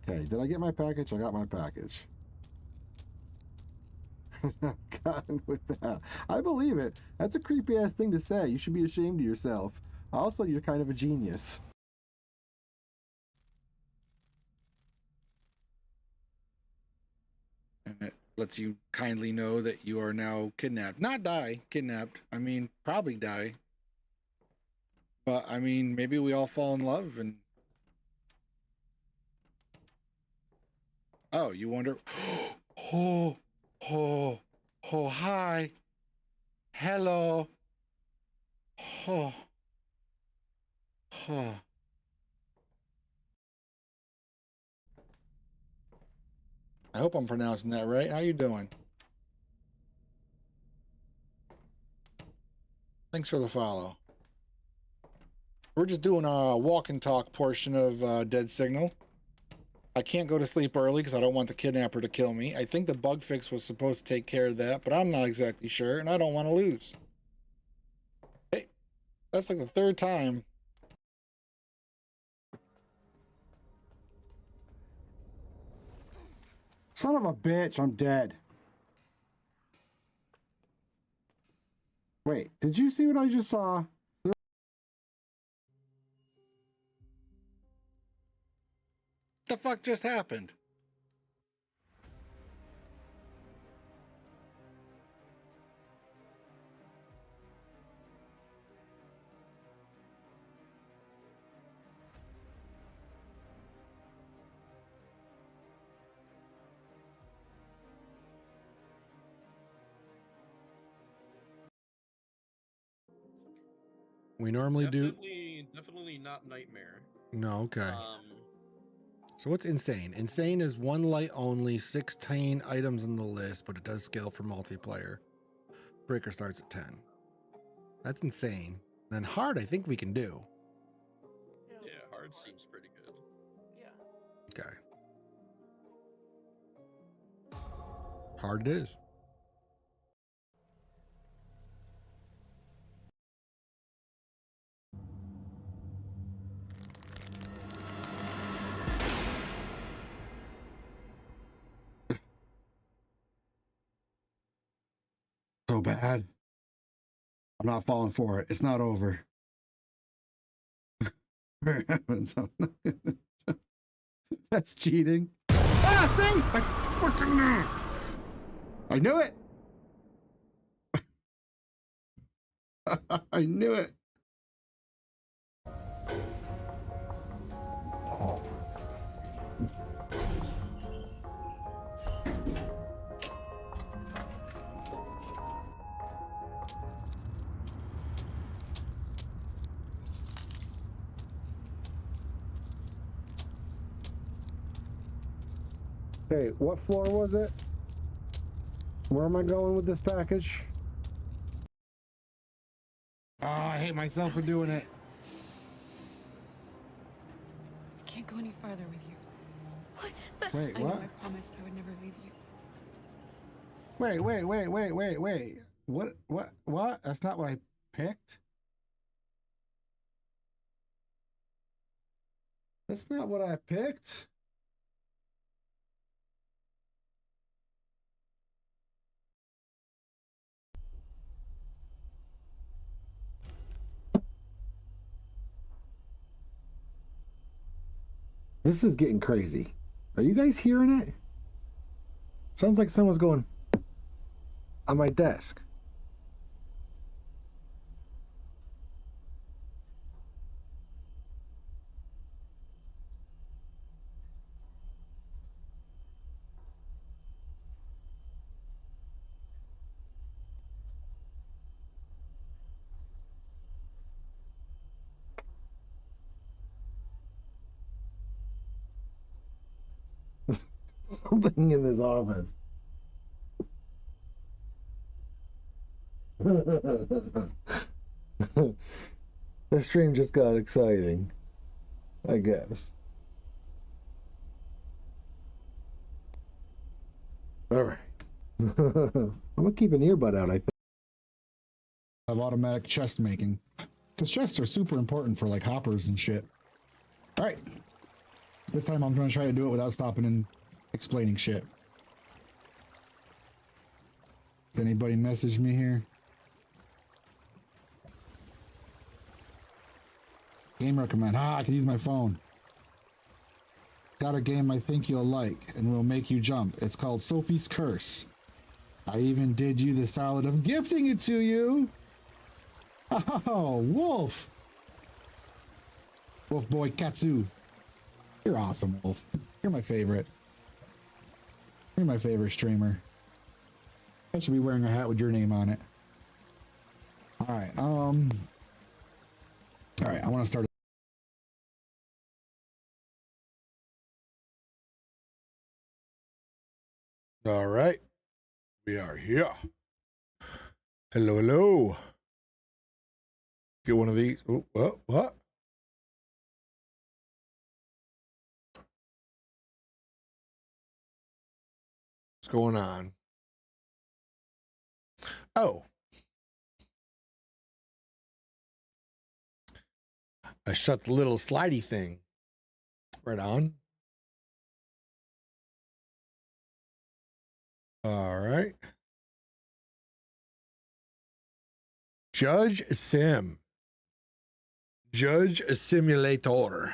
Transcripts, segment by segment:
Okay, did I get my package? I got my package. Gotten with that. I believe it. That's a creepy ass thing to say. You should be ashamed of yourself. Also, you're kind of a genius. And it lets you kindly know that you are now kidnapped. Not die, kidnapped. I mean, probably die. But I mean, maybe we all fall in love and. Oh, you wonder. Oh, oh, oh, hi. Hello. Oh, oh. I hope I'm pronouncing that right. How you doing? Thanks for the follow. We're just doing a walk and talk portion of Dead Signal. I can't go to sleep early because I don't want the kidnapper to kill me. I think the bug fix was supposed to take care of that, but I'm not exactly sure, and I don't want to lose. Hey, that's like the third time. Son of a bitch, I'm dead. Wait, did you see what I just saw? The fuck just happened? We normally definitely not nightmare. No, okay. So what's insane? Insane is 1 light only, 16 items on the list, but it does scale for multiplayer. Breaker starts at 10. That's insane. Then hard, I think we can do. Yeah, hard seems pretty good. Yeah. Okay. Hard it is. So bad. I'm not falling for it. It's not over. That's cheating. Ah, thing! I fucking knew. I knew it. I knew it. Hey, what floor was it? Where am I going with this package? Oh, I hate myself for doing it. I can't go any farther with you. What? But Wait, I know what? I promised I would never leave you. Wait. What? That's not what I picked? That's not what I picked. This is getting crazy. Are you guys hearing it? Sounds like someone's going on my desk. something in this office. The stream just got exciting, I guess. All right. I'm gonna keep an earbud out, I think. Of automatic chest making, because chests are super important for like hoppers and shit. All right, this time I'm gonna try to do it without stopping and explaining shit. Does anybody message me here? Game recommend. I can use my phone. Got a game I think you'll like and will make you jump. It's called Sophie's Curse. I even did you the solid of gifting it to you. Oh, Wolf. Wolf Boy Katsu. You're awesome, Wolf. You're my favorite. You're my favorite streamer. I should be wearing a hat with your name on it. Alright, Alright, I want to start. All right. We are here. Hello, hello. Get one of these. Oh, what? What's going on? Oh. I shut the little slidey thing. Right on. All right. Judge Sim. Judge Simulator.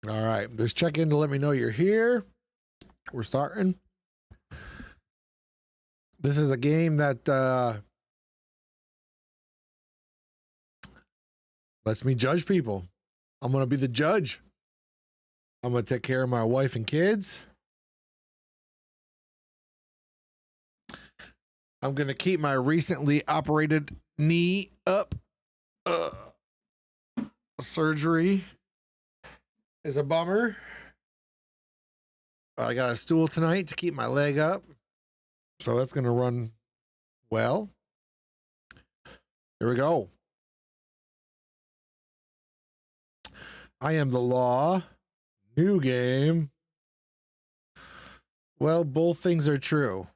All right, just check in to let me know you're here. We're starting. This is a game that lets me judge people. I'm going to be the judge. I'm going to take care of my wife and kids. I'm going to keep my recently operated knee up. Surgery is a bummer. I got a stool tonight to keep my leg up. So that's going to run well. Here we go. I am the law. New game. Well, both things are true.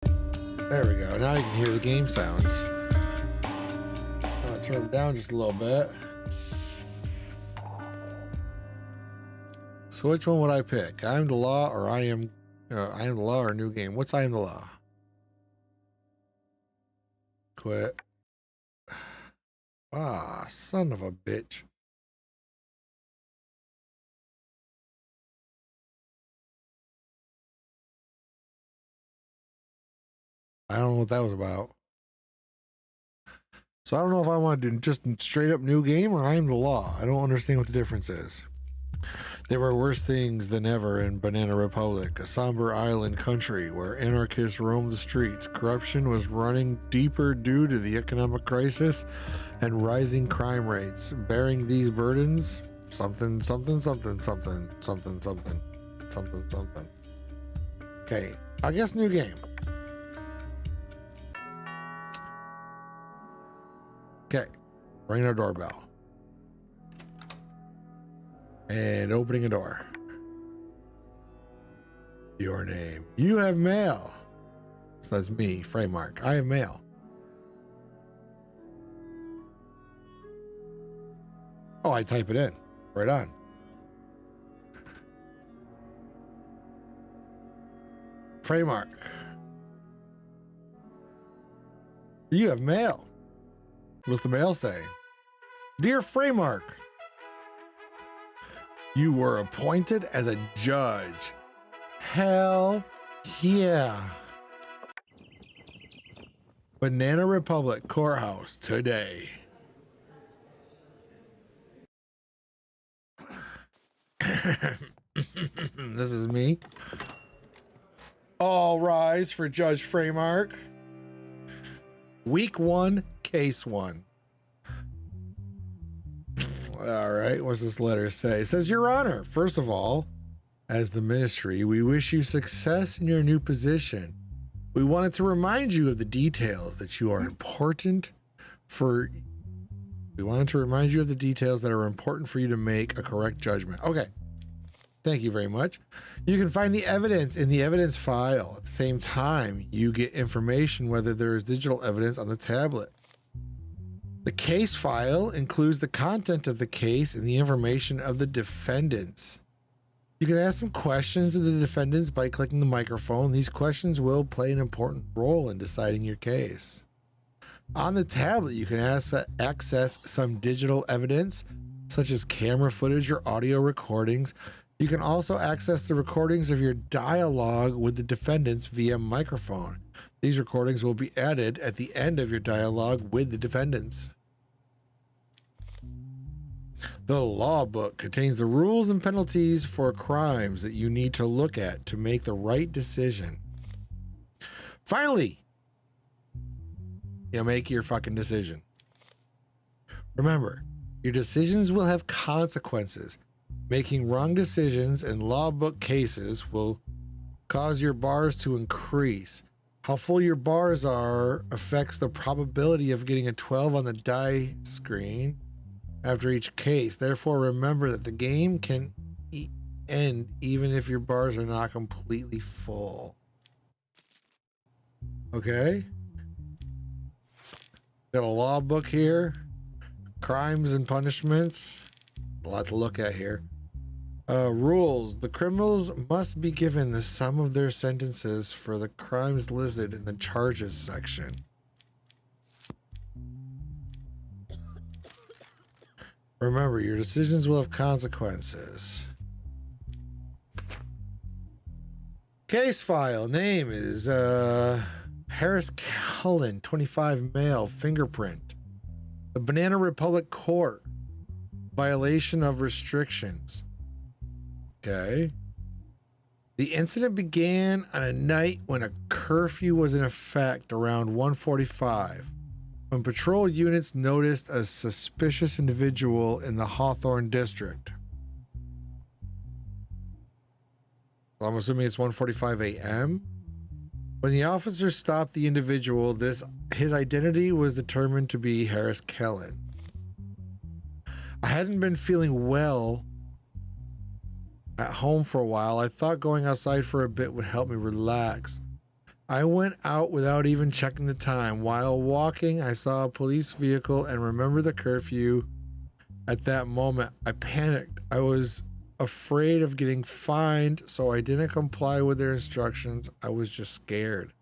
There we go. Now you can hear the game sounds. I'm going to turn it down just a little bit. So which one would I pick? I am the law or I am the law or new game? What's I am the law? Quit. Ah, son of a bitch. I don't know what that was about. So I don't know if I want to do just straight up new game or I am the law. I don't understand what the difference is. There were worse things than ever in Banana Republic, a somber island country where anarchists roamed the streets. Corruption was running deeper due to the economic crisis and rising crime rates. Bearing these burdens, something. Okay, I guess new game. Okay, ring our doorbell. And opening a door. Your name. You have mail. So that's me, Fraeymark. I have mail. Oh, I type it in. Right on. Fraeymark. You have mail. What's the mail say? Dear Fraeymark, you were appointed as a judge. Hell yeah. Banana Republic Courthouse today. This is me. All rise for Judge Fraeymark. Week 1, case 1. All right, what's this letter say? It says, Your Honor, first of all, as the ministry, we wish you success in your new position. We wanted to remind you of the details that you are important for. We wanted to remind you of the details that are important for you to make a correct judgment. Okay. Thank you very much. You can find the evidence in the evidence file. At the same time, you get information whether there is digital evidence on the tablet. The case file includes the content of the case and the information of the defendants. You can ask some questions of the defendants by clicking the microphone. These questions will play an important role in deciding your case. On the tablet, you can access some digital evidence, such as camera footage or audio recordings. You can also access the recordings of your dialogue with the defendants via microphone. These recordings will be added at the end of your dialogue with the defendants. The law book contains the rules and penalties for crimes that you need to look at to make the right decision. Finally, you make your fucking decision. Remember, your decisions will have consequences. Making wrong decisions in law book cases will cause your bars to increase. How full your bars are affects the probability of getting a 12 on the die screen after each case. Therefore, remember that the game can end even if your bars are not completely full. Okay? Got a law book here. Crimes and punishments. A lot to look at here. Rules. The criminals must be given the sum of their sentences for the crimes listed in the charges section. Remember, your decisions will have consequences. Case file. Name is Harris Cullen, 25, male, fingerprint. The Banana Republic Court. Violation of restrictions. Okay. The incident began on a night when a curfew was in effect around 1:45. When patrol units noticed a suspicious individual in the Hawthorne district. Well, I'm assuming it's 1:45 a.m. When the officers stopped the individual, his identity was determined to be Harris Cullen. I hadn't been feeling well at home for a while. I thought going outside for a bit would help me relax. I went out without even checking the time. While walking, I saw a police vehicle and remembered the curfew. At that moment, I panicked. I was afraid of getting fined, so I didn't comply with their instructions. I was just scared.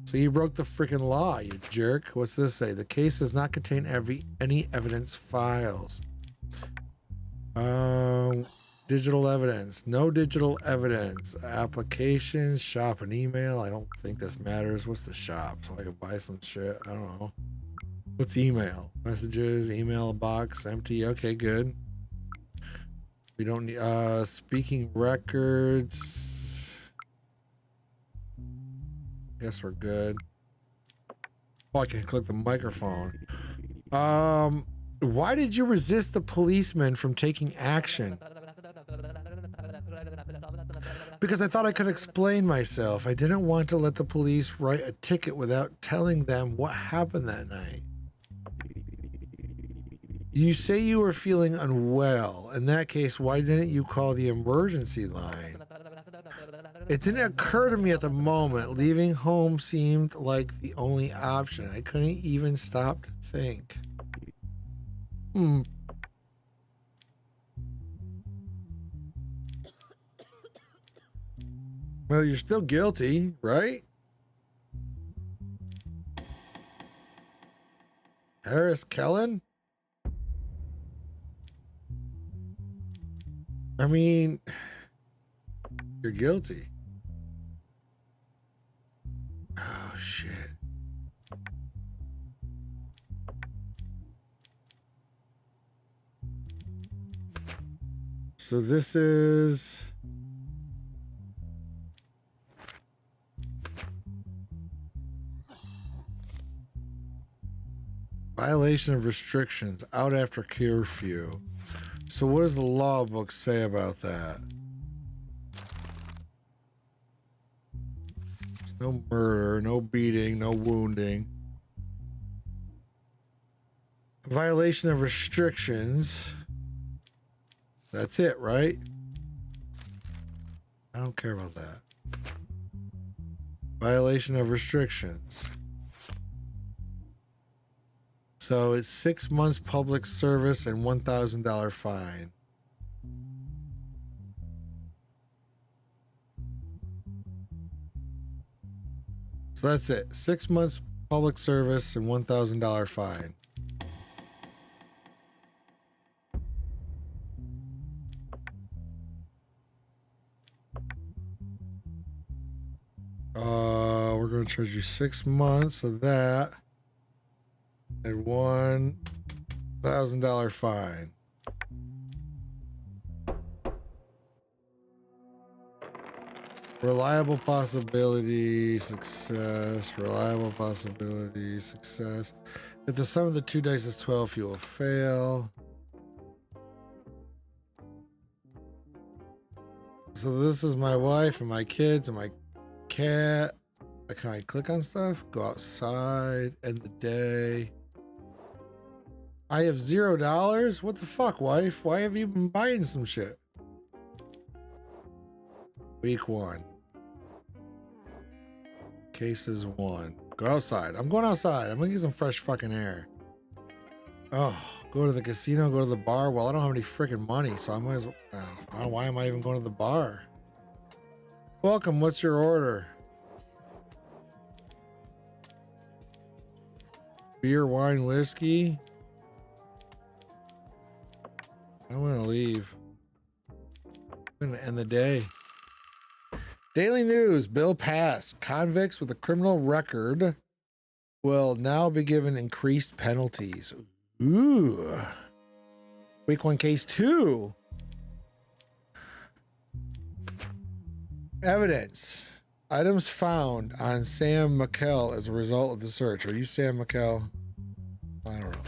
So you broke the freaking law, you jerk. What's this say? The case does not contain any evidence files. Digital evidence. No digital evidence. Applications, shop, and email. I don't think this matters. What's the shop? So I can buy some shit. I don't know. What's email? Messages, email box, empty. Okay, good. We don't need speaking records. Guess we're good. Oh, I can click the microphone. Why did you resist the policeman from taking action? Because I thought I could explain myself. I didn't want to let the police write a ticket without telling them what happened that night. You say you were feeling unwell. In that case, why didn't you call the emergency line? It didn't occur to me at the moment. Leaving home seemed like the only option. I couldn't even stop to think. Well, you're still guilty, right? Harris Cullen? I mean, you're guilty. Oh, shit. So this is violation of restrictions out after curfew. So what does the law book say about that? There's no murder, no beating, no wounding. Violation of restrictions. That's it, right? I don't care about that. Violation of restrictions. So it's 6 months public service and $1,000 fine. So that's it. 6 months public service and $1,000 fine. We're going to charge you 6 months of that and $1,000 fine. Reliable possibility, success. Reliable possibility, success. If the sum of the two dice is 12, you will fail. So this is my wife and my kids and my cat. Can I click on stuff? Go outside, end the day. I have $0? What the fuck, wife? Why have you been buying some shit? Week 1. Cases 1. Go outside. I'm going outside. I'm gonna get some fresh fucking air. Oh, go to the casino, go to the bar. Well, I don't have any freaking money, so I might as well. Why am I even going to the bar? Welcome. What's your order? Beer, wine, whiskey. I'm gonna leave. I'm gonna end the day. Daily news. Bill passed. Convicts with a criminal record will now be given increased penalties. Ooh. Week 1, case 2. Evidence. Items found on Sam McKell as a result of the search. Are you Sam McKell? I don't know.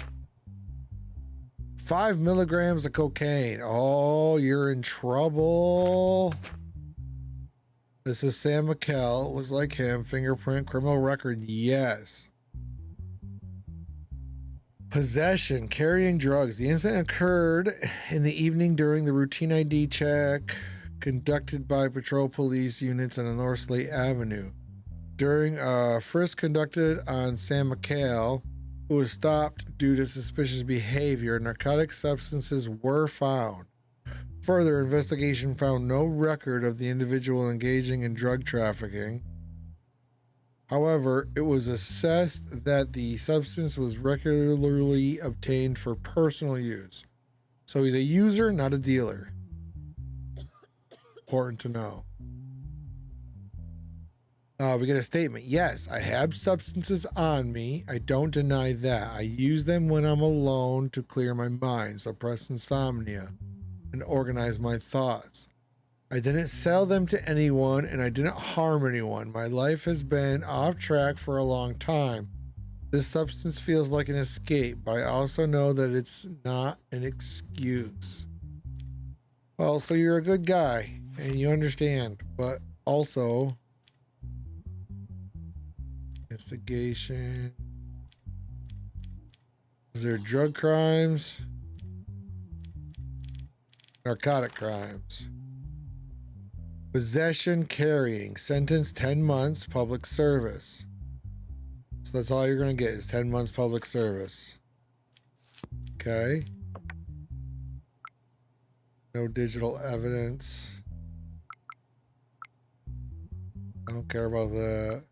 5 milligrams of cocaine. Oh, you're in trouble. This is Sam McKell. Looks like him. Fingerprint, criminal record. Yes. Possession, carrying drugs. The incident occurred in the evening during the routine ID check conducted by patrol police units on North Slate Avenue. During a frisk conducted on Sam McKell, who was stopped due to suspicious behavior, narcotic substances were found. Further investigation found no record of the individual engaging in drug trafficking. However, it was assessed that the substance was regularly obtained for personal use. So he's a user, not a dealer. Important to know. We get a statement. Yes, I have substances on me. I don't deny that. I use them when I'm alone to clear my mind, suppress insomnia, and organize my thoughts. I didn't sell them to anyone, and I didn't harm anyone. My life has been off track for a long time. This substance feels like an escape, but I also know that it's not an excuse. Well, so you're a good guy, and you understand, but also... Investigation. Is there drug crimes? Narcotic crimes. Possession, carrying. Sentence 10 months, public service. So that's all you're going to get is 10 months public service. Okay. No digital evidence. I don't care about that.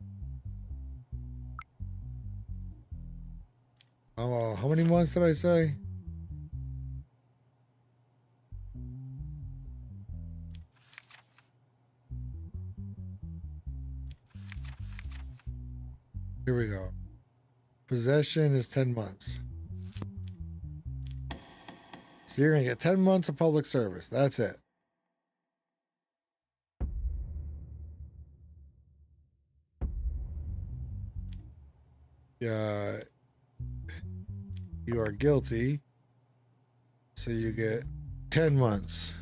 Oh, how many months did I say? Here we go. Possession is 10 months. So you're going to get 10 months of public service. That's it. You are guilty. So you get 10 months.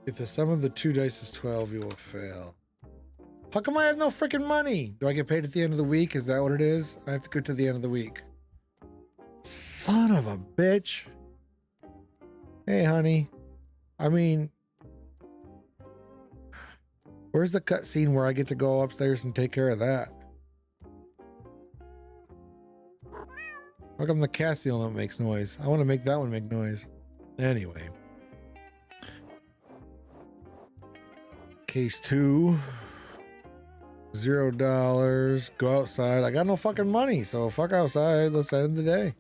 If the sum of the two dice is 12, you will fail. How come I have no freaking money? Do I get paid at the end of the week? Is that what it is? I have to go to the end of the week. Son of a bitch. Hey, honey. I mean, where's the cutscene where I get to go upstairs and take care of that? How come the cat's the only one that makes noise? I want to make that one make noise. Anyway. Case 2. $0. Go outside. I got no fucking money, so fuck outside. Let's end the day.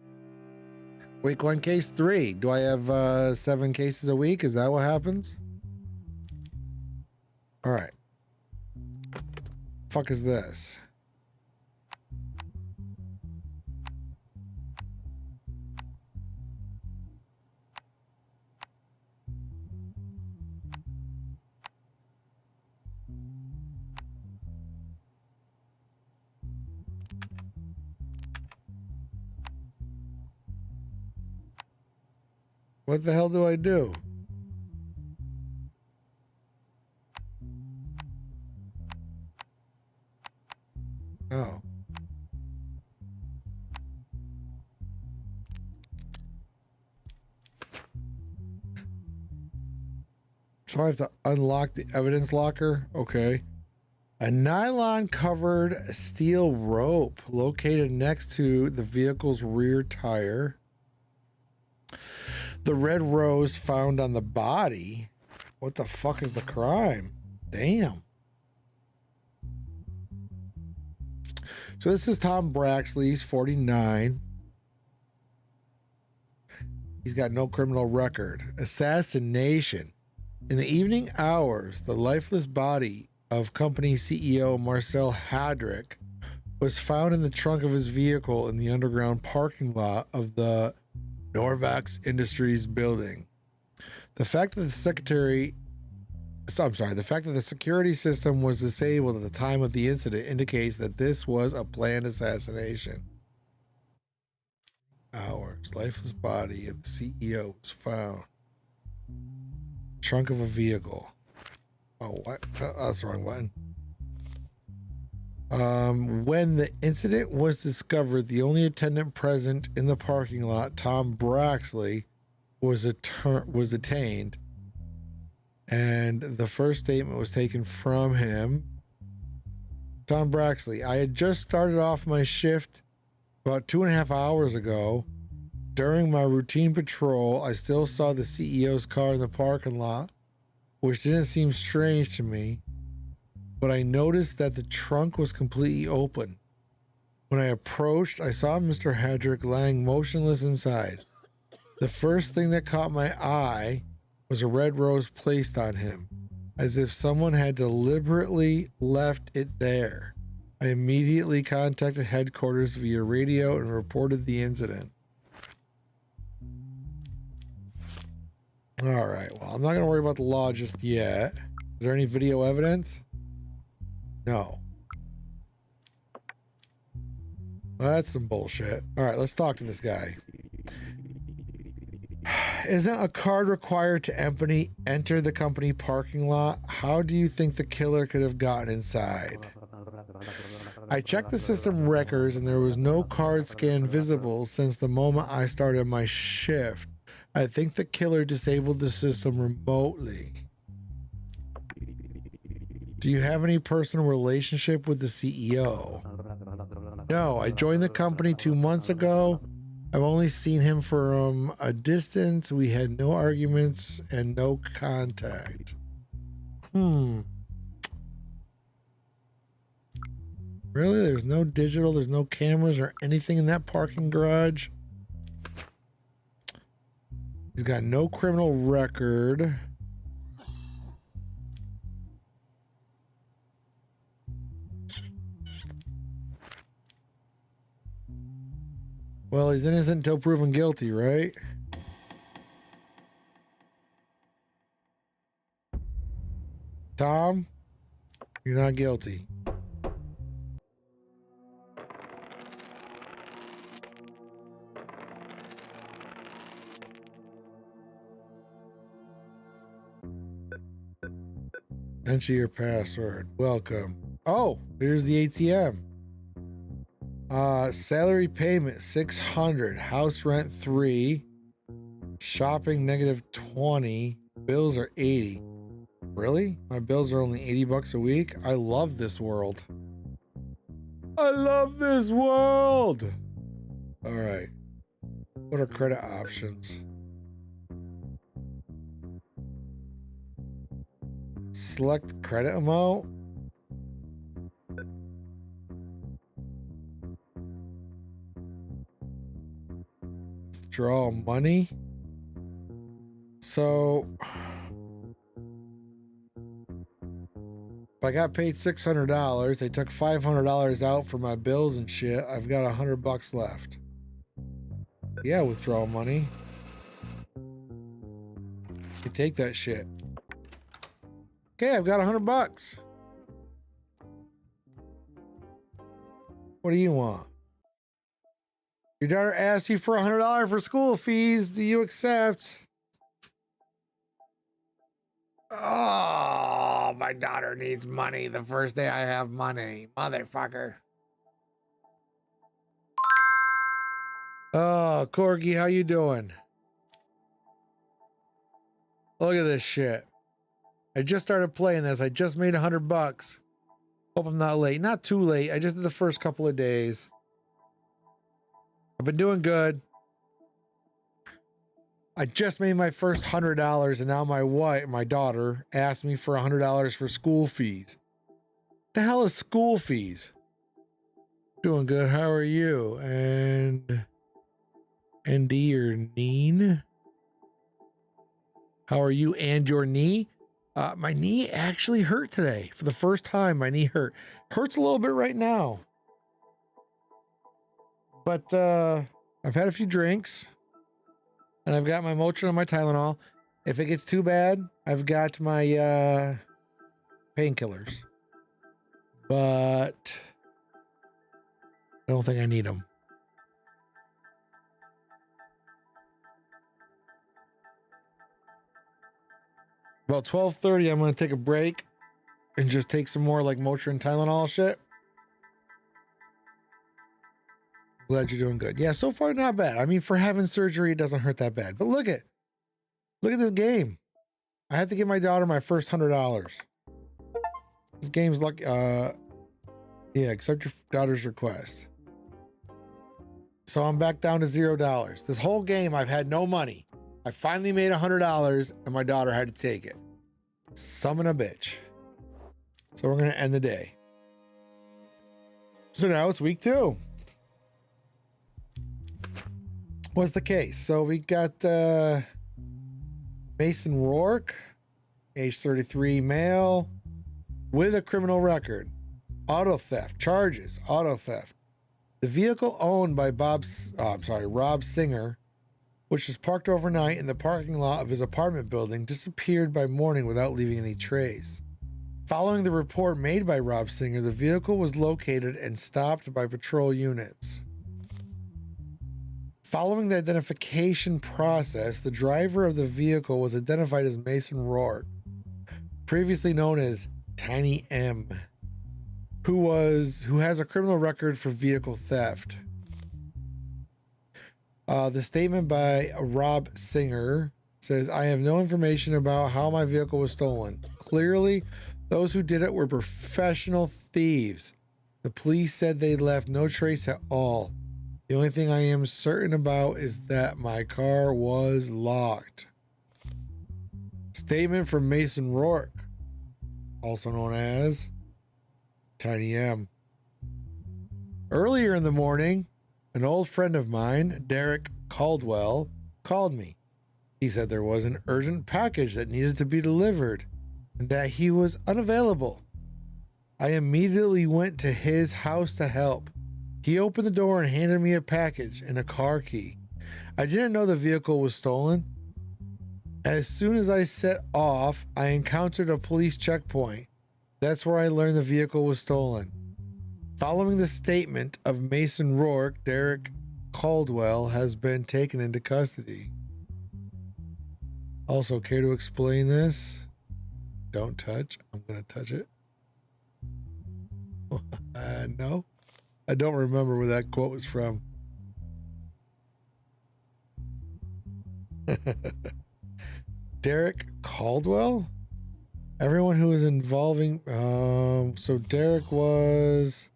Week 1, case 3. Do I have 7 cases a week? Is that what happens? All right. Fuck is this? What the hell do I do? Oh. So I have to unlock the evidence locker? Okay. A nylon covered steel rope located next to the vehicle's rear tire. The red rose found on the body. What the fuck is the crime? Damn. So this is Tom Braxley. He's 49. He's got no criminal record. Assassination. In the evening hours, the lifeless body of company CEO Marcel Hadrick was found in the trunk of his vehicle in the underground parking lot of the Norvax Industries building. The fact that the security system was disabled at the time of the incident indicates that this was a planned assassination. Hours. Lifeless body of the CEO was found. Trunk of a vehicle. Oh, what? That's the wrong button. When the incident was discovered, the only attendant present in the parking lot, Tom Braxley, was detained, and the first statement was taken from him. Tom Braxley: I had just started off my shift about 2.5 hours ago. During my routine patrol, I still saw the CEO's car in the parking lot, which didn't seem strange to me. But I noticed that the trunk was completely open. When I approached, I saw Mr. Hadrick lying motionless inside. The first thing that caught my eye was a red rose placed on him, as if someone had deliberately left it there. I immediately contacted headquarters via radio and reported the incident. All right, well, I'm not going to worry about the law just yet. Is there any video evidence? No. Well, that's some bullshit. All right, let's talk to this guy. Isn't a card required to enter the company parking lot? How do you think the killer could have gotten inside? I checked the system records and there was no card scan visible since the moment I started my shift. I think the killer disabled the system remotely. Do you have any personal relationship with the CEO? No, I joined the company 2 months ago. I've only seen him from a distance. We had no arguments and no contact. Really? There's no digital, there's no cameras or anything in that parking garage? He's got no criminal record. Well, he's innocent until proven guilty, right? Tom, you're not guilty. Enter your password. Welcome. Oh, here's the ATM. Salary payment 600, house rent 3, shopping -20, bills are 80. Really? My bills are only 80 bucks a week? I love this world. I love this world. All right. What are credit options? Select credit amount. Withdraw money. So if I got paid $600, they took $500 out for my bills and shit. I've got $100 left. Yeah, withdraw money. You take that shit. Okay, I've got $100. What do you want? Your daughter asked you for $100 for school fees. Do you accept? Oh, my daughter needs money the first day I have money. Motherfucker. Oh, Corgi, how you doing? Look at this shit. I just started playing this. I just made $100. Hope I'm not late. Not too late. I just did the first couple of days. I've been doing good. I just made my first $100, and now my daughter asked me for $100 for school fees. The hell is school fees? Doing good. How are you? And Andy or Neen? How are you and your knee? My knee actually hurt today. For the first time, my knee hurt. Hurts a little bit right now. But I've had a few drinks. And I've got my Motrin and my Tylenol. If it gets too bad, I've got my painkillers. But I don't think I need them. About 12:30, I'm going to take a break and just take some more like Motrin Tylenol shit. Glad you're doing good. Yeah, so far not bad. I mean, for having surgery, it doesn't hurt that bad. But look at this game. I have to give my daughter my first $100. This game's like, yeah, accept your daughter's request. So I'm back down to $0. This whole game, I've had no money. I finally made $100 and my daughter had to take it. Summon a bitch. So we're going to end the day. So now it's week 2. What's the case? So we got Mason Rourke, age 33, male, with a criminal record. Auto theft charges. Auto theft. The vehicle owned by Rob Singer, which was parked overnight in the parking lot of his apartment building, disappeared by morning without leaving any trace. Following the report made by Rob Singer, the vehicle was located and stopped by patrol units. Following the identification process, the driver of the vehicle was identified as Mason Rourke, previously known as Tiny M, who has a criminal record for vehicle theft. The statement by Rob Singer says, "I have no information about how my vehicle was stolen. Clearly, those who did it were professional thieves. The police said they left no trace at all. The only thing I am certain about is that my car was locked." Statement from Mason Rourke, also known as Tiny M. Earlier in the morning, an old friend of mine, Derek Caldwell, called me. He said there was an urgent package that needed to be delivered and that he was unavailable. I immediately went to his house to help. He opened the door and handed me a package and a car key. I didn't know the vehicle was stolen. As soon as I set off, I encountered a police checkpoint. That's where I learned the vehicle was stolen. Following the statement of Mason Rourke, Derek Caldwell has been taken into custody. Also, care to explain this? Don't touch. I'm going to touch it. No. I don't remember where that quote was from. Derek Caldwell? Everyone who is involving... so Derek was...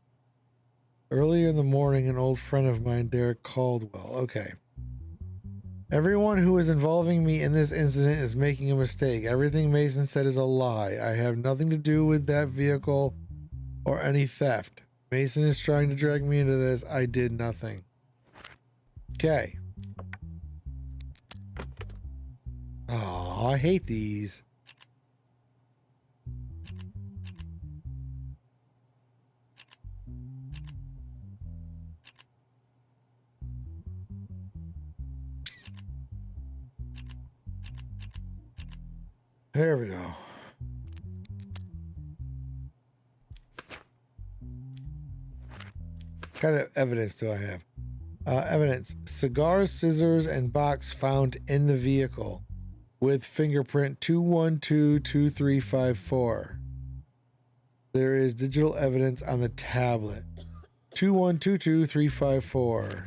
Earlier in the morning, an old friend of mine, Derek Caldwell. Okay. Everyone who is involving me in this incident is making a mistake. Everything Mason said is a lie. I have nothing to do with that vehicle or any theft. Mason is trying to drag me into this. I did nothing. Okay. Oh, I hate these. There we go. What kind of evidence do I have? Evidence. Cigar, scissors, and box found in the vehicle with fingerprint 2122354. There is digital evidence on the tablet. 2122354.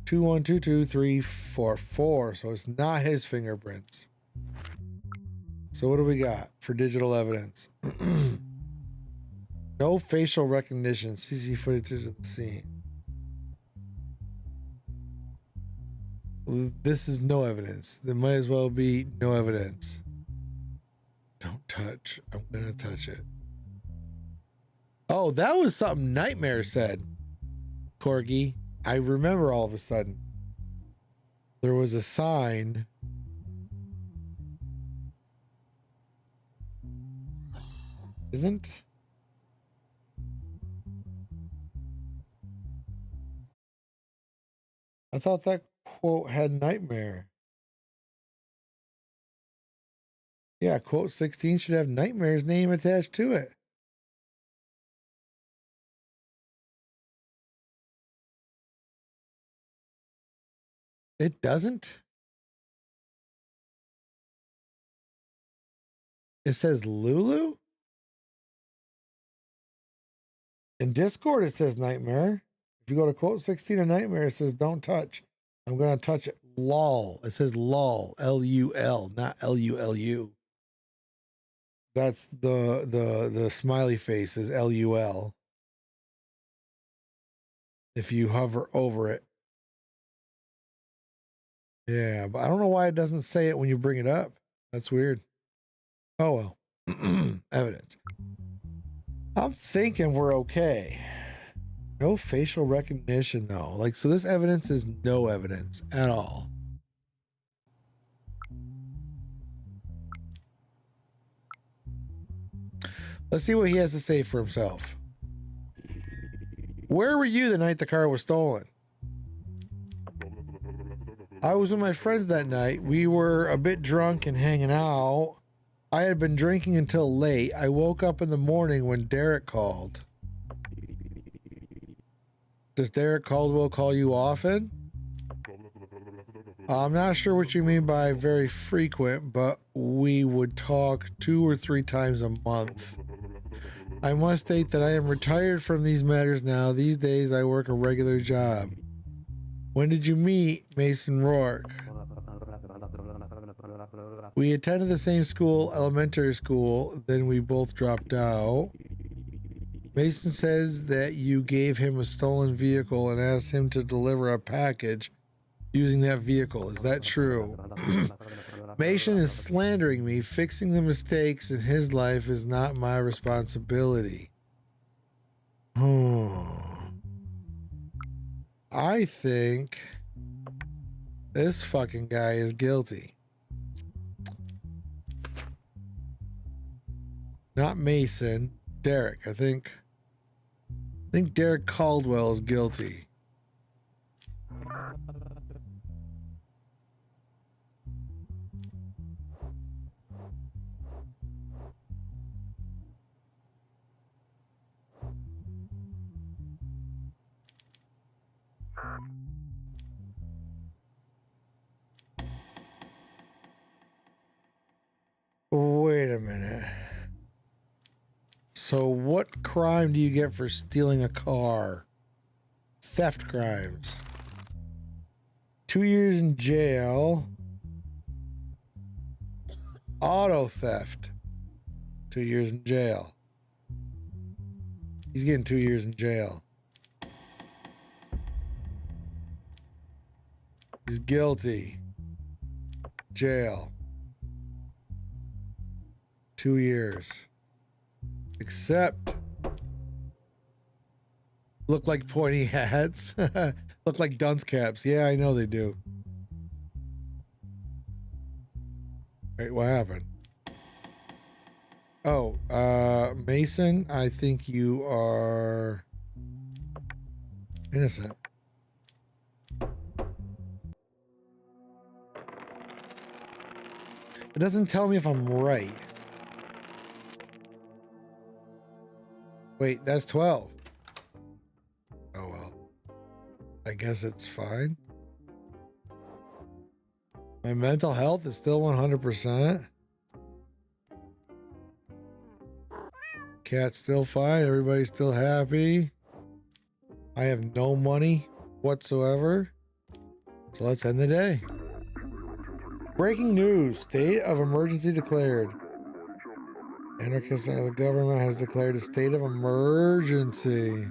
2122344. So it's not his fingerprints. So what do we got for digital evidence? No facial recognition. CC footage of the scene. This is no evidence. There might as well be no evidence. Don't touch. I'm gonna touch it. Oh, that was something Nightmare said. Corgi. I remember all of a sudden. There was a sign. Isn't? I thought that quote had Nightmare. Yeah, quote 16 should have Nightmare's name attached to it. It doesn't? It says Lulu? In Discord, it says Nightmare. If you go to quote 16 of Nightmare, it says don't touch. I'm going to touch it. LOL. It says LOL. L-U-L, not L-U-L-U. That's the smiley face is L-U-L. If you hover over it. Yeah, but I don't know why it doesn't say it when you bring it up. That's weird. Oh, well. Evidence. I'm thinking we're okay. No facial recognition, though. Like, so this evidence is no evidence at all. Let's see what he has to say for himself. Where were you the night the car was stolen? I was with my friends that night. We were a bit drunk and hanging out. I had been drinking until late. I woke up in the morning when Derek called. Does Derek Caldwell call you often? I'm not sure what you mean by very frequent, but we would talk 2 or 3 times a month. I must state that I am retired from these matters now. These days I work a regular job. When did you meet Mason Rourke? We attended the same school, elementary school, then we both dropped out. Mason says that you gave him a stolen vehicle and asked him to deliver a package using that vehicle. Is that true? Mason is slandering me. Fixing the mistakes in his life is not my responsibility. I think this fucking guy is guilty. Not Mason. Derek, I think. I think Derek Caldwell is guilty. Wait a minute. So what crime do you get for stealing a car? Theft crimes. 2 years in jail. Auto theft. 2 years in jail. He's getting 2 years in jail. He's guilty. Jail. 2 years. Except look like pointy hats. Look like dunce caps. Yeah, I know they do. Wait, what happened? Oh, Mason, I think you are innocent. It doesn't tell me if I'm right. Wait, that's 12. Oh, well. I guess it's fine. My mental health is still 100%. Cat's still fine. Everybody's still happy. I have no money whatsoever. So let's end the day. Breaking news. State of emergency declared. Anarchists under the government has declared a state of emergency.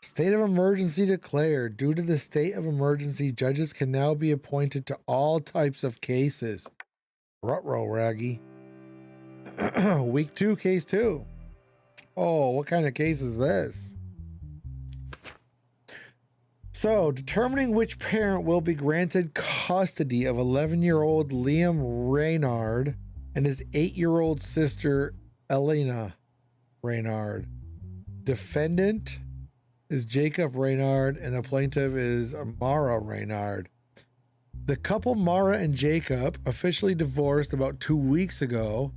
State of emergency declared. Due to the state of emergency, judges can now be appointed to all types of cases. Ruh-roh, Raggy. Week 2, case 2. Oh, what kind of case is this? So, determining which parent will be granted custody of 11-year-old Liam Reynard and his 8-year-old sister, Elena Reynard. Defendant is Jacob Reynard and the plaintiff is Mara Reynard. The couple, Mara and Jacob, officially divorced about 2 weeks ago.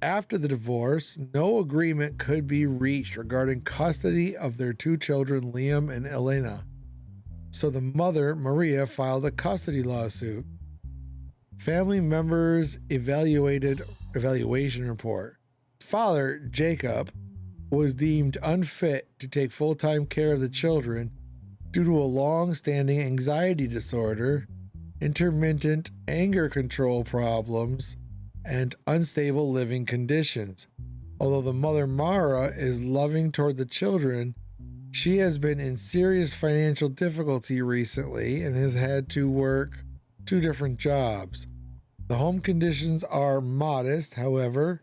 After the divorce, no agreement could be reached regarding custody of their 2 children, Liam and Elena. So the mother, Maria, filed a custody lawsuit. Family members evaluation report. Father, Jacob, was deemed unfit to take full-time care of the children due to a long-standing anxiety disorder, intermittent anger control problems, and unstable living conditions. Although the mother, Mara, is loving toward the children, she has been in serious financial difficulty recently and has had to work 2 different jobs. The home conditions are modest, however.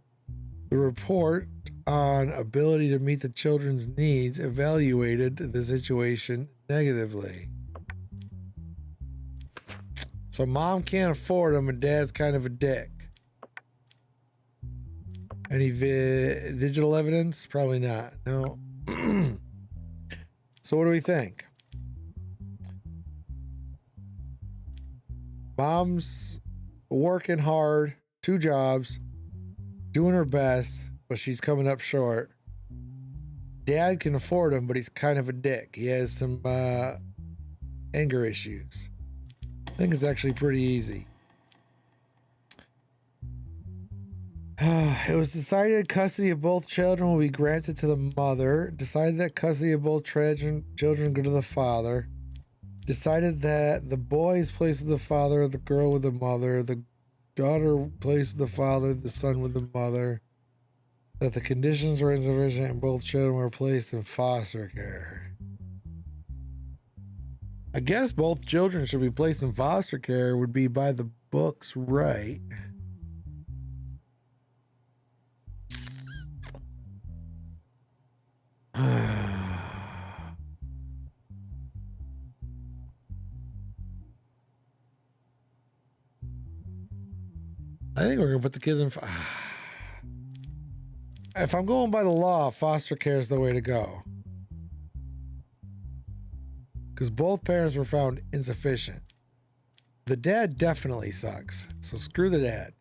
The report on ability to meet the children's needs evaluated the situation negatively. So mom can't afford them and dad's kind of a dick. Any digital evidence? Probably not. No. So what do we think? Mom's working hard, 2 jobs, doing her best, but she's coming up short. Dad can afford him, but he's kind of a dick. He has some anger issues. I think it's actually pretty easy. It was decided custody of both children will be granted to the mother. Decided that custody of both children go to the father. Decided that the boy is placed with the father, the girl with the mother, the daughter placed with the father, the son with the mother. That the conditions were insufficient and both children were placed in foster care. I guess both children should be placed in foster care would be by the books, right? I think we're gonna put the kids in. if I'm going by the law, foster care is the way to go. Because both parents were found insufficient. The dad definitely sucks, so screw the dad.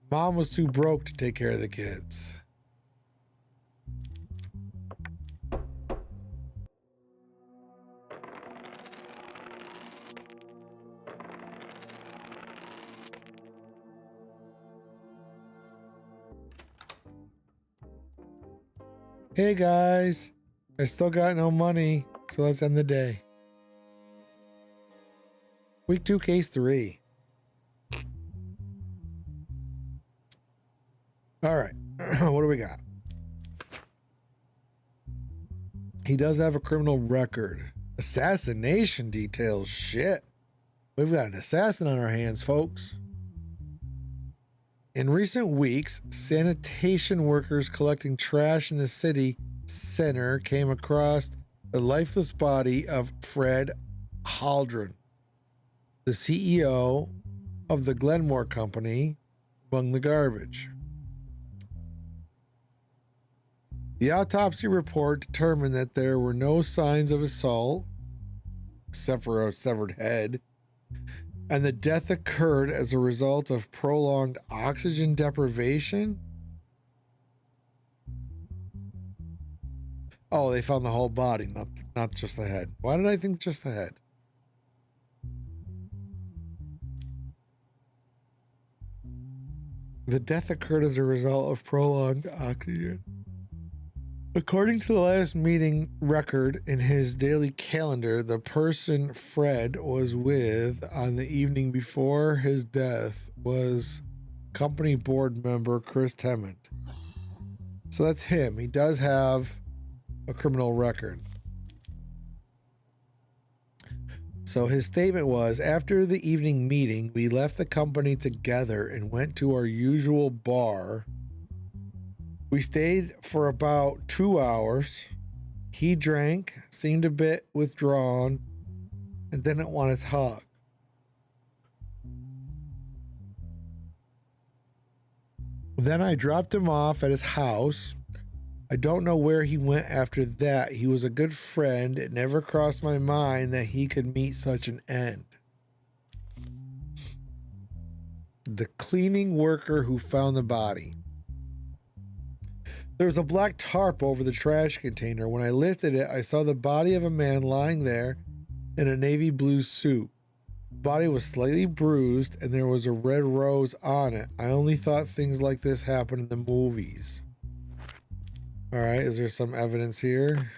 Mom was too broke to take care of the kids. Hey guys, I still got no money, so let's end the day. Week 2, case 3. All right, what do we got? He does have a criminal record. Assassination details, shit. We've got an assassin on our hands, folks. In recent weeks, sanitation workers collecting trash in the city center came across the lifeless body of Fred Haldren, the CEO of the Glenmore Company, among the garbage. The autopsy report determined that there were no signs of assault, except for a severed head, and the death occurred as a result of prolonged oxygen deprivation. Oh, they found the whole body, not just the head. Why did I think just the head? The death occurred as a result of prolonged oxygen. According to the last meeting record in his daily calendar, the person Fred was with on the evening before his death was company board member Chris Temmond. So that's him. He does have a criminal record. So his statement was, after the evening meeting, we left the company together and went to our usual bar. We stayed for about 2 hours. He drank, seemed a bit withdrawn, and didn't want to talk. Then I dropped him off at his house. I don't know where he went after that. He was a good friend. It never crossed my mind that he could meet such an end. The cleaning worker who found the body. There was a black tarp over the trash container. When I lifted it, I saw the body of a man lying there in a navy blue suit. The body was slightly bruised and there was a red rose on it. I only thought things like this happen in the movies. All right, is there some evidence here?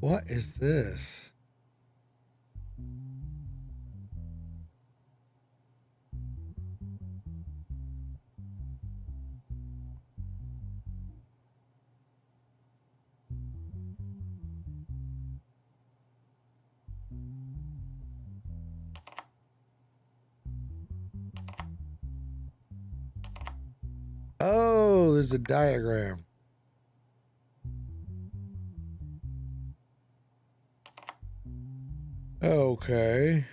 What is this? Oh, there's a diagram. Okay.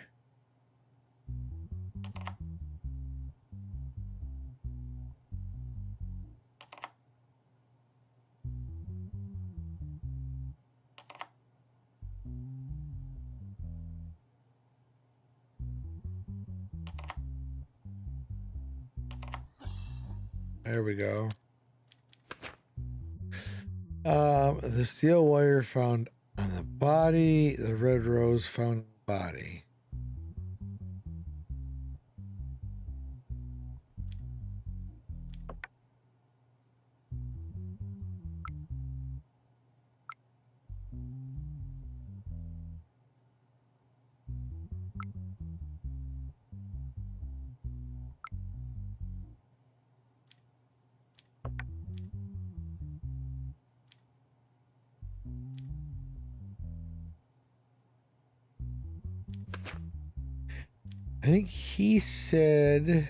There we go. The steel wire found on the body, the red rose found in the body. I think he said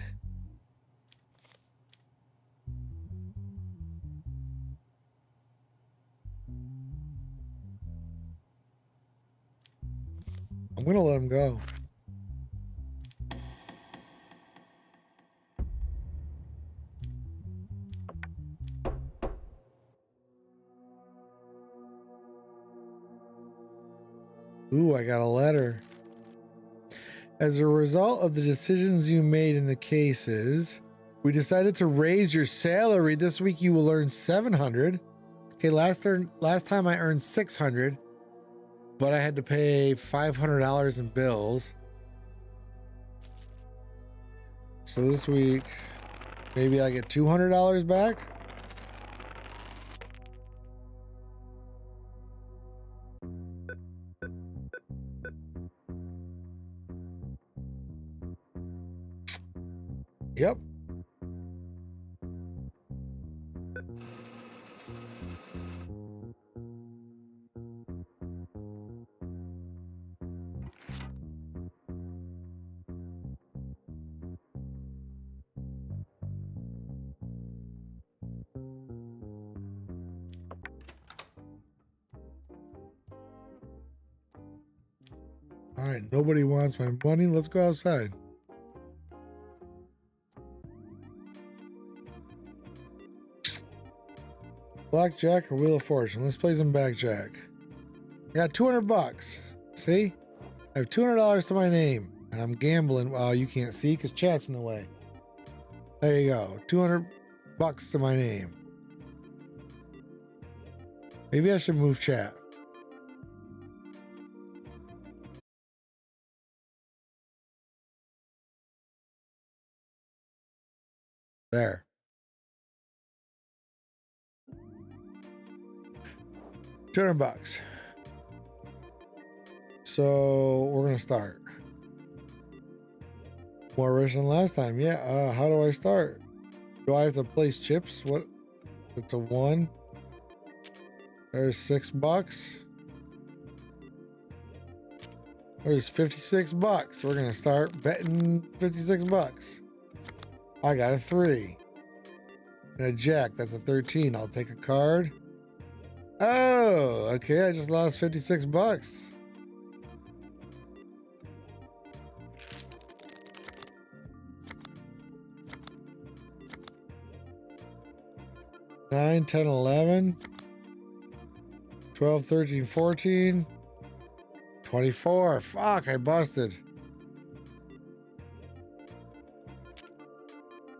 I'm gonna let him go. Ooh, I got a letter. As a result of the decisions you made in the cases, we decided to raise your salary. This week you will earn 700. Okay, last time I earned 600, but I had to pay $500 in bills. So this week, maybe I get $200 back. Yep. All right, nobody wants my money. Let's go outside. Blackjack or Wheel of Fortune? Let's play some blackjack. I got 200 bucks. See? I have $200 to my name. And I'm gambling. Well, you can't see because chat's in the way. There you go. 200 bucks to my name. Maybe I should move chat. There. $200. So we're gonna start. More rich than last time. Yeah. How do I start? Do I have to place chips? What? It's a 1. There's $6. There's 56 bucks. We're gonna start betting 56 bucks. I got a 3. And a jack. That's a 13. I'll take a card. Oh, okay. I just lost 56 bucks. Nine, 10, 11, 12, 13, 14, 24. Fuck, I busted.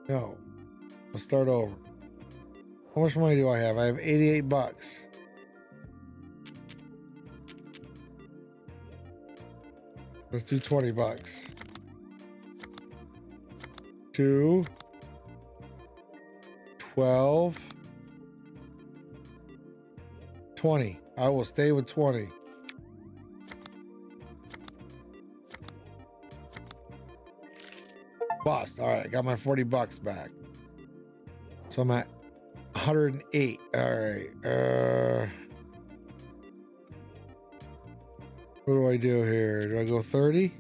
No. Let's start over. How much money do I have? I have 88 bucks. Let's do 20 bucks. 2, 12, 20. I will stay with 20. Bust. All right, I got my 40 bucks back. So I'm at 108. All right. What do I do here? Do I go 30?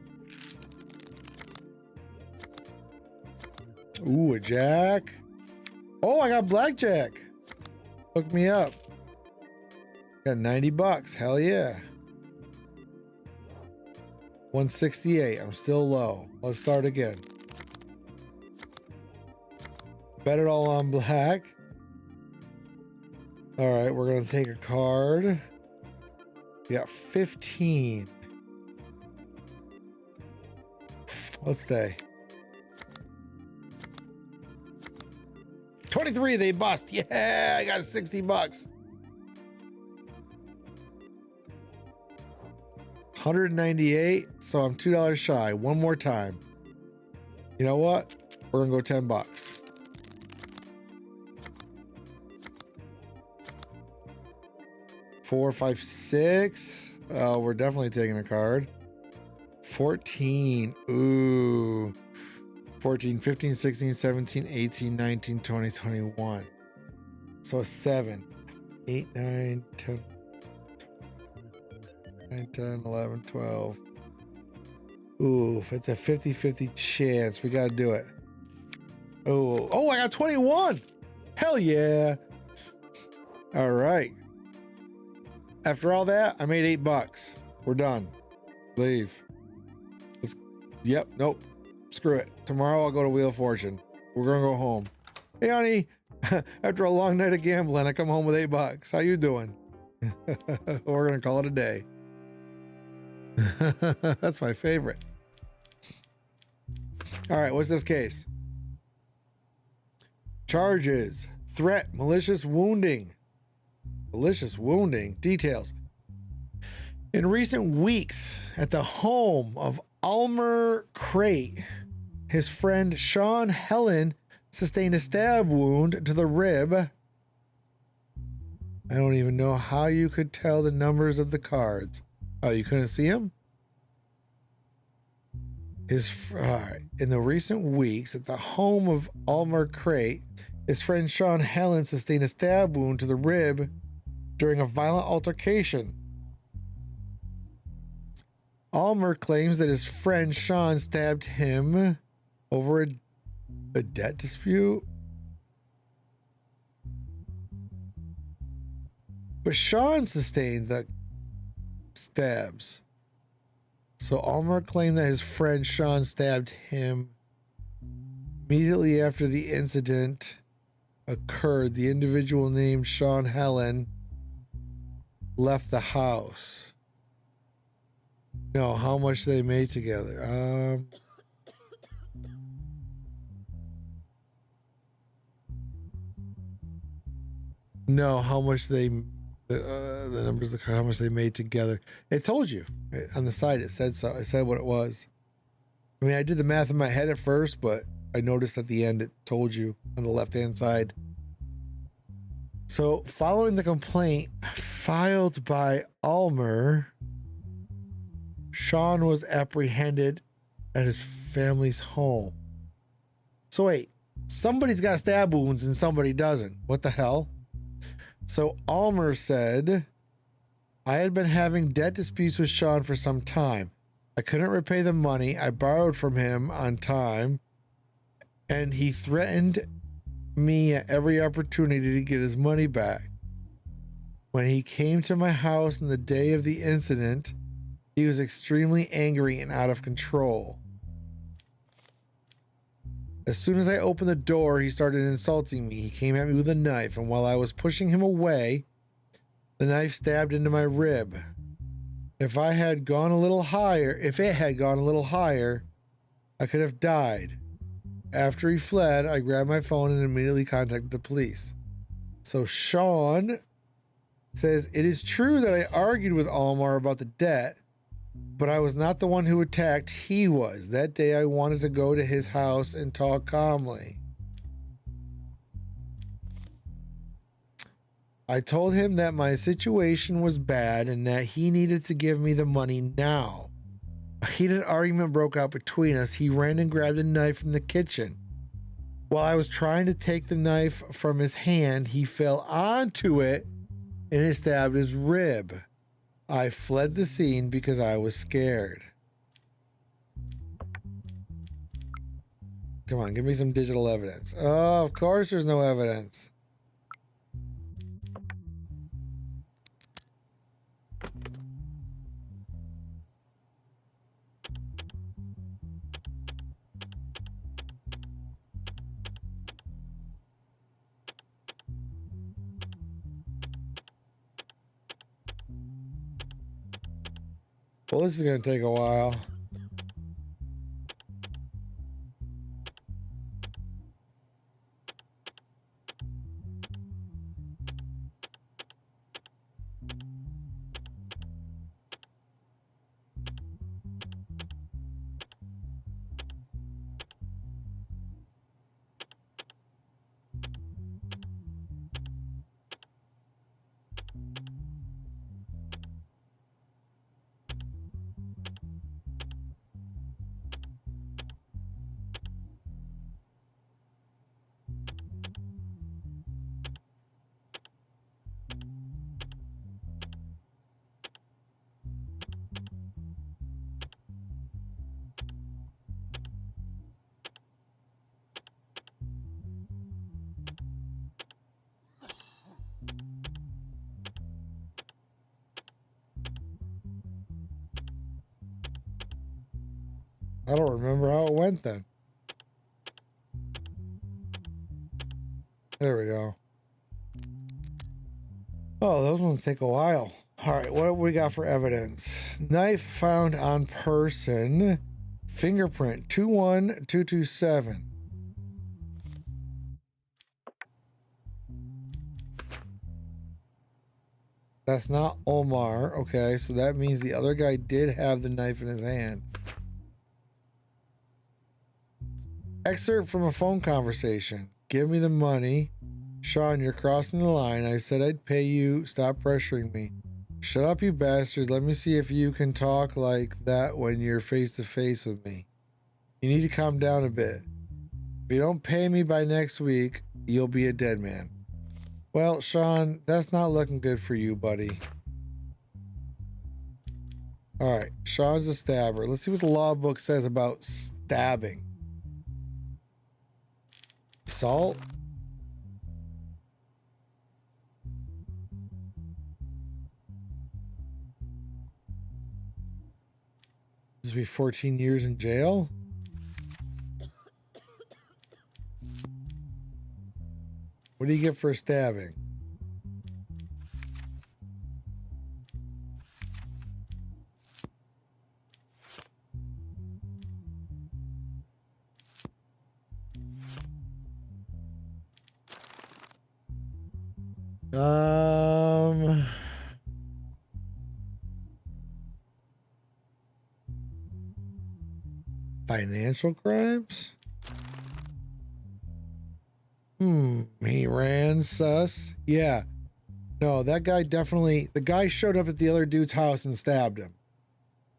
Ooh, a jack. Oh, I got blackjack. Hook me up. Got 90 bucks. Hell yeah. 168. I'm still low. Let's start again. Bet it all on black. All right, we're going to take a card. We got 15. Let's stay. 23, they bust. Yeah, I got 60 bucks. 198, so I'm $2 shy. One more time. You know what? We're gonna go 10 bucks. Four, 5, 6. Oh, we're definitely taking a card. 14. Ooh. 14, 15, 16, 17, 18, 19, 20, 21. So a 7. 8, 9, 10. 9, 10, 11, 12. Ooh, it's a 50-50 chance. We got to do it. Oh, I got 21. Hell yeah. All right. After all that, I made 8 bucks. We're done. Leave. Yep, nope. Screw it. Tomorrow I'll go to Wheel of Fortune. We're going to go home. Hey, honey. After a long night of gambling, I come home with 8 bucks. How you doing? We're going to call it a day. That's my favorite. All right, what's this case? Charges: threat, malicious wounding. Malicious wounding. Details. In recent weeks, at the home of Almer Crate, his friend Sean Helen sustained a stab wound to the rib. I don't even know how you could tell the numbers of the cards. Oh, you couldn't see them? In the recent weeks, at the home of Almer Crate, his friend Sean Helen sustained a stab wound to the rib during a violent altercation. Almer claims that his friend Sean stabbed him over a debt dispute. But Sean sustained the stabs. So Almer claimed that his friend Sean stabbed him. Immediately after the incident occurred, the individual named Sean Helen left the house. No, how much they made together. No, how much they the numbers of how much they made together. It told you on the side. It said so. It said what it was. I mean, I did the math in my head at first, but I noticed at the end it told you on the left-hand side. So, following the complaint filed by Almer, Sean was apprehended at his family's home. So wait, somebody's got stab wounds and somebody doesn't. What the hell? So Almer said, I had been having debt disputes with Sean for some time. I couldn't repay the money I borrowed from him on time, and he threatened me at every opportunity to get his money back. When he came to my house on the day of the incident, he was extremely angry and out of control. As soon as I opened the door, he started insulting me. He came at me with a knife, and while I was pushing him away, the knife stabbed into my rib. If it had gone a little higher, I could have died. After he fled, I grabbed my phone and immediately contacted the police. So Sean says, it is true that I argued with Almar about the debt, but I was not the one who attacked. He was. That day I wanted to go to his house and talk calmly. I told him that my situation was bad and that he needed to give me the money now. A heated argument broke out between us. He ran and grabbed a knife from the kitchen. While I was trying to take the knife from his hand, he fell onto it and it stabbed his rib. I fled the scene because I was scared. Come on, give me some digital evidence. Oh, of course there's no evidence. Well, this is going to take a while. I don't remember how it went then. There we go. Oh, those ones take a while. All right, what we got for evidence? Knife found on person. Fingerprint 21227. That's not Omar. Okay, so that means the other guy did have the knife in his hand. Excerpt from a phone conversation. Give me the money. Sean, you're crossing the line. I said I'd pay you. Stop pressuring me. Shut up, you bastard. Let me see if you can talk like that when you're face to face with me. You need to calm down a bit. If you don't pay me by next week, you'll be a dead man. Well, Sean, that's not looking good for you, buddy. All right, Sean's a stabber. Let's see what the law book says about stabbing. Assault? This will be 14 years in jail? What do you get for stabbing? Financial crimes? He ran sus. Yeah. No, that guy definitely, the guy showed up at the other dude's house and stabbed him.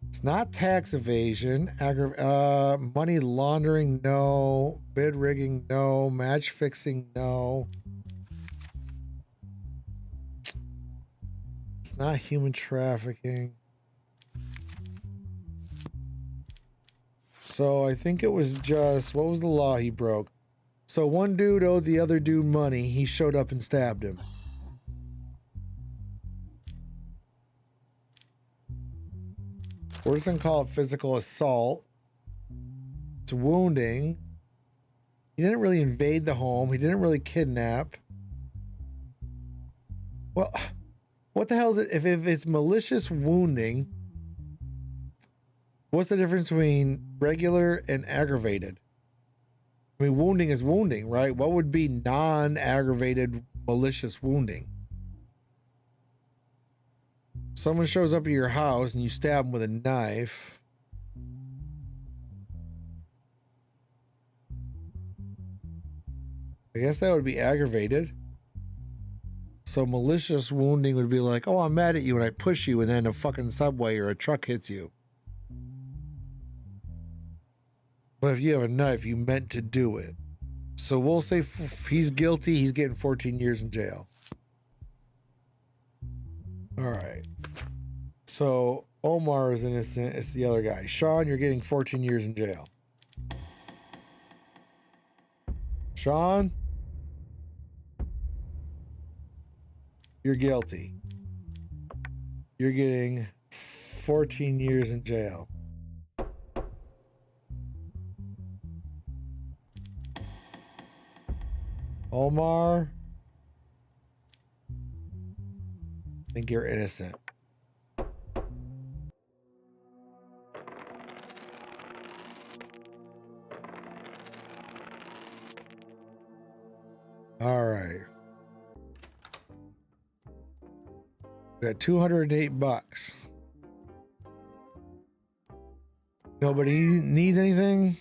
It's not tax evasion. Money laundering, no. Bid rigging, no. Match fixing, no. It's not human trafficking. So I think it was just, what was the law he broke? So one dude owed the other dude money. He showed up and stabbed him. We're just gonna call it physical assault. It's wounding. He didn't really invade the home. He didn't really kidnap. Well, what the hell is it? If it's malicious wounding, what's the difference between regular and aggravated? I mean, wounding is wounding, right? What would be non-aggravated malicious wounding? Someone shows up at your house and you stab them with a knife. I guess that would be aggravated. So malicious wounding would be like, oh, I'm mad at you and I push you and then a fucking subway or a truck hits you. But if you have a knife, you meant to do it. So we'll say he's guilty. He's getting 14 years in jail. All right. So Omar is innocent. It's the other guy. Sean, you're getting 14 years in jail. Sean, you're guilty. You're getting 14 years in jail. Omar, I think you're innocent. All right. We got 208 bucks. Nobody needs anything?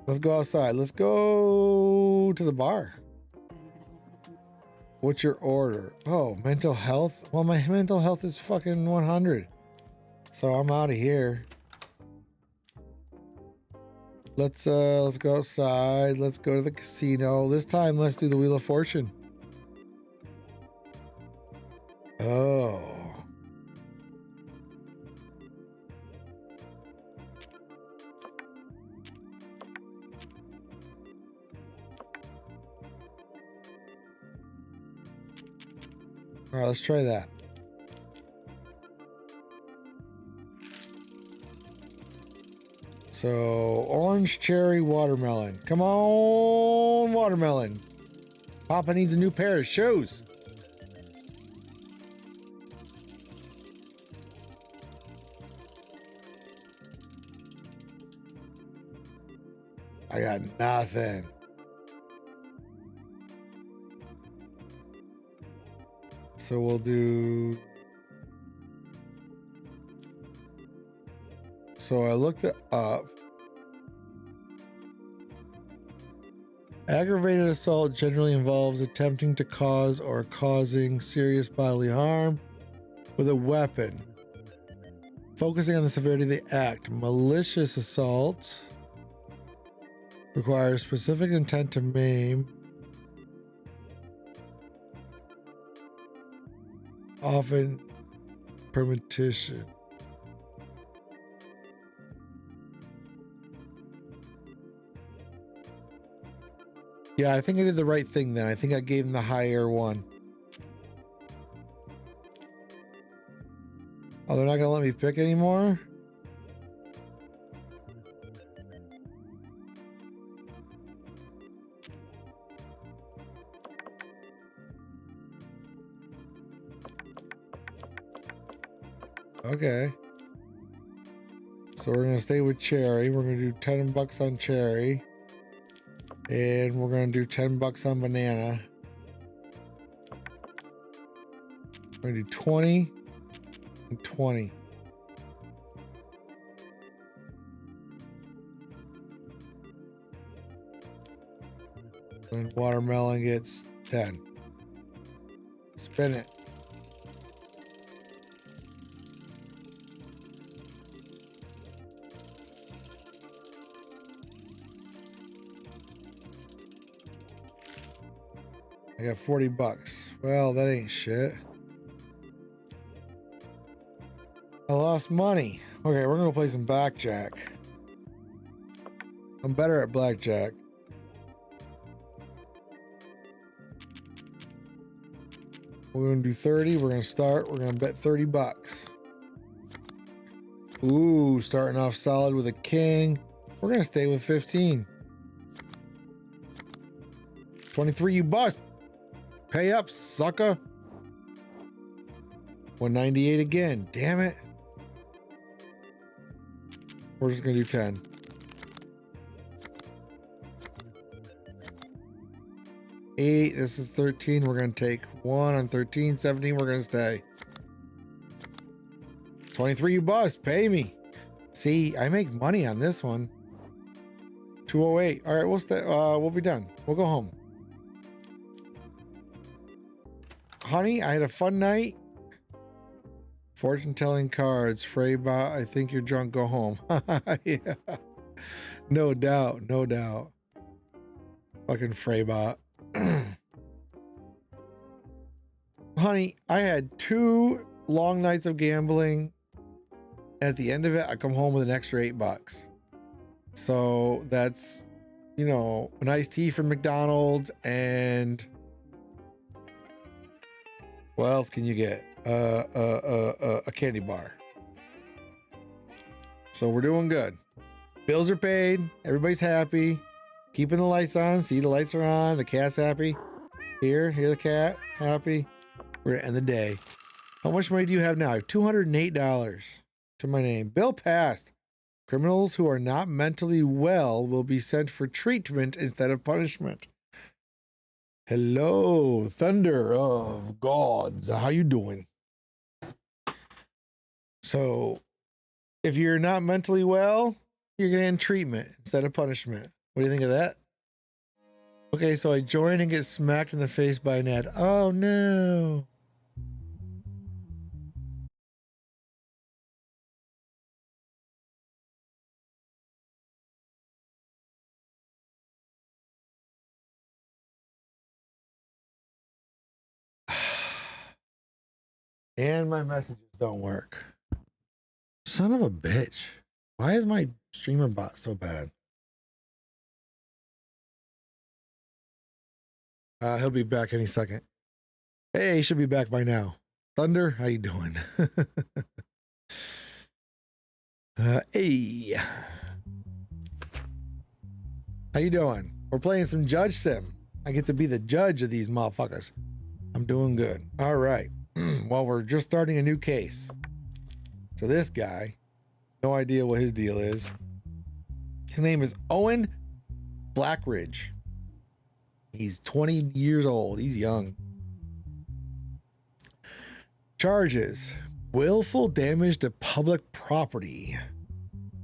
Let's go outside. Let's go to the bar. What's your order? Oh, mental health? Well, my mental health is fucking 100. So I'm out of here. Let's go outside. Let's go to the casino. This time, let's do the Wheel of Fortune. Oh. All right, let's try that. So, orange, cherry, watermelon. Come on, watermelon. Papa needs a new pair of shoes. I got nothing. So we'll do. So I looked it up. Aggravated assault generally involves attempting to cause or causing serious bodily harm with a weapon, focusing on the severity of the act. Malicious assault requires specific intent to maim, often premeditation. Yeah, I think I did the right thing then. I think I gave him the higher one. Oh, they're not gonna let me pick anymore? Okay. So we're gonna stay with cherry. We're gonna do 10 bucks on cherry. And we're gonna do 10 bucks on banana. We're gonna do 20 and 20. Then watermelon gets 10. Spin it. I got 40 bucks. Well, that ain't shit. I lost money. Okay, we're gonna play some blackjack. I'm better at blackjack. We're gonna do 30. We're gonna start. We're gonna bet 30 bucks. Ooh, starting off solid with a king. We're gonna stay with 15. 23, you bust. Pay up, sucker. 198 again. Damn it. We're just gonna do 10. 8. This is 13. We're gonna take 1 on 13. 17. We're gonna stay. 23. You bust. Pay me. See, I make money on this one. 208. All right, we'll stay. We'll be done. We'll go home. Honey, I had a fun night. Fortune telling cards. Fraeymark, I think you're drunk. Go home. Yeah. No doubt. No doubt. Fucking Fraeymark. Honey, I had 2 long nights of gambling. At the end of it, I come home with an extra 8 bucks. So that's, you know, an iced tea from McDonald's and what else can you get? A candy bar. So we're doing good. Bills are paid. Everybody's happy. Keeping the lights on. See, the lights are on. The cat's happy. Hear the cat. Happy. We're gonna end the day. How much money do you have now? I have $208 to my name. Bill passed. Criminals who are not mentally well will be sent for treatment instead of punishment. Hello, Thunder of Gods. How you doing? So, if you're not mentally well, you're getting treatment instead of punishment. What do you think of that? Okay, so I join and get smacked in the face by an ad. Oh, no. And my messages don't work. Son of a bitch. Why is my streamer bot so bad? He'll be back any second. Hey, he should be back by now. Thunder, how you doing? Hey. How you doing? We're playing some Judge Sim. I get to be the judge of these motherfuckers. I'm doing good. All right. Well, we're just starting a new case. So this guy, no idea what his deal is. His name is Owen Blackridge. He's 20 years old. He's young. Charges: willful damage to public property.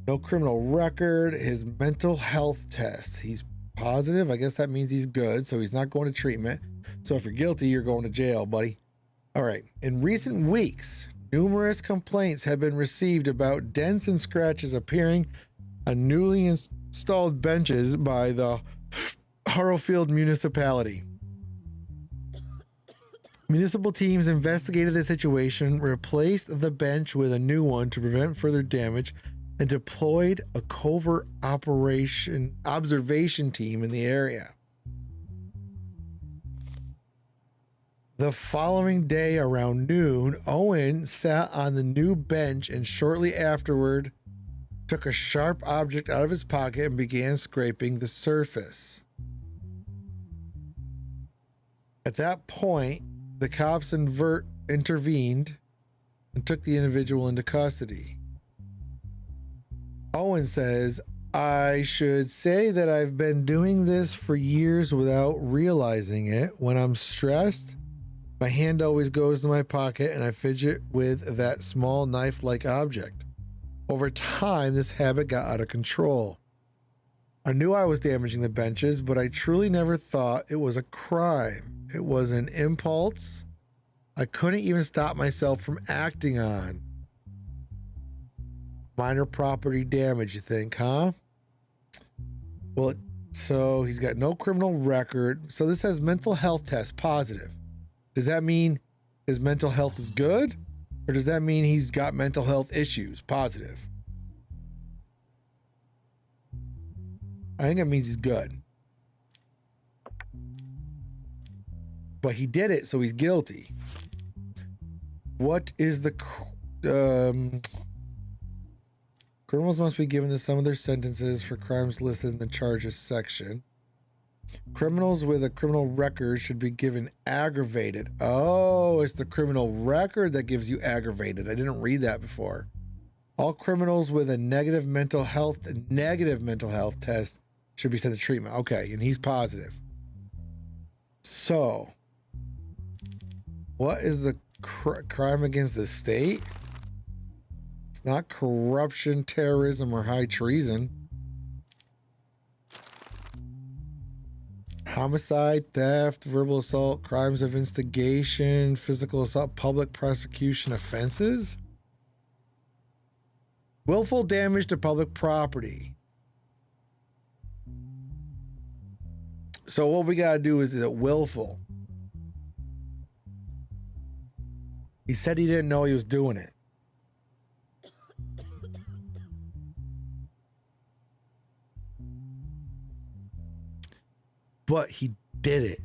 No criminal record. His mental health test. He's positive. I guess that means he's good. So he's not going to treatment. So if you're guilty, you're going to jail, buddy. All right. In recent weeks, numerous complaints have been received about dents and scratches appearing on newly installed benches by the Harrowfield municipality. Municipal teams investigated the situation, replaced the bench with a new one to prevent further damage, and deployed a covert observation team in the area. The following day around noon, Owen sat on the new bench and shortly afterward took a sharp object out of his pocket and began scraping the surface. At that point, the cops intervened and took the individual into custody. Owen says, I should say that I've been doing this for years without realizing it. When I'm stressed, my hand always goes to my pocket and I fidget with that small knife-like object. Over time, this habit got out of control. I knew I was damaging the benches, but I truly never thought it was a crime. It was an impulse I couldn't even stop myself from acting on. Minor property damage, you think, huh? Well, so he's got no criminal record. So this has mental health test positive. Does that mean his mental health is good? Or does that mean he's got mental health issues? Positive. I think it means he's good. But he did it, so he's guilty. What is the... criminals must be given the sum of their sentences for crimes listed in the charges section. Criminals with a criminal record should be given aggravated. Oh, it's the criminal record that gives you aggravated. I didn't read that before. All criminals with a negative mental health test should be sent to treatment. Okay, and he's positive. So, what is the crime against the state? It's not corruption, terrorism, or high treason. Homicide, theft, verbal assault, crimes of instigation, physical assault, public prosecution offenses. Willful damage to public property. So what we got to do is it willful? He said he didn't know he was doing it. But he did it.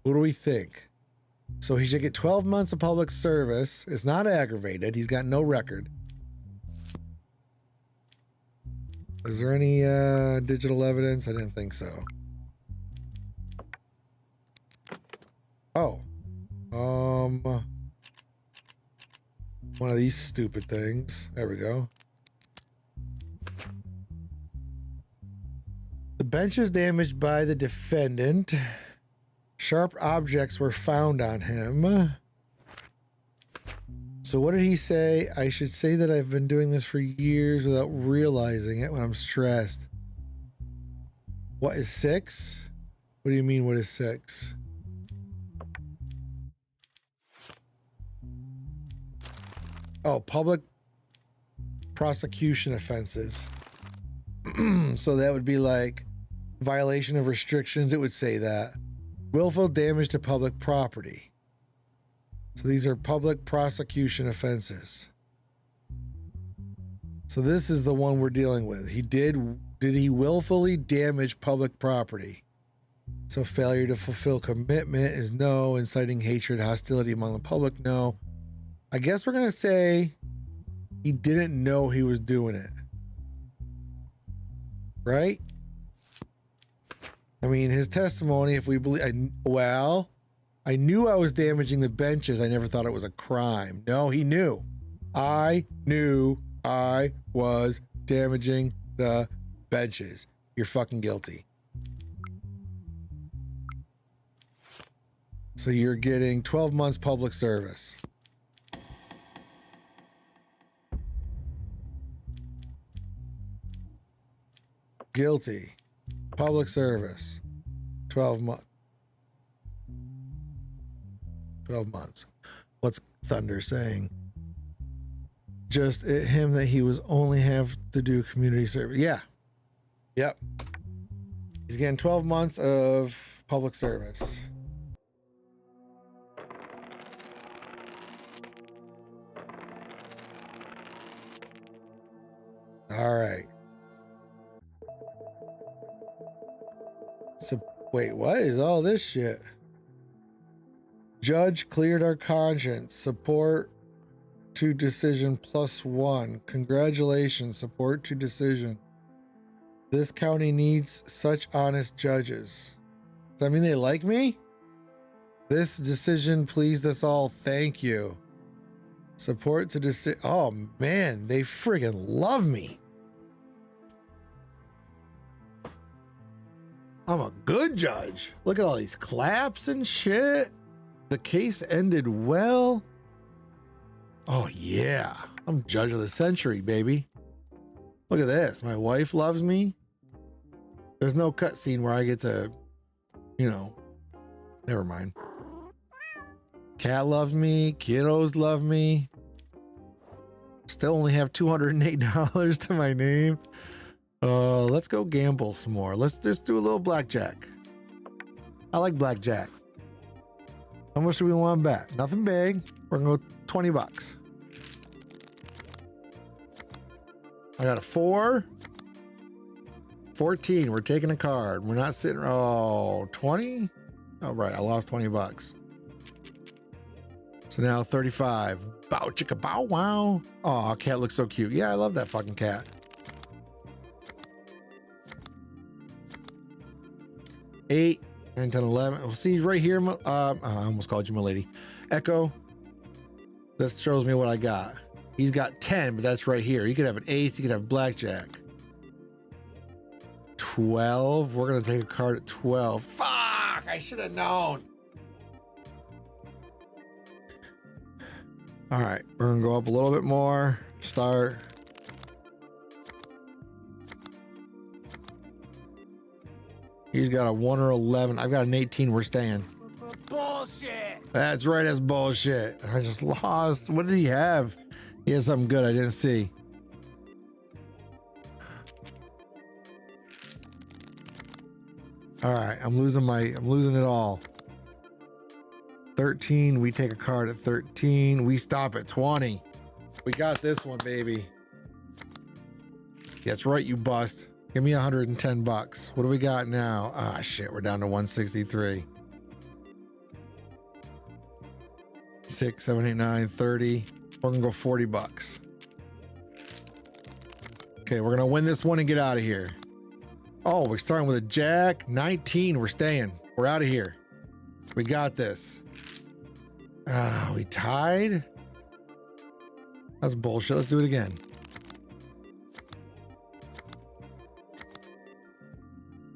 What do we think? So he should get 12 months of public service. It's not aggravated. He's got no record. Is there any digital evidence? I didn't think so. Oh. One of these stupid things. There we go. The bench is damaged by the defendant. Sharp objects were found on him. So what did he say? I should say that I've been doing this for years without realizing it when I'm stressed. What is 6? What do you mean, what is 6? Oh, public prosecution offenses. So that would be like violation of restrictions. It would say that. Willful damage to public property. So these are public prosecution offenses. So this is the one we're dealing with. Did he willfully damage public property? So failure to fulfill commitment is no. Inciting hatred, hostility among the public, no. I guess we're going to say he didn't know he was doing it. Right? I mean, his testimony, if we believe, I knew I was damaging the benches. I never thought it was a crime. No, he knew. I knew I was damaging the benches. You're fucking guilty. So you're getting 12 months public service. Guilty. Public service. 12 months. 12 months. What's Thunder saying? Just at him that he was only have to do community service. Yeah. Yep. He's getting 12 months of public service. All right. So, wait, what is all this shit? Judge cleared our conscience. Support to decision +1. Congratulations. Support to decision. This county needs such honest judges. Does that mean they like me? This decision pleased us all. Thank you. Support to decision. Oh man, they friggin' love me. I'm a good judge. Look at all these claps and shit. The case ended well. Oh yeah, I'm judge of the century, baby. Look at this. My wife loves me. There's no cutscene where I get to, you know, never mind. Cat loves me. Kiddos love me. Still only have $208 to my name. Let's go gamble some more. Let's just do a little blackjack. I like blackjack. How much do we want to bet? Nothing big. We're gonna go $20. I got a 4. 14. We're taking a card. We're not sitting. Oh, 20? Oh, right. I lost $20. So now 35. Bow chicka bow wow. Oh, cat looks so cute. Yeah, I love that fucking cat. 8, 9, 10, 11. We'll see right here. I almost called you my lady. Echo. This shows me what I got. He's got 10, but that's right here. He could have an ace. He could have blackjack. 12. We're going to take a card at 12. Fuck! I should have known. All right. We're going to go up a little bit more. Start. He's got a 1 or 11. I've got an 18. We're staying. Bullshit. That's right. That's bullshit. I just lost. What did he have? He had something good I didn't see. All right. I'm losing it all. 13. We take a card at 13. We stop at 20. We got this one, baby. That's right. You bust. Give me $110. What do we got now? Ah, shit. We're down to 163. 6, 7, 8, 9, 30. We're gonna go $40. Okay, we're gonna win this one and get out of here. Oh, we're starting with a jack. 19. We're staying. We're out of here. We got this. Ah, we tied. That's bullshit. Let's do it again.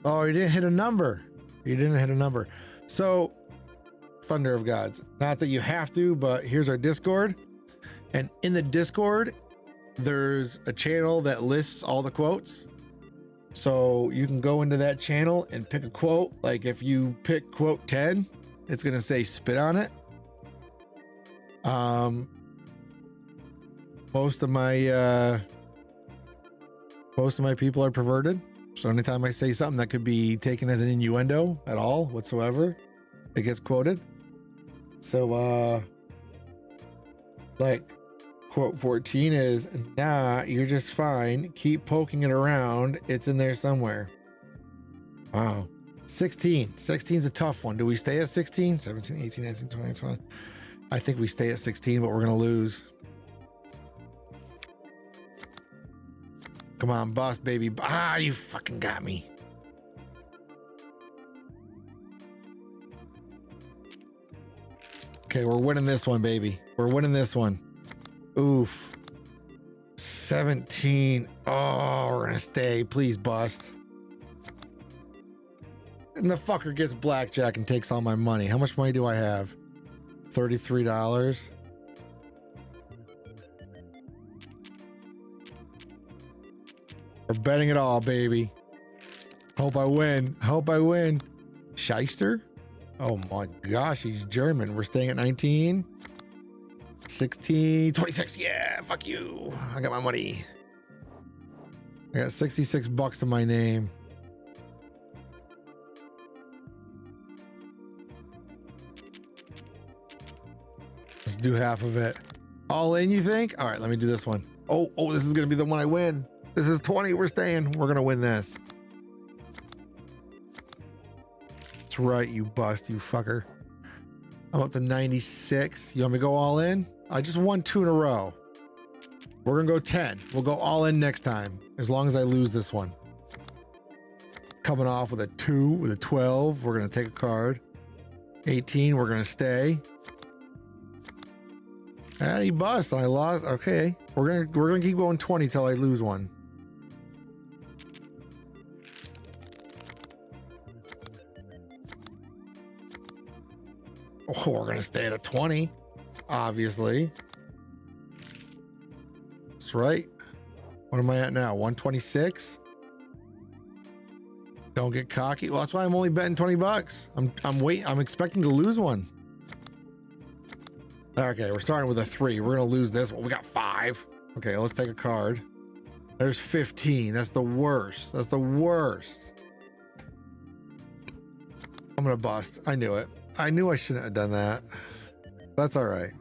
Oh, he didn't hit a number. He didn't hit a number. So, Thunder of Gods. Not that you have to, but here's our Discord. And in the Discord, there's a channel that lists all the quotes. So you can go into that channel and pick a quote. Like if you pick quote 10, it's going to say spit on it. Most of my people are perverted. So anytime I say something that could be taken as an innuendo at all whatsoever, it gets quoted. So, like quote 14 is, nah, you're just fine. Keep poking it around. It's in there somewhere. Wow. 16. 16's a tough one. Do we stay at 16? 17, 18, 19, 20, 20. I think we stay at 16, but we're going to lose. Come on, bust, baby. Ah, you fucking got me. Okay, we're winning this one, baby. We're winning this one. Oof. 17. Oh, we're gonna stay. Please bust. And the fucker gets blackjack and takes all my money. How much money do I have? $33. We're betting it all, baby. Hope I win. Hope I win. Shyster? Oh my gosh, he's German. We're staying at 19. 16, 26. Yeah, fuck you. I got my money. I got 66 bucks to my name. Let's do half of it. All in, you think? All right, let me do this one. Oh, this is going to be the one I win. This is 20. We're staying. We're going to win this. That's right, you bust, you fucker. I'm up to 96. You want me to go all in? I just won 2 in a row. We're going to go 10. We'll go all in next time, as long as I lose this one. Coming off with a 2, with a 12. We're going to take a card. 18, we're going to stay. And he busts. I lost. Okay. We're gonna keep going 20 till I lose one. Oh, we're gonna stay at a 20, obviously. That's right. What am I at now? 126. Don't get cocky. Well, that's why I'm only betting 20 bucks. I'm expecting to lose one. Okay, we're starting with a 3. We're gonna lose this one. We got 5. Okay, let's take a card. There's 15. That's the worst. That's the worst. I'm gonna bust. I knew it. I knew I shouldn't have done that. That's all right.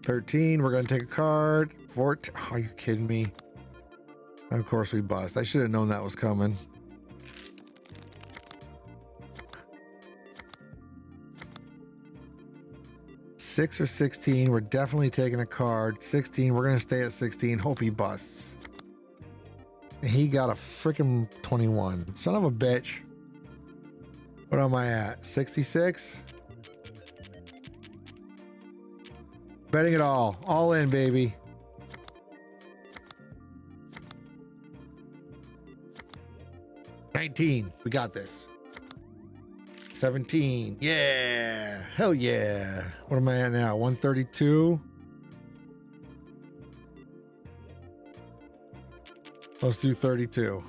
$13. We're gonna take a card. 14. Oh, are you kidding me? Of course we bust. I should have known that was coming. $6 or 16. We're definitely taking a card. 16. We're gonna stay at 16. Hope he busts. And he got a freaking 21. Son of a bitch. What am I at? 66. Betting it all. All in, baby. $19. We got this. 17. Yeah. Hell yeah. What am I at now? 132. Let's do 32.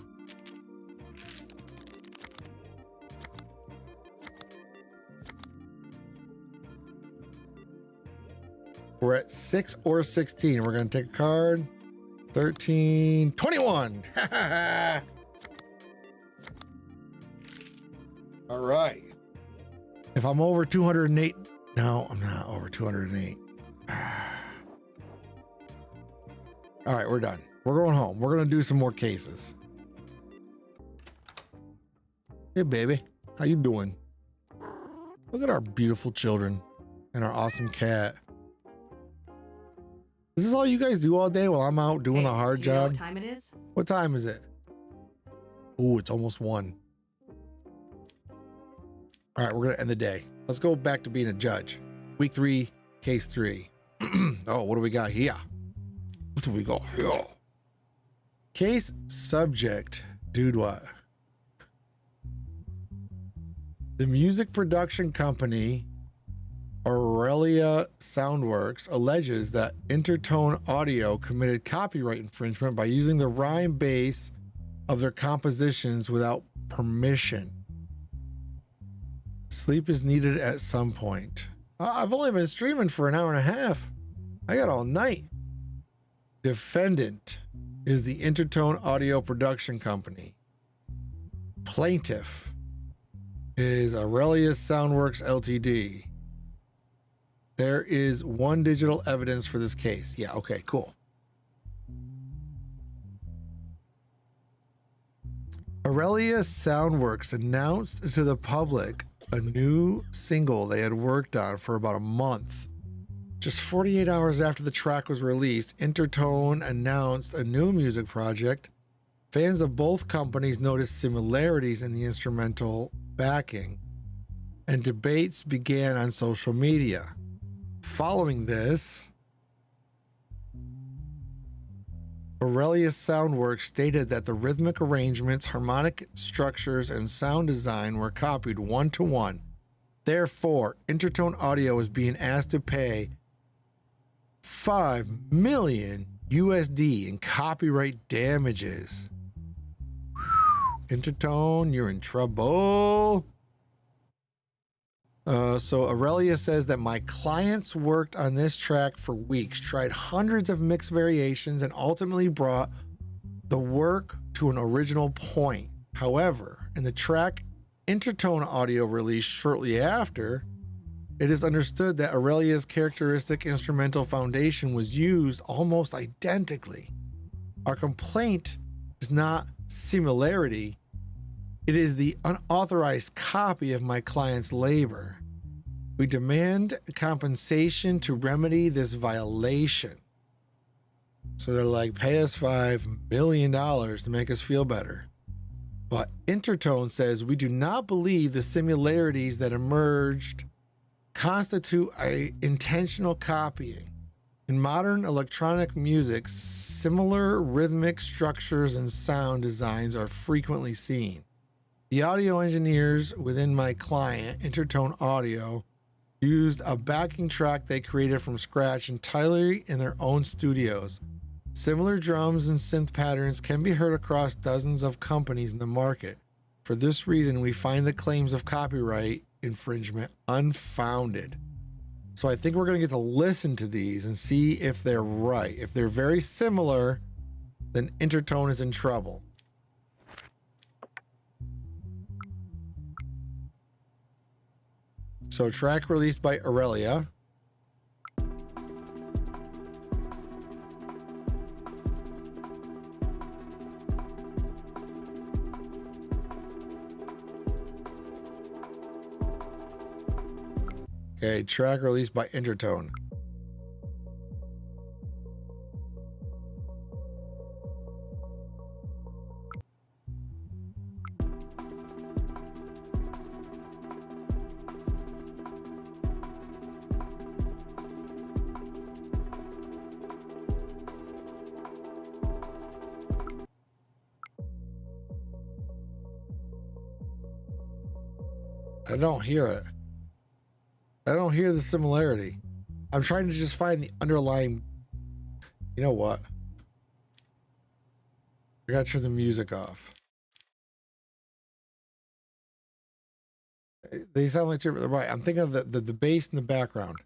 We're at 6 or 16. We're going to take a card. 13. 21. All right. If I'm over 208, no, I'm not over 208. All right, we're done. We're going home. We're going to do some more cases. Hey, baby. How you doing? Look at our beautiful children and our awesome cat. Is this all you guys do all day while I'm out doing a hard job? Do you know what time it is? What time is it? Oh, it's almost 1. All right, we're going to end the day. Let's go back to being a judge. Week 3, case 3. Oh, what do we got here? What do we got here? Case subject. Dude, what? The music production company Aurelia Soundworks alleges that Intertone Audio committed copyright infringement by using the rhyme bass of their compositions without permission. Sleep is needed at some point. I've only been streaming for an hour and a half. I got all night. Defendant is the Intertone Audio Production Company. Plaintiff is Aurelia Soundworks Ltd. There is 1 digital evidence for this case. Yeah, okay, cool. Aurelia Soundworks announced to the public a new single they had worked on for about a month. Just 48 hours after the track was released, Intertone announced a new music project. Fans of both companies noticed similarities in the instrumental backing, and debates began on social media. Following this, Aurelius Soundworks stated that the rhythmic arrangements, harmonic structures, and sound design were copied one-to-one. Therefore, Intertone Audio is being asked to pay $5 million USD in copyright damages. Intertone, you're in trouble. So Aurelia says that my clients worked on this track for weeks, tried hundreds of mix variations, and ultimately brought the work to an original point. However, in the track Intertone Audio released shortly after, it is understood that Aurelia's characteristic instrumental foundation was used almost identically. Our complaint is not similarity. It is the unauthorized copy of my client's labor. We demand compensation to remedy this violation. So they're like, pay us $5 million to make us feel better. But Intertone says we do not believe the similarities that emerged constitute intentional copying. In modern electronic music, similar rhythmic structures and sound designs are frequently seen. The audio engineers within my client, Intertone Audio, used a backing track they created from scratch entirely in their own studios. Similar drums and synth patterns can be heard across dozens of companies in the market. For this reason, we find the claims of copyright infringement unfounded. So I think we're going to get to listen to these and see if they're right. If they're very similar, then Intertone is in trouble. So track released by Aurelia. Okay, track released by Intertone. I don't hear it. I don't hear the similarity. I'm trying to just find the underlying. You know what? I gotta turn the music off. They sound like different. Right. I'm thinking of the bass in the background.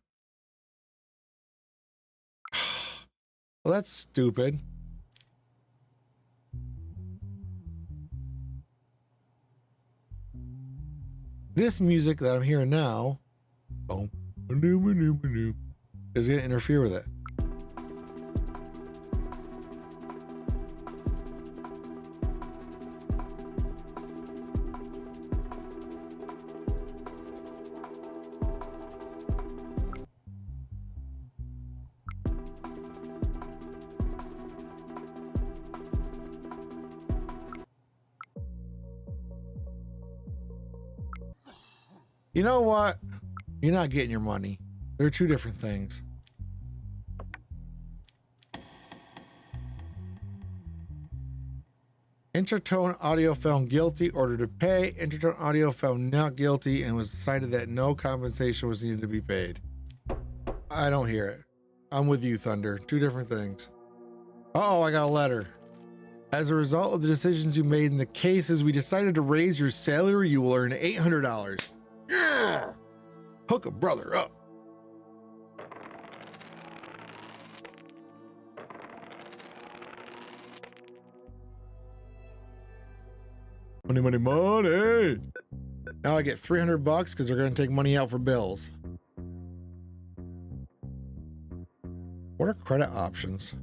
Well, that's stupid. This music that I'm hearing now is going to interfere with it. You know what? You're not getting your money. They're two different things. Intertone Audio found guilty, ordered to pay. Intertone Audio found not guilty and was decided that no compensation was needed to be paid. I don't hear it. I'm with you, Thunder. Two different things. Uh-oh, I got a letter. As a result of the decisions you made in the cases, we decided to raise your salary. You will earn $800. Yeah! Hook a brother up. Money, money, money. Now I get $300 because they're going to take money out for bills. What are credit options?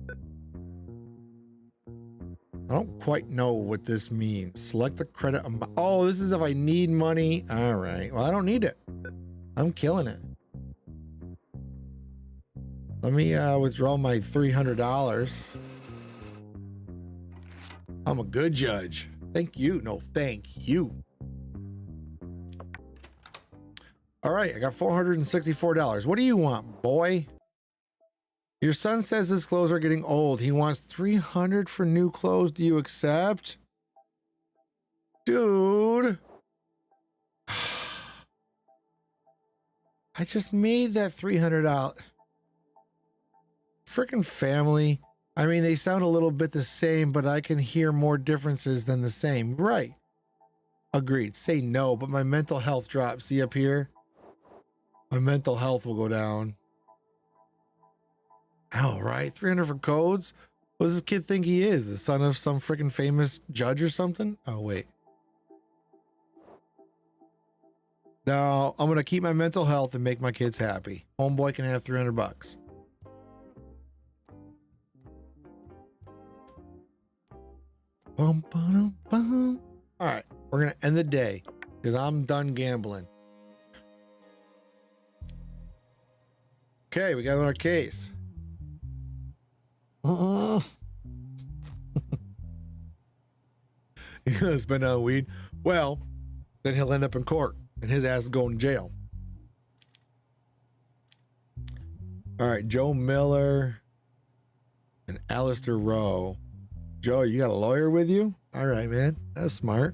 I don't quite know what this means. Select the credit amount. Oh, this is if I need money. All right. Well, I don't need it. I'm killing it. Let me withdraw my $300. I'm a good judge. Thank you. No, thank you. All right, I got $464. What do you want, boy? Your son says his clothes are getting old. He wants $300 for new clothes. Do you accept? Dude. I just made that $300. Freaking family. I mean, they sound a little bit the same, but I can hear more differences than the same. Right. Agreed. Say no, but my mental health drops. See up here? My mental health will go down. All right. 300 for codes? What does this kid think he is? The son of some freaking famous judge or something? Oh, wait. No, I'm going to keep my mental health and make my kids happy. Homeboy can have $300. Bum, ba-dum, bum. All right, we're going to end the day because I'm done gambling. Okay, we got another case. You're going to spend on weed? Well, then he'll end up in court and his ass is going to jail. All right, Joe Miller and Alistair Rowe. Joe, you got a lawyer with you? All right, man. That's smart.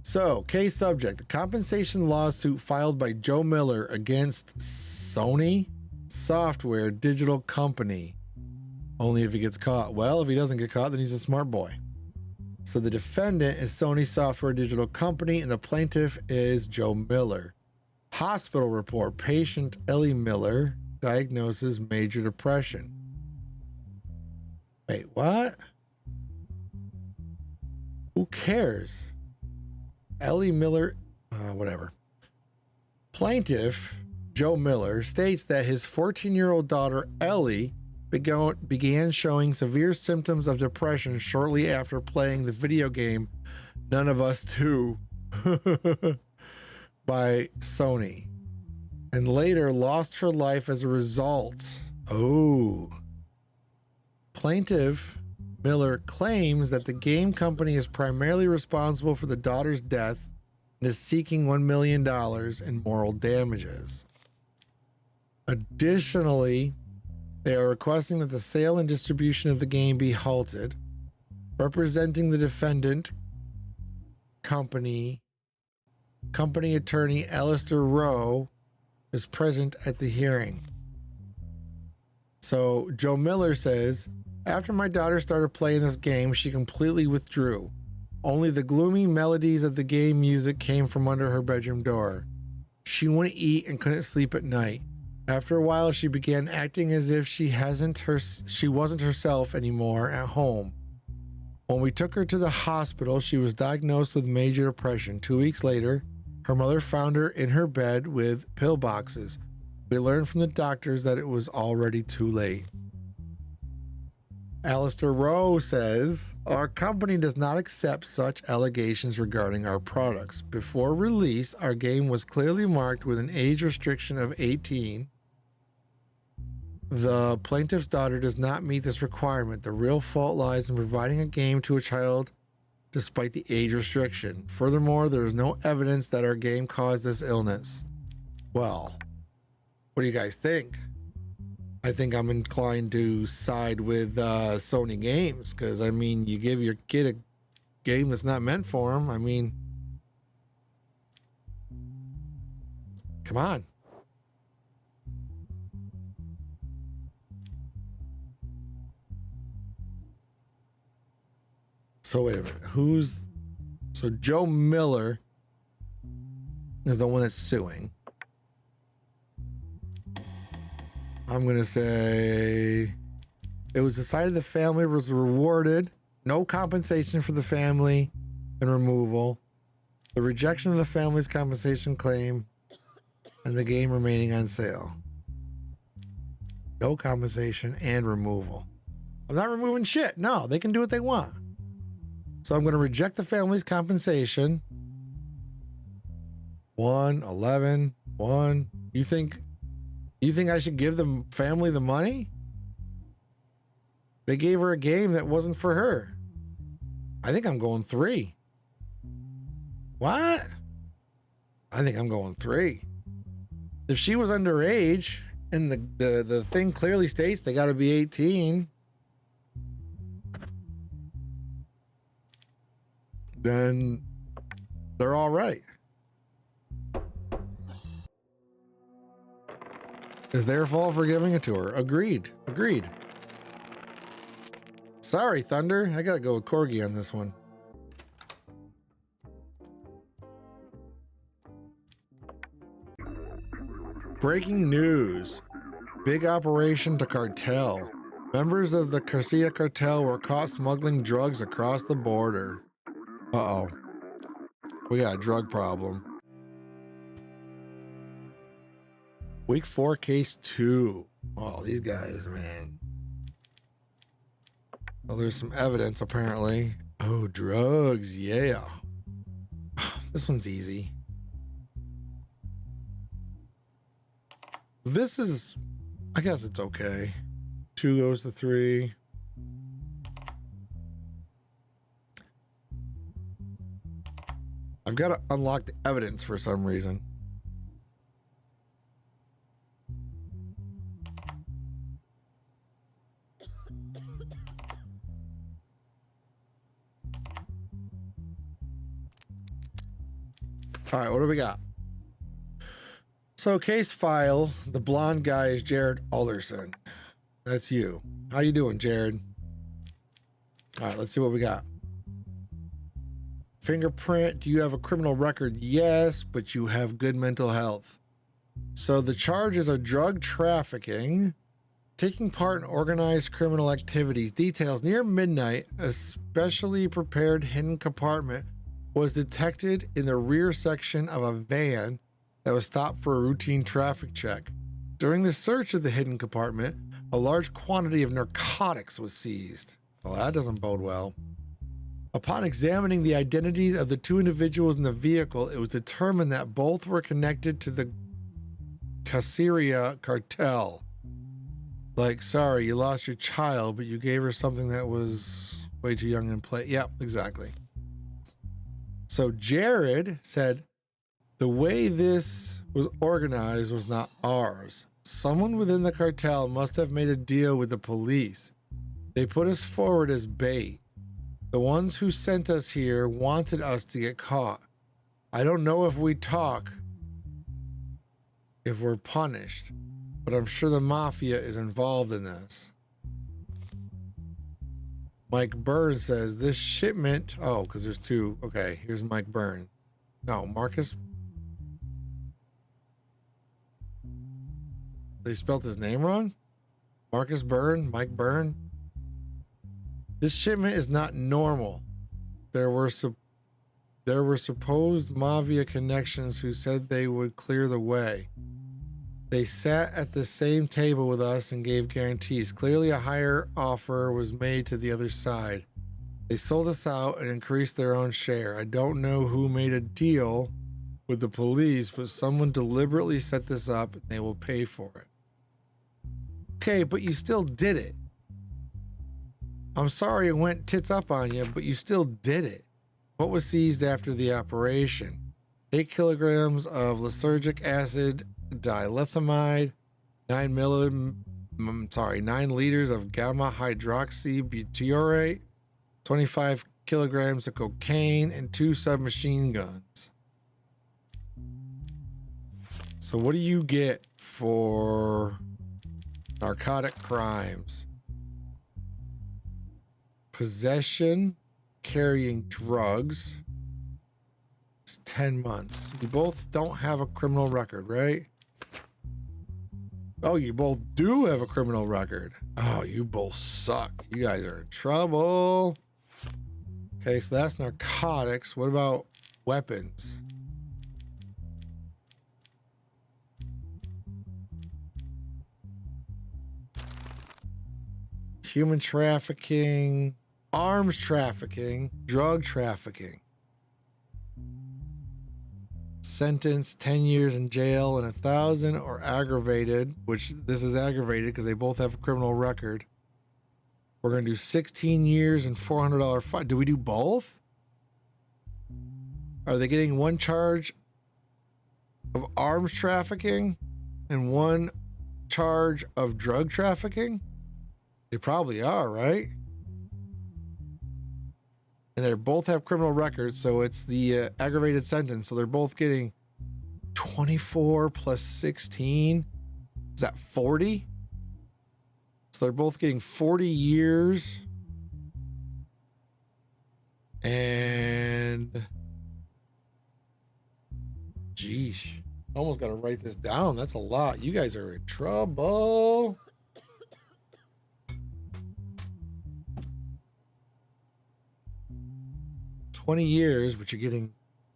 So, case subject. The compensation lawsuit filed by Joe Miller against Sony Software Digital Company. Only if he gets caught. Well, if he doesn't get caught, then he's a smart boy. So the defendant is Sony Software Digital Company and the plaintiff is Joe Miller. Hospital report. Patient Ellie Miller diagnoses major depression. Wait, what? Who cares? Ellie Miller, whatever. Plaintiff Joe Miller states that his 14-year-old daughter Ellie began showing severe symptoms of depression shortly after playing the video game None of Us 2 by Sony, and later lost her life as a result. Oh. Plaintiff Miller claims that the game company is primarily responsible for the daughter's death and is seeking $1 million in moral damages. Additionally, they are requesting that the sale and distribution of the game be halted. Representing the defendant, company attorney Alistair Rowe is present at the hearing. So Joe Miller says, after my daughter started playing this game, she completely withdrew. Only the gloomy melodies of the game music came from under her bedroom door. She wouldn't eat and couldn't sleep at night. After a while, she began acting as if she wasn't herself anymore at home. When we took her to the hospital, she was diagnosed with major depression. 2 weeks later, her mother found her in her bed with pill boxes. We learned from the doctors that it was already too late. Alistair Rowe says, our company does not accept such allegations regarding our products. Before release, our game was clearly marked with an age restriction of 18. The plaintiff's daughter does not meet this requirement. The real fault lies in providing a game to a child despite the age restriction. Furthermore, there is no evidence that our game caused this illness. Well, what do you guys think? I think I'm inclined to side with Sony Games because, I mean, you give your kid a game that's not meant for him. I mean, come on. So wait a minute. So Joe Miller is the one that's suing. I'm going to say it was decided the family was rewarded. No compensation for the family and removal. The rejection of the family's compensation claim and the game remaining on sale. No compensation and removal. I'm not removing shit. No, they can do what they want. So I'm going to reject the family's compensation. 1, 11, 1. You think I should give the family the money? They gave her a game that wasn't for her. I think I'm going 3. What? I think I'm going 3. If she was underage and the thing clearly states they got to be 18, then they're all right. It's their fault for giving it to her. Agreed. Agreed. Sorry, Thunder. I gotta go with Corgi on this one. Breaking news. Big operation to cartel. Members of the Garcia cartel were caught smuggling drugs across the border. Uh-oh. We got a drug problem. Week 4, case 2. Oh, these guys, man. Well, there's some evidence, apparently. Oh, drugs, yeah. This one's easy. This is, I guess it's okay. 2 goes to 3. I've got to unlock the evidence for some reason. All right, what do we got? So case file, the blonde guy is Jared Alderson. That's you. How you doing, Jared? All right, let's see what we got. Fingerprint, do you have a criminal record? Yes, but you have good mental health. So the charges are drug trafficking, taking part in organized criminal activities. Details, near midnight, a specially prepared hidden compartment was detected in the rear section of a van that was stopped for a routine traffic check. During the search of the hidden compartment, a large quantity of narcotics was seized. Well, that doesn't bode well. Upon examining the identities of the 2 individuals in the vehicle, it was determined that both were connected to the Caceria cartel. Like, sorry, you lost your child, but you gave her something that was way too young in play. Yep, exactly. So Jared said, the way this was organized was not ours. Someone within the cartel must have made a deal with the police. They put us forward as bait. The ones who sent us here wanted us to get caught. I don't know if we talk, if we're punished, but I'm sure the mafia is involved in this. Mike Byrne says this shipment, oh, because there's 2. Okay, here's Mike Byrne. No, Marcus. They spelled his name wrong? Marcus Byrne, Mike Byrne. This shipment is not normal. There were supposed mafia connections who said they would clear the way. They sat at the same table with us and gave guarantees. Clearly a higher offer was made to the other side. They sold us out and increased their own share. I don't know who made a deal with the police, but someone deliberately set this up and they will pay for it. Okay, but you still did it. I'm sorry it went tits up on you, but you still did it. What was seized after the operation? 8 kilograms of lysergic acid, dilithiamide, 9 liters of gamma hydroxybutyrate, 25 kilograms of cocaine, and 2 submachine guns. So what do you get for narcotic crimes? Possession, carrying drugs. It's 10 months. You both don't have a criminal record, right? Oh, you both do have a criminal record. Oh, you both suck. You guys are in trouble. Okay, so that's narcotics. What about weapons? Human trafficking, arms trafficking, drug trafficking. Sentence 10 years in jail and 1,000, or aggravated, which this is aggravated because they both have a criminal record. We're going to do 16 years and $400 fine. Do we do both? Are they getting one charge of arms trafficking and one charge of drug trafficking? They probably are, right? And they both have criminal records, so it's the aggravated sentence. So they're both getting 24 plus 16. Is that 40? So they're both getting 40 years. And geez, almost got to write this down. That's a lot. You guys are in trouble. $20 years, but you're getting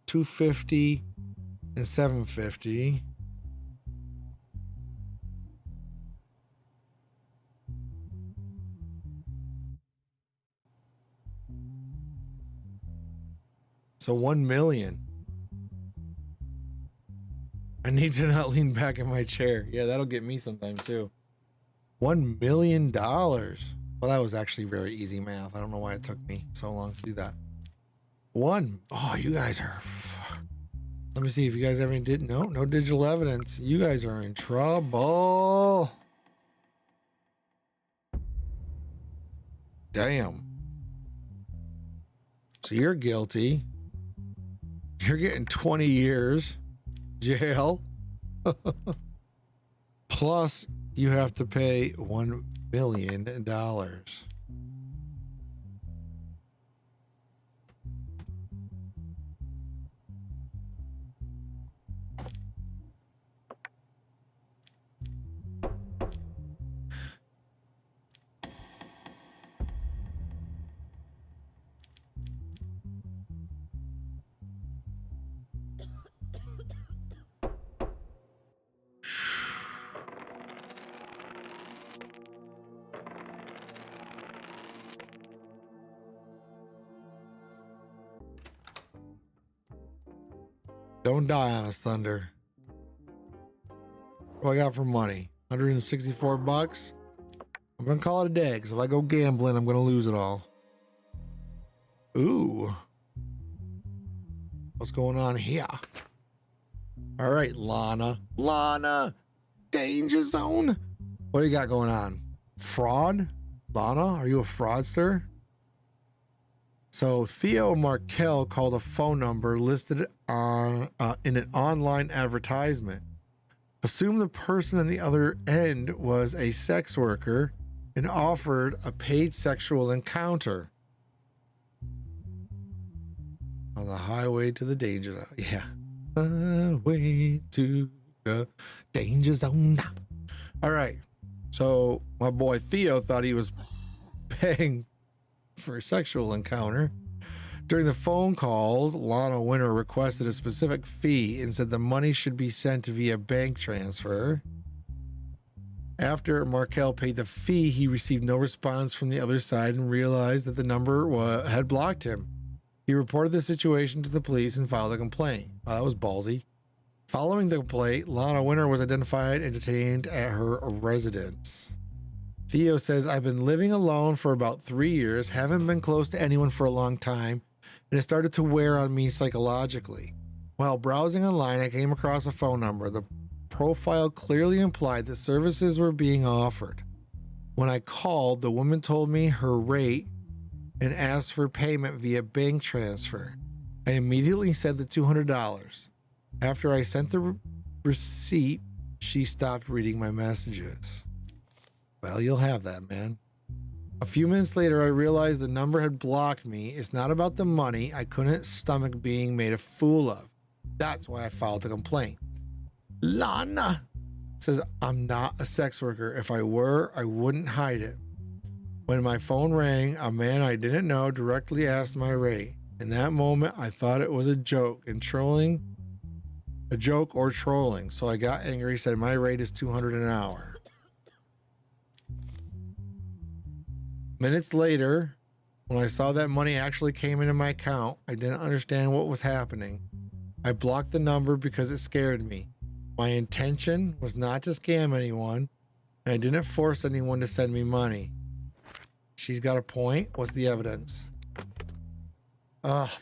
$250 and $750. So $1 million. I need to not lean back in my chair. Yeah, that'll get me sometimes too. $1 million. Well, that was actually very easy math. I don't know why it took me so long to do that. Oh, you guys are. Let me see if you guys have any. No digital evidence. You guys are in trouble. Damn. So you're guilty. You're getting 20 years jail. Plus, you have to pay $1 million. Don't die on us, Thunder. What do I got for money? 164 bucks. I'm gonna call it a day, because if I go gambling, I'm gonna lose it all. Ooh. What's going on here? All right, Lana. Danger zone. What do you got going on? Fraud? Lana, are you a fraudster? So Theo Markel called a phone number listed on in an online advertisement. Assumed the person on the other end was a sex worker and offered a paid sexual encounter. On the highway to the danger zone. Yeah. Highway to the danger zone. All right. So my boy Theo thought he was paying for a sexual encounter. During the phone calls, Lana Winter requested a specific fee and said the money should be sent via bank transfer. After Markel paid the fee, he received no response from the other side and realized that the number had blocked him. He reported the situation to the police and filed a complaint. Wow, that was ballsy. Following the complaint, Lana Winter was identified and detained at her residence. Theo says, I've been living alone for about 3 years, haven't been close to anyone for a long time, and it started to wear on me psychologically. While browsing online, I came across a phone number. The profile clearly implied that services were being offered. When I called, the woman told me her rate and asked for payment via bank transfer. I immediately said the $200. After I sent the receipt, she stopped reading my messages. Well, you'll have that, man. A few minutes later, I realized the number had blocked me. It's not about the money. I couldn't stomach being made a fool of. That's why I filed a complaint. Lana says, I'm not a sex worker. If I were, I wouldn't hide it. When my phone rang, a man I didn't know directly asked my rate. In that moment, I thought it was a joke or trolling. So I got angry, said my rate is $200 an hour. Minutes later, when I saw that money actually came into my account, I didn't understand what was happening. I blocked the number because it scared me. My intention was not to scam anyone, and I didn't force anyone to send me money. She's got a point. What's the evidence?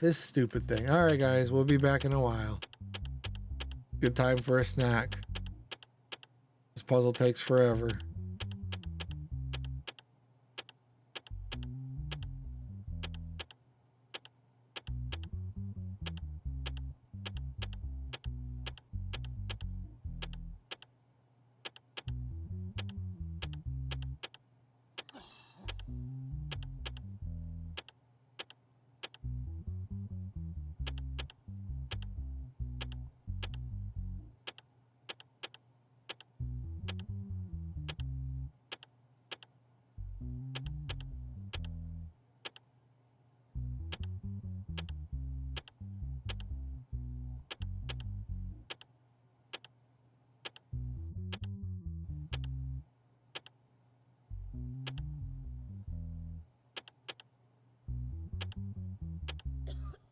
This stupid thing. All right, guys, we'll be back in a while. Good time for a snack. This puzzle takes forever.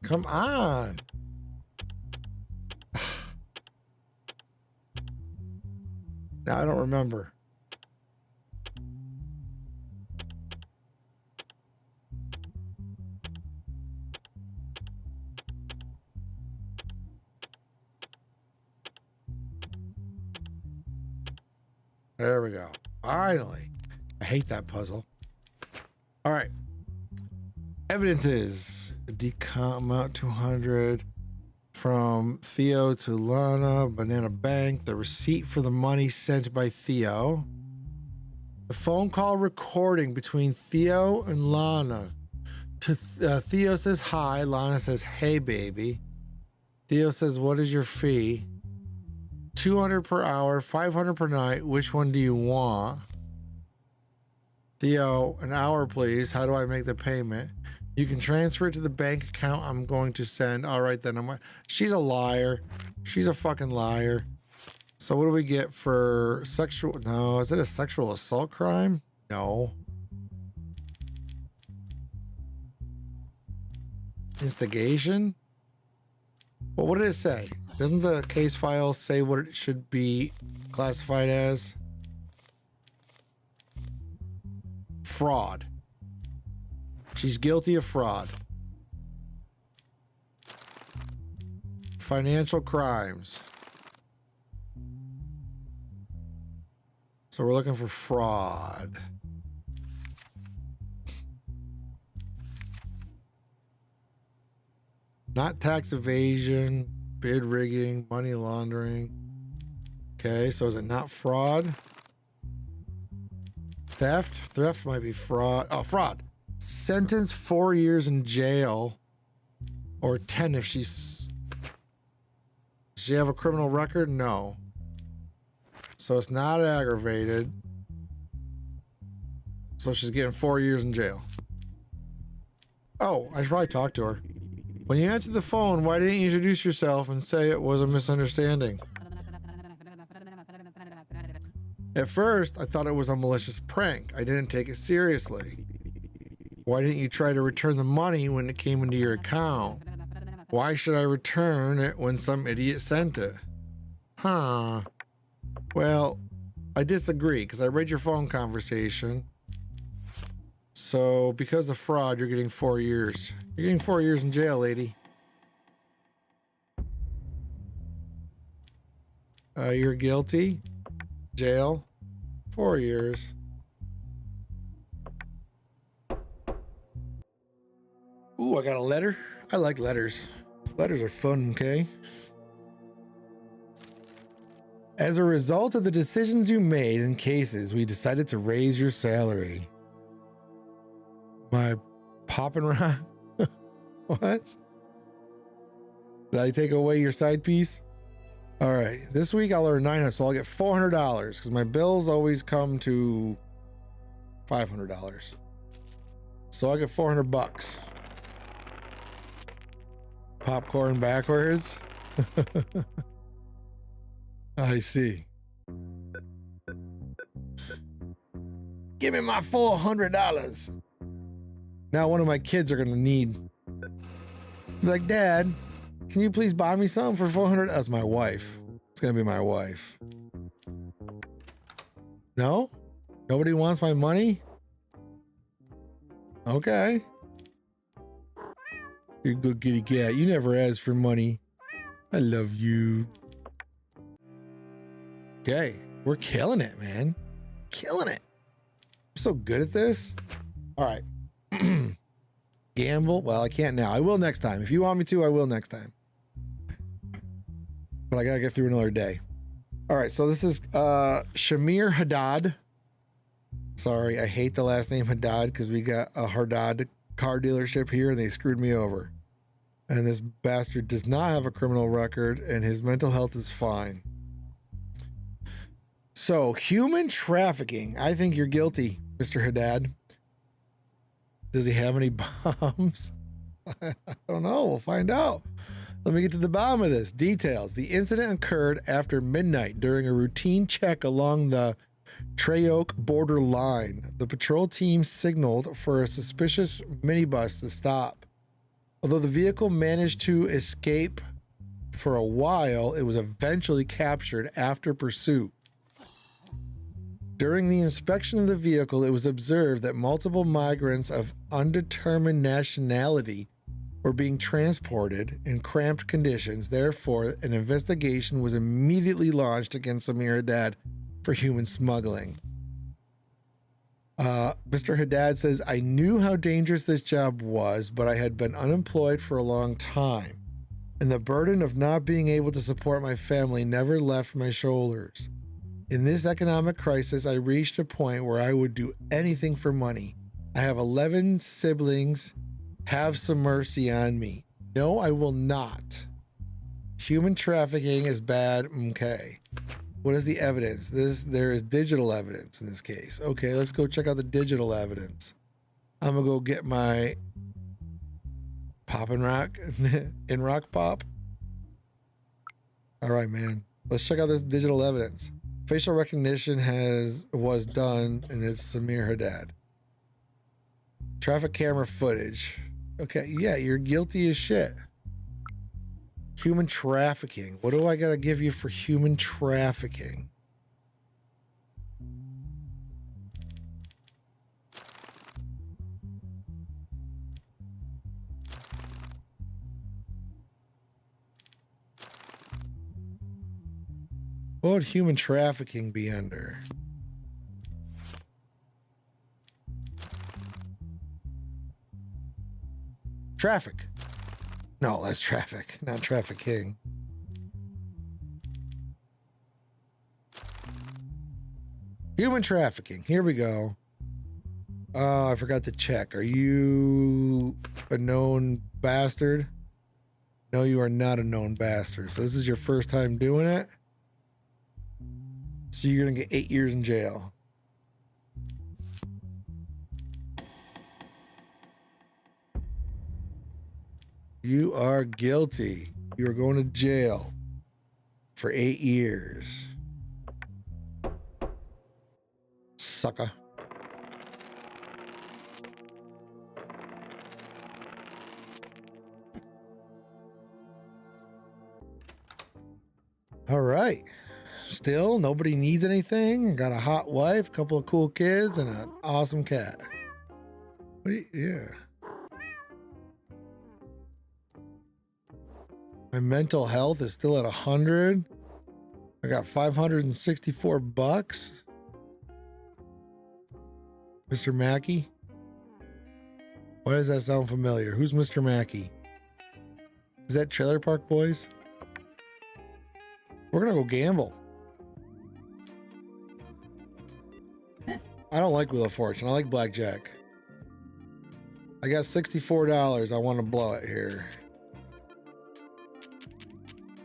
Come on. Now I don't remember. There we go. Finally. I hate that puzzle. All right. Evidence is amount 200 from Theo to Lana, Banana Bank, the receipt for the money sent by Theo, the phone call recording between Theo and Lana. Theo says hi, Lana says hey baby. Theo says what is your fee? 200 per hour, 500 per night. Which one do you want? Theo, an hour please. How do I make the payment? You can transfer it to the bank account I'm going to send. All right, then. She's a liar. She's a fucking liar. So what do we get for sexual? No, is it a sexual assault crime? No. Instigation? Well, what did it say? Doesn't the case file say what it should be classified as? Fraud. She's guilty of fraud. Financial crimes. So we're looking for fraud. Not tax evasion, bid rigging, money laundering. Okay, so is it not fraud? Theft? Theft might be fraud. Oh, fraud. Sentence 4 years in jail, or 10 if she's. Does she have a criminal record? No. So it's not aggravated. So she's getting 4 years in jail. Oh, I should probably talk to her. When you answered the phone, why didn't you introduce yourself and say it was a misunderstanding? At first, I thought it was a malicious prank. I didn't take it seriously. Why didn't you try to return the money when it came into your account? Why should I return it when some idiot sent it? Huh. Well, I disagree because I read your phone conversation. So because of fraud, you're getting 4 years. You're getting 4 years in jail, lady. You're guilty. Jail. 4 years. Ooh, I got a letter. I like letters. Letters are fun, okay? As a result of the decisions you made in cases, we decided to raise your salary. My poppin' rock? What? Did I take away your side piece? All right, this week I'll earn $900, so I'll get $400 because my bills always come to $500. So I'll get 400 bucks. Popcorn backwards. I see. Give me my $400. Now one of my kids are gonna need. Be like, Dad, can you please buy me something for 400? That's my wife. It's gonna be my wife. No? Nobody wants my money? Okay. You're a good kitty cat. You never ask for money. I love you. Okay, we're killing it, man. Killing it. I'm so good at this. All right. Gamble. Well, I can't now. I will next time. If you want me to, I will next time. But I gotta get through another day. All right, so this is Shamir Haddad. Sorry, I hate the last name Haddad because we got a Haddad car dealership here and they screwed me over. And this bastard does not have a criminal record and his mental health is fine. So, human trafficking. I think you're guilty, Mr. Haddad. Does he have any bombs? I don't know. We'll find out. Let me get to the bottom of this. Details. The incident occurred after midnight during a routine check along the Treyoke border line. The patrol team signaled for a suspicious minibus to stop. Although the vehicle managed to escape for a while, it was eventually captured after pursuit. During the inspection of the vehicle, it was observed that multiple migrants of undetermined nationality were being transported in cramped conditions. Therefore, an investigation was immediately launched against Samir Haddad for human smuggling. Mr. Haddad says, I knew how dangerous this job was, but I had been unemployed for a long time, and the burden of not being able to support my family never left my shoulders. In this economic crisis, I reached a point where I would do anything for money. I have 11 siblings. Have some mercy on me. No, I will not. Human trafficking is bad. Okay. What is the evidence? There is digital evidence in this case. Okay, let's go check out the digital evidence. I'm gonna go get my Pop and Rock in Rock Pop. All right, man. Let's check out this digital evidence. Facial recognition was done, and it's Samir Haddad. Traffic camera footage. Okay, yeah, you're guilty as shit. Human trafficking. What do I gotta give you for human trafficking? What would human trafficking be under? Traffic. No, that's traffic, not trafficking. Human trafficking. Here we go. Oh, I forgot to check. Are you a known bastard? No, you are not a known bastard. So this is your first time doing it? So you're going to get 8 years in jail. You are guilty. You are going to jail for 8 years. Sucker. All right. Still, nobody needs anything. I got a hot wife, a couple of cool kids, and an awesome cat. What do you, yeah. My mental health is still at 100. I got 564 bucks. Mr. Mackey? Why does that sound familiar? Who's Mr. Mackey? Is that Trailer Park Boys? We're gonna go gamble. I don't like Wheel of Fortune. I like Blackjack. I got $64. I want to blow it here.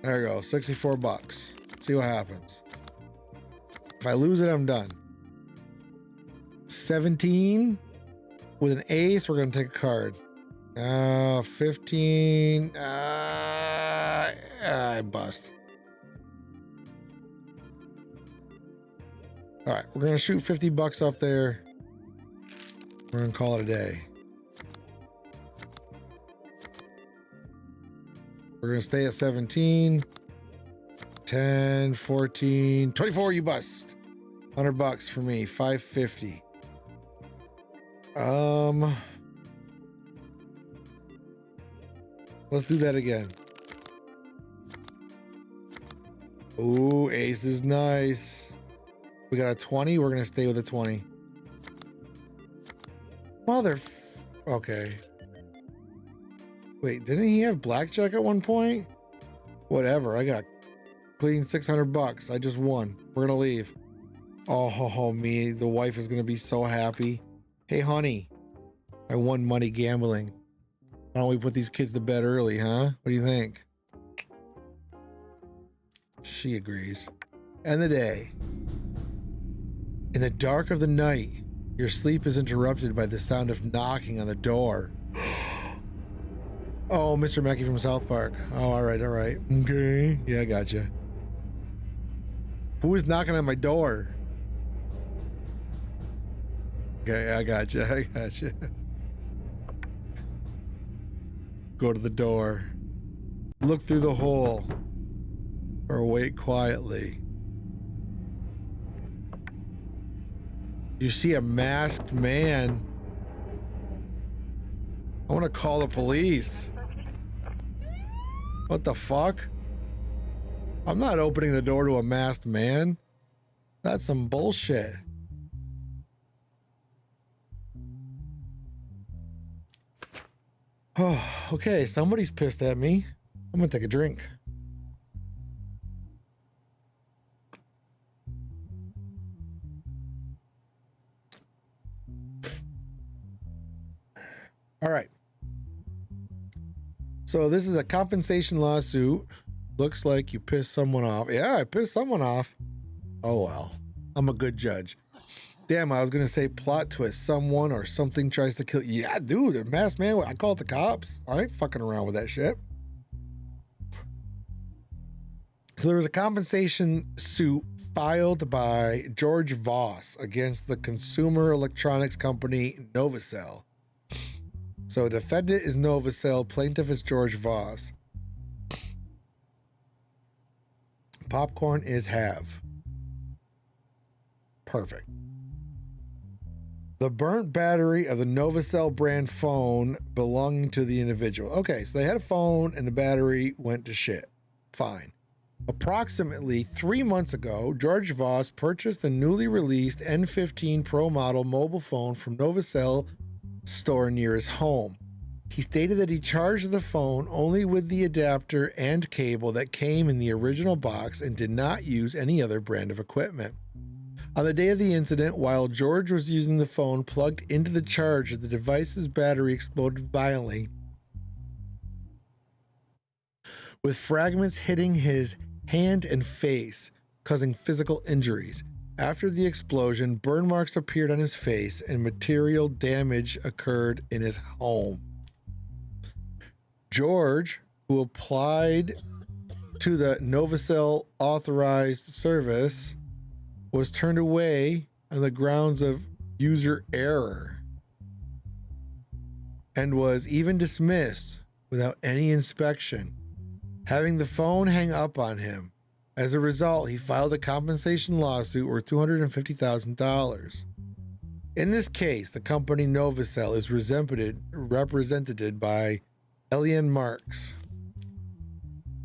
There you go. 64 bucks. Let's see what happens. If I lose it, I'm done. 17 with an ace. We're going to take a card. 15. I bust. All right, we're gonna shoot 50 bucks up there. We're gonna call it a day. We're gonna stay at 17, 10, 14, 24. You bust. 100 bucks for me. 550. Let's do that again. Ooh, ace is nice. We got a 20. We're going to stay with a 20. Okay. Wait, didn't he have blackjack at one point? Whatever. I got clean $600. I just won. We're going to leave. Oh, me. The wife is going to be so happy. Hey, honey. I won money gambling. Why don't we put these kids to bed early, huh? What do you think? She agrees. End of the day. In the dark of the night, your sleep is interrupted by the sound of knocking on the door. Oh, Mr. Mackey from South Park. Oh, all right. Okay. Yeah, I gotcha. Who is knocking on my door? Okay, I gotcha. Go to the door. Look through the hole. Or wait quietly. You see a masked man. I want to call the police. What the fuck? I'm not opening the door to a masked man. That's some bullshit. Oh, okay, somebody's pissed at me. I'm gonna take a drink. All right. So this is a compensation lawsuit. Looks like you pissed someone off. Yeah, I pissed someone off. Oh well. I'm a good judge. Damn, I was gonna say plot twist. Someone or something tries to kill you. Yeah, dude, a masked man. I called the cops. I ain't fucking around with that shit. So there was a compensation suit filed by George Voss against the consumer electronics company Novacell. So defendant is Novacell, plaintiff is George Voss. Popcorn is have. Perfect. The burnt battery of the Novacell brand phone belonging to the individual. Okay, so they had a phone and the battery went to shit. Fine. Approximately 3 months ago, George Voss purchased the newly released N15 Pro model mobile phone from Novacell store near his home. He stated that he charged the phone only with the adapter and cable that came in the original box and did not use any other brand of equipment. On the day of the incident, while George was using the phone plugged into the charger, the device's battery exploded violently, with fragments hitting his hand and face, causing physical injuries. After the explosion, burn marks appeared on his face and material damage occurred in his home. George, who applied to the Novacell authorized service, was turned away on the grounds of user error and was even dismissed without any inspection, having the phone hang up on him. As a result, he filed a compensation lawsuit worth $250,000. In this case, the company Novacell is represented by Elian Marks.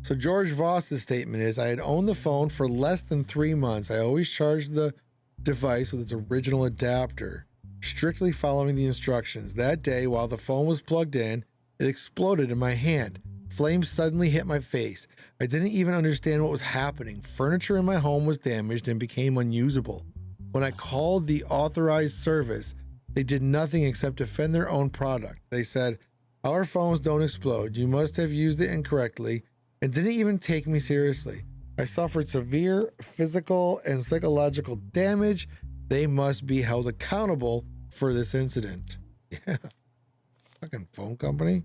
So George Voss's statement is, I had owned the phone for less than 3 months. I always charged the device with its original adapter, strictly following the instructions. That day, while the phone was plugged in, it exploded in my hand. Flames suddenly hit my face. I didn't even understand what was happening. Furniture in my home was damaged and became unusable. When I called the authorized service, they did nothing except defend their own product. They said, our phones don't explode. You must have used it incorrectly, and didn't even take me seriously. I suffered severe physical and psychological damage. They must be held accountable for this incident. Yeah. Fucking phone company.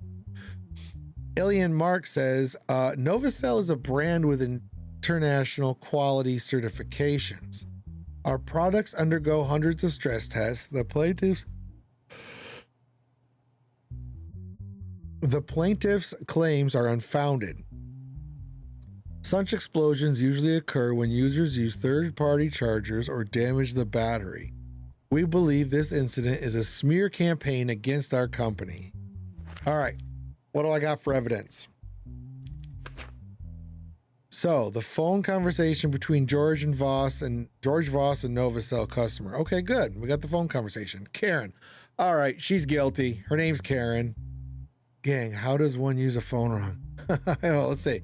Elian Mark says, Novacell is a brand with international quality certifications. Our products undergo hundreds of stress tests. The plaintiff's claims are unfounded. Such explosions usually occur when users use third-party chargers or damage the battery. We believe this incident is a smear campaign against our company. All right, what do I got for evidence? So the phone conversation between George Voss and Novacell customer. Okay, good. We got the phone conversation. Karen. All right, she's guilty. Her name's Karen. Gang, how does one use a phone wrong? Let's see.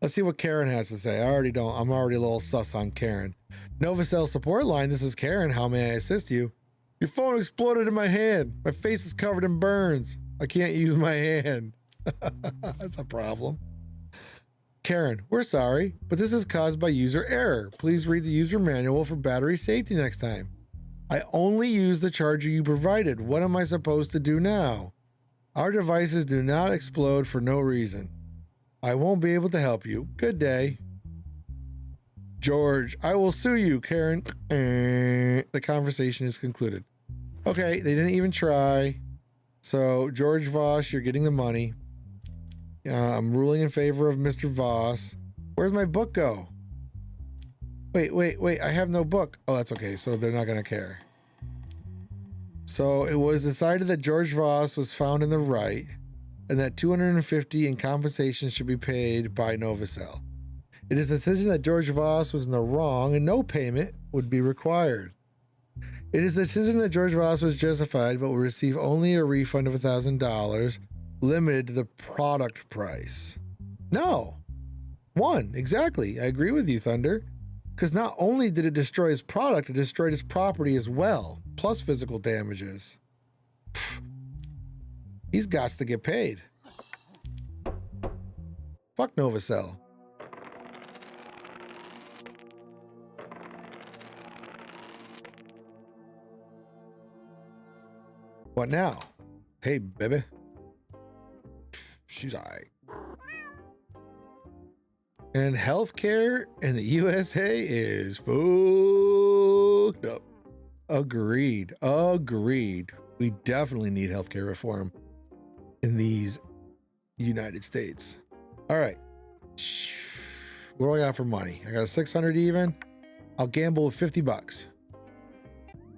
Let's see what Karen has to say. I'm already a little sus on Karen. Novacell support line. This is Karen. How may I assist you? Your phone exploded in my hand. My face is covered in burns. I can't use my hand. That's a problem. Karen, we're sorry, but this is caused by user error. Please read the user manual for battery safety next time. I only use the charger you provided. What am I supposed to do now? Our devices do not explode for no reason. I won't be able to help you. Good day. George, I will sue you, Karen. The conversation is concluded. Okay, they didn't even try. So, George Voss, you're getting the money. I'm ruling in favor of Mr. Voss. Where's my book go? Wait. I have no book. Oh, that's okay. So they're not going to care. So it was decided that George Voss was found in the right and that $250 in compensation should be paid by Novacell. It is a decision that George Voss was in the wrong and no payment would be required. It is a decision that George Voss was justified but will receive only a refund of $1,000 limited to the product price. No. One, exactly. I agree with you, Thunder. Because not only did it destroy his product, it destroyed his property as well, plus physical damages. Pfft. He's got to get paid. Fuck Novacell. What now? Hey, baby. She's all right. And healthcare in the USA is fucked up. Agreed. We definitely need healthcare reform in these United States. All right. What do I got for money? I got 600 even. I'll gamble with $50.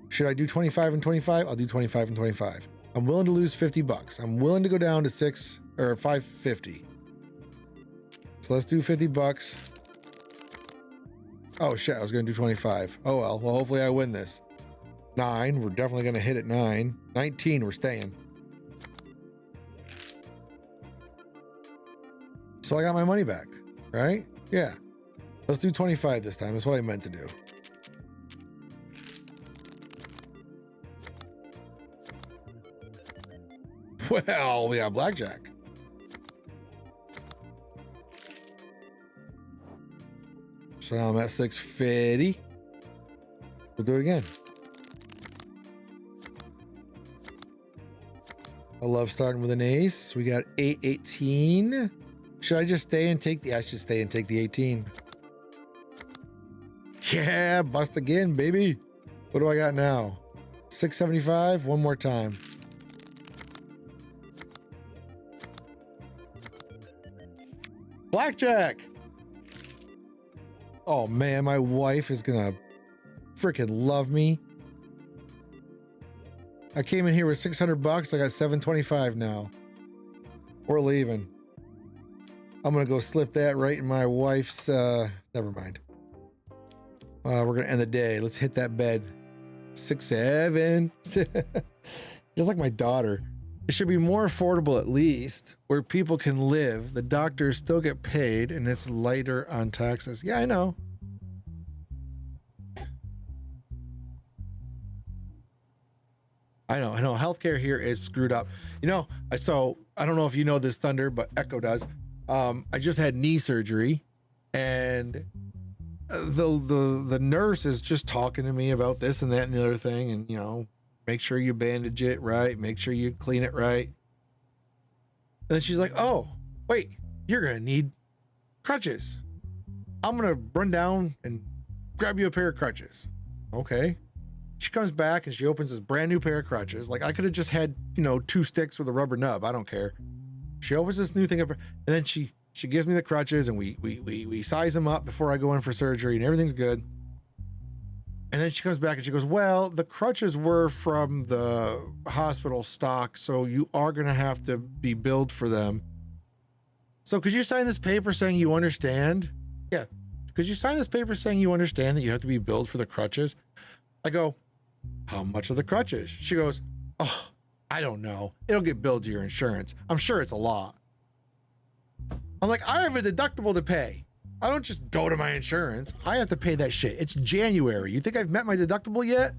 Should I do 25 and 25? I'll do 25 and 25. I'm willing to lose $50. I'm willing to go down to $550. So let's do $50. Oh shit, I was gonna do 25. Oh well, hopefully I win this. 9, we're definitely gonna hit at 9. 19, we're staying. So I got my money back, right? Yeah. Let's do 25 this time, that's what I meant to do. Well, we got blackjack. So now I'm at 650. We'll do it again. I love starting with an ace. We got 818. Should I just stay and take the... I should stay and take the 18. Yeah, bust again, baby. What do I got now? 675. One more time. Blackjack. Oh man, my wife is gonna freaking love me. I came in here with $600. I got $725 now. We're leaving. I'm gonna go slip that right in my wife's, never mind. We're gonna end the day. Let's hit that bed. 6, 7. Just like my daughter. It should be more affordable at least, where people can live. The doctors still get paid and it's lighter on taxes. Yeah, I know. I know. Healthcare here is screwed up. You know, so I don't know if you know this, Thunder, but Echo does. I just had knee surgery and the nurse is just talking to me about this and that and the other thing. And, you know, make sure you bandage it right. Make sure you clean it right. And then she's like, oh, wait, you're going to need crutches. I'm going to run down and grab you a pair of crutches. Okay. She comes back and she opens this brand new pair of crutches. Like I could have just had, you know, 2 sticks with a rubber nub. I don't care. She opens this new thing up and then she gives me the crutches and we size them up before I go in for surgery and everything's good. And then she comes back and she goes, well, the crutches were from the hospital stock, so you are going to have to be billed for them. So could you sign this paper saying you understand? Yeah. Could you sign this paper saying you understand that you have to be billed for the crutches? I go, how much are the crutches? She goes, oh, I don't know. It'll get billed to your insurance. I'm sure it's a lot. I'm like, I have a deductible to pay. I don't just go to my insurance. I have to pay that shit. It's January. You think I've met my deductible yet?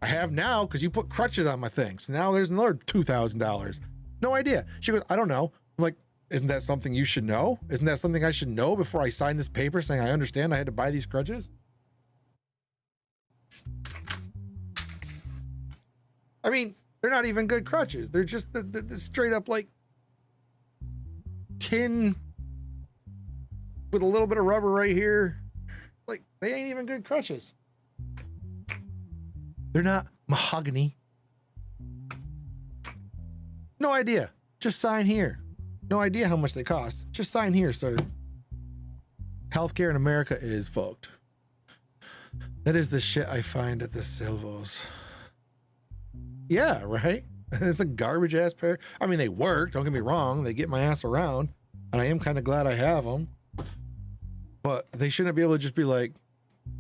I have now because you put crutches on my thing. So now there's another $2,000. No idea. She goes, I don't know. I'm like, isn't that something you should know? Isn't that something I should know before I sign this paper saying I understand I had to buy these crutches? I mean, they're not even good crutches. They're just the straight up like tin with a little bit of rubber right here. Like, they ain't even good crutches. They're not mahogany. No idea. Just sign here. No idea how much they cost. Just sign here, sir. Healthcare in America is fucked. That is the shit I find at the Silvos. Yeah, right? It's a garbage ass pair. I mean, they work. Don't get me wrong. They get my ass around. And I am kind of glad I have them. But they shouldn't be able to just be like,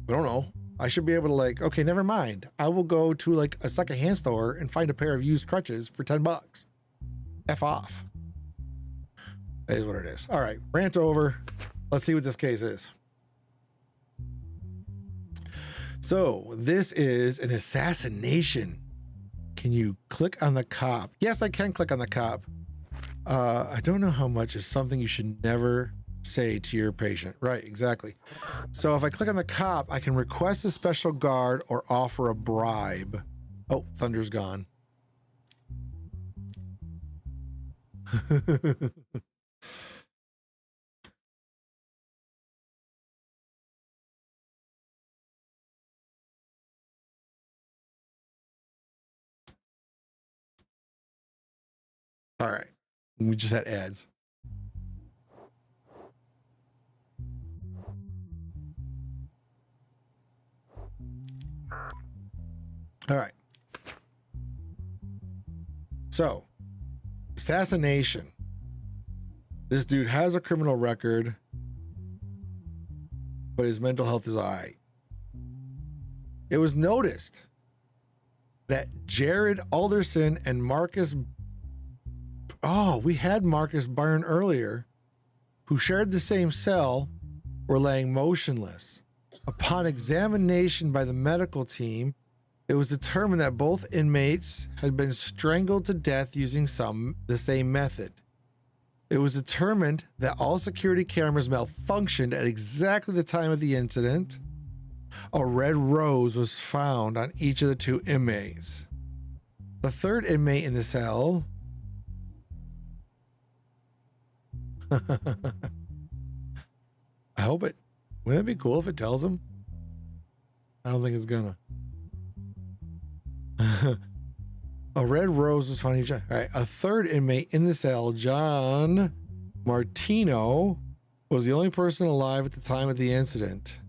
I don't know. I should be able to like, okay, never mind. I will go to like a secondhand store and find a pair of used crutches for $10. F off. That is what it is. All right, rant over. Let's see what this case is. So this is an assassination. Can you click on the cop? Yes, I can click on the cop. I don't know how much is something you should never say to your patient. Right, exactly. So if I click on the cop, I can request a special guard or offer a bribe. Oh, Thunder's gone. All right. We just had ads. All right. So, assassination. This dude has a criminal record, but his mental health is all right. It was noticed that Jared Alderson and Marcus... Oh, we had Marcus Byrne earlier, who shared the same cell, were laying motionless. Upon examination by the medical team, it was determined that both inmates had been strangled to death using the same method. It was determined that all security cameras malfunctioned at exactly the time of the incident. A red rose was found on each of the two inmates. The third inmate in the cell... I hope it... Wouldn't it be cool if it tells him? I don't think it's gonna. A red rose was found each... All right, a third inmate in the cell, John Martino, was the only person alive at the time of the incident.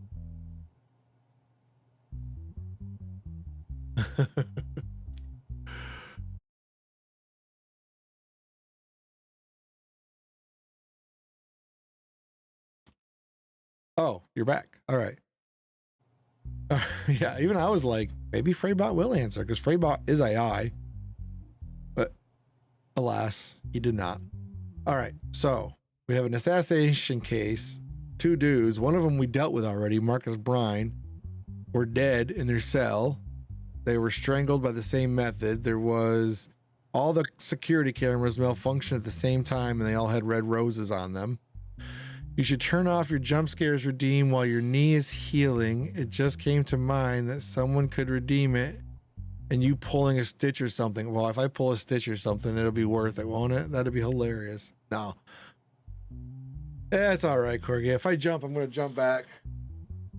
Oh, you're back. All right. Yeah, even I was like, maybe Fraybot will answer, because Fraybot is AI. But alas, he did not. All right, so we have an assassination case. Two dudes, one of them we dealt with already, Marcus Brine, were dead in their cell. They were strangled by the same method. There was all the security cameras malfunctioned at the same time, and they all had red roses on them. You should turn off your jump scares redeem while your knee is healing. It just came to mind that someone could redeem it and you pulling a stitch or something. Well, if I pull a stitch or something, it'll be worth it, won't it? That'd be hilarious. No. It's all right, Corgi. If I jump, I'm going to jump back.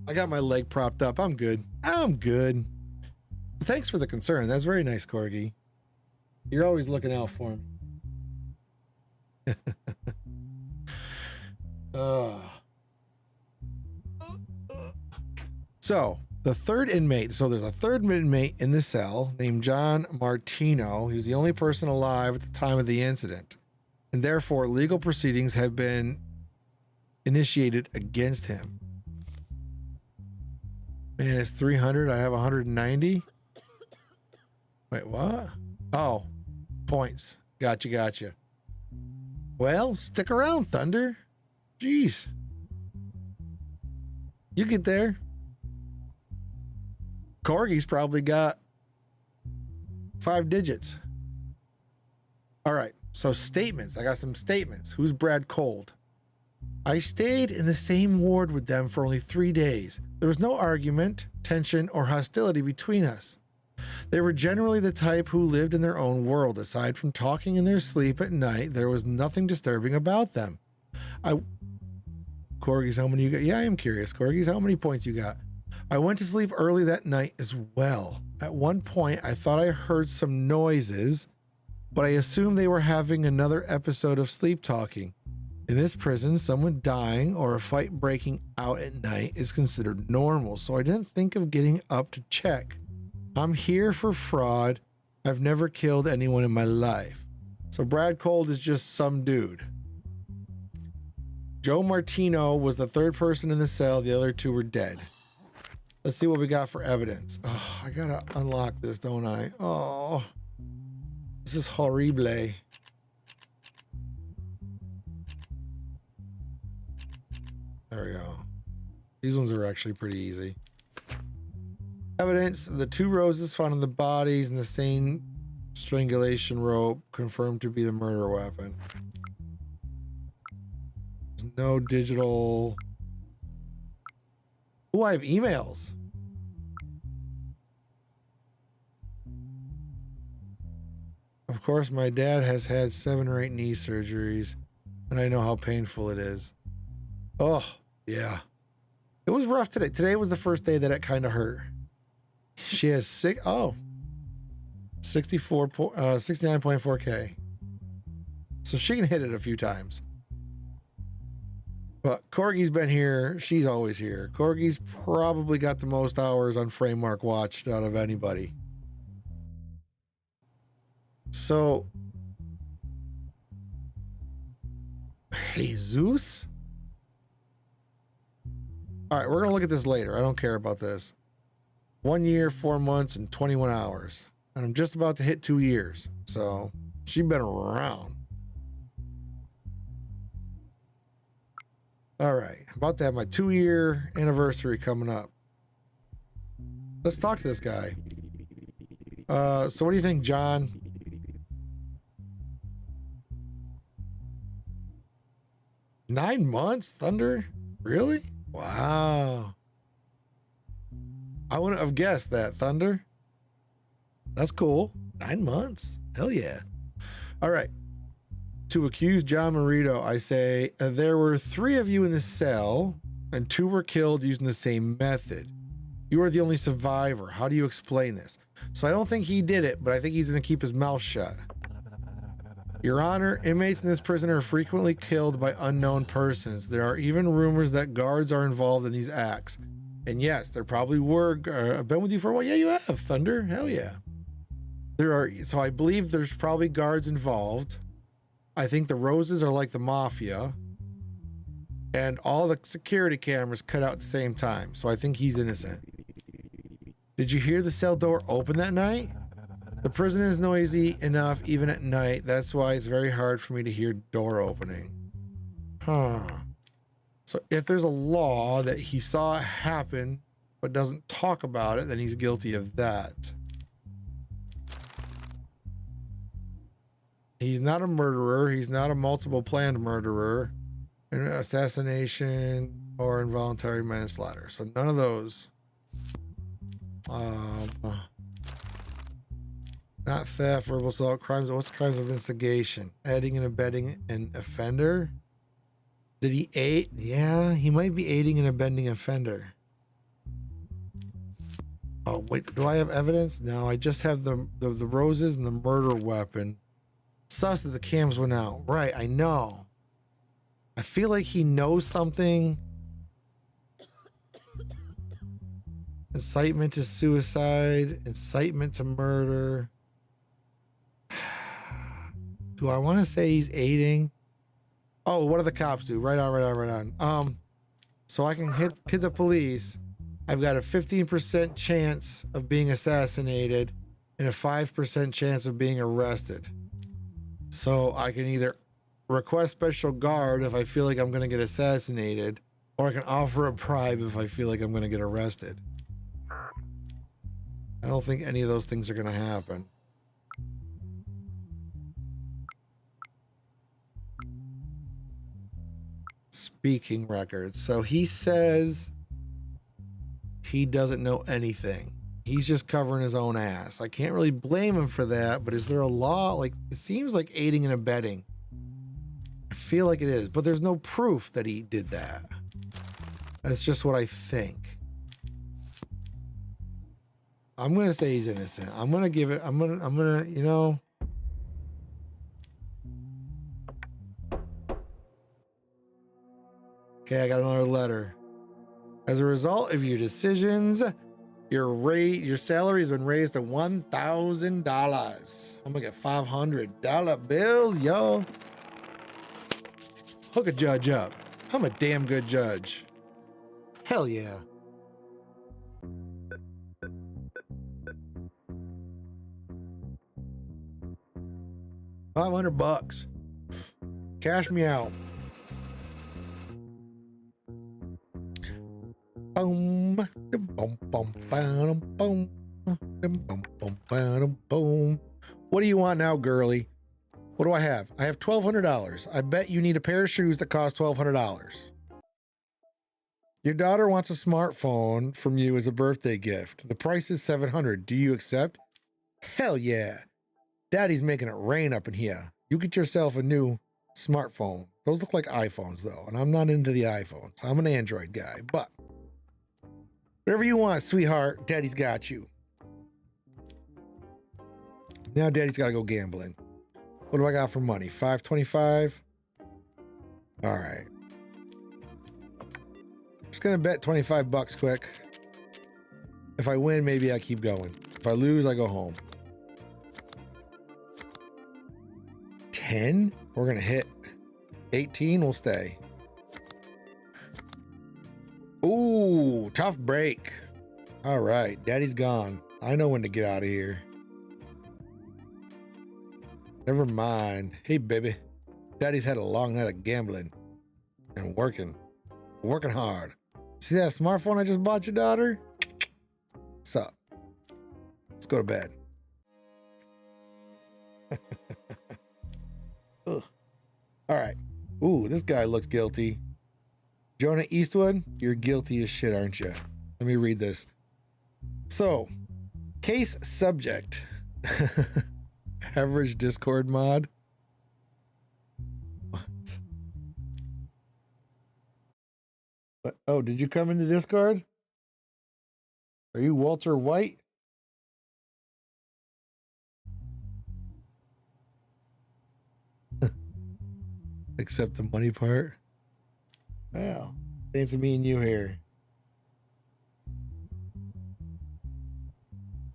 I got my leg propped up. I'm good. I'm good. Thanks for the concern. That's very nice, Corgi. You're always looking out for me. So the third inmate, so there's a third inmate in the cell named John Martino. He was the only person alive at the time of the incident, and therefore legal proceedings have been initiated against him. Man, it's 300. I have 190. Wait, what? Oh, points. Gotcha. Well, stick around, Thunder. Jeez. You get there. Corgi's probably got 5 digits. All right, so statements. I got some statements. Who's Brad Cold? I stayed in the same ward with them for only 3 days. There was no argument, tension, or hostility between us. They were generally the type who lived in their own world. Aside from talking in their sleep at night, there was nothing disturbing about them. Corgis, how many you got? Yeah, I am curious. Corgis, how many points you got? I went to sleep early that night as well. At one point, I thought I heard some noises, but I assumed they were having another episode of sleep talking. In this prison, someone dying or a fight breaking out at night is considered normal, so I didn't think of getting up to check. I'm here for fraud. I've never killed anyone in my life. So Brad Cold is just some dude. Joe Martino was the 3rd person in the cell. The other 2 were dead. Let's see what we got for evidence. Oh, I gotta unlock this, don't I? Oh, this is horrible. There we go. These ones are actually pretty easy. Evidence: the 2 roses found on the bodies and the same strangulation rope confirmed to be the murder weapon. There's no digital. Oh, I have emails. Of course, my dad has had 7 or 8 knee surgeries, and I know how painful it is. Oh, yeah. It was rough today. Today was the first day that it kind of hurt. She has 69.4K. So she can hit it a few times. But Corgi's been here. She's always here. Corgi's probably got the most hours on Fraeymark watched out of anybody. So, Jesus? All right, we're going to look at this later. I don't care about this. 1 year, 4 months, and 21 hours. And I'm just about to hit 2 years. So, she's been around. All right, I'm about to have my 2-year anniversary coming up. Let's talk to this guy. So what do you think, John? Nine months, Thunder? Really? Wow. I wouldn't have guessed that, Thunder. That's cool. 9 months. Hell yeah. All right. To accuse John Marito, I say, there were 3 of you in the cell, and 2 were killed using the same method. You are the only survivor. How do you explain this? So I don't think he did it, but I think he's going to keep his mouth shut. Your Honor, inmates in this prison are frequently killed by unknown persons. There are even rumors that guards are involved in these acts. And yes, there probably were. I've been with you for a while. Yeah, you have, Thunder. Hell yeah. There are. So I believe there's probably guards involved. I think the roses are like the mafia. And all the security cameras cut out at the same time. So I think he's innocent. Did you hear the cell door open that night? The prison is noisy enough even at night. That's why it's very hard for me to hear door opening. Huh. So if there's a law that he saw it happen but doesn't talk about it, then he's guilty of that. He's not a murderer. He's not a multiple planned murderer, an assassination, or involuntary manslaughter. So none of those. Not theft, verbal assault, crimes. What's the crimes of instigation? Aiding and abetting an offender? Did he aid? Yeah, he might be aiding and abetting an offender. Oh, wait, do I have evidence? No, I just have the roses and the murder weapon. Sus that the cams went out. Right, I know. I feel like he knows something. Incitement to suicide, incitement to murder. Do I want to say he's aiding? Oh, what do the cops do? Right on. So I can hit the police. I've got a 15% chance of being assassinated and a 5% chance of being arrested. So I can either request special guard if I feel like I'm going to get assassinated, or I can offer a bribe if I feel like I'm going to get arrested. I don't think any of those things are going to happen. Speaking records. So he says he doesn't know anything. He's just covering his own ass. I can't really blame him for that, but is there a law? Like, it seems like aiding and abetting. I feel like it is, but there's no proof that he did that. That's just what I think. I'm going to say he's innocent. I'm going to give it, I'm going to, you know. Okay, I got another letter. As a result of your decisions, your salary has been raised to $1,000. I'm gonna get $500 bills, yo. Hook a judge up. I'm a damn good judge. Hell yeah. $500. Cash me out. Boom, boom, boom, boom, boom, boom, boom, boom. What do you want now, girly? What do I have? I have $1,200. I bet you need a pair of shoes that cost $1,200. Your daughter wants a smartphone from you as a birthday gift. The price is $700. Do you accept? Hell yeah. Daddy's making it rain up in here. You get yourself a new smartphone. Those look like iPhones though, and I'm not into the iPhones. I'm an Android guy, but whatever you want, sweetheart, Daddy's got you. Now Daddy's got to go gambling. What do I got for money? $5.25. All right. Just gonna bet $25 quick. If I win, maybe I keep going. If I lose, I go home. 10. We're gonna hit 18. We'll stay. Ooh, tough break. All right, Daddy's gone. I know when to get out of here. Never mind. Hey, baby. Daddy's had a long night of gambling and working hard. See that smartphone I just bought your daughter? What's up? Let's go to bed. Ugh. All right. Ooh, this guy looks guilty. Jonah Eastwood, you're guilty as shit, aren't you? Let me read this. So, case subject. Average Discord mod. What? Oh, did you come into Discord? Are you Walter White? Except the money part. Well, thanks to me and you here.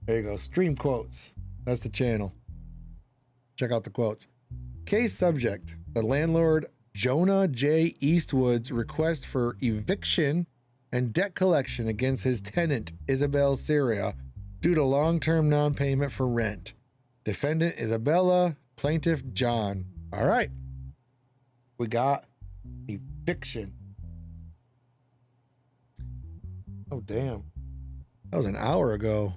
There you go. Stream quotes. That's the channel. Check out the quotes. Case subject. The landlord Jonah J. Eastwood's request for eviction and debt collection against his tenant Isabel Syria due to long-term non-payment for rent. Defendant Isabella, plaintiff John. All right. We got eviction. Oh, damn. That was an hour ago.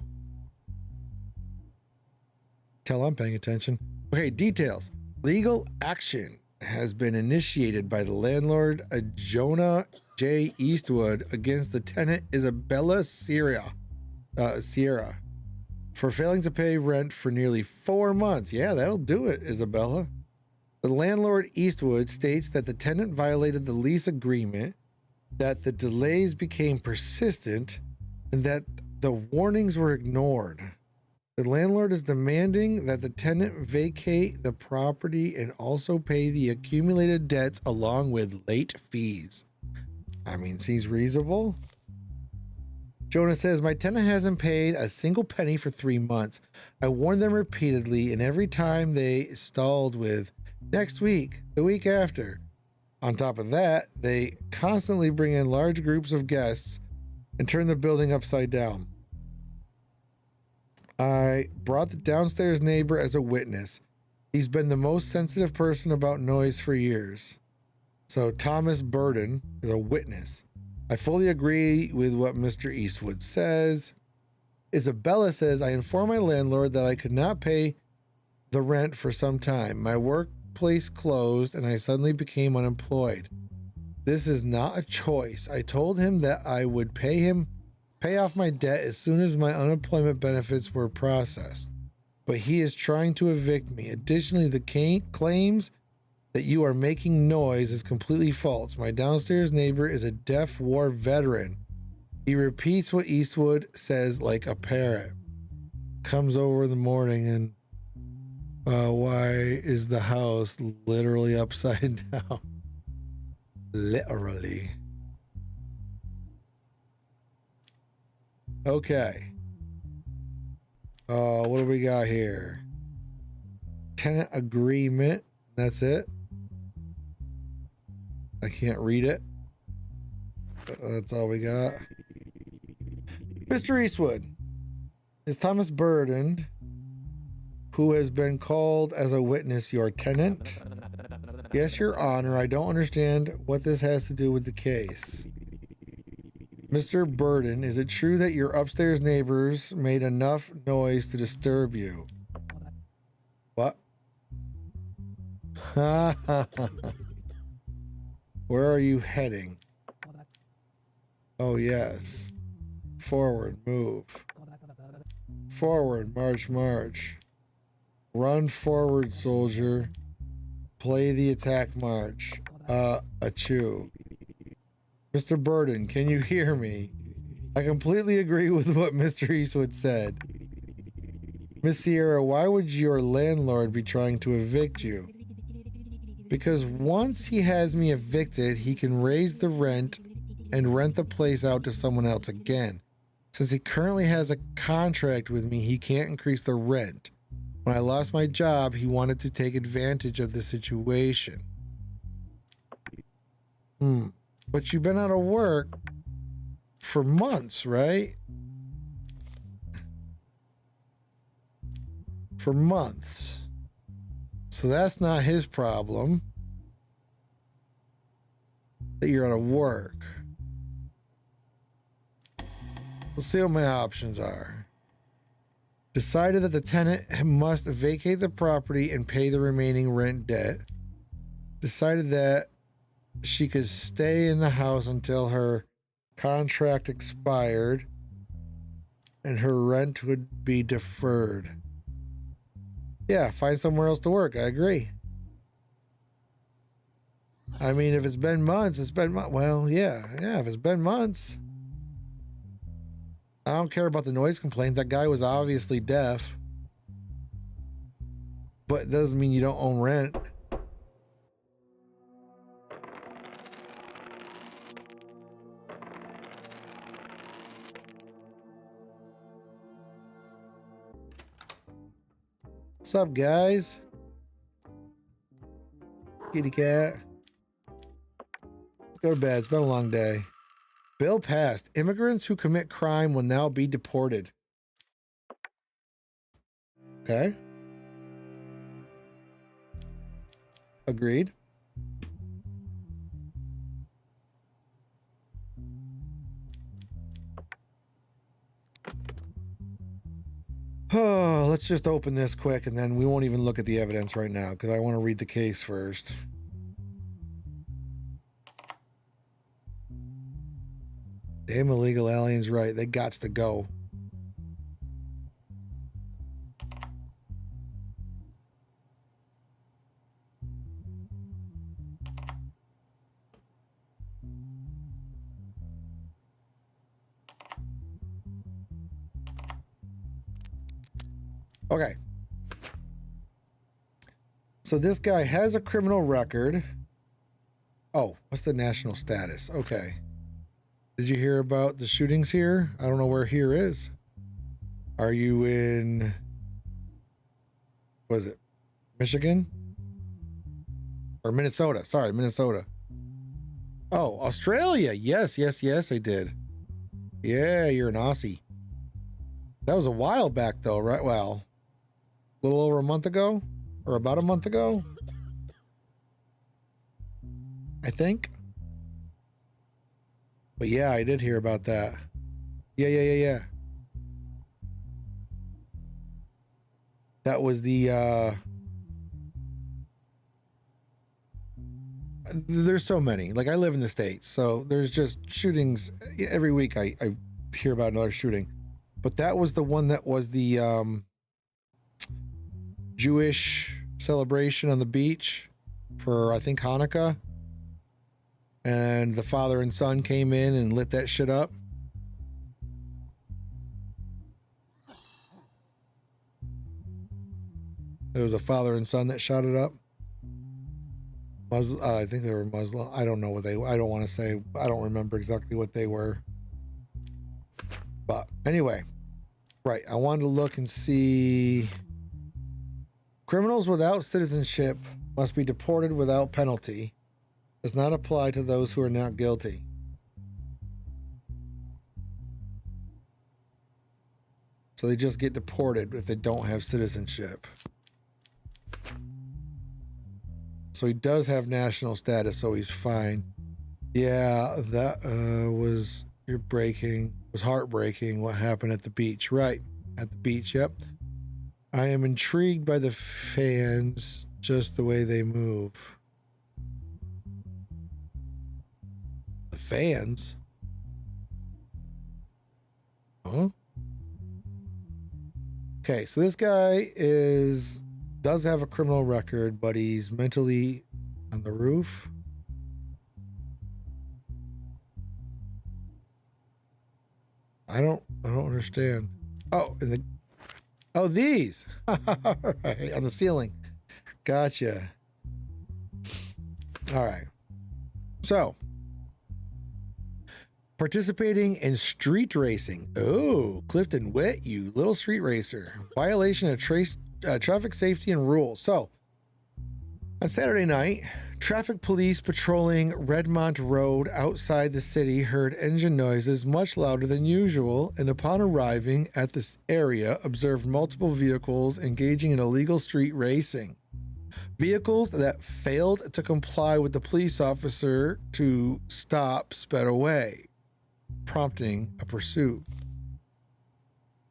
Tell I'm paying attention. Okay, details. Legal action has been initiated by the landlord, Jonah J. Eastwood, against the tenant Isabella Sierra, for failing to pay rent for nearly 4 months. Yeah, that'll do it, Isabella. The landlord Eastwood states that the tenant violated the lease agreement, that the delays became persistent, and that the warnings were ignored. The landlord is demanding that the tenant vacate the property and also pay the accumulated debts along with late fees. I mean, seems reasonable. Jonah says, my tenant hasn't paid a single penny for 3 months. I warned them repeatedly, and every time they stalled with next week, the week after. On top of that, they constantly bring in large groups of guests and turn the building upside down. I brought the downstairs neighbor as a witness. He's been the most sensitive person about noise for years. So Thomas Burden is a witness. I fully agree with what Mr. Eastwood says. Isabella says, I informed my landlord that I could not pay the rent for some time. My workplace closed and I suddenly became unemployed. This is not a choice. I told him that I would pay off my debt as soon as my unemployment benefits were processed. But he is trying to evict me. Additionally, the claims that you are making noise is completely false. My downstairs neighbor is a deaf war veteran. He repeats what Eastwood says like a parrot. Comes over in the morning and why is the house literally upside down? Literally. Okay. What do we got here? Tenant agreement. That's it. I can't read it. That's all we got. Mr. Eastwood, is Thomas Burden, who has been called as a witness, your tenant? Yes, Your Honor. I don't understand what this has to do with the case. Mr. Burden, is it true that your upstairs neighbors made enough noise to disturb you? What? Where are you heading? Oh, yes. Forward, move. Forward, march, march. Run forward, soldier. Play the attack march. Achoo. Mr. Burden, can you hear me? I completely agree with what Mr. Eastwood said. Miss Sierra, why would your landlord be trying to evict you? Because once he has me evicted, he can raise the rent and rent the place out to someone else again. Since he currently has a contract with me, he can't increase the rent. When I lost my job, he wanted to take advantage of the situation. But you've been out of work for months, right? For months. So that's not his problem that you're out of work. Let's see what my options are. Decided that the tenant must vacate the property and pay the remaining rent debt. Decided that she could stay in the house until her contract expired and her rent would be deferred. Yeah, find somewhere else to work. I agree. I mean, if it's been months, it's been months. Well, yeah, if it's been months. I don't care about the noise complaint. That guy was obviously deaf. But it doesn't mean you don't own rent. What's up, guys? Kitty cat. Go to bed. It's been a long day. Bill passed. Immigrants who commit crime will now be deported. Okay. Agreed. Oh, let's just open this quick and then we won't even look at the evidence right now because I want to read the case first. Damn illegal aliens, right. They gots to go. Okay. So this guy has a criminal record. Oh, what's the national status? Okay. Did you hear about the shootings here? I don't know where here is. Are you in, what is it, Michigan? Or Minnesota? Sorry, Minnesota. Oh, Australia. Yes, I did. Yeah, you're an Aussie. That was a while back though, right? Well, a little over a month ago, or about a month ago, I think. But yeah, I did hear about that. Yeah. That was the, there's so many. Like, I live in the States, so there's just shootings every week. I hear about another shooting. But that was the one that was the Jewish celebration on the beach for, I think, Hanukkah. And the father and son came in and lit that shit up. It was a father and son that shot it up. I think they were Muslim. I don't know what they, I don't want to say, I don't remember exactly what they were. But anyway, right. I wanted to look and see. Criminals without citizenship must be deported without penalty. Does not apply to those who are not guilty. So they just get deported if they don't have citizenship. So he does have national status, so he's fine. Yeah, that was heartbreaking what happened at the beach. Right, at the beach, yep. I am intrigued by the fans, just the way they move. The fans? Huh? Okay, so this guy does have a criminal record, but he's mentally on the roof. I don't understand. Oh, these. All right, on the ceiling. Gotcha. All right. So, participating in street racing. Oh, Clifton Witt, you little street racer. Violation of traffic safety and rules. So, on Saturday night, traffic police patrolling Redmont Road outside the city heard engine noises much louder than usual, and upon arriving at this area, observed multiple vehicles engaging in illegal street racing. Vehicles that failed to comply with the police officer to stop sped away, prompting a pursuit.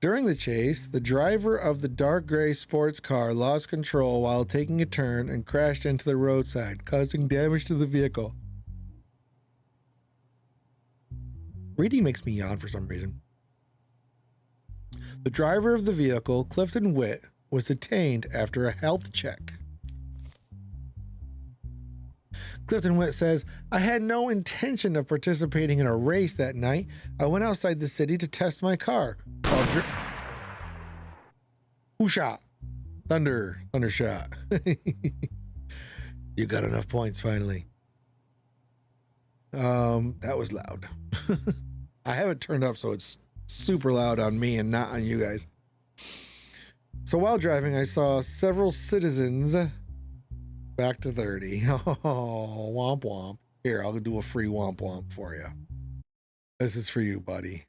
During the chase, the driver of the dark gray sports car lost control while taking a turn and crashed into the roadside, causing damage to the vehicle. Reading makes me yawn for some reason. The driver of the vehicle, Clifton Witt, was detained after a health check. Clifton Witt says, I had no intention of participating in a race that night. I went outside the city to test my car. Who shot? Thunder shot. You got enough points finally. That was loud. I have it turned up so it's super loud on me and not on you guys. So while driving, I saw several citizens. Back to 30. Oh, womp womp. Here, I'll do a free womp womp for you. This is for you, buddy.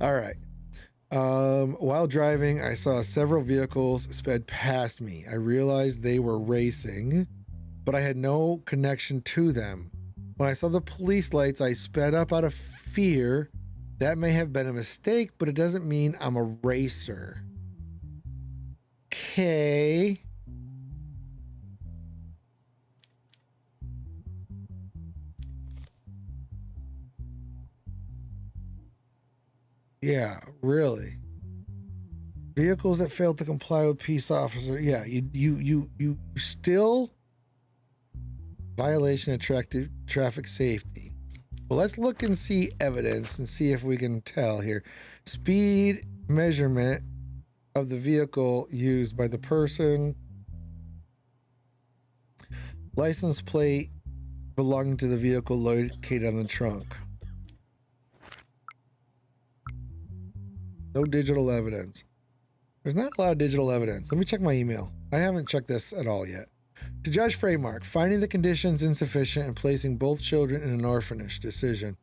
All right. While driving, I saw several vehicles sped past me. I realized they were racing, but I had no connection to them. When I saw the police lights, I sped up out of fear. That may have been a mistake, but it doesn't mean I'm a racer. Okay. Yeah, really. Vehicles that failed to comply with peace officer. Yeah, you still violation of traffic safety. Well, let's look and see evidence and see if we can tell here. Speed measurement of the vehicle used by the person. License plate belonging to the vehicle located on the trunk. No digital evidence. There's not a lot of digital evidence. Let me check my email. I haven't checked this at all yet. To Judge Fraeymark, finding the conditions insufficient and placing both children in an orphanage. Decision.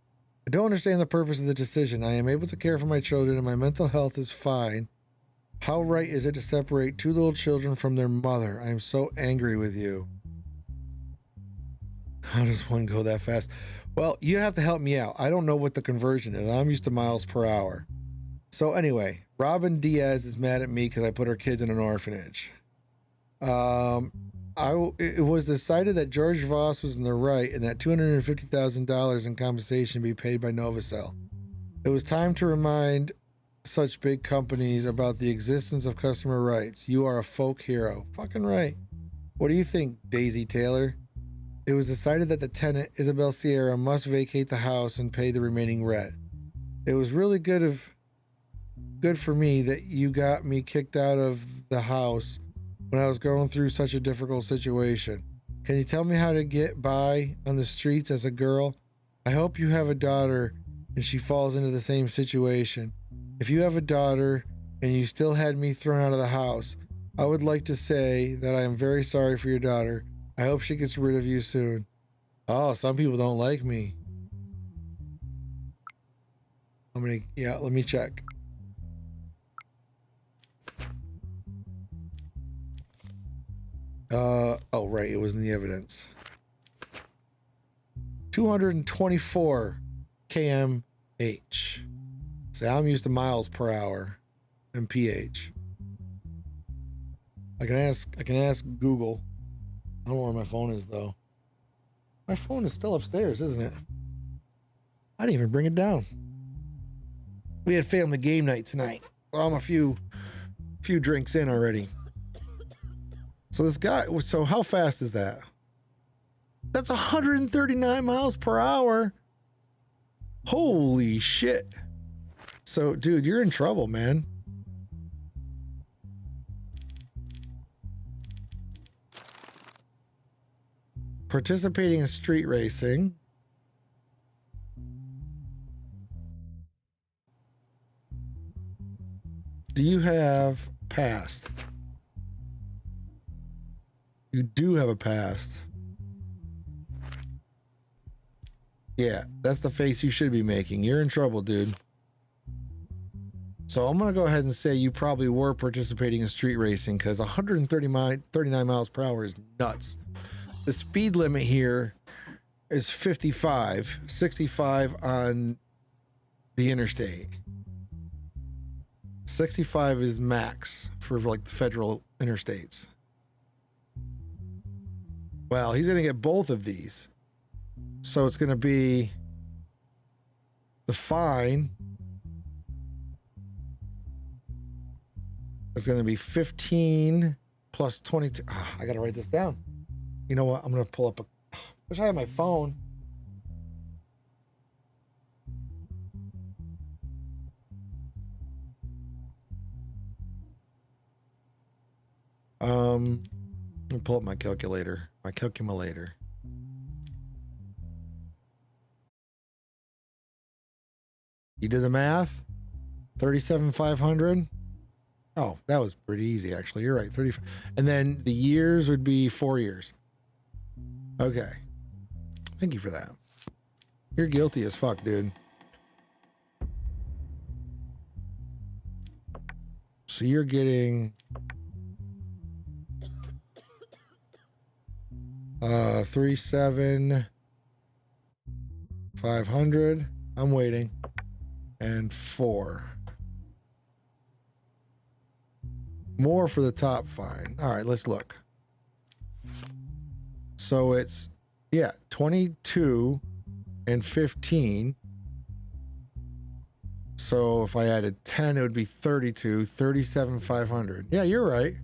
I don't understand the purpose of the decision. I am able to care for my children and my mental health is fine. How right is it to separate two little children from their mother? I am so angry with you. How does one go that fast? Well, you have to help me out. I don't know what the conversion is. I'm used to miles per hour. So anyway, Robin Diaz is mad at me because I put her kids in an orphanage. It was decided that George Voss was in the right and that $250,000 in compensation be paid by Novacell. It was time to remind such big companies about the existence of customer rights. You are a folk hero. Fucking right. What do you think, Daisy Taylor? It was decided that the tenant, Isabel Sierra, must vacate the house and pay the remaining rent. It was really good for me that you got me kicked out of the house when I was going through such a difficult situation. Can you tell me how to get by on the streets as a girl? I hope you have a daughter and she falls into the same situation. If you have a daughter and you still had me thrown out of the house, I would like to say that I am very sorry for your daughter. I hope she gets rid of you soon. Oh, some people don't like me. Let me check. Oh, right, it was in the evidence. 224 kmh. Say, I'm used to miles per hour, mph. I can ask Google. I don't know where my phone is though. My phone is still upstairs, isn't it? I didn't even bring it down. We had family game night tonight. Well, I'm a few drinks in already. So this guy, so how fast is that? That's 139 miles per hour. Holy shit. So, dude, you're in trouble, man. Participating in street racing. Do you have past? You do have a past. Yeah, that's the face you should be making. You're in trouble, dude. So I'm going to go ahead and say you probably were participating in street racing because 139 miles per hour is nuts. The speed limit here is 55, 65 on the interstate. 65 is max for like the federal interstates. Well, he's going to get both of these. So it's going to be the fine is going to be 15 plus 22. I got to write this down. You know what? I'm going to pull up a... Wish I had my phone. Let me pull up my calculator. My calculator. You did the math? 37,500? Oh, that was pretty easy, actually. You're right. 35. And then the years would be 4 years. Okay. Thank you for that. You're guilty as fuck, dude. So you're getting 37,500. I'm waiting. And 4. More for the top fine. All right, let's look. So it's, yeah, 22 and 15. So if I added 10, it would be 32, 37,500. Yeah, you're right.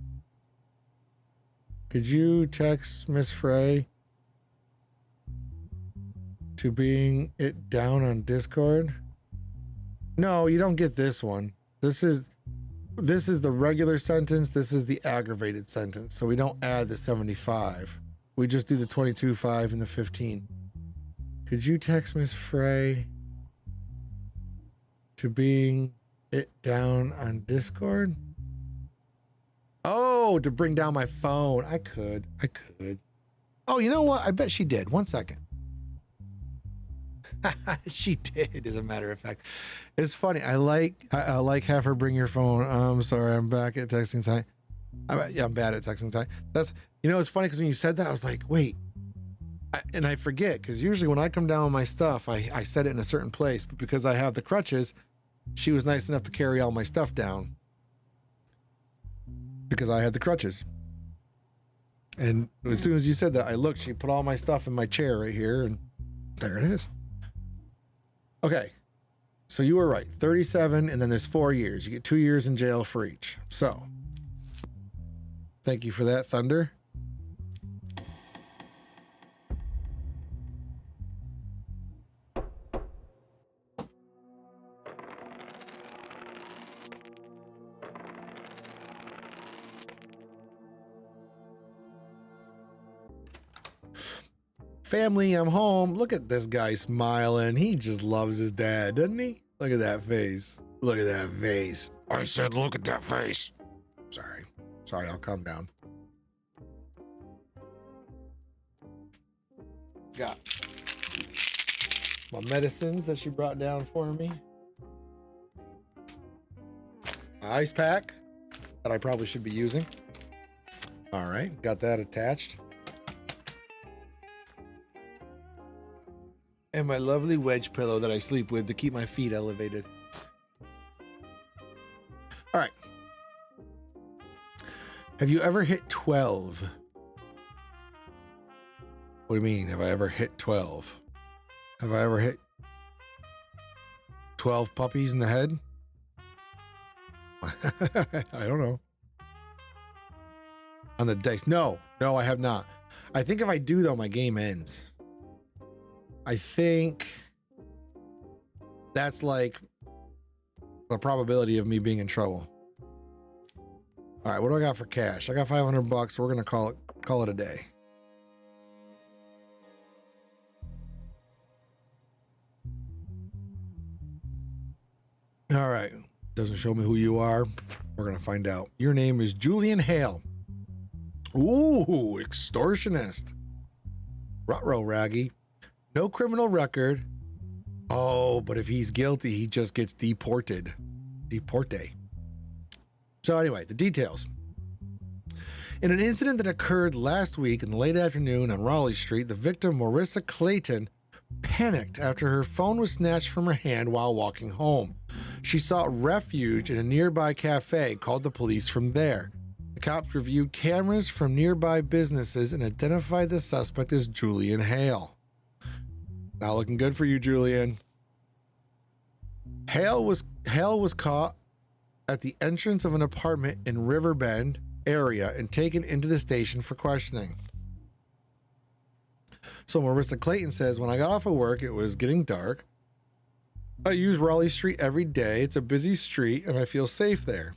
Could you text Miss Frey to being it down on Discord? No, you don't get this one. This is the regular sentence. This is the aggravated sentence. So we don't add the 75. We just do the 22.5 and the 15. Could you text Miss Frey to being it down on Discord? Oh, to bring down my phone. I could. Oh, you know what? I bet she did. 1 second. She did, as a matter of fact. It's funny. I like have her bring your phone. I'm sorry, I'm back at texting tonight. I'm bad at texting tonight. That's, you know, it's funny because when you said that, I was like, wait. And I forget, because usually when I come down with my stuff, I set it in a certain place. But because I have the crutches, she was nice enough to carry all my stuff down. Because I had the crutches. And as soon as you said that, I looked, she put all my stuff in my chair right here, and there it is. Okay, so you were right. 37, and then there's 4 years. You get 2 years in jail for each. So, thank you for that, Thunder. Family, I'm home. Look at this guy smiling. He just loves his dad, doesn't he? Look at that face. Look at that face. I said, look at that face. Sorry. Sorry, I'll calm down. Got my medicines that she brought down for me. My ice pack that I probably should be using. All right, got that attached. And my lovely wedge pillow that I sleep with to keep my feet elevated. All right. Have you ever hit 12? What do you mean, have I ever hit 12? Have I ever hit 12 puppies in the head? I don't know. On the dice. No, I have not. I think if I do, though, my game ends. I think that's like the probability of me being in trouble. All right, what do I got for cash? I got $500. We're gonna call it a day. All right, doesn't show me who you are. We're gonna find out. Your name is Julian Hale. Ooh, extortionist. Ruh-roh, Raggy. No criminal record. Oh, but if he's guilty, he just gets deported. Deporte. So anyway, the details. In an incident that occurred last week in the late afternoon on Raleigh Street, the victim, Marissa Clayton, panicked after her phone was snatched from her hand while walking home. She sought refuge in a nearby cafe, called the police from there. The cops reviewed cameras from nearby businesses and identified the suspect as Julian Hale. Not looking good for you, Julian. Hale was caught at the entrance of an apartment in Riverbend area and taken into the station for questioning. So Marissa Clayton says, when I got off of work, it was getting dark. I use Raleigh Street every day. It's a busy street and I feel safe there.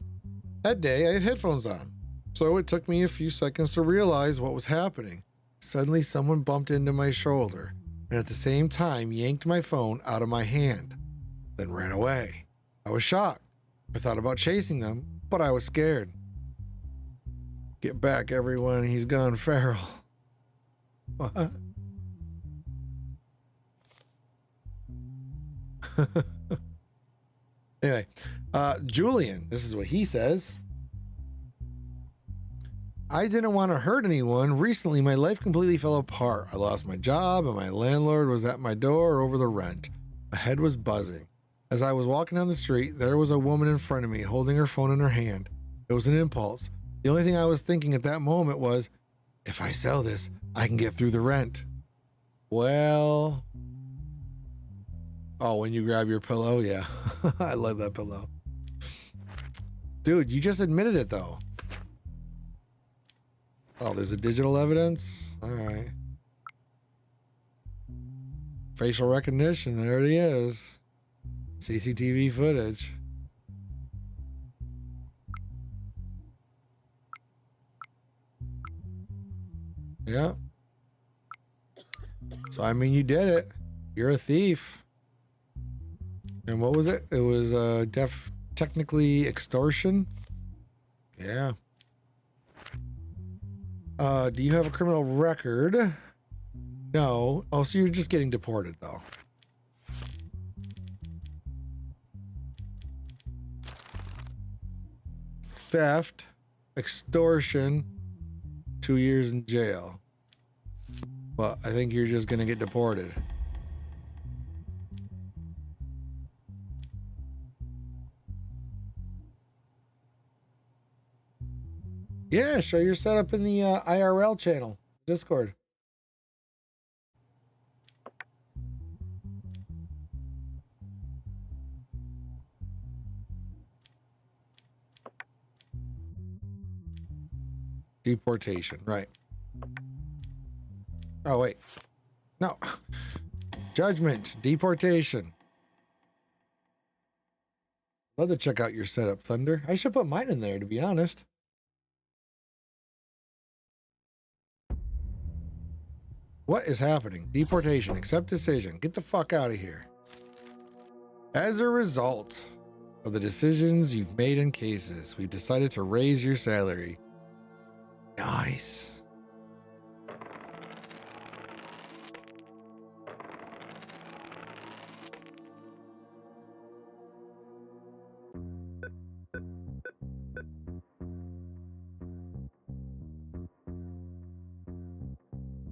That day I had headphones on, so it took me a few seconds to realize what was happening. Suddenly someone bumped into my shoulder and at the same time yanked my phone out of my hand, then ran away. I was shocked. I thought about chasing them, but I was scared. Get back, everyone. He's gone feral. What? Anyway, Julian, this is what he says. I didn't want to hurt anyone. Recently, my life completely fell apart. I lost my job and my landlord was at my door over the rent. My head was buzzing. As I was walking down the street, there was a woman in front of me holding her phone in her hand. It was an impulse. The only thing I was thinking at that moment was, if I sell this, I can get through the rent. Well... Oh, when you grab your pillow? Yeah. I love that pillow. Dude, you just admitted it, though. Oh, there's a digital evidence? All right. Facial recognition. There it is. CCTV footage. Yeah. So, I mean, you did it. You're a thief. And what was it? It was technically extortion. Yeah. Do you have a criminal record? No. Oh, so you're just getting deported, though. Theft, extortion, 2 years in jail. But I think you're just gonna get deported. Yeah, show your setup in the IRL channel, Discord. Deportation, right. Oh, wait. No. Judgment, deportation. Love to check out your setup, Thunder. I should put mine in there, to be honest. What is happening? Deportation, accept decision. Get the fuck out of here. As a result of the decisions you've made in cases, we've decided to raise your salary. Nice.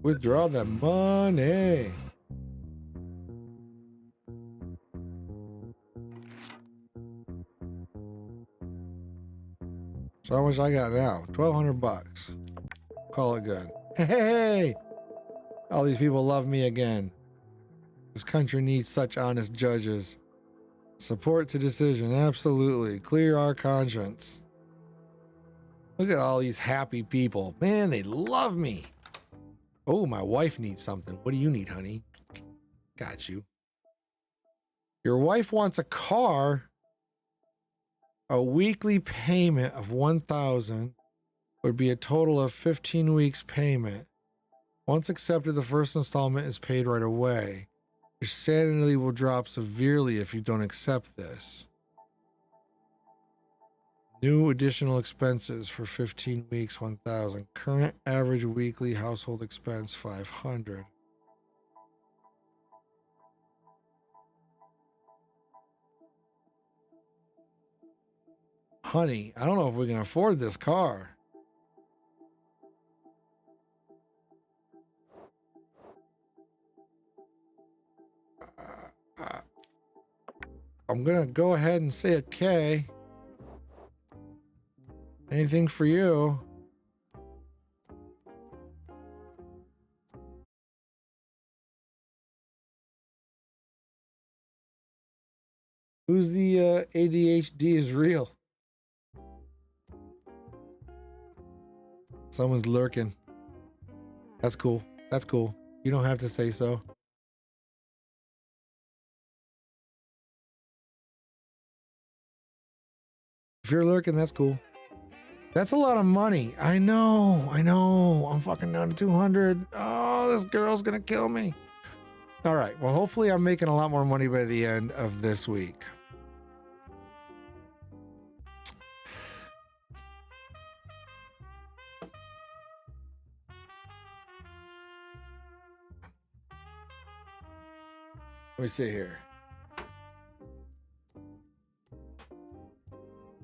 Withdraw the money. So how much I got now? 1,200 bucks. Call it good. Hey, all these people love me again. This country needs such honest judges. Support to decision, absolutely. Clear our conscience. Look at all these happy people. Man, they love me. Oh, my wife needs something. What do you need, honey? Got you. Your wife wants a car. A weekly payment of $1,000 would be a total of 15 weeks payment. Once accepted, the first installment is paid right away. Your sanity will drop severely if you don't accept this. New additional expenses for 15 weeks, $1,000. Current average weekly household expense, $500. Honey, I don't know if we can afford this car. I'm gonna go ahead and say okay. Anything for you? Who's the ADHD is real? Someone's lurking. That's cool. That's cool. You don't have to say so. If you're lurking, that's cool. That's a lot of money. I know. I'm fucking down to 200. Oh, this girl's gonna kill me. All right. Well, hopefully I'm making a lot more money by the end of this week. Let me see here.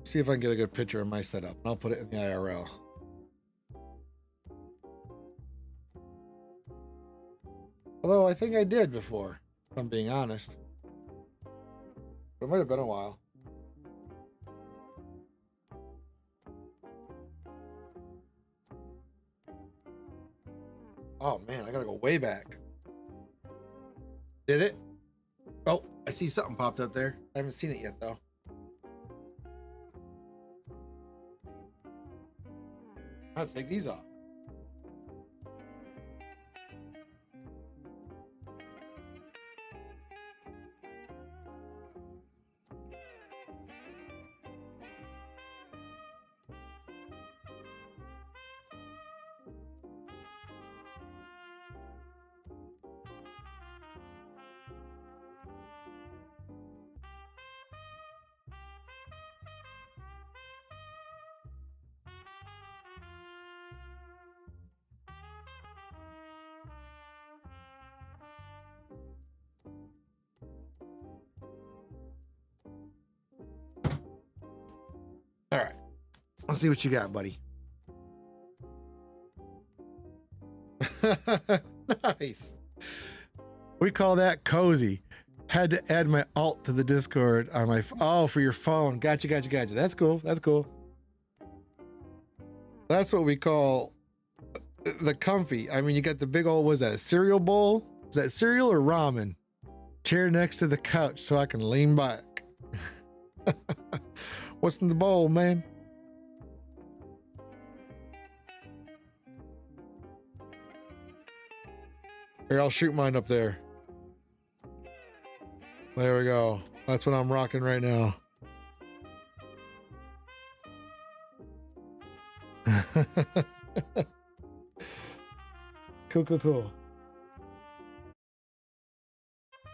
See if I can get a good picture of my setup, and I'll put it in the IRL. Although I think I did before, if I'm being honest. But it might have been a while. Oh man, I gotta go way back. Did it? Oh, I see something popped up there. I haven't seen it yet though. I have to take these off. Let's see what you got, buddy. Nice. We call that cozy. Had to add my alt to the Discord on my for your phone. Gotcha. That's cool. That's what we call the comfy. I mean, you got the big old, was that a cereal bowl? Is that cereal or ramen? Chair next to the couch so I can lean back. What's in the bowl, man? Here, I'll shoot mine up there. There we go. That's what I'm rocking right now. Cool.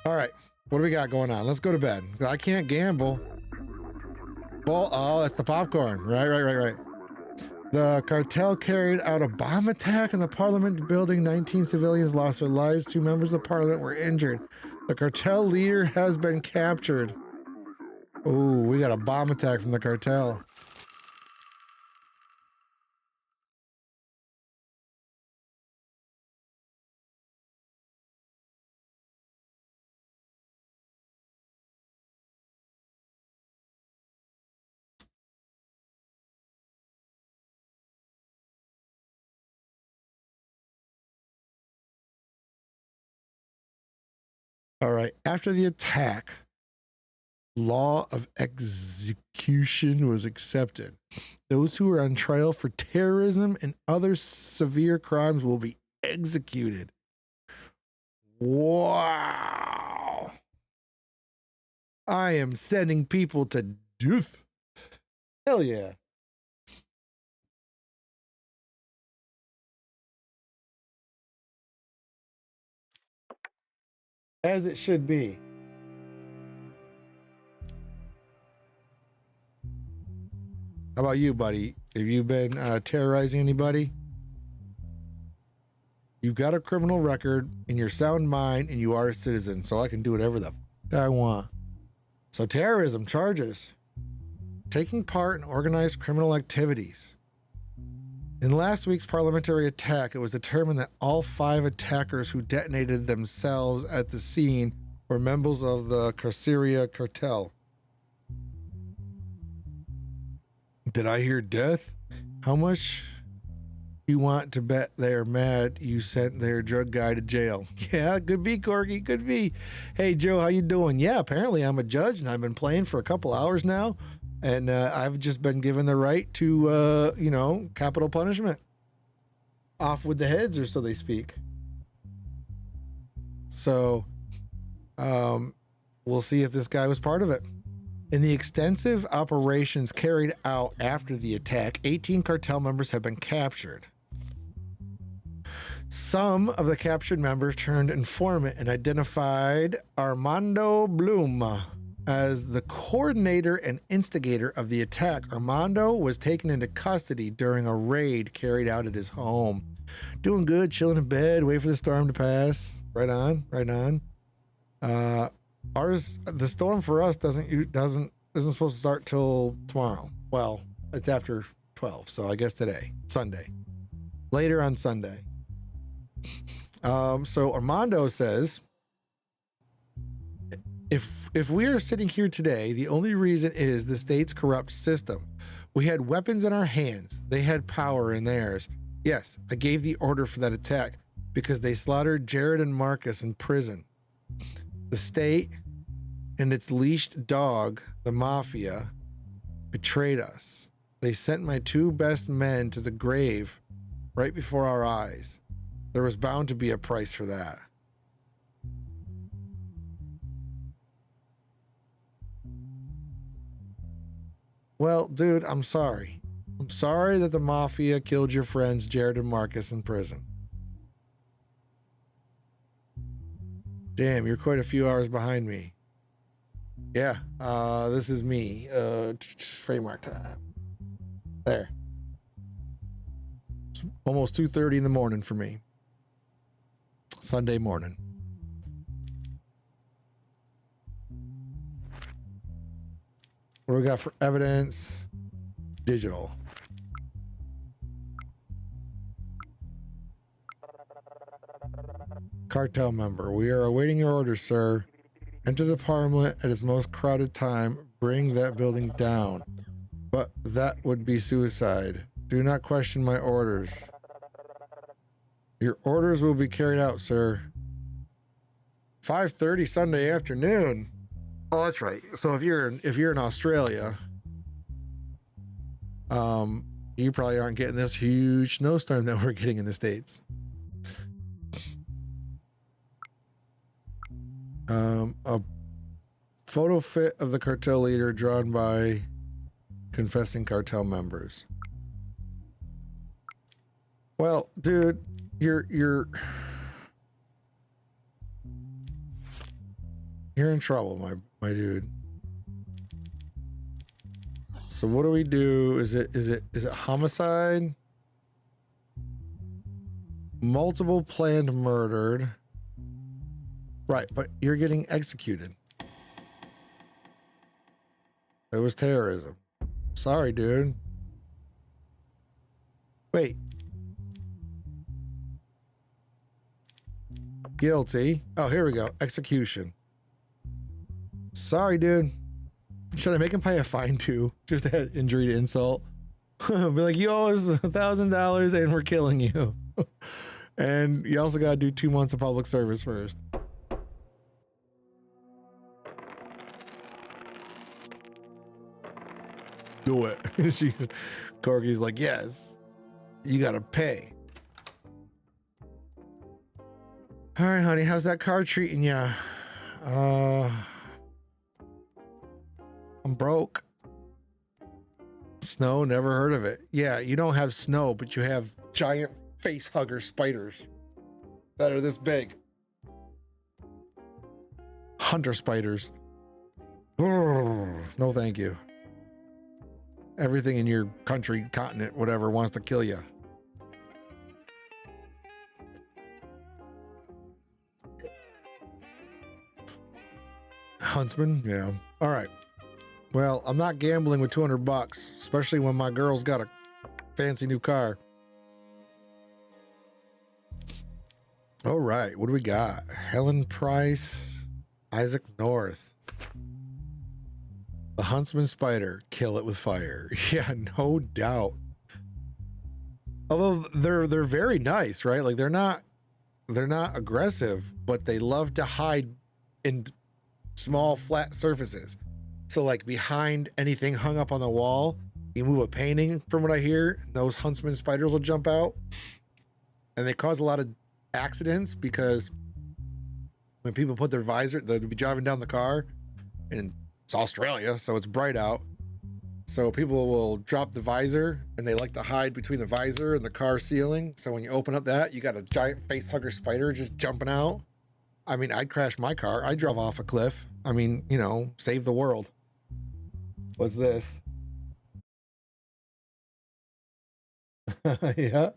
All right. What do we got going on? Let's go to bed. I can't gamble. Oh, that's the popcorn. Right. The cartel carried out a bomb attack in the parliament building. 19 civilians lost their lives. 2 members of parliament were injured. The cartel leader has been captured. Oh, we got a bomb attack from the cartel. All right. After the attack, law of execution was accepted. Those who are on trial for terrorism and other severe crimes will be executed. Wow. I am sending people to death. Hell yeah. As it should be. How about you, buddy? Have you been terrorizing anybody? You've got a criminal record in your sound mind and you are a citizen, so I can do whatever the f I want. So terrorism charges. Taking part in organized criminal activities. In last week's parliamentary attack, it was determined that all 5 attackers who detonated themselves at the scene were members of the Carceria cartel. Did I hear death? How much you want to bet they're mad you sent their drug guy to jail? Yeah, could be, Corky, could be. Hey, Joe, how you doing? Yeah, apparently I'm a judge and I've been playing for a couple hours now. And I've just been given the right to, capital punishment. Off with the heads, or so they speak. So, we'll see if this guy was part of it. In the extensive operations carried out after the attack, 18 cartel members have been captured. Some of the captured members turned informant and identified Armando Bloom as the coordinator and instigator of the attack. Armando was taken into custody during a raid carried out at his home. Doing good, chilling in bed, wait for the storm to pass. Right on. The storm for us isn't supposed to start till tomorrow. Well, it's after 12, so I guess today, Sunday. Later on Sunday. So Armando says, If we are sitting here today, the only reason is the state's corrupt system. We had weapons in our hands. They had power in theirs. Yes, I gave the order for that attack because they slaughtered Jared and Marcus in prison. The state and its leashed dog, the mafia, betrayed us. They sent my 2 best men to the grave right before our eyes. There was bound to be a price for that. Well, dude, I'm sorry. I'm sorry that the mafia killed your friends, Jared and Marcus, in prison. Damn, you're quite a few hours behind me. Yeah, this is me. Fraeymark time. There. It's almost 2:30 in the morning for me. Sunday morning. What do we got for evidence? Digital. cartel member. We are awaiting your orders, sir. Enter the parliament at its most crowded time. Bring that building down. But that would be suicide. Do not question my orders. Your orders will be carried out, sir. 5:30 Sunday afternoon. Oh, that's right. So if you're in Australia, you probably aren't getting this huge snowstorm that we're getting in the States. A photo fit of the cartel leader drawn by confessing cartel members. Well, dude, you're in trouble, my dude. So what do we do? Is it homicide? Multiple planned murdered. Right, but you're getting executed. It was terrorism. Sorry, dude. Wait. Guilty. Oh, here we go. Execution. Sorry, dude. Should I make him pay a fine too? Just to add injury to insult. Be like, you owe us $1,000 and we're killing you. And you also got to do 2 months of public service first. Do it. Corky's like, yes, you got to pay. All right, honey, how's that car treating ya? I'm broke. Snow, never heard of it. Yeah, you don't have snow, but you have giant face hugger spiders that are this big. Hunter spiders. No, thank you. Everything in your country, continent, whatever, wants to kill you. Huntsman? Yeah. All right. Well, I'm not gambling with $200, especially when my girl's got a fancy new car. All right. What do we got? Helen Price, Isaac North. The Huntsman Spider, kill it with fire. Yeah, no doubt. Although they're very nice, right? Like they're not aggressive, but they love to hide in small flat surfaces. So like behind anything hung up on the wall, you move a painting, from what I hear, those Huntsman spiders will jump out. And they cause a lot of accidents because when people put their visor, they'll be driving down the car and it's Australia, so it's bright out. So people will drop the visor and they like to hide between the visor and the car ceiling. So when you open up that, you got a giant face hugger spider just jumping out. I mean, I'd crash my car. I drove off a cliff. I mean, you know, save the world. What's this? Yeah.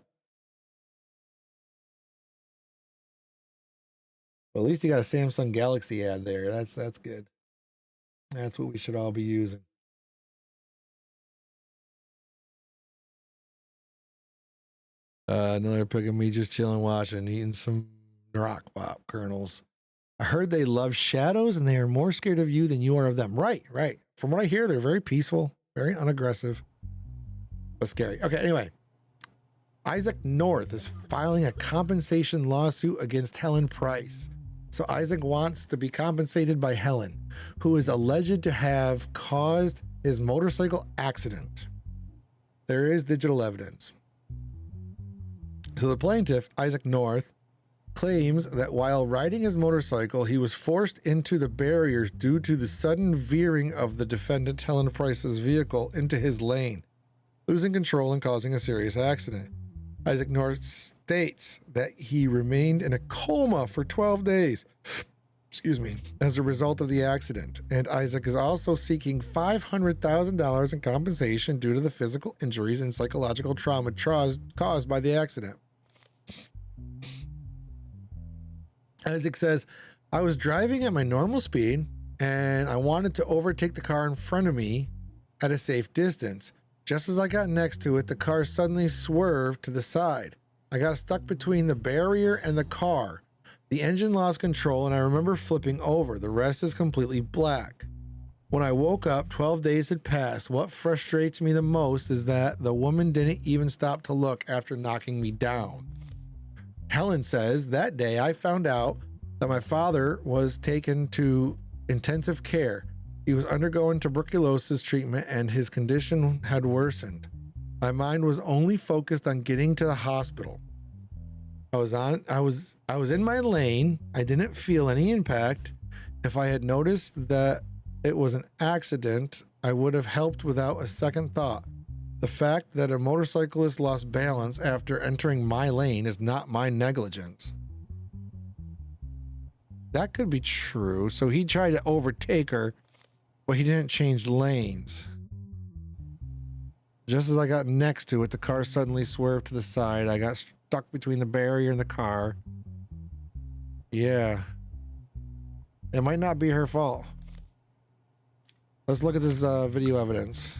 Well, at least you got a Samsung Galaxy ad there. That's good. That's what we should all be using. Another pic of me just chilling, watching, eating some rock pop kernels. I heard they love shadows and they are more scared of you than you are of them. Right, right. From what I hear, they're very peaceful, very unaggressive, but scary. Okay, anyway. Isaac North is filing a compensation lawsuit against Helen Price. So Isaac wants to be compensated by Helen, who is alleged to have caused his motorcycle accident. There is digital evidence. So the plaintiff, Isaac North, claims that while riding his motorcycle, he was forced into the barriers due to the sudden veering of the defendant, Helen Price's vehicle, into his lane, losing control and causing a serious accident. Isaac North states that he remained in a coma for 12 days, as a result of the accident. And Isaac is also seeking $500,000 in compensation due to the physical injuries and psychological trauma caused by the accident. Isaac says, I was driving at my normal speed and I wanted to overtake the car in front of me at a safe distance. Just as I got next to it, the car suddenly swerved to the side. I got stuck between the barrier and the car. The engine lost control and I remember flipping over. The rest is completely black. When I woke up, 12 days had passed. What frustrates me the most is that the woman didn't even stop to look after knocking me down. Helen says, that day I found out that my father was taken to intensive care. He was undergoing tuberculosis treatment and his condition had worsened. My mind was only focused on getting to the hospital. I was in my lane. I didn't feel any impact. If I had noticed that it was an accident, I would have helped without a second thought. The fact that a motorcyclist lost balance after entering my lane is not my negligence. That could be true. So he tried to overtake her, but he didn't change lanes. Just as I got next to it, the car suddenly swerved to the side. I got stuck between the barrier and the car. Yeah. It might not be her fault. Let's look at this video evidence.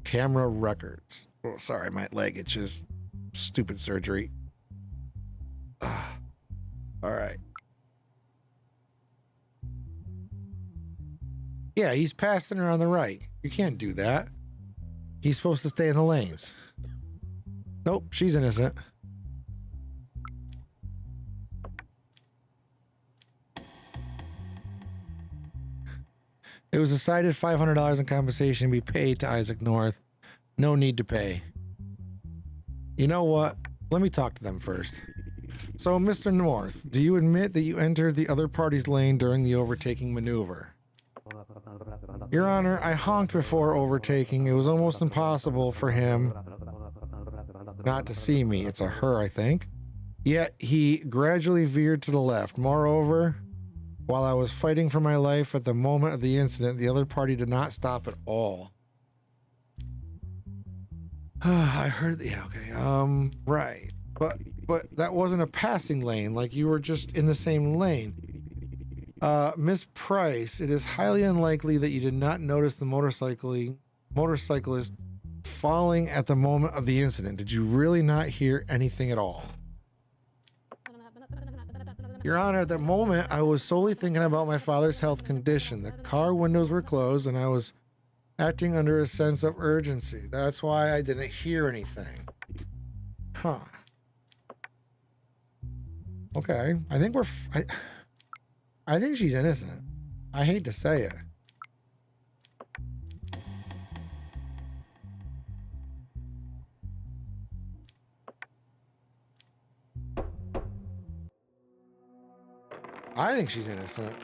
Camera records. Oh, sorry, my leg itches. Stupid surgery. All right. Yeah, he's passing her on the right. You can't do that. He's supposed to stay in the lanes. Nope, she's innocent. It was decided $500 in compensation to be paid to Isaac North. No need to pay. You know what? Let me talk to them first. So, Mr. North, do you admit that you entered the other party's lane during the overtaking maneuver? Your Honor, I honked before overtaking. It was almost impossible for him not to see me. It's a her, I think. Yet he gradually veered to the left. Moreover, while I was fighting for my life at the moment of the incident, the other party did not stop at all. I heard, yeah, okay, right. But that wasn't a passing lane, like you were just in the same lane. Miss Price, it is highly unlikely that you did not notice the motorcyclist falling at the moment of the incident. Did you really not hear anything at all? Your Honor, at that moment, I was solely thinking about my father's health condition. The car windows were closed and I was acting under a sense of urgency. That's why I didn't hear anything. Huh. Okay. I think I think she's innocent. I hate to say it. I think she's innocent.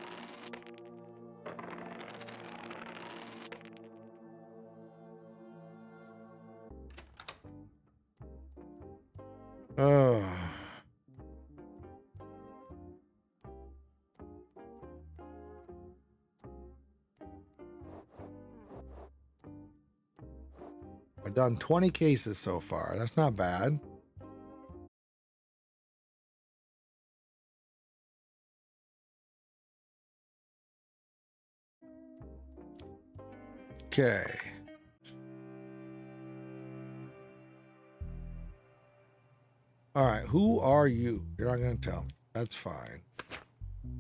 Oh. I've done 20 cases so far. That's not bad. Okay. All right, who are you? You're not going to tell me. That's fine.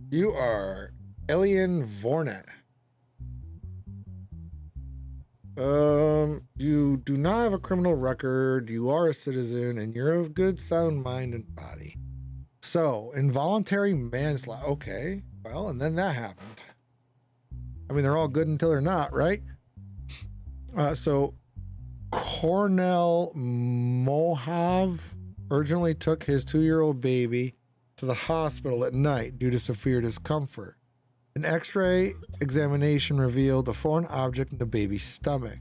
You are Elian Vornet. You do not have a criminal record. You are a citizen, and you're of good sound mind and body. So, involuntary manslaughter. Okay, well, and then that happened. I mean, they're all good until they're not, right? So, Cornell Mohav urgently took his 2-year-old baby to the hospital at night due to severe discomfort. An X-ray examination revealed a foreign object in the baby's stomach.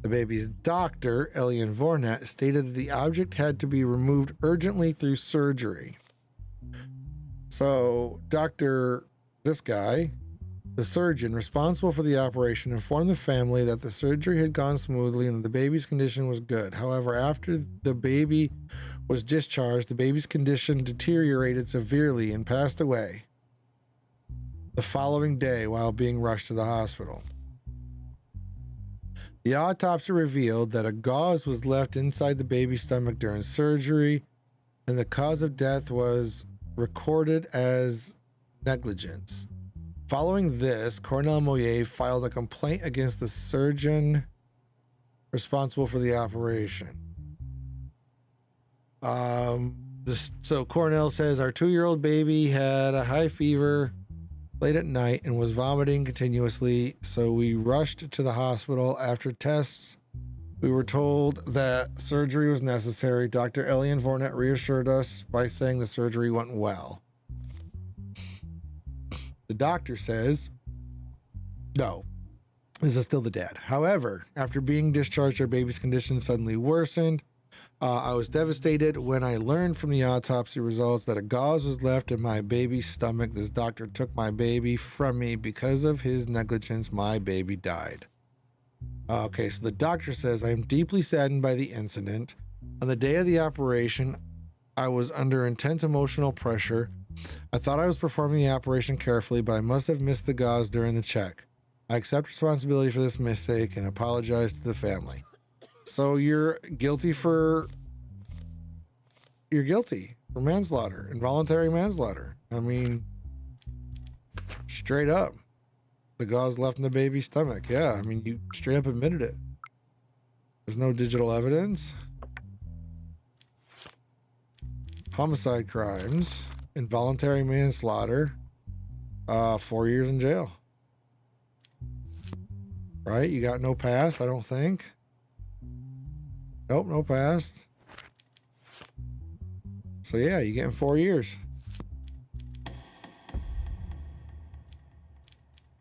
The baby's doctor, Elian Vornet, stated that the object had to be removed urgently through surgery. So, this guy, the surgeon responsible for the operation, informed the family that the surgery had gone smoothly and that the baby's condition was good. However, after the baby was discharged, the baby's condition deteriorated severely and passed away the following day while being rushed to the hospital. The autopsy revealed that a gauze was left inside the baby's stomach during surgery. and the cause of death was recorded as negligence. Following this, Cornell Moyer filed a complaint against the surgeon responsible for the operation. So Cornell says our 2-year-old baby had a high fever late at night and was vomiting continuously, so we rushed to the hospital. After tests, we were told that surgery was necessary. Dr. Elian Vornet reassured us by saying the surgery went well. The doctor says, no, this is still the dad. However, after being discharged, our baby's condition suddenly worsened. I was devastated when I learned from the autopsy results that a gauze was left in my baby's stomach. This doctor took my baby from me. Because of his negligence, my baby died. Okay, so the doctor says, I am deeply saddened by the incident. On the day of the operation, I was under intense emotional pressure. I thought I was performing the operation carefully, but I must have missed the gauze during the check. I accept responsibility for this mistake and apologize to the family. So you're guilty for manslaughter, involuntary manslaughter. I mean, straight up. The gauze left in the baby's stomach. Yeah, I mean, you straight up admitted it. There's no digital evidence. Homicide crimes, involuntary manslaughter, 4 years in jail. Right? You got no past, I don't think. Nope, no past. So yeah, you're getting 4 years.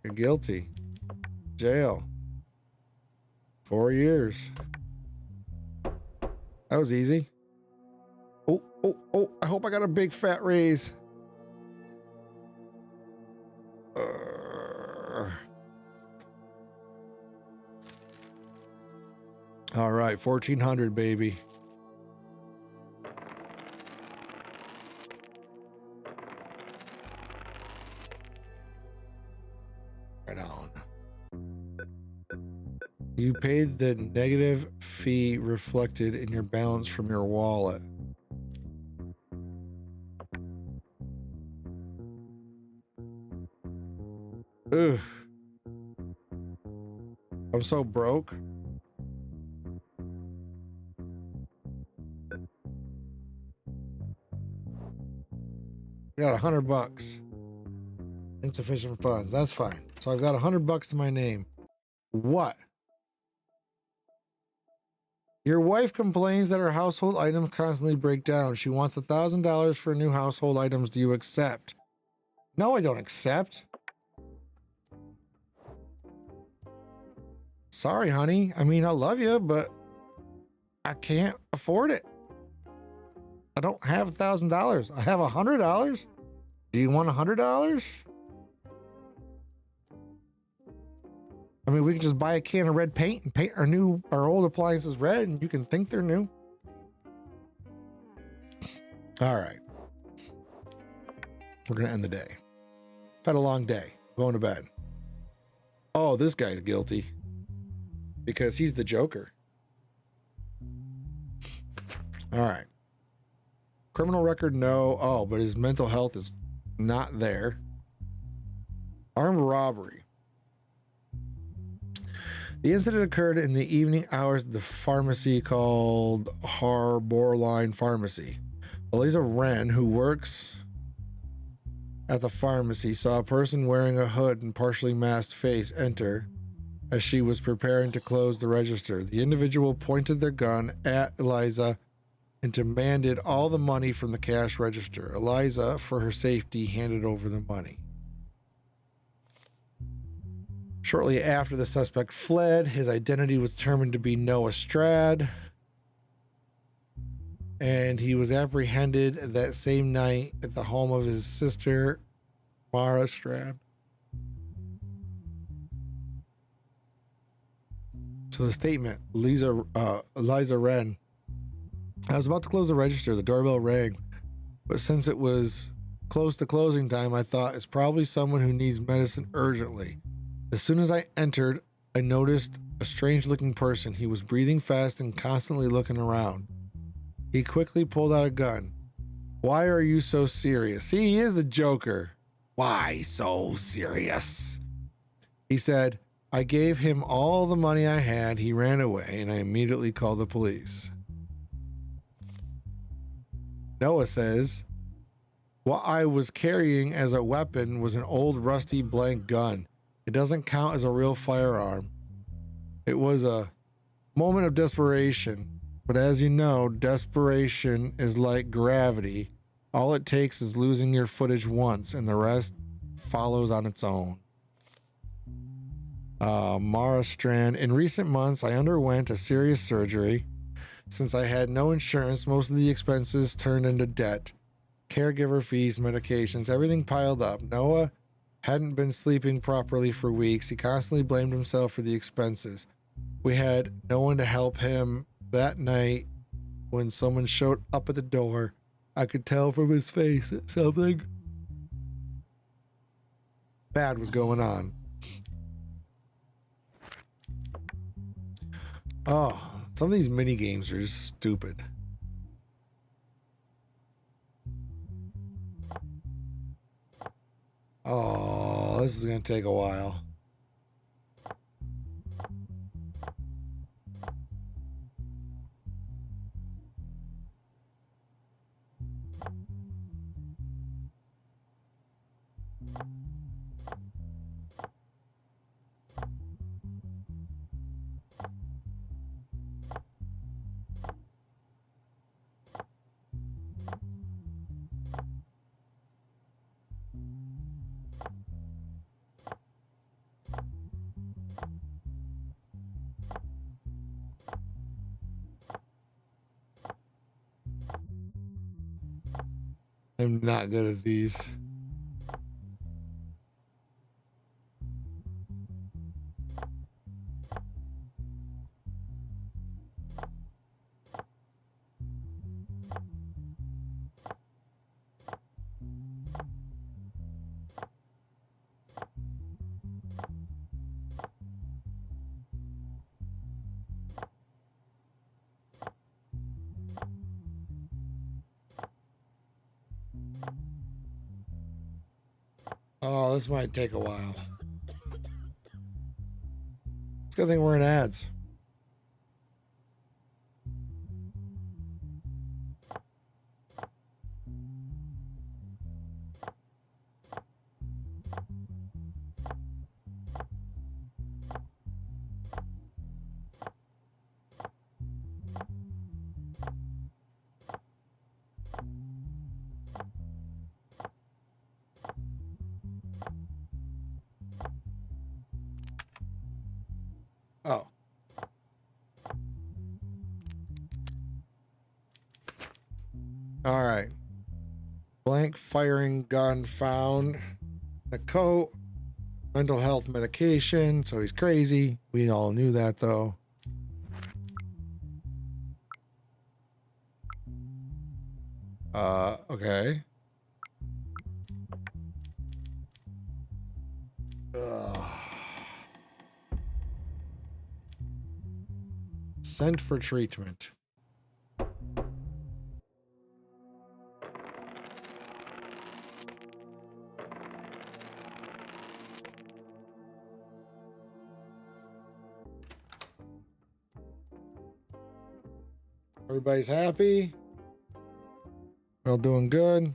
You're guilty. Jail. 4 years. That was easy. Oh, I hope I got a big fat raise. All right, 1400, baby. Right on. You paid the negative fee reflected in your balance from your wallet. Ugh. I'm so broke. I got $100. Insufficient funds. That's fine. So I've got $100 to my name. What? Your wife complains that her household items constantly break down. She wants $1,000 for new household items. Do you accept? No, I don't accept. Sorry, honey. I mean, I love you, but I can't afford it. I don't have $1,000. I have $100. Do you want $100? I mean, we can just buy a can of red paint and paint our old appliances red, and you can think they're new. All right. We're going to end the day. Had a long day. Going to bed. Oh, this guy's guilty. Because he's the Joker. All right. Criminal record, no. Oh, but his mental health is not there. Armed robbery. The incident occurred in the evening hours of the pharmacy called Harborline Pharmacy. Eliza Wren, who works at the pharmacy, saw a person wearing a hood and partially masked face enter as she was preparing to close the register. The individual pointed their gun at Eliza and demanded all the money from the cash register. Eliza, for her safety, handed over the money. Shortly after the suspect fled, his identity was determined to be Noah Strad, and he was apprehended that same night at the home of his sister, Mara Strad. So the statement, Eliza Wren. I was about to close the register. The doorbell rang, but since it was close to closing time, I thought it's probably someone who needs medicine urgently. As soon as I entered, I noticed a strange-looking person. He was breathing fast and constantly looking around. He quickly pulled out a gun. Why are you so serious? See, he is the Joker. Why so serious? He said, I gave him all the money I had. He ran away, and I immediately called the police. Noah says, what I was carrying as a weapon was an old rusty blank gun. It doesn't count as a real firearm. It was a moment of desperation. But as you know, desperation is like gravity. All it takes is losing your footage once, and the rest follows on its own. Mara Strand. In recent months, I underwent a serious surgery. Since I had no insurance, most of the expenses turned into debt. Caregiver fees, medications, everything piled up. Noah hadn't been sleeping properly for weeks. He constantly blamed himself for the expenses. We had no one to help him. That night, when someone showed up at the door, I could tell from his face that something bad was going on. Oh, some of these mini games are just stupid. Oh, this is going to take a while. I'm not good at these. Oh, this might take a while. It's a good thing we're in ads. Oh. All right. Blank firing gun found. The coat. Mental health medication. So he's crazy. We all knew that though. Okay. Sent for treatment. Everybody's happy. We're all doing good.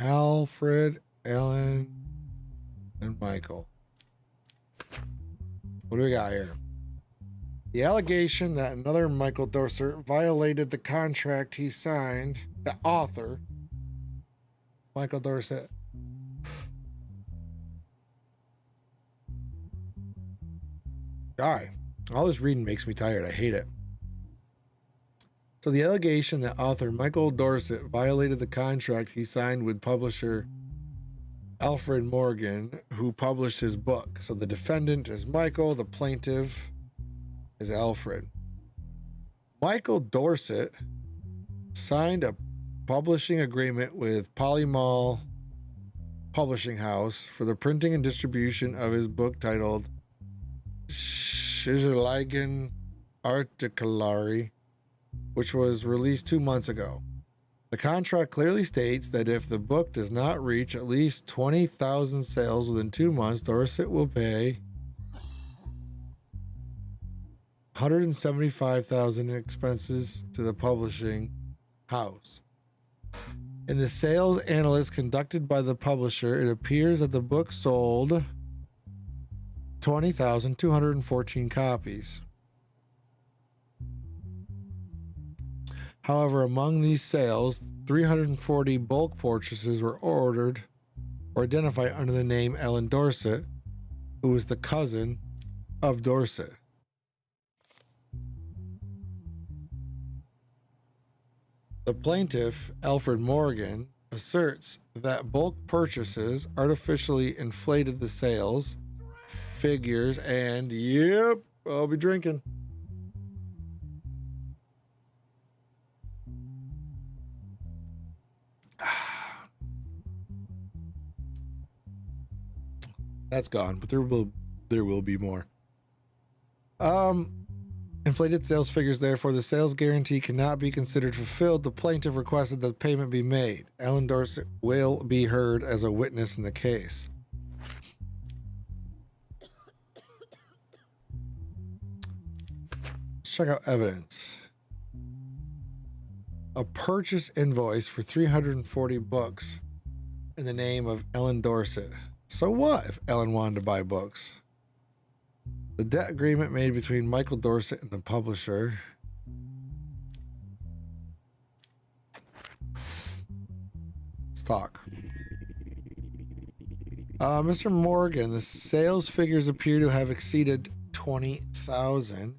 Alfred, Ellen, and Michael. What do we got here? The allegation that another Michael Dorset violated the contract he signed, the author, Michael Dorset. God, all this reading makes me tired. I hate it. So the allegation that author Michael Dorset violated the contract he signed with publisher Alfred Morgan, who published his book. So the defendant is Michael, the plaintiff is Alfred. Michael Dorset signed a publishing agreement with Polymall publishing house for the printing and distribution of his book titled Schizerleigen Articulari, which was released 2 months ago. The contract clearly states that if the book does not reach at least 20,000 sales within 2 months, Dorset will pay $175,000 in expenses to the publishing house. In the sales analysis conducted by the publisher, it appears that the book sold 20,214 copies. However, among these sales, 340 bulk purchases were ordered or identified under the name Ellen Dorset, who was the cousin of Dorset. The plaintiff, Alfred Morgan, asserts that bulk purchases artificially inflated the sales figures and, yep, I'll be drinking. That's gone, but there will be more. Inflated sales figures, therefore, the sales guarantee cannot be considered fulfilled. The plaintiff requested that payment be made. Ellen Dorset will be heard as a witness in the case. Let's check out evidence. A purchase invoice for 340 books in the name of Ellen Dorset. So what if Ellen wanted to buy books? The debt agreement made between Michael Dorset and the publisher. Let's talk. Mr. Morgan, the sales figures appear to have exceeded 20,000.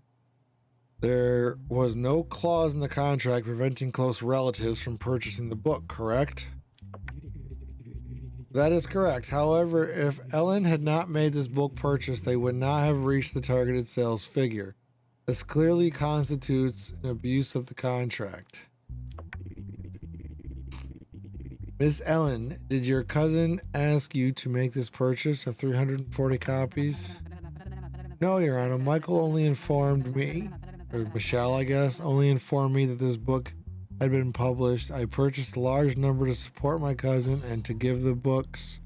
There was no clause in the contract preventing close relatives from purchasing the book, correct? That is correct. However, if Ellen had not made this bulk purchase, they would not have reached the targeted sales figure. This clearly constitutes an abuse of the contract. Miss Ellen, did your cousin ask you to make this purchase of 340 copies? No, Your Honor. Michael only informed me, or Michelle, I guess, only informed me that this book had been published. I purchased a large number to support my cousin and to give the books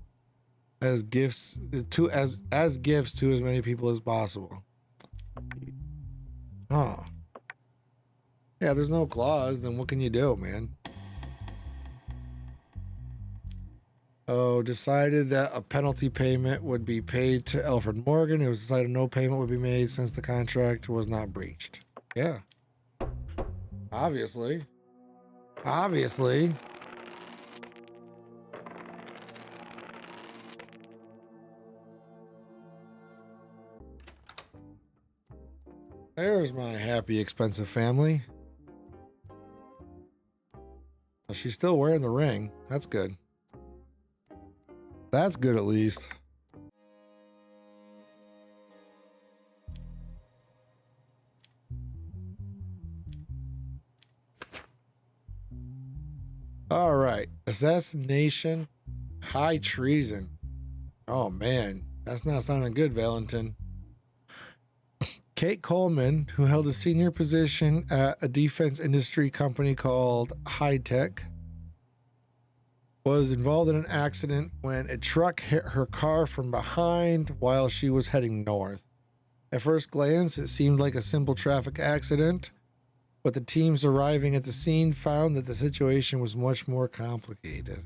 as gifts to as gifts to as many people as possible. Huh. Yeah, there's no clause, then what can you do, man? Oh, decided that a penalty payment would be paid to Alfred Morgan. It was decided no payment would be made since the contract was not breached. Yeah. Obviously. Obviously. There's my happy, expensive family. Well, she's still wearing the ring. That's good. That's good, at least. All right. Assassination, high treason. Oh, man. That's not sounding good, Valentin. Kate Coleman, who held a senior position at a defense industry company called High Tech, was involved in an accident when a truck hit her car from behind while she was heading north. At first glance, it seemed like a simple traffic accident, but the teams arriving at the scene found that the situation was much more complicated.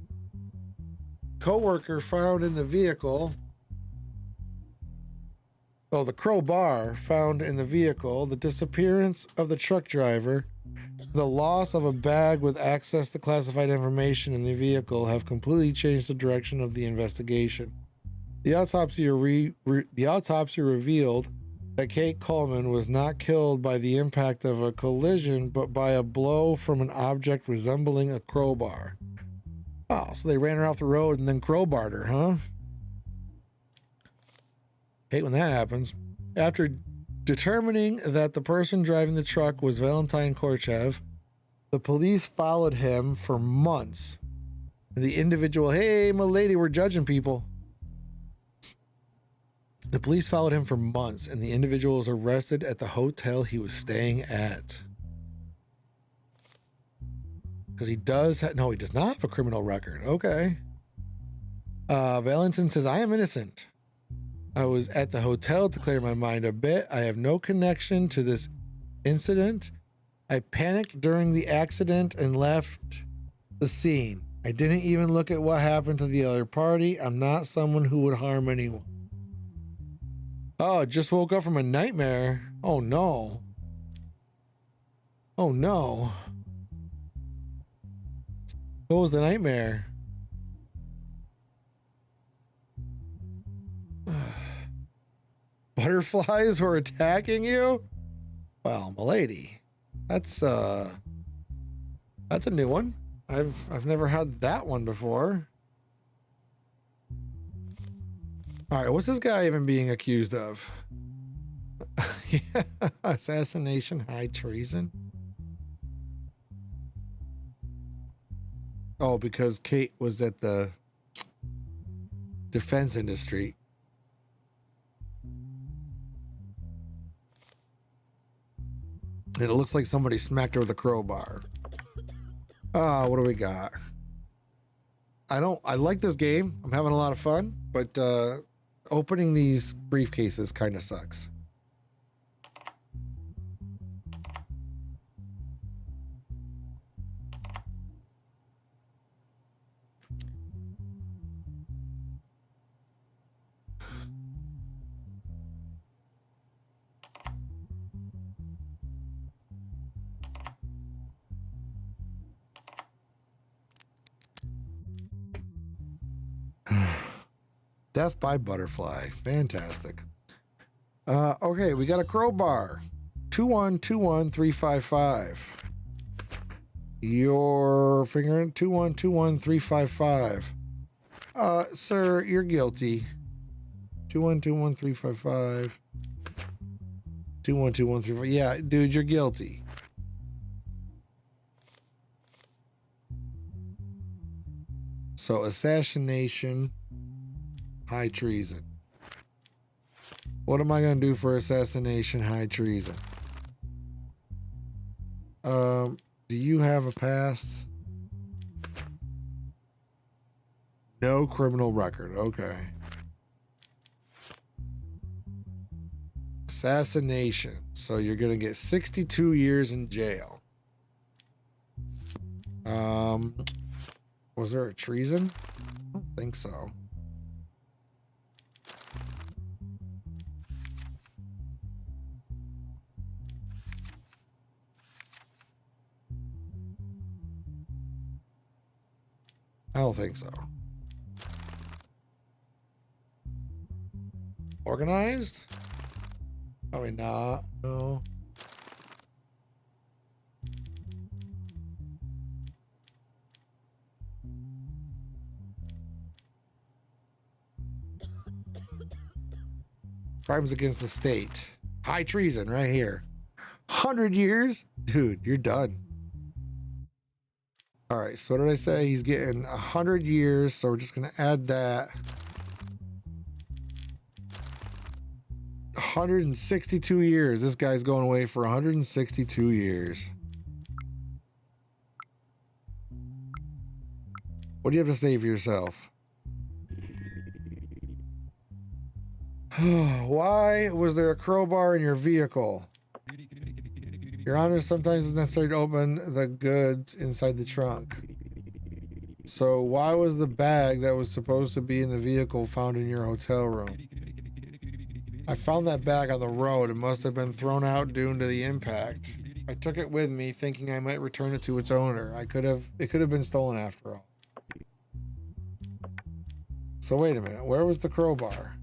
Co-worker found in the vehicle, the crowbar found in the vehicle, the disappearance of the truck driver, the loss of a bag with access to classified information in the vehicle have completely changed the direction of the investigation. The autopsy revealed that Kate Coleman was not killed by the impact of a collision, but by a blow from an object resembling a crowbar. Oh, so they ran her off the road and then crowbarred her, huh? Hate when that happens. After determining that the person driving the truck was Valentin Korchev, the police followed him for months The individual, hey, my lady, we're judging people. The police followed him for months, and the individual was arrested at the hotel he was staying at. Because he does no, he does not have a criminal record. Okay. Valentin says, I am innocent. I was at the hotel to clear my mind a bit. I have no connection to this incident. I panicked during the accident and left the scene. I didn't even look at what happened to the other party. I'm not someone who would harm anyone. Oh, just woke up from a nightmare. Oh no. Oh no. What was the nightmare? Butterflies were attacking you? Well, milady, that's a new one. I've never had that one before. All right, what's this guy even being accused of? Yeah, assassination, high treason. Oh, because Kate was at the defense industry. And it looks like somebody smacked her with a crowbar. Ah, what do we got? I like this game. I'm having a lot of fun, but opening these briefcases kind of sucks. Death by butterfly. Fantastic. Okay, we got a crowbar. 2121355. Your finger 2121355. Sir, you're guilty. 2121355. 2121355. Yeah, dude, you're guilty. So assassination, high treason. What am I gonna do for assassination, high treason? Do you have a past? No criminal record. Okay. Assassination. So you're gonna get 62 years in jail. Was there a treason? I don't think so. I don't think so. Organized? Probably not. No. Crimes against the state. High treason right here. 100 years? Dude, you're done. All right, so what did I say? He's getting 100 years, so we're just going to add that. 162 years. This guy's going away for 162 years. What do you have to say for yourself? Why was there a crowbar in your vehicle? Your Honor, sometimes it's necessary to open the goods inside the trunk. So why was the bag that was supposed to be in the vehicle found in your hotel room? I found that bag on the road. It must have been thrown out due to the impact. I took it with me thinking I might return it to its owner. It could have been stolen after all. So wait a minute, where was the crowbar?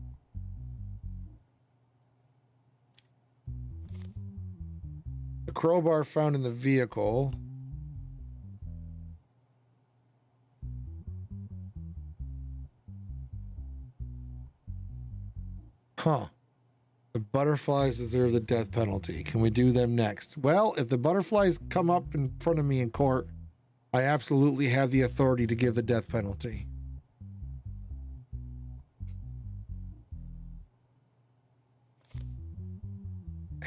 The crowbar found in the vehicle. Huh. The butterflies deserve the death penalty. Can we do them next? Well, if the butterflies come up in front of me in court, I absolutely have the authority to give the death penalty.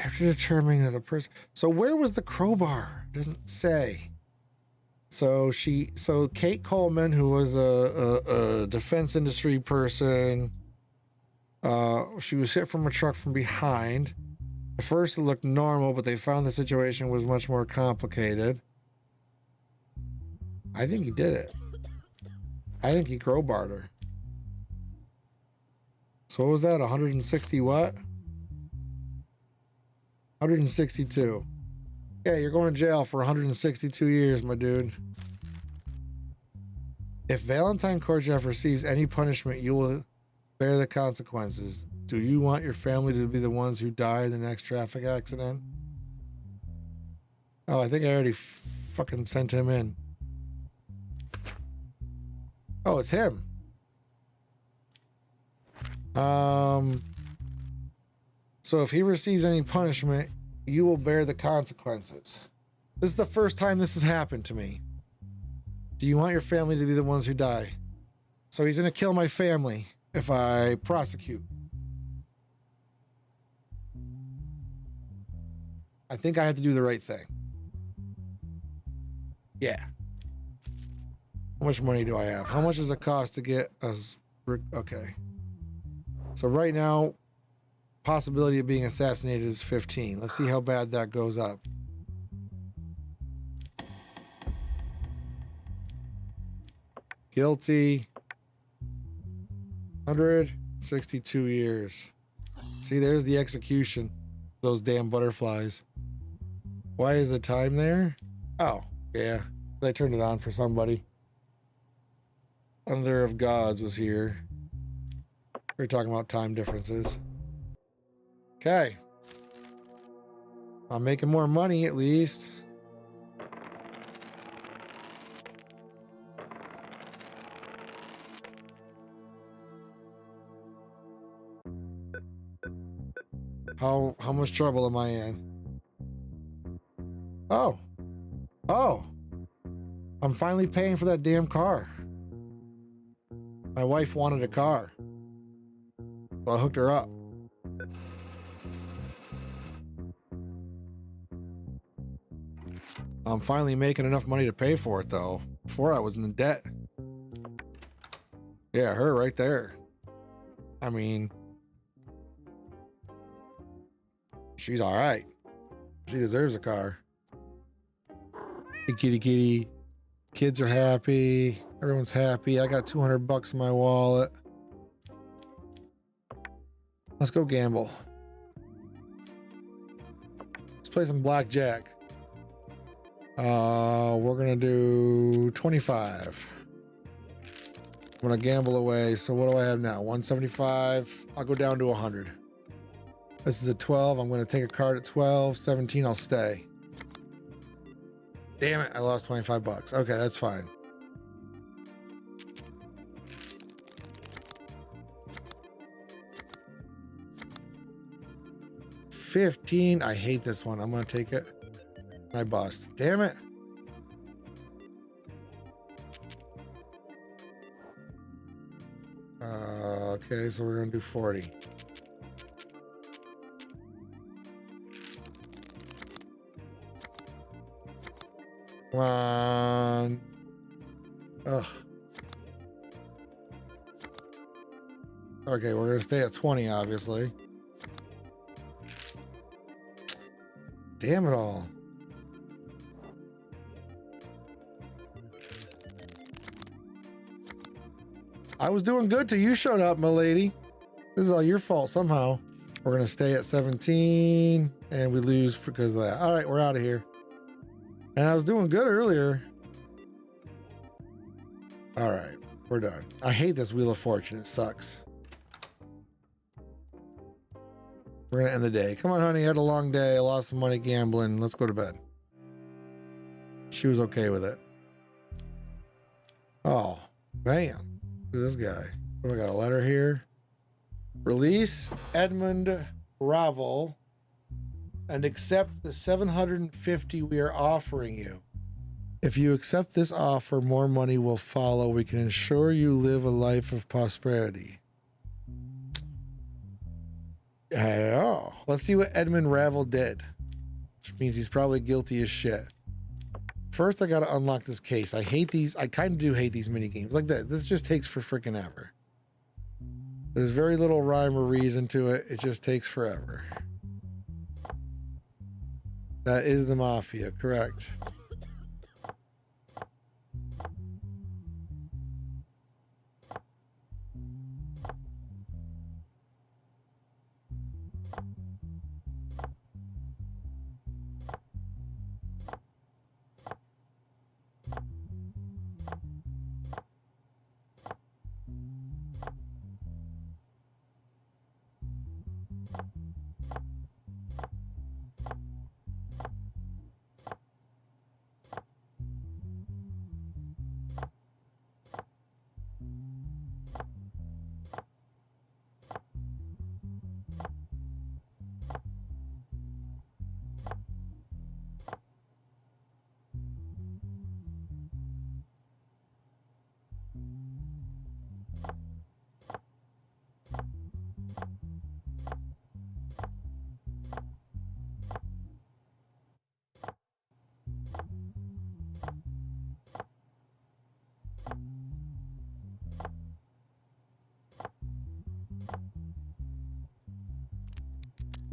After determining that the person... So where was the crowbar? It doesn't say. So Kate Coleman, who was a defense industry person, she was hit from a truck from behind. At first it looked normal, but they found the situation was much more complicated. I think he did it. I think he crowbarred her. So what was that? 160 what? 162. Yeah, you're going to jail for 162 years, my dude. If Valentine Korcheff receives any punishment, you will bear the consequences. Do you want your family to be the ones who die in the next traffic accident? Oh, I think I already fucking sent him in. Oh, it's him. So if he receives any punishment, you will bear the consequences. This is the first time this has happened to me. Do you want your family to be the ones who die? So he's going to kill my family if I prosecute. I think I have to do the right thing. Yeah. How much money do I have? How much does it cost to get us? Okay. So right now, possibility of being assassinated is 15. Let's see how bad that goes up. Guilty. 162 years. See, there's the execution. Those damn butterflies. Why is the time there? Oh, yeah. I turned it on for somebody. Thunder of Gods was here. We were talking about time differences. Okay. I'm making more money at least. How much trouble am I in? Oh. Oh. I'm finally paying for that damn car. My wife wanted a car. So I hooked her up. I'm finally making enough money to pay for it though. Before I was in debt. Yeah, her right there. I mean, she's all right. She deserves a car. Hey, kitty, kitty. Kids are happy. Everyone's happy. I got $200 in my wallet. Let's go gamble. Let's play some blackjack. We're gonna do 25. I'm gonna gamble away. So what do I have now? 175. I'll go down to 100. This is a 12. I'm gonna take a card at 12. 17. I'll stay. Damn it! I lost 25 bucks. Okay, that's fine. $15. I hate this one. I'm gonna take it. I bust. Damn it. Okay, so we're gonna do 40. Come on. Ugh. Okay, we're gonna stay at 20, obviously. Damn it all. I was doing good till you showed up, my lady. This is all your fault somehow. We're gonna stay at 17 and we lose because of that. All right, we're out of here. And I was doing good earlier. All right, we're done. I hate this Wheel of Fortune. It sucks. We're gonna end the day. Come on, honey. I had a long day. I lost some money gambling. Let's go to bed. She was okay with it. Oh, man. Look at this guy. Oh, I got a letter here. Release Edmund Ravel and accept the $750 we are offering you. If you accept this offer, more money will follow. We can ensure you live a life of prosperity. Oh, let's see what Edmund Ravel did, which means he's probably guilty as shit. First, I got to unlock this case. I hate these. I kind of do hate these mini games like that. This just takes for freaking ever. There's very little rhyme or reason to it. It just takes forever. That is the Mafia, correct?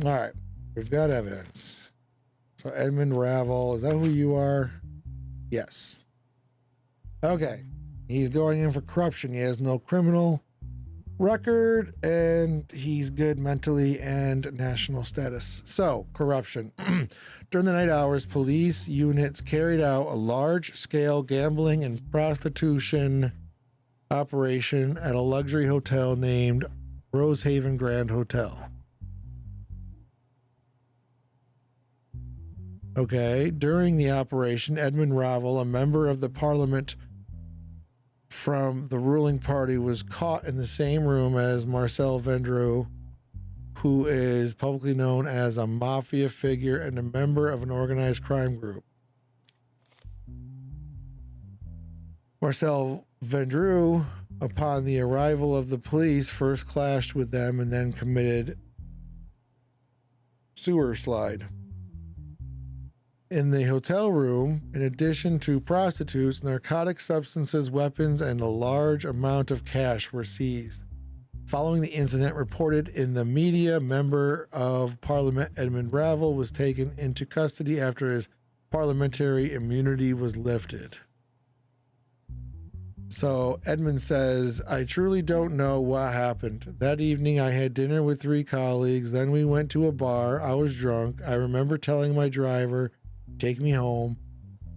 All right, we've got evidence. So Edmund Ravel, is that who you are? Yes. Okay, he's going in for corruption. He has no criminal record, and he's good mentally and national status. So, corruption. During the night hours, police units carried out a large-scale gambling and prostitution operation at a luxury hotel named Rosehaven Grand Hotel. Okay, during the operation, Edmund Ravel, a member of the parliament from the ruling party, was caught in the same room as Marcel Vendreau, who is publicly known as a mafia figure and a member of an organized crime group. Marcel Vendreau, upon the arrival of the police, first clashed with them and then committed sewer slide. In the hotel room, in addition to prostitutes, narcotic substances, weapons, and a large amount of cash were seized. Following the incident reported in the media, member of Parliament Edmund Ravel was taken into custody after his parliamentary immunity was lifted. So Edmund says, I truly don't know what happened. That evening I had dinner with 3 colleagues. Then we went to a bar. I was drunk. I remember telling my driver, take me home.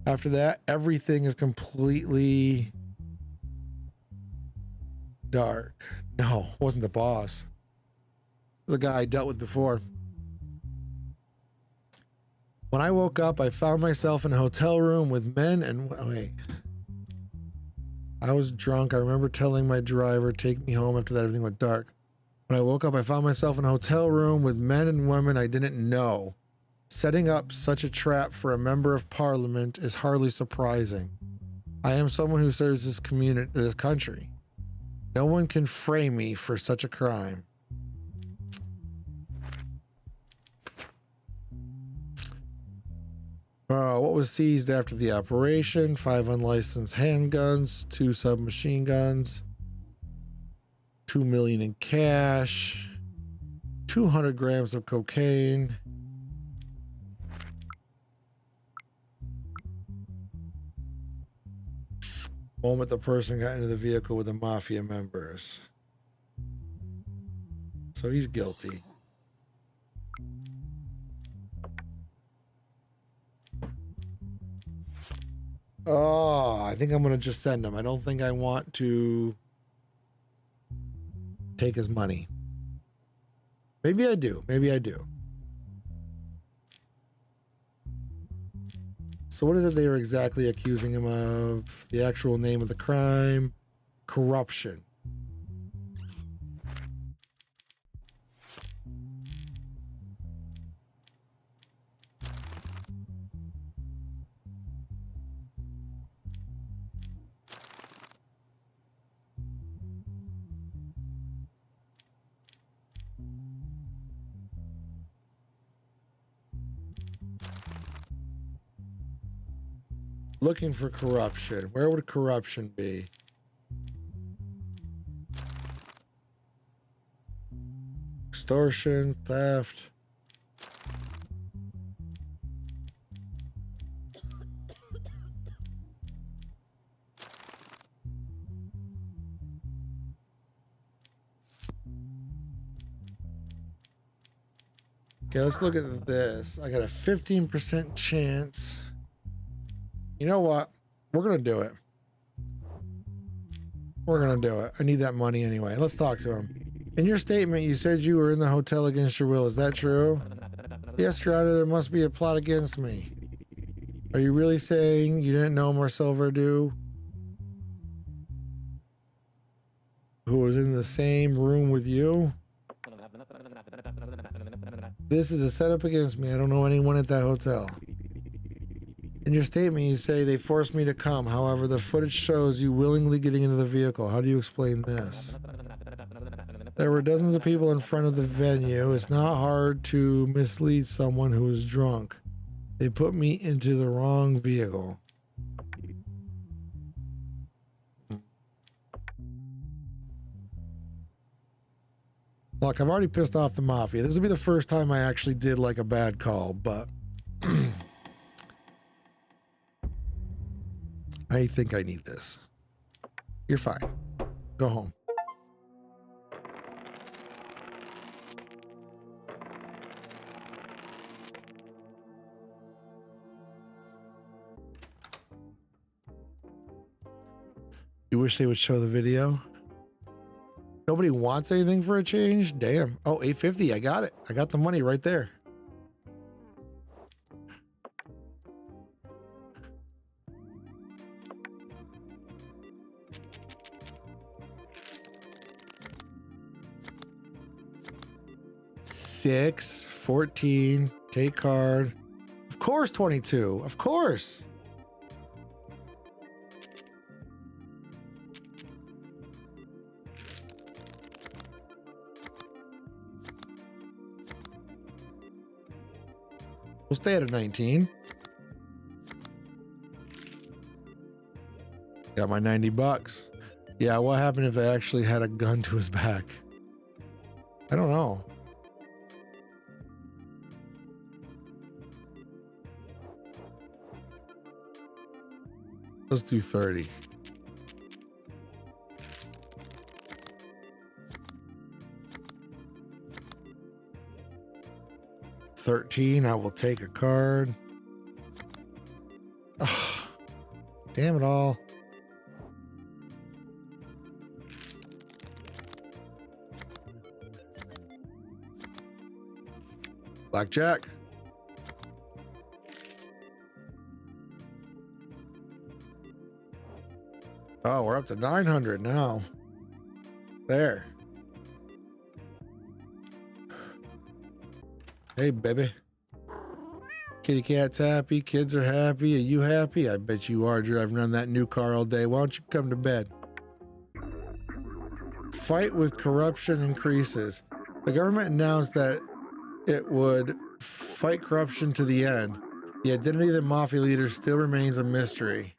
After that, everything is completely dark. No, it wasn't the boss. It was a guy I dealt with before. When I woke up, I found myself in a hotel room with men and... Wait. I was drunk. I remember telling my driver, take me home. After that, everything went dark. When I woke up, I found myself in a hotel room with men and women I didn't know. Setting up such a trap for a member of parliament is hardly surprising. I am someone who serves this community, this country. No one can frame me for such a crime. What was seized after the operation? 5 unlicensed handguns, 2 submachine guns, $2 million in cash, 200 grams of cocaine. Moment the person got into the vehicle with the mafia members. So he's guilty. Oh, I think I'm going to just send him. I don't think I want to take his money. Maybe I do. Maybe I do. So what is it they were exactly accusing him of? The actual name of the crime? Corruption. Looking for corruption. Where would corruption be? Extortion, theft. Okay, let's look at this. I got a 15% chance. You know what? We're going to do it. We're going to do it. I need that money anyway. Let's talk to him. In your statement, you said you were in the hotel against your will. Is that true? Yes, Your Honor, there must be a plot against me. Are you really saying you didn't know Marcel Verdu, who was in the same room with you? This is a setup against me. I don't know anyone at that hotel. In your statement, you say they forced me to come. However, the footage shows you willingly getting into the vehicle. How do you explain this? There were dozens of people in front of the venue. It's not hard to mislead someone who is drunk. They put me into the wrong vehicle. Look, I've already pissed off the mafia. This will be the first time I actually did like a bad call, but I think I need this. You're fine. Go home. You wish they would show the video? Nobody wants anything for a change? Damn. Oh, $850. I got it. I got the money right there. $6, $14, take card. Of course, 22. Of course. We'll stay at a 19. Got my 90 bucks. Yeah, what happened if they actually had a gun to his back? I don't know. Let's do 30. $13, I will take a card. Oh, damn it all. Blackjack. Oh, we're up to 900 now. There. Hey, baby. Kitty cat's happy. Kids are happy. Are you happy? I bet you are driving around that new car all day. Why don't you come to bed? Fight with corruption increases. The government announced that it would fight corruption to the end. The identity of the mafia leader still remains a mystery.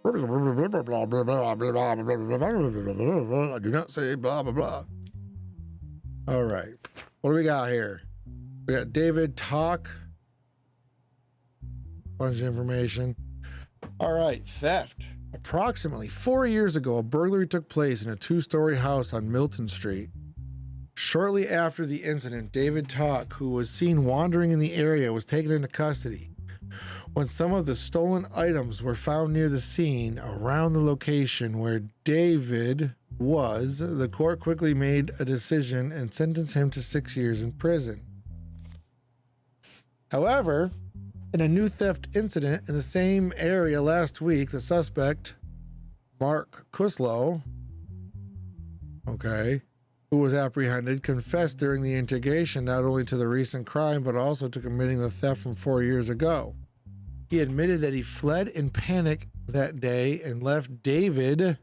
I do not say blah, blah, blah. All right. What do we got here? We got David Talk. Bunch of information. All right. Theft. Approximately 4 years ago, a burglary took place in a 2-story house on Milton Street. Shortly after the incident, David Talk, who was seen wandering in the area, was taken into custody. When some of the stolen items were found near the scene around the location where David was, the court quickly made a decision and sentenced him to 6 years in prison. However, in a new theft incident in the same area last week, the suspect, Mark Kuslow, who was apprehended, confessed during the interrogation not only to the recent crime, but also to committing the theft from 4 years ago. He admitted that he fled in panic that day and left David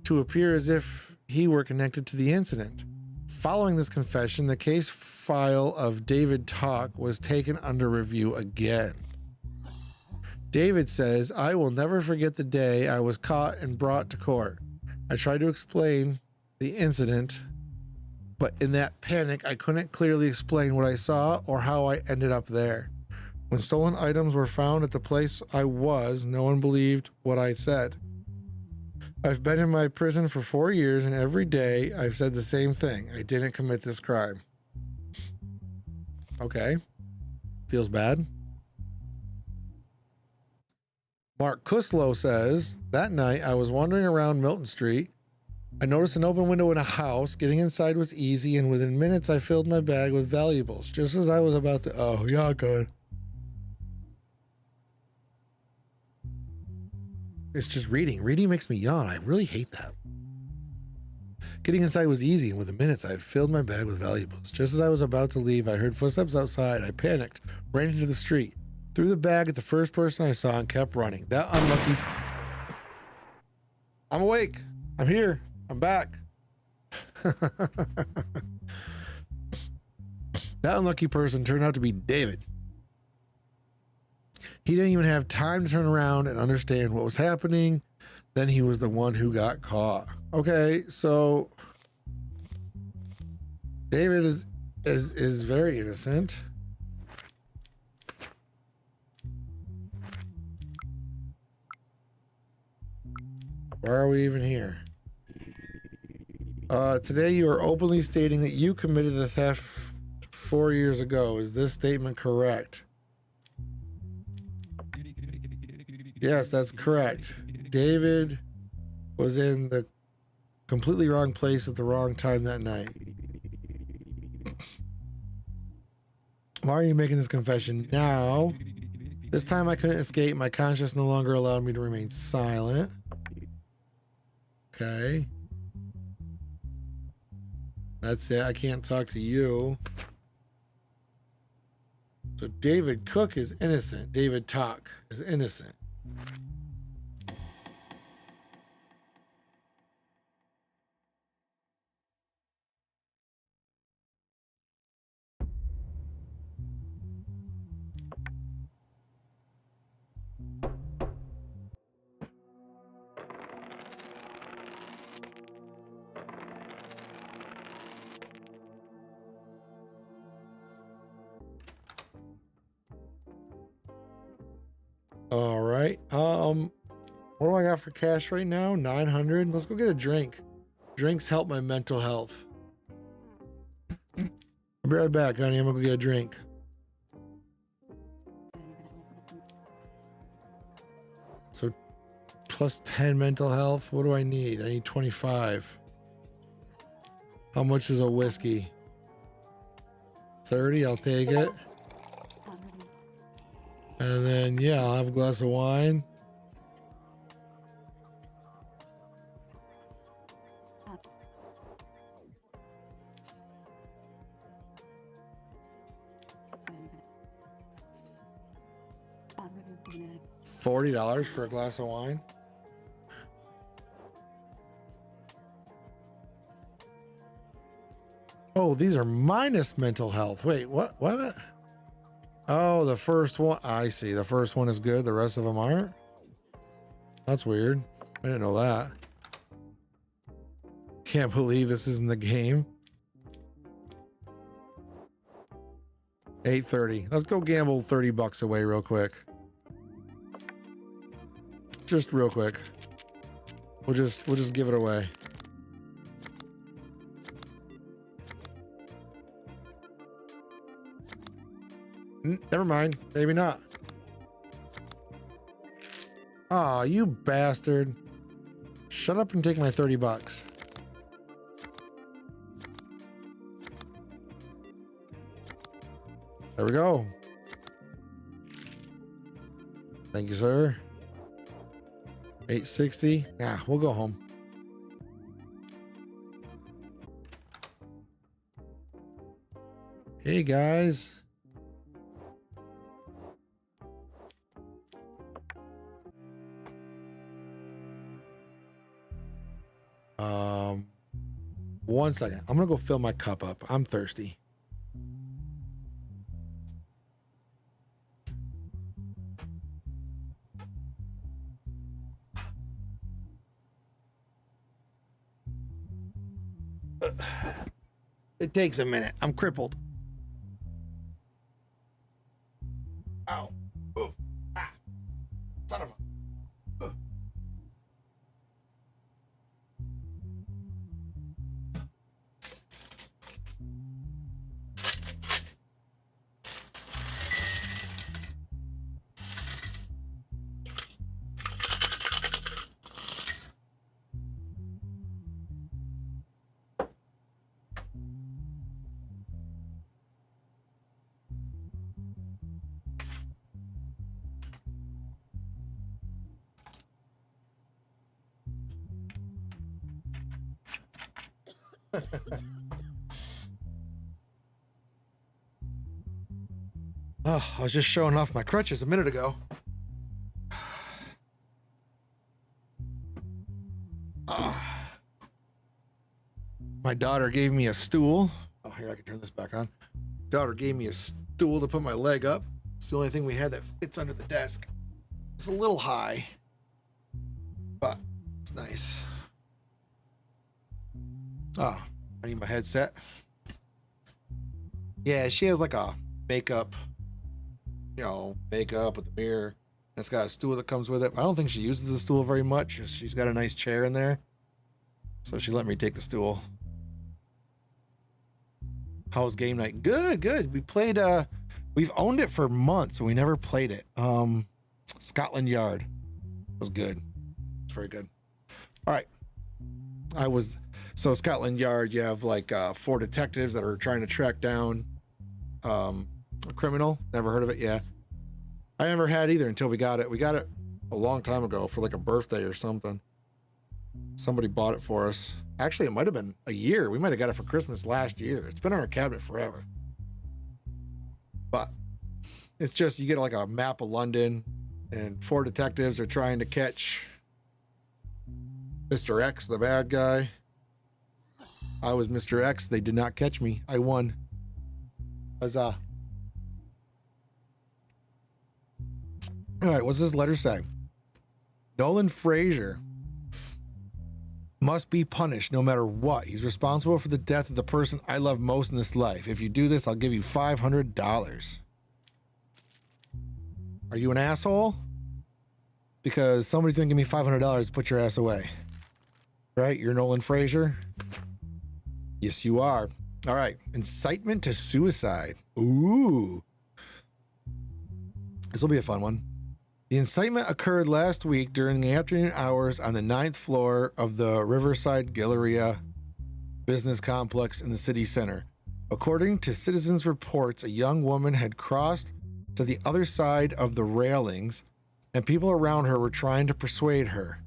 to appear as if he were connected to the incident. Following this confession, the case file of David Talk was taken under review again. David says, I will never forget the day I was caught and brought to court. I tried to explain the incident, but in that panic, I couldn't clearly explain what I saw or how I ended up there. When stolen items were found at the place I was, no one believed what I said. I've been in my prison for 4 years, and every day I've said the same thing. I didn't commit this crime. Okay. Feels bad. Mark Kuslow says, that night I was wandering around Milton Street. I noticed an open window in a house. Getting inside was easy, and within minutes I filled my bag with valuables. Just as I was about to... Oh, yeah, good. It's just reading. Reading makes me yawn. I really hate that. Getting inside was easy, and within minutes I filled my bag with valuables. Just as I was about to leave, I heard footsteps outside. I panicked, ran into the street, threw the bag at the first person I saw, and kept running. That unlucky... I'm awake. I'm here. I'm back. That unlucky person turned out to be David. He didn't even have time to turn around and understand what was happening. Then he was the one who got caught. Okay, so David is very innocent. Why are we even here? Today you are openly stating that you committed the theft 4 years ago. Is this statement correct? Yes, that's correct. David was in the completely wrong place at the wrong time that night. Why are you making this confession now? This time I couldn't escape. My conscience no longer allowed me to remain silent. Okay. That's it. I can't talk to you. So David Cook is innocent. David Talk is innocent. All right. What do I got for cash right now? 900. Let's go get a drink. Drinks help my mental health. I'll be right back, honey. I'm gonna go get a drink. So plus 10 mental health. What do I need? I need 25. How much is a whiskey? 30. I'll take it. And then, yeah, I'll have a glass of wine. $40 for a glass of wine. Oh, these are minus mental health. Wait, what? What? Oh, the first one. I see. The first one is good. The rest of them aren't. That's weird. I didn't know that. Can't believe this isn't the game. 8:30. Let's go gamble $30 away real quick. Just real quick. We'll just give it away. Never mind. Maybe not. Aw, you bastard. Shut up and take my $30. There we go. Thank you, sir. 860. Yeah, we'll go home. Hey, guys. 1 second. I'm gonna go fill my cup up. I'm thirsty. It takes a minute. I'm crippled. Ow. Oh. Ah. Son of a. Ugh. Oh, I was just showing off my crutches a minute ago. My daughter gave me a stool. Oh, here, I can turn this back on. Daughter gave me a stool to put my leg up. It's the only thing we had that fits under the desk. It's a little high, but it's nice. Oh, I need my headset. Yeah, she has like a makeup, makeup with the mirror. It's got a stool that comes with it. I don't think she uses the stool very much. She's got a nice chair in there. So she let me take the stool. How was game night? Good. We played, we've owned it for months and we never played it. Scotland Yard was good. It's very good. All right. So Scotland Yard, you have like 4 detectives that are trying to track down a criminal. Never heard of it? Yeah. I never had either until we got it. We got it a long time ago for like a birthday or something. Somebody bought it for us. Actually, it might have been a year. We might have got it for Christmas last year. It's been on our cabinet forever. But it's just, you get like a map of London and 4 detectives are trying to catch Mr. X, the bad guy. I was Mr. X. They did not catch me. I won. Huzzah. All right, what's this letter say? Nolan Fraser must be punished no matter what. He's responsible for the death of the person I love most in this life. If you do this, I'll give you $500. Are you an asshole? Because somebody's gonna give me $500 to put your ass away. Right? You're Nolan Fraser? Yes, you are. All right. Incitement to suicide. Ooh. This will be a fun one. The incitement occurred last week during the afternoon hours on the 9th floor of the Riverside Galleria business complex in the city center. According to citizens' reports, a young woman had crossed to the other side of the railings, and people around her were trying to persuade her.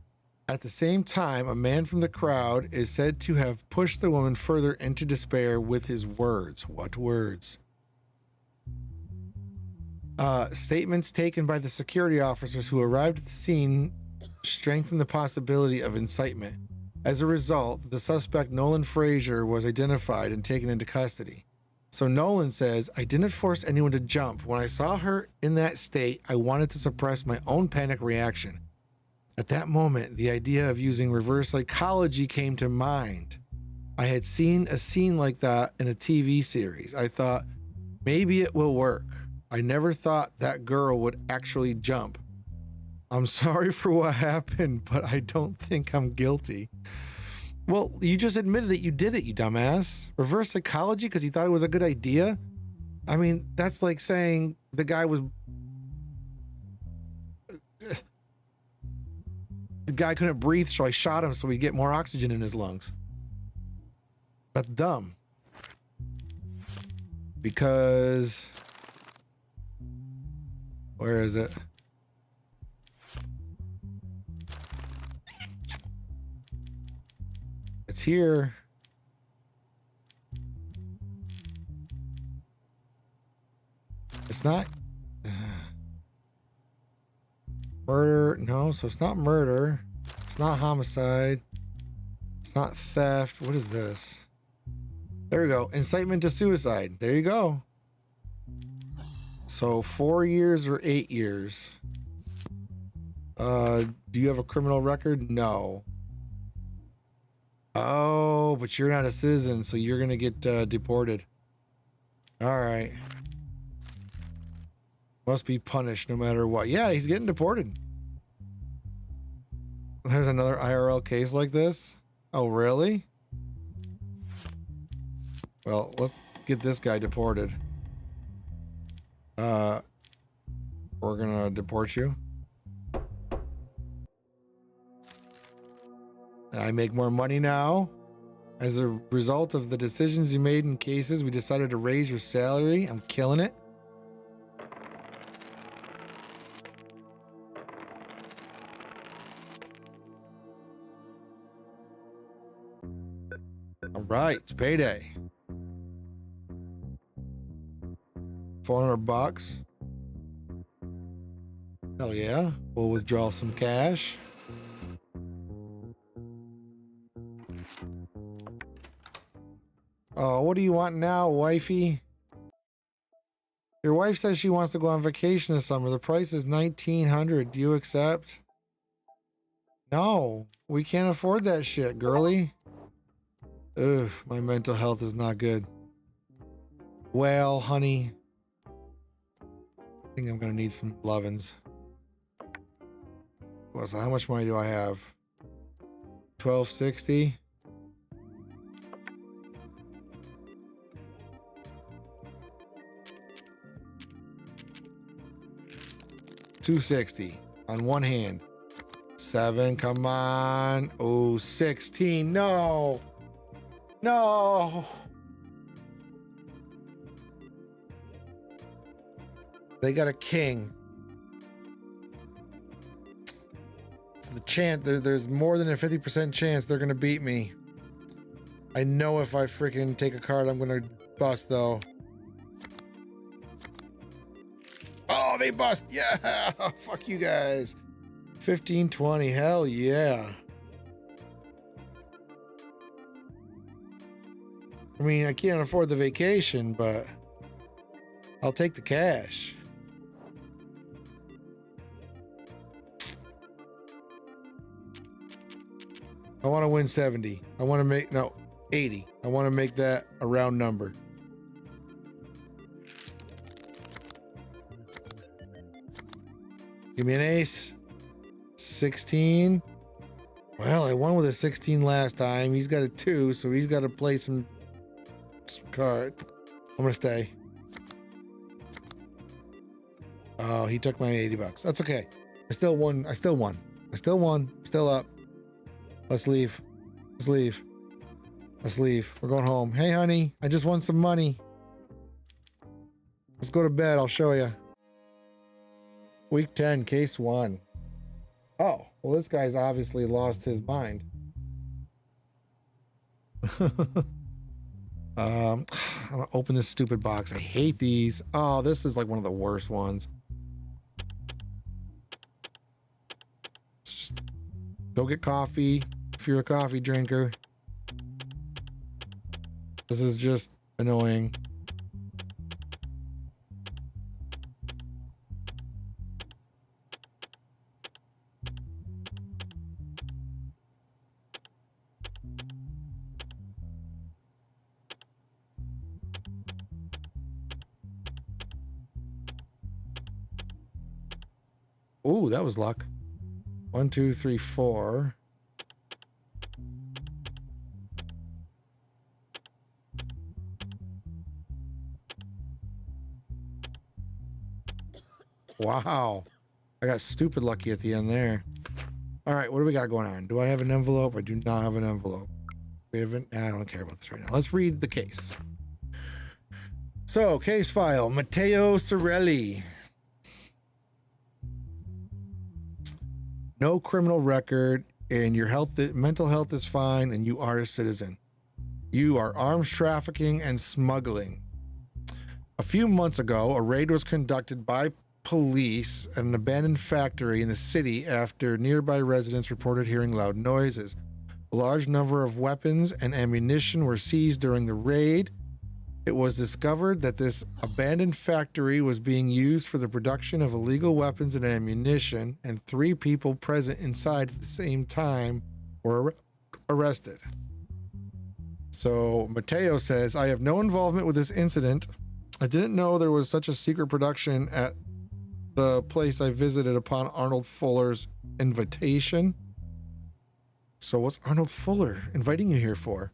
At the same time, a man from the crowd is said to have pushed the woman further into despair with his words. What words? Statements taken by the security officers who arrived at the scene strengthened the possibility of incitement. As a result, the suspect, Nolan Fraser, was identified and taken into custody. So Nolan says, I didn't force anyone to jump. When I saw her in that state, I wanted to suppress my own panic reaction. At that moment, the idea of using reverse psychology came to mind. I had seen a scene like that in a TV series. I thought, maybe it will work. I never thought that girl would actually jump. I'm sorry for what happened, but I don't think I'm guilty. Well, you just admitted that you did it, you dumbass. Reverse psychology because you thought it was a good idea? I mean, that's like saying the guy was... The guy couldn't breathe, so I shot him so he'd get more oxygen in his lungs. That's dumb. Because... Where is it? It's here. It's not... Murder. No, so it's not murder. It's not homicide. It's not theft. What is this? There we go. Incitement to suicide. There you go. So 4 years or 8 years. Do you have a criminal record? No. Oh, but you're not a citizen, so you're gonna get deported. All right. Must be punished no matter what. Yeah, he's getting deported. There's another IRL case like this. Oh, really? Well, let's get this guy deported. We're gonna deport you. I make more money now. As a result of the decisions you made in cases, we decided to raise your salary. I'm killing it. All right, it's payday. $400. Hell yeah. We'll withdraw some cash. Oh, what do you want now, wifey? Your wife says she wants to go on vacation this summer. The price is $1,900. Do you accept? No, we can't afford that shit, girly. Ugh, my mental health is not good. Well, honey, I think I'm gonna need some lovin's. Well, so how much money do I have? $1,260. $260 on one hand. 7, come on. Oh, 16. No. No. They got a king. So the chance there's more than a 50% chance they're gonna beat me. I know if I freaking take a card, I'm gonna bust though. Oh, they bust. Yeah. Fuck you guys. 15, 20. Hell yeah. I mean, I can't afford the vacation, but I'll take the cash. I want to win 70. I want to make, no, 80. I want to make that a round number. Give me an ace. 16. Well, I won with a 16 last time. He's got a 2, so he's got to play some cards. I'm gonna stay. Oh, he took my $80. That's okay. I still won. Still up. Let's leave. We're going home. Hey, honey, I just won some money. Let's go to bed. I'll show you. Week 10, case 1. Oh, well, this guy's obviously lost his mind. I'm gonna open this stupid box. I hate these. Oh, this is like one of the worst ones. Just go get coffee if you're a coffee drinker. This is just annoying. Ooh, that was luck. 1, 2, 3, 4. Wow. I got stupid lucky at the end there. All right, what do we got going on? Do I have an envelope? I do not have an envelope. We haven't, I don't care about this right now. Let's read the case. So, case file, Matteo Sorelli. No criminal record, and your mental health is fine, and you are a citizen. You are arms trafficking and smuggling. A few months ago, a raid was conducted by police at an abandoned factory in the city after nearby residents reported hearing loud noises. A large number of weapons and ammunition were seized during the raid. It was discovered that this abandoned factory was being used for the production of illegal weapons and ammunition, and 3 people present inside at the same time were arrested. So Mateo says, I have no involvement with this incident. I didn't know there was such a secret production at the place I visited upon Arnold Fuller's invitation. So what's Arnold Fuller inviting you here for?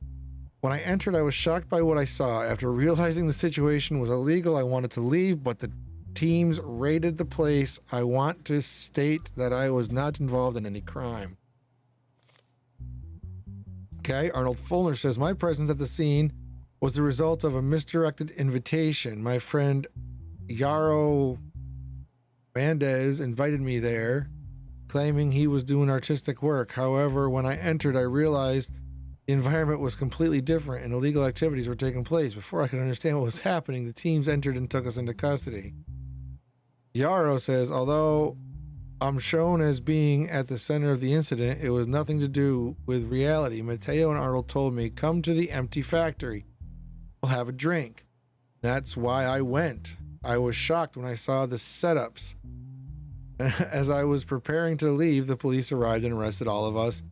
When I entered, I was shocked by what I saw. After realizing the situation was illegal, I wanted to leave, but the teams raided the place. I want to state that I was not involved in any crime. Okay, Arnold Fuller says, my presence at the scene was the result of a misdirected invitation. My friend Yaro Mendez invited me there, claiming he was doing artistic work. However, when I entered, I realized the environment was completely different and illegal activities were taking place. Before I could understand what was happening, the teams entered and took us into custody. Yaro says, although I'm shown as being at the center of the incident, it was nothing to do with reality. Mateo and Arnold told me, come to the empty factory. We'll have a drink. That's why I went. I was shocked when I saw the setups. As I was preparing to leave, the police arrived and arrested all of us.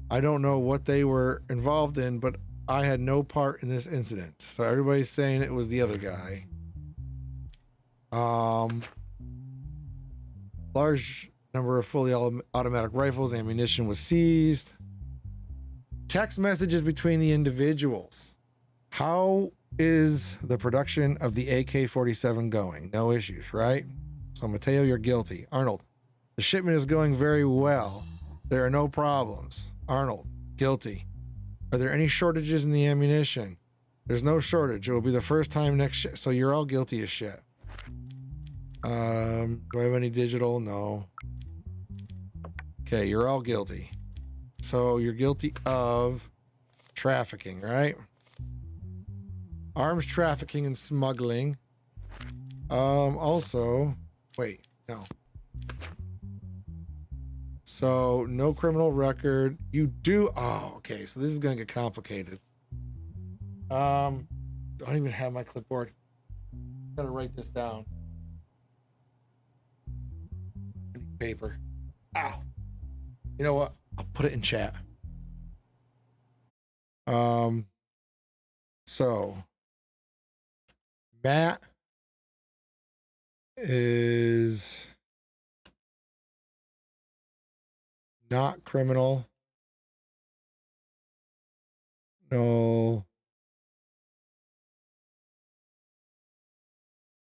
I don't know what they were involved in, but I had no part in this incident. So everybody's saying it was the other guy. Large number of fully automatic rifles, ammunition was seized. Text messages between the individuals. How is the production of the AK-47 going? No issues, right? So Mateo, you're guilty. Arnold, the shipment is going very well. There are no problems. Arnold, guilty. Are there any shortages in the ammunition? There's no shortage. It will be the first time next so you're all guilty as shit. Do I have any digital? No. Okay, you're all guilty. So you're guilty of trafficking, right? Arms trafficking and smuggling. Also, wait, no. So no criminal record. You do. Oh, okay. So this is gonna get complicated. I don't even have my clipboard. Gotta write this down. I need paper. Ow. You know what? I'll put it in chat. So Matt is not criminal. No.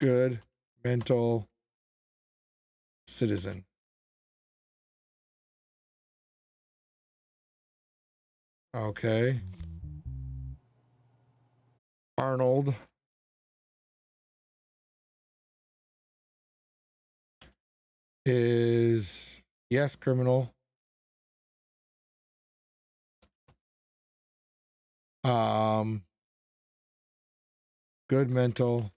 Good mental citizen. Okay. Arnold is, yes, criminal. Good mental,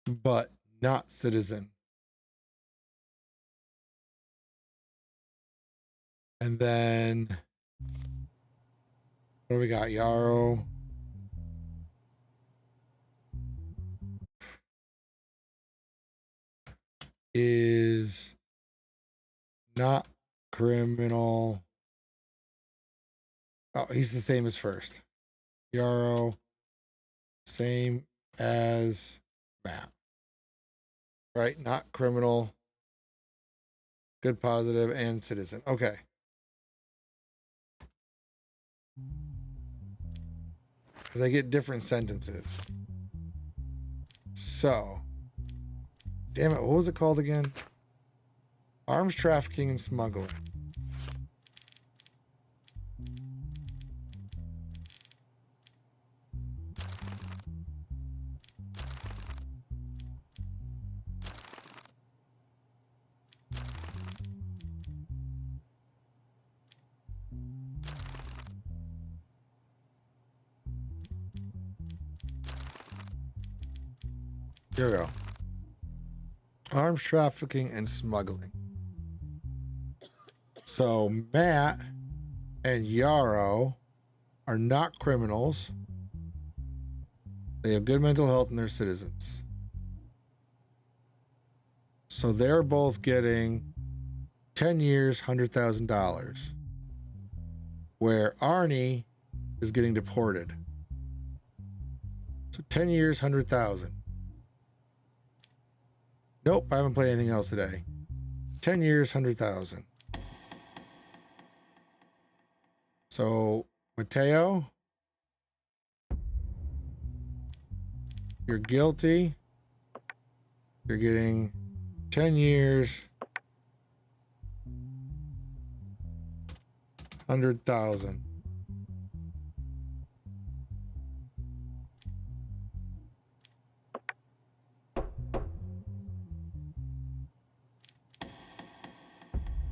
but not citizen. And then what do we got? Yarrow. Is not criminal. Oh, he's the same as first. Yarrow, same as Matt. Right? Not criminal, good positive, and citizen. Okay. Because I get different sentences. So, damn it, what was it called again? Arms trafficking and smuggling. Here we go. Arms trafficking and smuggling. So Matt and Yarrow are not criminals. They have good mental health and they're citizens. So they're both getting 10 years, $100,000. Where Arnie is getting deported. So 10 years, 100,000. Nope, I haven't played anything else today. 10 years, 100,000. So, Mateo, you're guilty. You're getting 10 years, 100,000.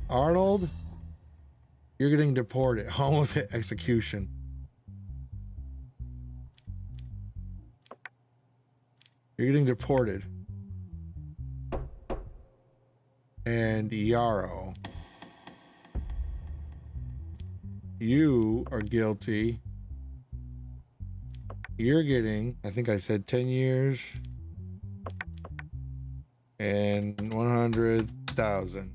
Arnold, you're getting deported. Almost hit execution. You're getting deported. And Yarrow, you are guilty. You're getting, I think I said 10 years and 100,000.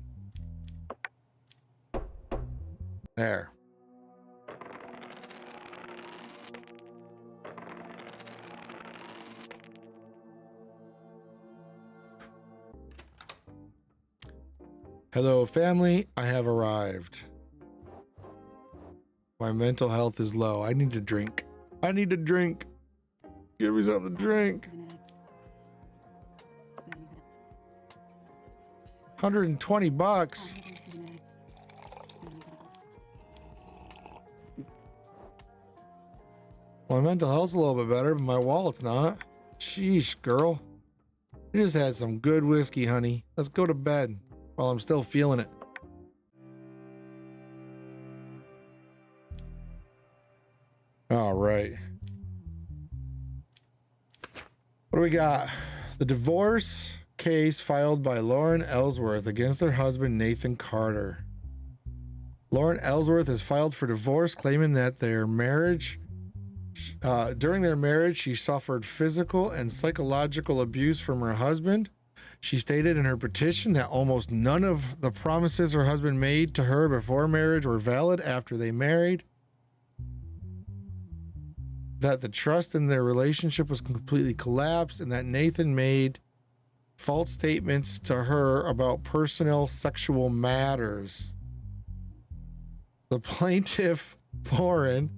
There. Hello, family. I have arrived. My mental health is low. I need to drink. I need to drink. Give me something to drink. 120 bucks. My mental health's a little bit better, but my wallet's not. Sheesh, girl. You just had some good whiskey, honey. Let's go to bed while I'm still feeling it. All right. What do we got? The divorce case filed by Lauren Ellsworth against her husband, Nathan Carter. Lauren Ellsworth has filed for divorce, claiming that during their marriage, she suffered physical and psychological abuse from her husband. She stated in her petition that almost none of the promises her husband made to her before marriage were valid after they married. That the trust in their relationship was completely collapsed, and that Nathan made false statements to her about personal sexual matters. The plaintiff, Lauren,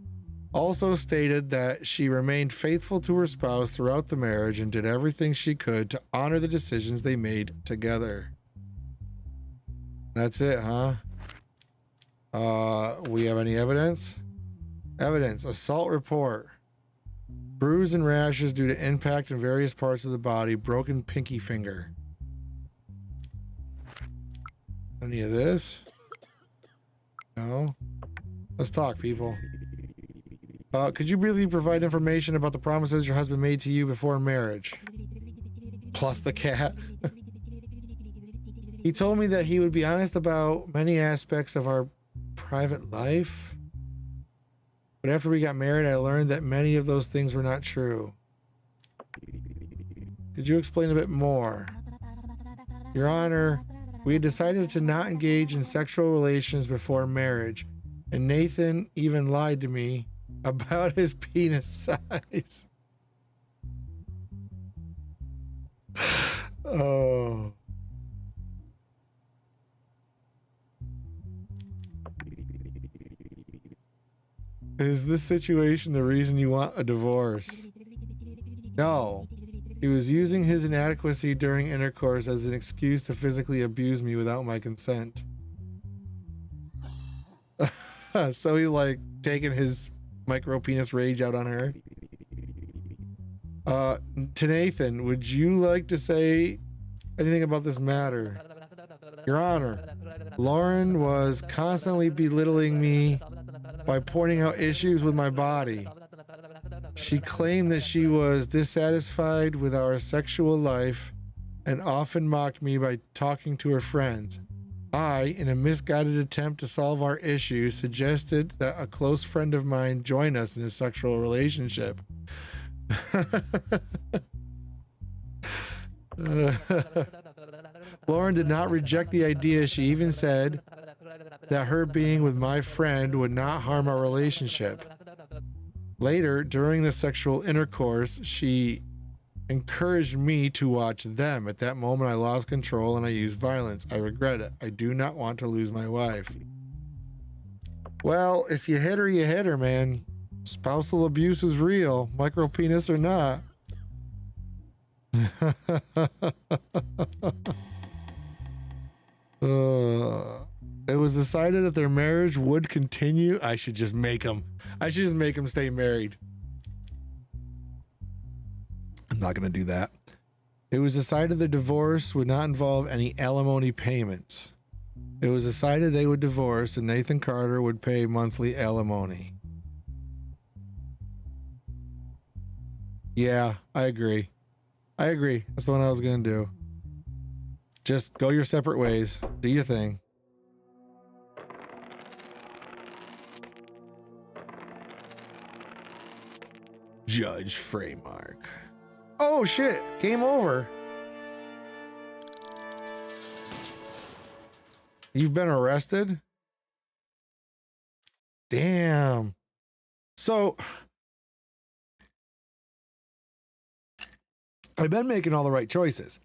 also stated that she remained faithful to her spouse throughout the marriage and did everything she could to honor the decisions they made together. That's it, huh? We have any evidence? Evidence, assault report. Bruise and rashes due to impact in various parts of the body, broken pinky finger. Any of this? No? Let's talk, people. Could you briefly provide information about the promises your husband made to you before marriage? Plus the cat. He told me that he would be honest about many aspects of our private life. But after we got married, I learned that many of those things were not true. Could you explain a bit more? Your Honor, we had decided to not engage in sexual relations before marriage, and Nathan even lied to me about his penis size. Oh. Is this situation the reason you want a divorce? No. He was using his inadequacy during intercourse as an excuse to physically abuse me without my consent. So he's like taking his micro penis rage out on her. To Nathan, would you like to say anything about this matter? Your Honor, Lauren was constantly belittling me by pointing out issues with my body. She claimed that she was dissatisfied with our sexual life and often mocked me by talking to her friends. I, in a misguided attempt to solve our issue, suggested that a close friend of mine join us in a sexual relationship. Lauren did not reject the idea. She even said that her being with my friend would not harm our relationship. Later, during the sexual intercourse, she encouraged me to watch them. At that moment, I lost control and I used violence. I regret it. I do not want to lose my wife. Well, if you hit her, you hit her, man. Spousal abuse is real, micro penis or not. It was decided that their marriage would continue. I should just make them stay married. I'm not going to do that. It was decided the divorce would not involve any alimony payments. It was decided they would divorce and Nathan Carter would pay monthly alimony. Yeah, I agree. That's the one I was going to do. Just go your separate ways. Do your thing. Judge Fraeymark. Oh shit, game over. You've been arrested? Damn. So I've been making all the right choices.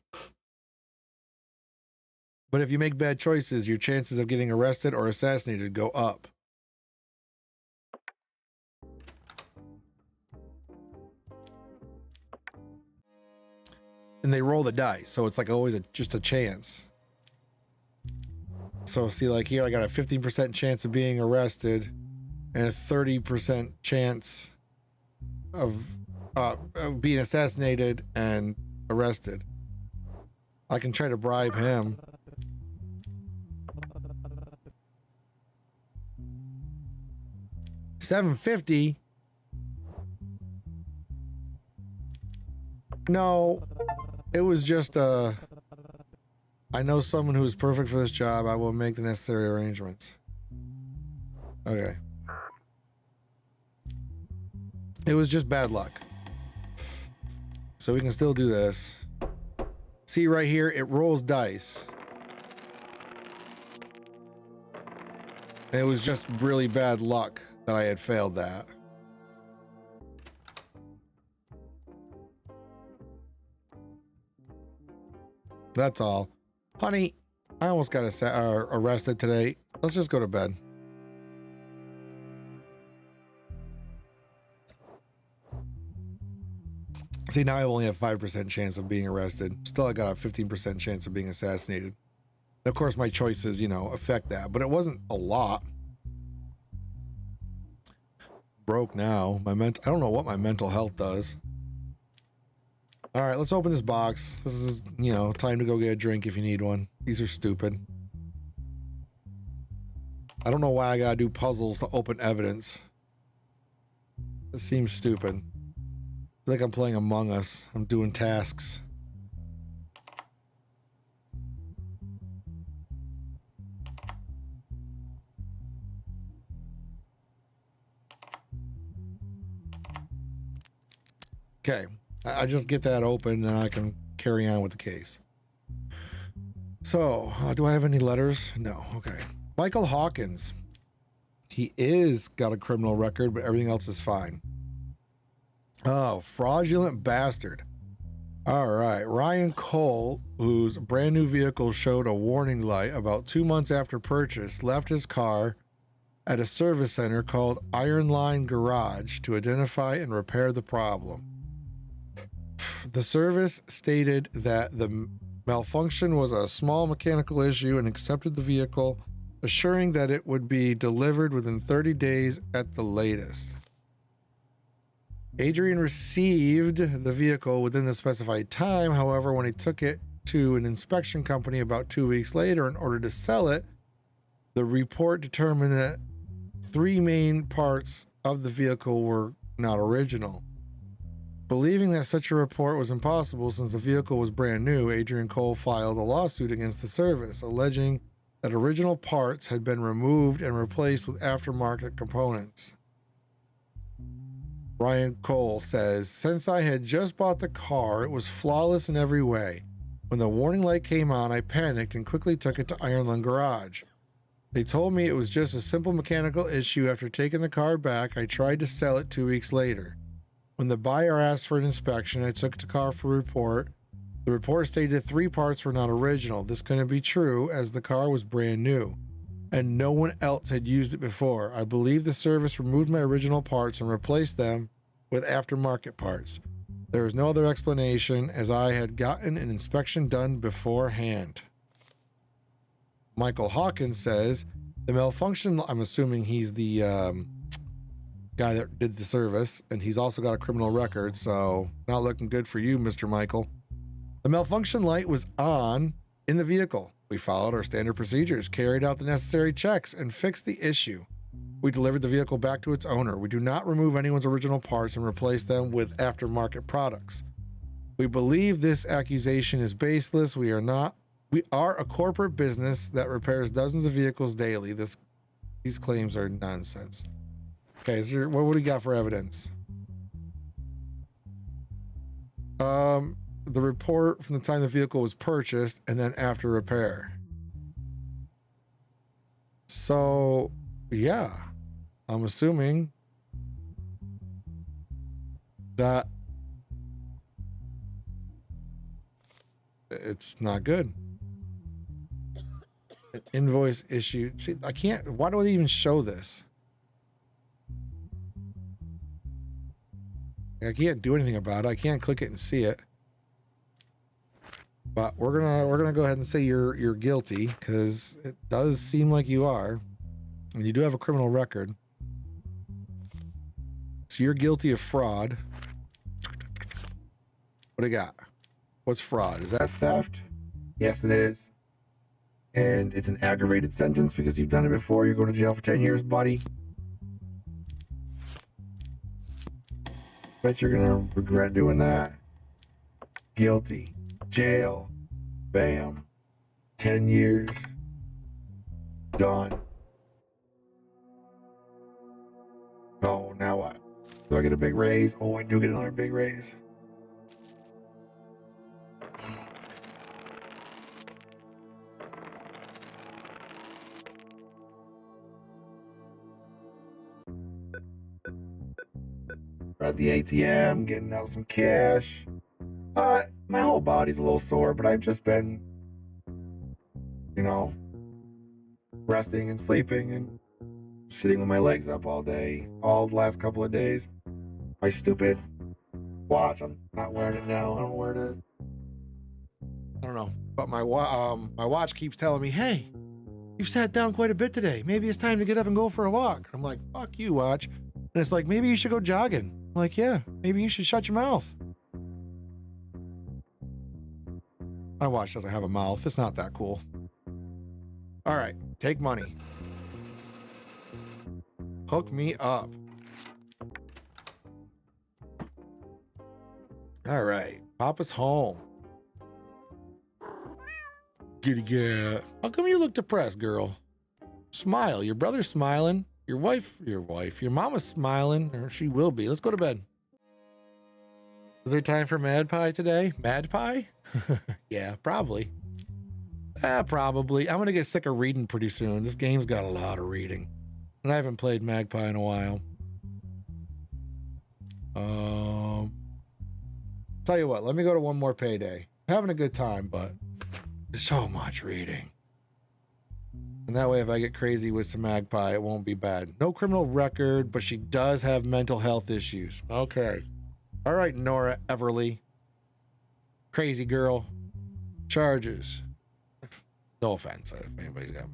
But if you make bad choices, your chances of getting arrested or assassinated go up. And they roll the dice, so it's like always just a chance. So see, like here, I got a 15% chance of being arrested and a 30% chance of being assassinated and arrested. I can try to bribe him. $750. No, it was just I know someone who's perfect for this job. I will make the necessary arrangements. Okay. It was just bad luck. So we can still do this. See right here, it rolls dice. It was just really bad luck that I had failed that. That's all. Honey, I almost got arrested today. Let's just go to bed. See, now I only have 5% chance of being arrested. Still, I got a 15% chance of being assassinated. And of course, my choices, you know, affect that, but it wasn't a lot. Broke now. I don't know what my mental health does. All right, let's open this box. This is, you know, time to go get a drink if you need one. These are stupid. I don't know why I gotta do puzzles to open evidence. It seems stupid. I feel like I'm playing Among Us. I'm doing tasks. Okay. I just get that open, then I can carry on with the case. So, do I have any letters? No. Okay. Michael Hawkins. He is got a criminal record, but everything else is fine. Oh, fraudulent bastard. All right. Ryan Cole, whose brand new vehicle showed a warning light about 2 months after purchase, left his car at a service center called Iron Line Garage to identify and repair the problem. The service stated that the malfunction was a small mechanical issue and accepted the vehicle, assuring that it would be delivered within 30 days at the latest. Adrian received the vehicle within the specified time. However, when he took it to an inspection company about 2 weeks later in order to sell it, the report determined that 3 main parts of the vehicle were not original. Believing that such a report was impossible since the vehicle was brand new, Adrian Cole filed a lawsuit against the service, alleging that original parts had been removed and replaced with aftermarket components. Ryan Cole says, since I had just bought the car, it was flawless in every way. When the warning light came on, I panicked and quickly took it to Ironland Garage. They told me it was just a simple mechanical issue. After taking the car back, I tried to sell it 2 weeks later. When the buyer asked for an inspection, I took the car for a report. The report stated 3 parts were not original. This couldn't be true as the car was brand new and no one else had used it before. I believe the service removed my original parts and replaced them with aftermarket parts. There was no other explanation as I had gotten an inspection done beforehand. Michael Hawkins says, the malfunction, I'm assuming he's the guy that did the service, and he's also got a criminal record, so not looking good for you, Mr. Michael. The malfunction light was on in the vehicle. We followed our standard procedures, carried out the necessary checks, and fixed the issue. We delivered the vehicle back to its owner. We do not remove anyone's original parts and replace them with aftermarket products. We believe this accusation is baseless. We are a corporate business that repairs dozens of vehicles daily. These claims are nonsense. Okay, so what do you got for evidence? The report from the time the vehicle was purchased and then after repair. So, yeah, I'm assuming that it's not good. An invoice issued. See, I can't, why do they even show this? I can't do anything about it. I can't click it and see it. But we're gonna go ahead and say you're guilty, because it does seem like you are, and you do have a criminal record. So you're guilty of fraud. What do you got? What's fraud? Is that theft? Yes, it is. And it's an aggravated sentence because you've done it before. You're going to jail for 10 years, buddy. Bet you're gonna regret doing that. Guilty. Jail. Bam. 10 years. Done. Oh, now what? Do I get a big raise? Oh, I do get another big raise. We're at the ATM, getting out some cash. My whole body's a little sore, but I've just been, resting and sleeping and sitting with my legs up all day, all the last couple of days. My stupid watch, I'm not wearing it now. I don't know where it is. I don't know, but my watch keeps telling me, hey, you've sat down quite a bit today. Maybe it's time to get up and go for a walk. I'm like, fuck you, watch. And it's like, maybe you should go jogging. I'm like, yeah, maybe you should shut your mouth. My watch doesn't have a mouth. It's not that cool. All right, take money. Hook me up. All right, Papa's home. Giddy gat. How come you look depressed, girl? Smile. Your brother's smiling. Your mama's smiling, or she will be. Let's go to bed. Is there time for Mad Pie today? Mad Pie? Yeah, probably. Probably. I'm going to get sick of reading pretty soon. This game's got a lot of reading. And I haven't played Magpie in a while. Tell you what, let me go to one more payday. I'm having a good time, but there's so much reading. And that way, if I get crazy with some Magpie, it won't be bad. No criminal record, but she does have mental health issues. Okay. All right, Nora Everly. Crazy girl. Charges. No offense if anybody's got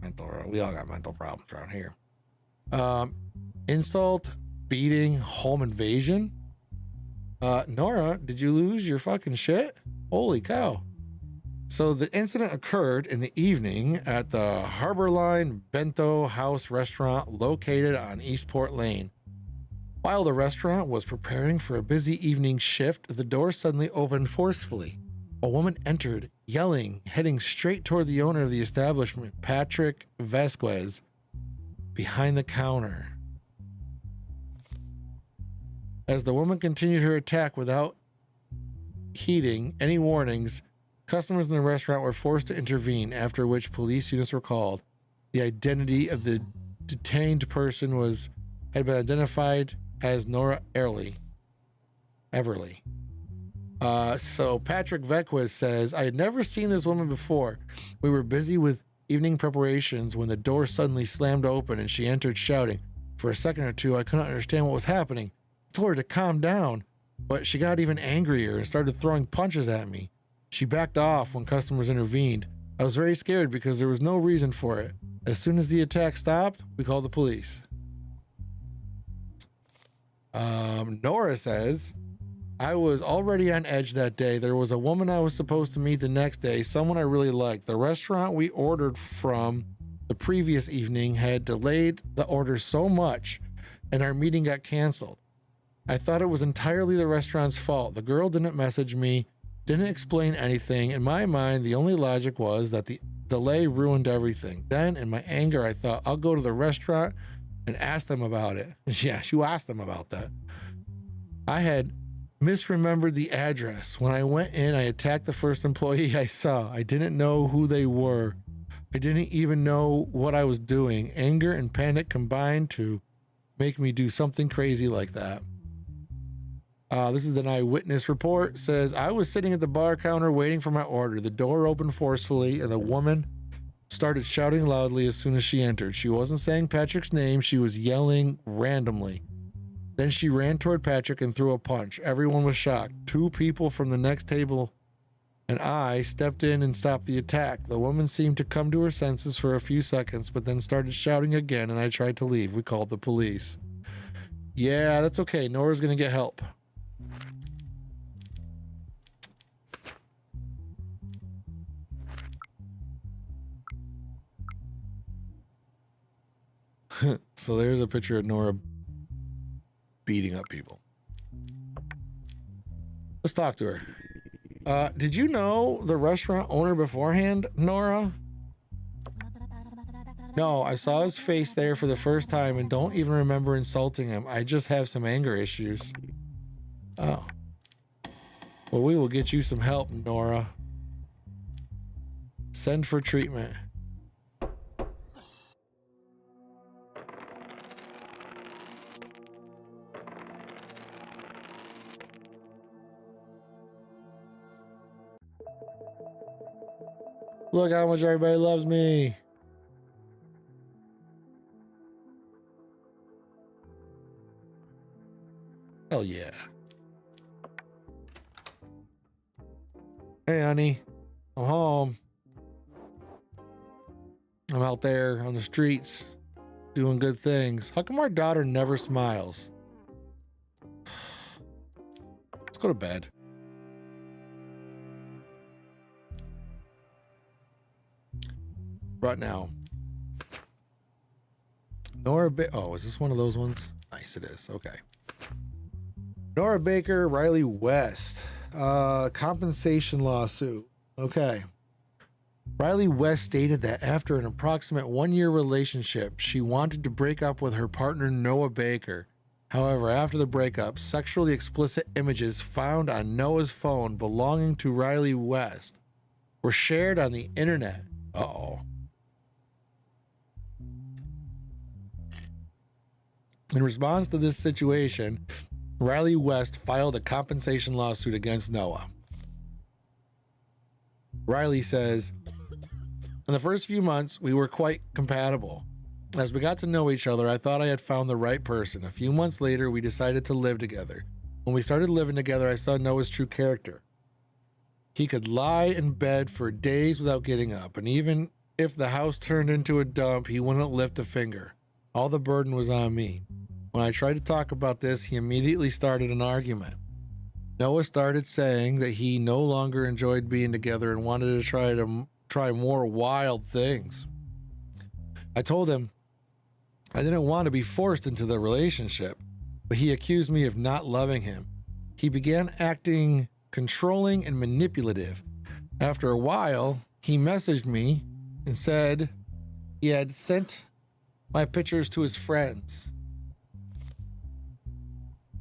we all got mental problems around here. Insult, beating, home invasion. Nora, did you lose your fucking shit? Holy cow. So the incident occurred in the evening at the Harborline Bento House restaurant located on Eastport Lane. While the restaurant was preparing for a busy evening shift, the door suddenly opened forcefully. A woman entered, yelling, heading straight toward the owner of the establishment, Patrick Vasquez, behind the counter. As the woman continued her attack without heeding any warnings, customers in the restaurant were forced to intervene, after which police units were called. The identity of the detained person had been identified as Nora Everly. So Patrick Vasquez says, I had never seen this woman before. We were busy with evening preparations when the door suddenly slammed open and she entered shouting. For a second or two, I couldn't understand what was happening. I told her to calm down, but she got even angrier and started throwing punches at me. She backed off when customers intervened. I was very scared because there was no reason for it. As soon as the attack stopped, we called the police. Nora says, I was already on edge that day. There was a woman I was supposed to meet the next day, someone I really liked. The restaurant we ordered from the previous evening had delayed the order so much, and our meeting got canceled. I thought it was entirely the restaurant's fault. The girl didn't message me, didn't explain anything. In my mind, the only logic was that the delay ruined everything. Then, in my anger, I thought, I'll go to the restaurant and ask them about it. Yeah, she asked them about that. I had misremembered the address. When I went in, I attacked the first employee I saw. I didn't know who they were. I didn't even know what I was doing. Anger and panic combined to make me do something crazy like that. This is an eyewitness report. Says, I was sitting at the bar counter waiting for my order. The door opened forcefully and the woman started shouting loudly as soon as she entered. She wasn't saying Patrick's name. She was yelling randomly. Then she ran toward Patrick and threw a punch. Everyone was shocked. 2 people from the next table and I stepped in and stopped the attack. The woman seemed to come to her senses for a few seconds, but then started shouting again, and I tried to leave. We called the police. Yeah, that's okay. Nora's going to get help. So there's a picture of Nora beating up people. Let's talk to her. Did you know the restaurant owner beforehand, Nora? No, I saw his face there for the first time and don't even remember insulting him. I just have some anger issues. Oh. Well, we will get you some help, Nora. Send for treatment. Look how much everybody loves me. Hell yeah. Hey, honey. I'm home. I'm out there on the streets doing good things. How come our daughter never smiles? Let's go to bed. Right now. Nora oh, is this one of those ones? Nice, it is. Okay. Nora Baker, Riley West. Compensation lawsuit. Okay. Riley West stated that after an approximate 1-year relationship, she wanted to break up with her partner, Noah Baker. However, after the breakup, sexually explicit images found on Noah's phone belonging to Riley West were shared on the internet. Uh-oh. In response to this situation, Riley West filed a compensation lawsuit against Noah. Riley says, in the first few months, we were quite compatible. As we got to know each other, I thought I had found the right person. A few months later, we decided to live together. When we started living together, I saw Noah's true character. He could lie in bed for days without getting up, and even if the house turned into a dump, he wouldn't lift a finger. All the burden was on me. When I tried to talk about this, he immediately started an argument. Noah started saying that he no longer enjoyed being together and wanted to try more wild things. I told him I didn't want to be forced into the relationship, but he accused me of not loving him. He began acting controlling and manipulative. After a while, he messaged me and said he had sent my pictures to his friends.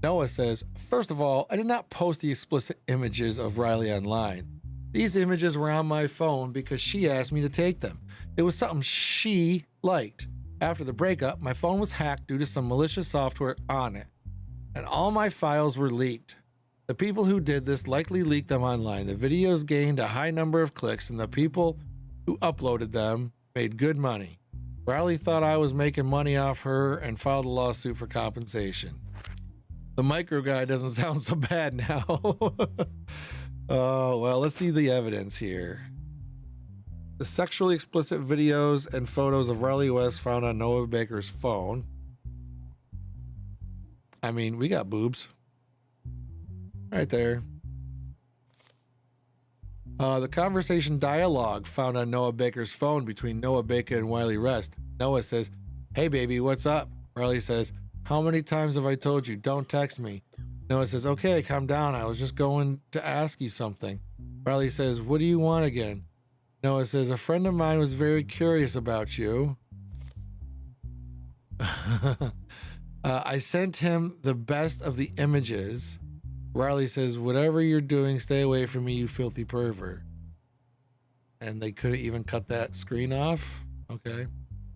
Noah says, first of all, I did not post the explicit images of Riley online. These images were on my phone because she asked me to take them. It was something she liked. After the breakup, my phone was hacked due to some malicious software on it, and all my files were leaked. The people who did this likely leaked them online. The videos gained a high number of clicks, and the people who uploaded them made good money. Riley thought I was making money off her and filed a lawsuit for compensation. The micro guy doesn't sound so bad now. Oh, well, let's see the evidence here. The sexually explicit videos and photos of Riley West found on Noah Baker's phone. I mean, we got boobs. Right there. The conversation dialogue found on Noah Baker's phone between Noah Baker and Riley West. Noah says, hey baby, what's up? Riley says, how many times have I told you, don't text me? Noah says, okay, calm down. I was just going to ask you something. Riley says, what do you want again? Noah says, a friend of mine was very curious about you. I sent him the best of the images. Riley says, whatever you're doing, stay away from me, you filthy pervert. And they couldn't even cut that screen off? Okay.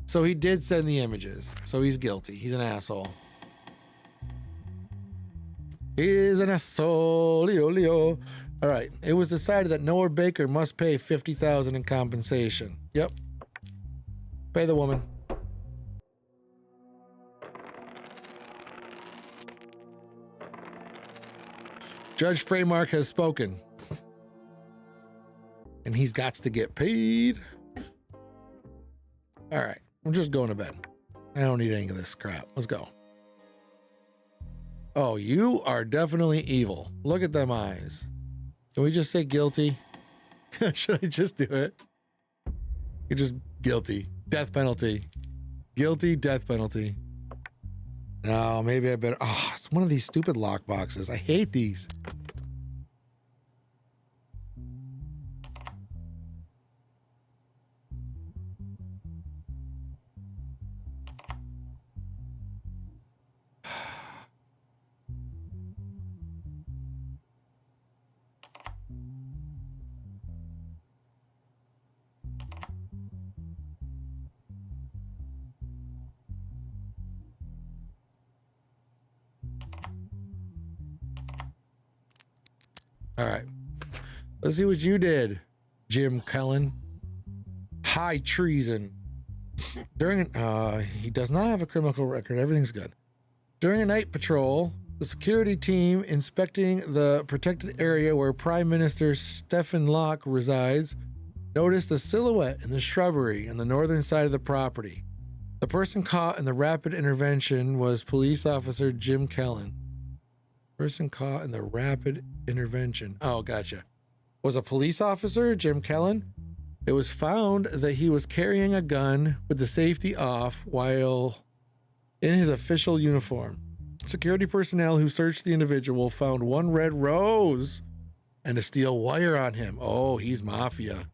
So he did send the images. So he's guilty. He's an asshole. He's an asshole. Leo, Leo. All right. It was decided that Noah Baker must pay $50,000 in compensation. Yep. Pay the woman. Judge Fraeymark has spoken. And he's got to get paid. All right. I'm just going to bed. I don't need any of this crap. Let's go. Oh, you are definitely evil. Look at them eyes. Can we just say guilty? Should I just do it? You're just guilty. Death penalty. Guilty, death penalty. No, maybe I better. Oh, it's one of these stupid lock boxes. I hate these. All right. Let's see what you did, Jim Kellen. High treason. He does not have a criminal record. Everything's good. During a night patrol, the security team inspecting the protected area where Prime Minister Stephen Locke resides noticed a silhouette in the shrubbery on the northern side of the property. The person caught in the rapid intervention was police officer Jim Kellen. Person caught in the rapid intervention. Oh, gotcha. Was a police officer, Jim Kellen. It was found that he was carrying a gun with the safety off while in his official uniform. Security personnel who searched the individual found one red rose and a steel wire on him. Oh, he's mafia.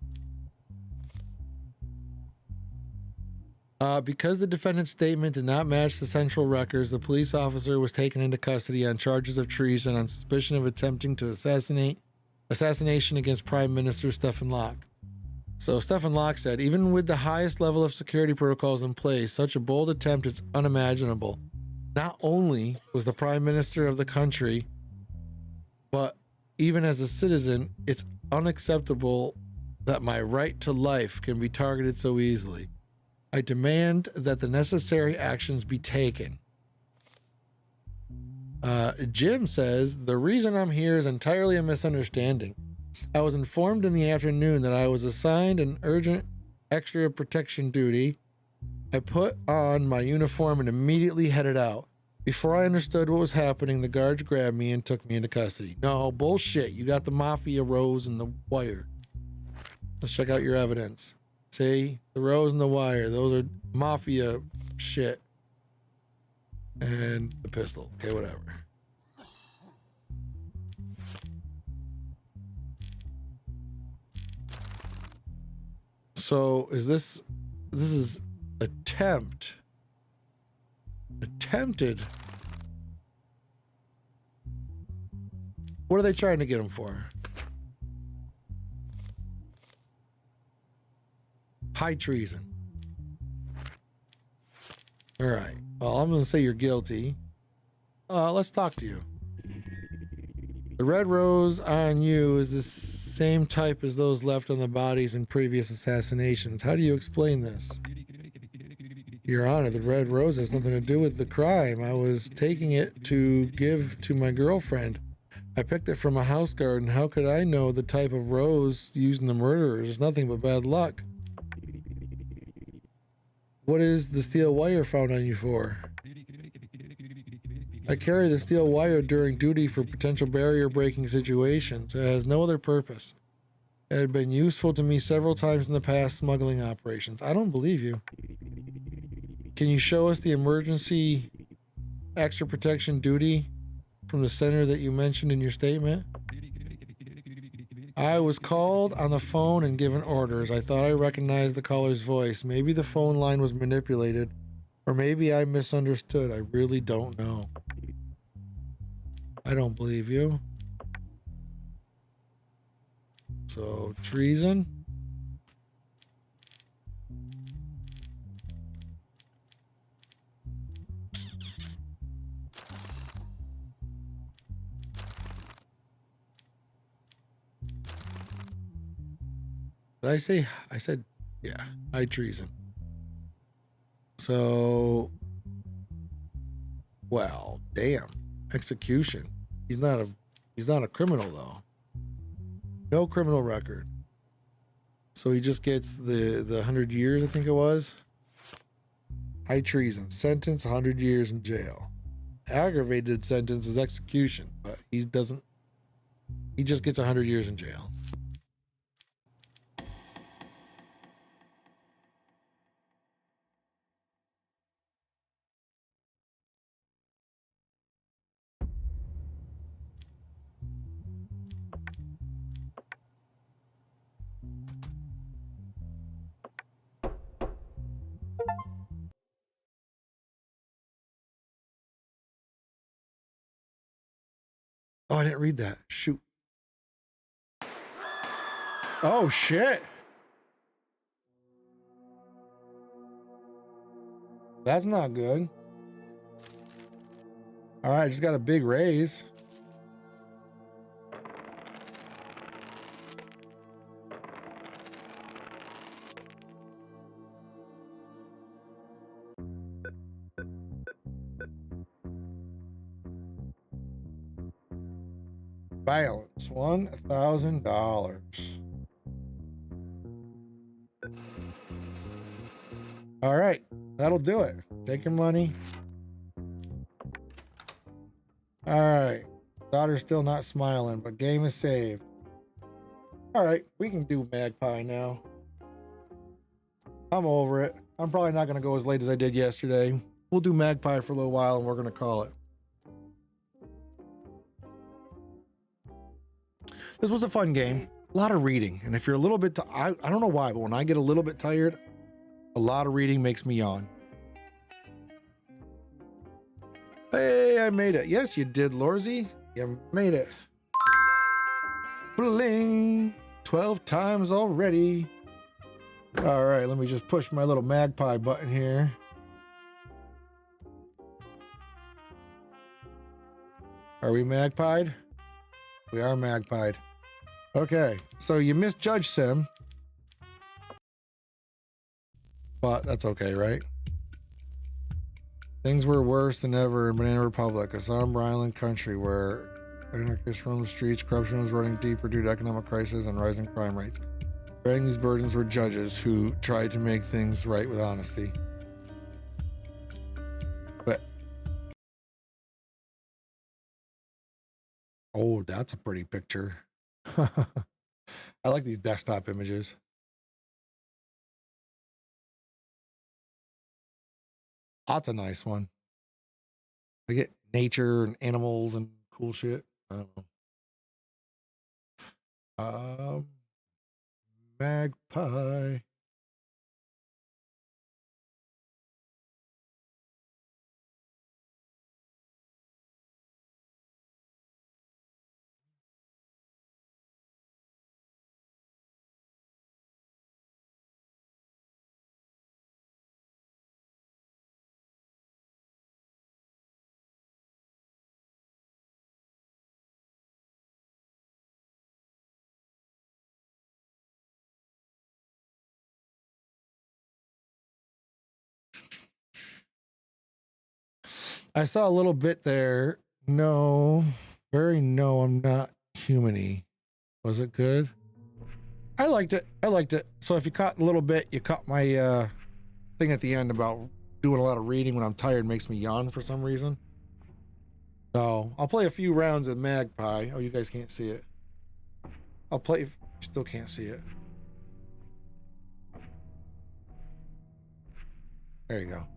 Because the defendant's statement did not match the central records, the police officer was taken into custody on charges of treason on suspicion of attempting to assassination against Prime Minister Stephen Locke. So Stephen Locke said, even with the highest level of security protocols in place, such a bold attempt is unimaginable. Not only was the Prime Minister of the country, but even as a citizen, it's unacceptable that my right to life can be targeted so easily. I demand that the necessary actions be taken. Jim says, the reason I'm here is entirely a misunderstanding. I was informed in the afternoon that I was assigned an urgent extra protection duty. I put on my uniform and immediately headed out. Before I understood what was happening, the guards grabbed me and took me into custody. No, bullshit. You got the mafia rose and the wire. Let's check out your evidence. See, the rose and the wire, those are mafia shit. And the pistol. Okay, whatever. So is this is attempted. What are they trying to get him for? High treason. All right. Well, I'm going to say you're guilty. Let's talk to you. The red rose on you is the same type as those left on the bodies in previous assassinations. How do you explain this? Your Honor, the red rose has nothing to do with the crime. I was taking it to give to my girlfriend. I picked it from a house garden. How could I know the type of rose used in the murder? It's nothing but bad luck. What is the steel wire found on you for? I carry the steel wire during duty for potential barrier breaking situations. It has no other purpose. It had been useful to me several times in the past smuggling operations. I don't believe you. Can you show us the emergency extra protection duty from the center that you mentioned in your statement? I was called on the phone and given orders. I thought I recognized the caller's voice. Maybe the phone line was manipulated, or maybe I misunderstood. I really don't know. I don't believe you. So, treason? Did I say? I said, yeah, high treason. So, well, damn, execution. He's not a criminal though. No criminal record. So he just gets the 100 years, I think it was. High treason, sentence 100 years in jail. Aggravated sentence is execution, but he just gets 100 years in jail. Oh, I didn't read that. Shoot. Oh, shit. That's not good. All right, just got a big raise. Balance $1,000. All right, that'll do it. Take your money. All right, daughter's still not smiling, but game is saved. All right, we can do Magpie now. I'm over it. I'm probably not going to go as late as I did yesterday. We'll do Magpie for a little while and we're going to call it. This was a fun game. A lot of reading. And if you're a little bit, I don't know why, but when I get a little bit tired, a lot of reading makes me yawn. Hey, I made it. Yes, you did, Lorzy. You made it. Bling. 12 times already. All right, let me just push my little Magpie button here. Are we magpied? We are magpied. Okay, so you misjudged Sim. But that's okay, right? Things were worse than ever in Banana Republic, a somber island country where anarchists roamed the streets, corruption was running deeper due to economic crisis and rising crime rates. Bearing these burdens were judges who tried to make things right with honesty. But oh, that's a pretty picture. I like these desktop images. That's a nice one. I get nature and animals and cool shit. I don't know. Magpie. I saw a little bit there. No, no, I'm not human-y. Was it good? I liked it. So if you caught a little bit, you caught my thing at the end about doing a lot of reading when I'm tired makes me yawn for some reason. So I'll play a few rounds of Magpie. Oh, you guys can't see it. I'll play, still can't see it. There you go.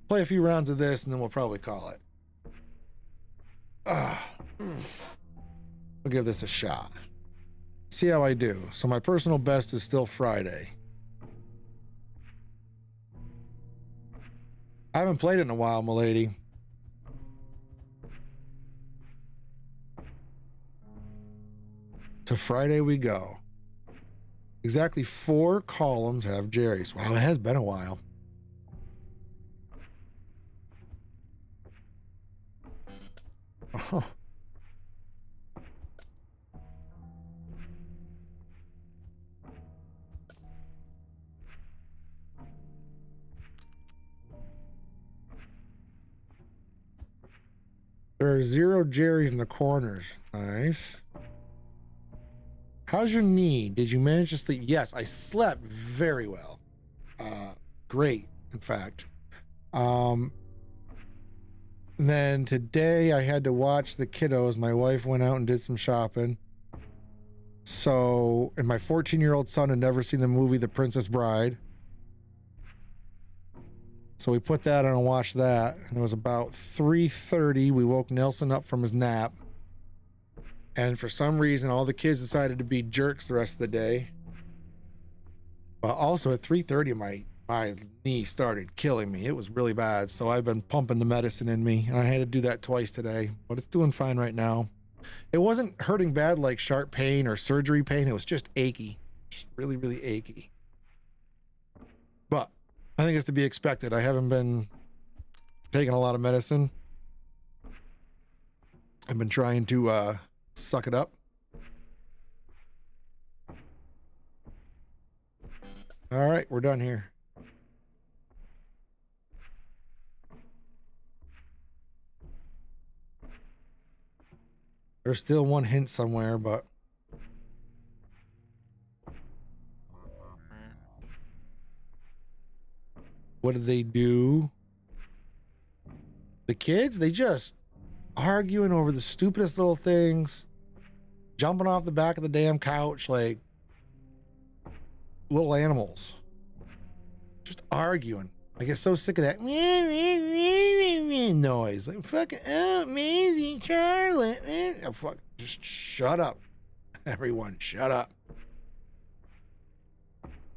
Play a few rounds of this and then we'll probably call it. We'll give this a shot. See how I do. So my personal best is still Friday. I haven't played it in a while, m'lady. To Friday we go. Exactly 4 columns have Jerry's. Wow, it has been a while. Oh. There are 0 Jerry's in the corners. Nice. How's your knee? Did you manage to sleep? Yes, I slept very well. Great, in fact. Then today I had to watch the kiddos. My wife went out and did some shopping. So, and my 14-year-old son had never seen the movie The Princess Bride. So we put that on and watched that. And it was about 3:30. We woke Nelson up from his nap. And for some reason, all the kids decided to be jerks the rest of the day. But also at 3:30, my knee started killing me. It was really bad. So I've been pumping the medicine in me. And I had to do that twice today. But it's doing fine right now. It wasn't hurting bad like sharp pain or surgery pain. It was just achy. Just really, really achy. But I think it's to be expected. I haven't been taking a lot of medicine. I've been trying to suck it up. All right, we're done here. There's still one hint somewhere, but what did they do? The kids, they just arguing over the stupidest little things, jumping off the back of the damn couch like little animals, just arguing. I get so sick of that noise. Like, fucking, oh, Maisie, Charlotte, man. Oh, fuck, just shut up. Everyone, shut up.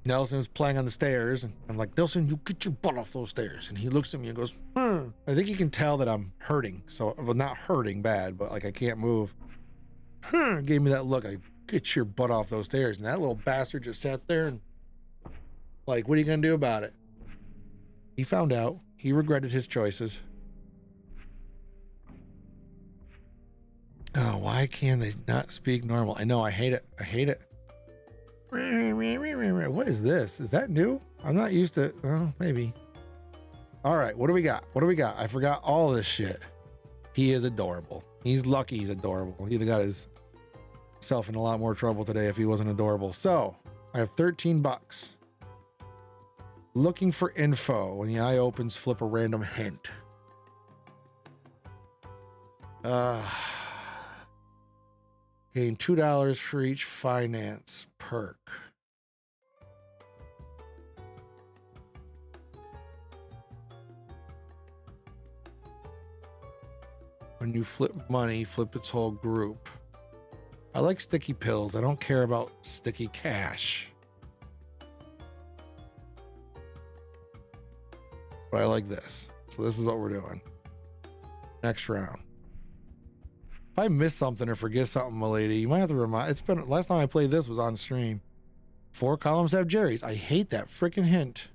Nelson's playing on the stairs, and I'm like, Nelson, you get your butt off those stairs. And he looks at me and goes, I think he can tell that I'm hurting. So, well, not hurting bad, but like I can't move. Gave me that look. I get your butt off those stairs. And that little bastard just sat there and like, what are you going to do about it? He found out. He regretted his choices. Oh, why can they not speak normal? I know, I hate it. I hate it. What is this? Is that new? I'm not used to, well, maybe. All right, what do we got? What do we got? I forgot all this shit. He is adorable. He's lucky he's adorable. He'd have got himself in a lot more trouble today if he wasn't adorable. So, I have 13 bucks. Looking for info. When the eye opens, flip a random hint. Gain $2 for each finance perk. When you flip money, flip its whole group. I like sticky pills. I don't care about sticky cash. But I like this. So this is what we're doing. Next round. If I miss something or forget something, my lady, you might have to remind. It's been, last time I played this was on stream. 4 columns have Jerry's. I hate that freaking hint.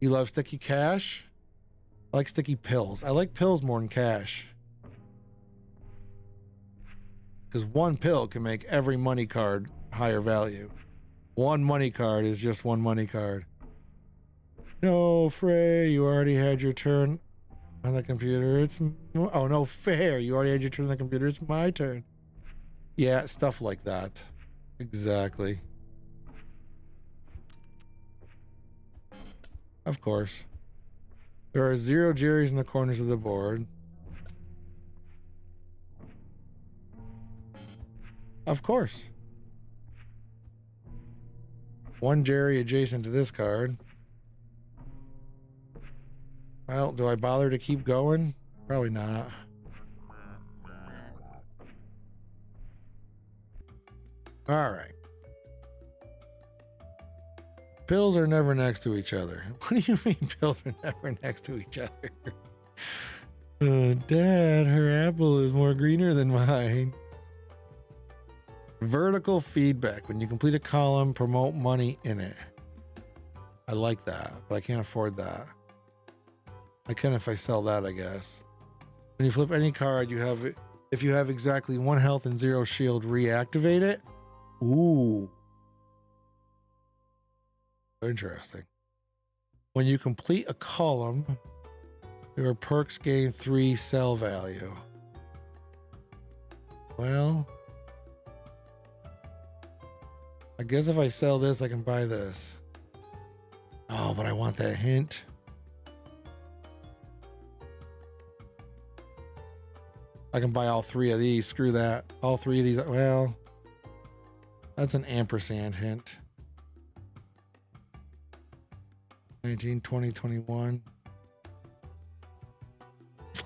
You love sticky cash? I like sticky pills. I like pills more than cash. Because one pill can make every money card higher value. One money card is just one money card. No, Frey, you already had your turn on the computer. Oh no, fair. You already had your turn on the computer. It's my turn. Yeah, stuff like that. Exactly. Of course. There are 0 Jerrys in the corners of the board. Of course. 1 Jerry adjacent to this card. Well, do I bother to keep going? Probably not. All right. Pills are never next to each other. What do you mean pills are never next to each other? Dad, her apple is more greener than mine. Vertical feedback. When you complete a column, promote money in it. I like that, but I can't afford that. I can if I sell that, I guess. When you flip any card, you have, if you have exactly 1 health and 0 shield, reactivate it. Ooh. Interesting. When you complete a column, your perks gain 3 sell value. Well, I guess if I sell this, I can buy this. Oh, but I want that hint. I can buy all 3 of these. Screw that. All 3 of these. Well, that's an ampersand hint. 19, 20, 21.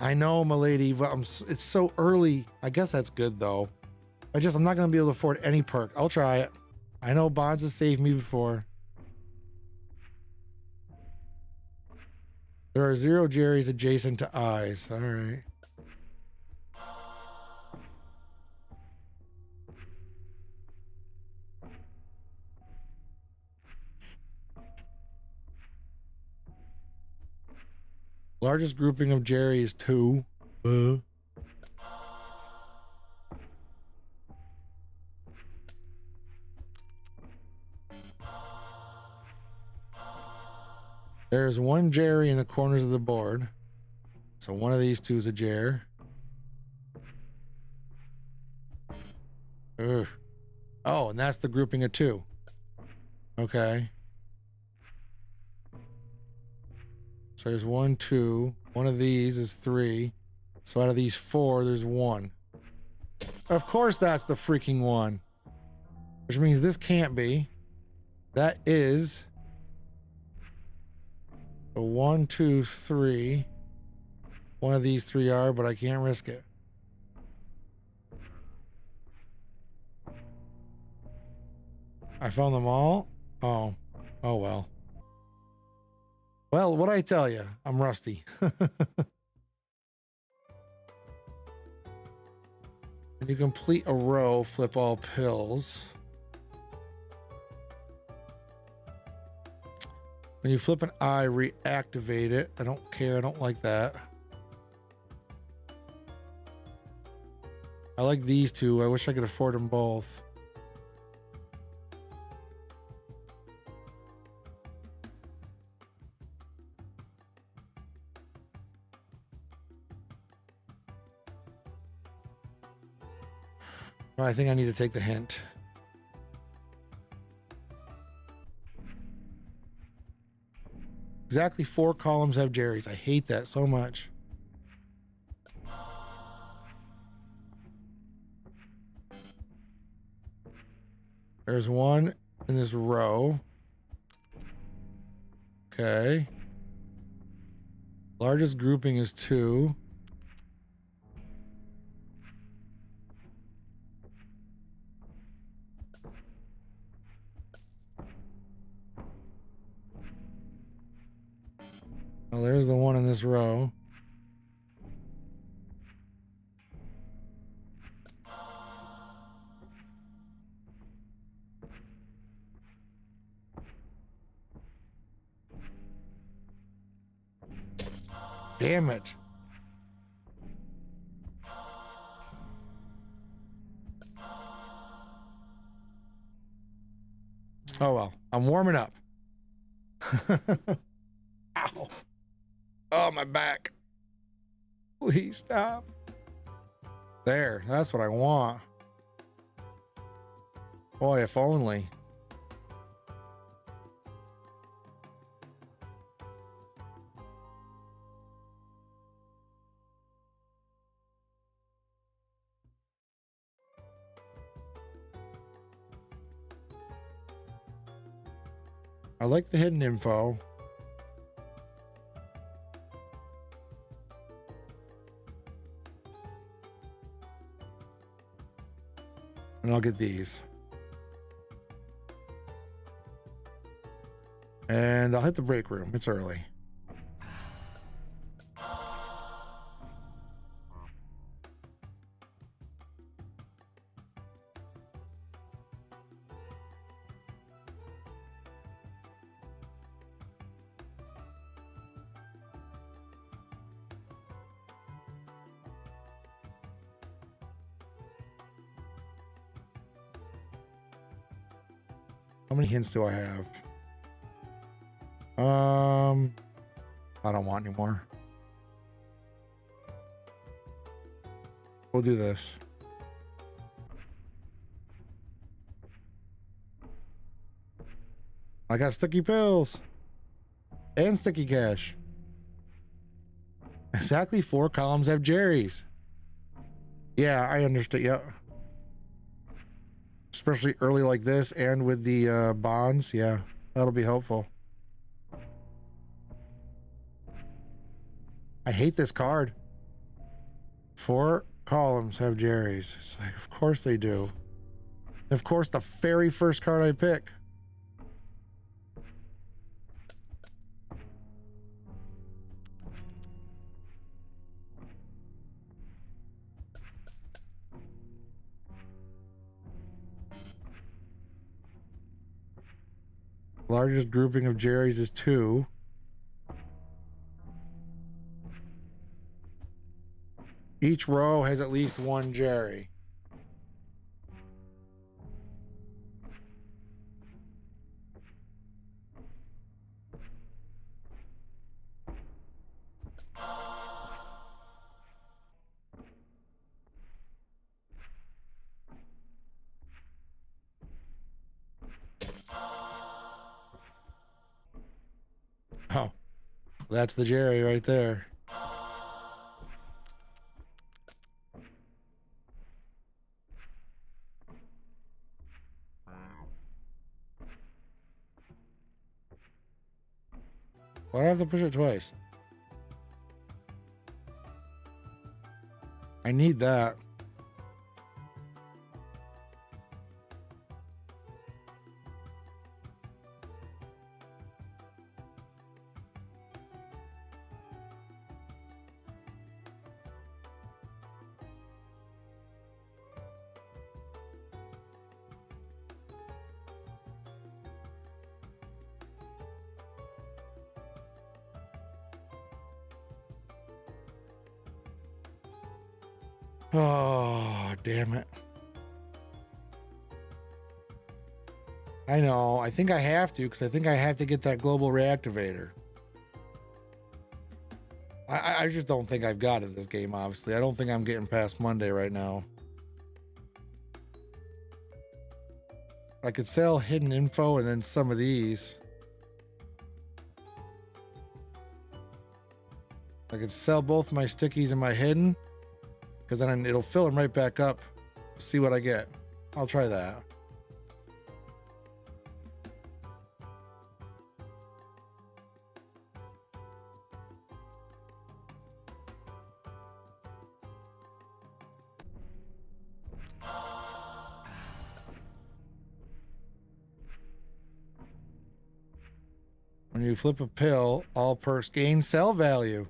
I know, my lady, but it's so early. I guess that's good, though. I'm not going to be able to afford any perk. I'll try it. I know Bonds has saved me before. There are 0 Jerrys adjacent to eyes. All right. Largest grouping of Jerry is 2. There's 1 Jerry in the corners of the board. So one of these 2 is a Jer. Ugh. Oh, and that's the grouping of 2. Okay. So there's 1, 2. One of these is 3. So out of these 4, there's 1. Of course that's the freaking 1. Which means this can't be. That is a 1, 2, 3. One of these 3 are, but I can't risk it. I found them all? Oh. Oh well. Well, what'd I tell you? I'm rusty. When you complete a row, flip all pills. When you flip an eye, reactivate it. I don't care. I don't like that. I like these 2. I wish I could afford them both. I think I need to take the hint. Exactly 4 columns have Jerry's. I hate that so much. There's 1 in this row. Okay. Largest grouping is 2. Well, there's the 1 in this row. Damn it. Oh well, I'm warming up. Oh, my back. Please stop. There, that's what I want. Boy, if only. I like the hidden info. And I'll get these. And I'll hit the break room. It's early. How many hints do I have? I don't want any more. We'll do this. I got sticky pills and sticky cash. Exactly 4 columns have Jerry's. Yeah, I understood. Yeah. Especially early like this and with the bonds. Yeah, that'll be helpful. I hate this card. 4 columns have Jerry's. It's like, of course they do. Of course, the very first card I pick. Largest grouping of Jerry's is 2. Each row has at least 1 Jerry. Oh, that's the Jerry right there. Why do I have to push it twice? I need that. Oh, damn it. I know. I think I have to because I think I have to get that global reactivator. I just don't think I've got it this game, obviously. I don't think I'm getting past Monday right now. I could sell hidden info and then some of these. I could sell both my stickies and my hidden, because then it'll fill them right back up. See what I get. I'll try that. When you flip a pill, all perks gain sell value.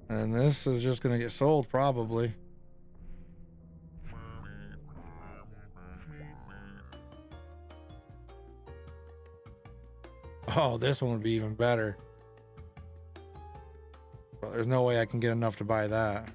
And this is just going to get sold, probably. Oh, this one would be even better. Well, there's no way I can get enough to buy that.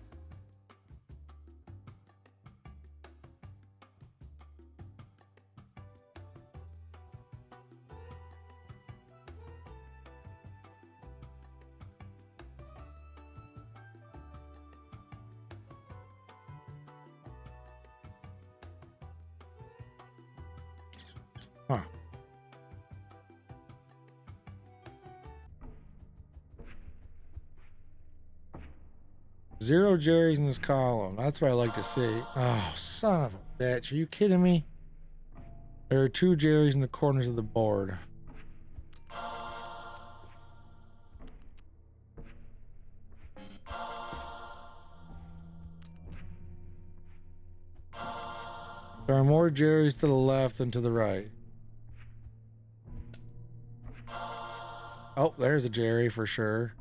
0 Jerry's in this column. That's what I like to see. Oh, son of a bitch. Are you kidding me? There are 2 Jerry's in the corners of the board. There are more Jerry's to the left than to the right. Oh, there's a Jerry for sure.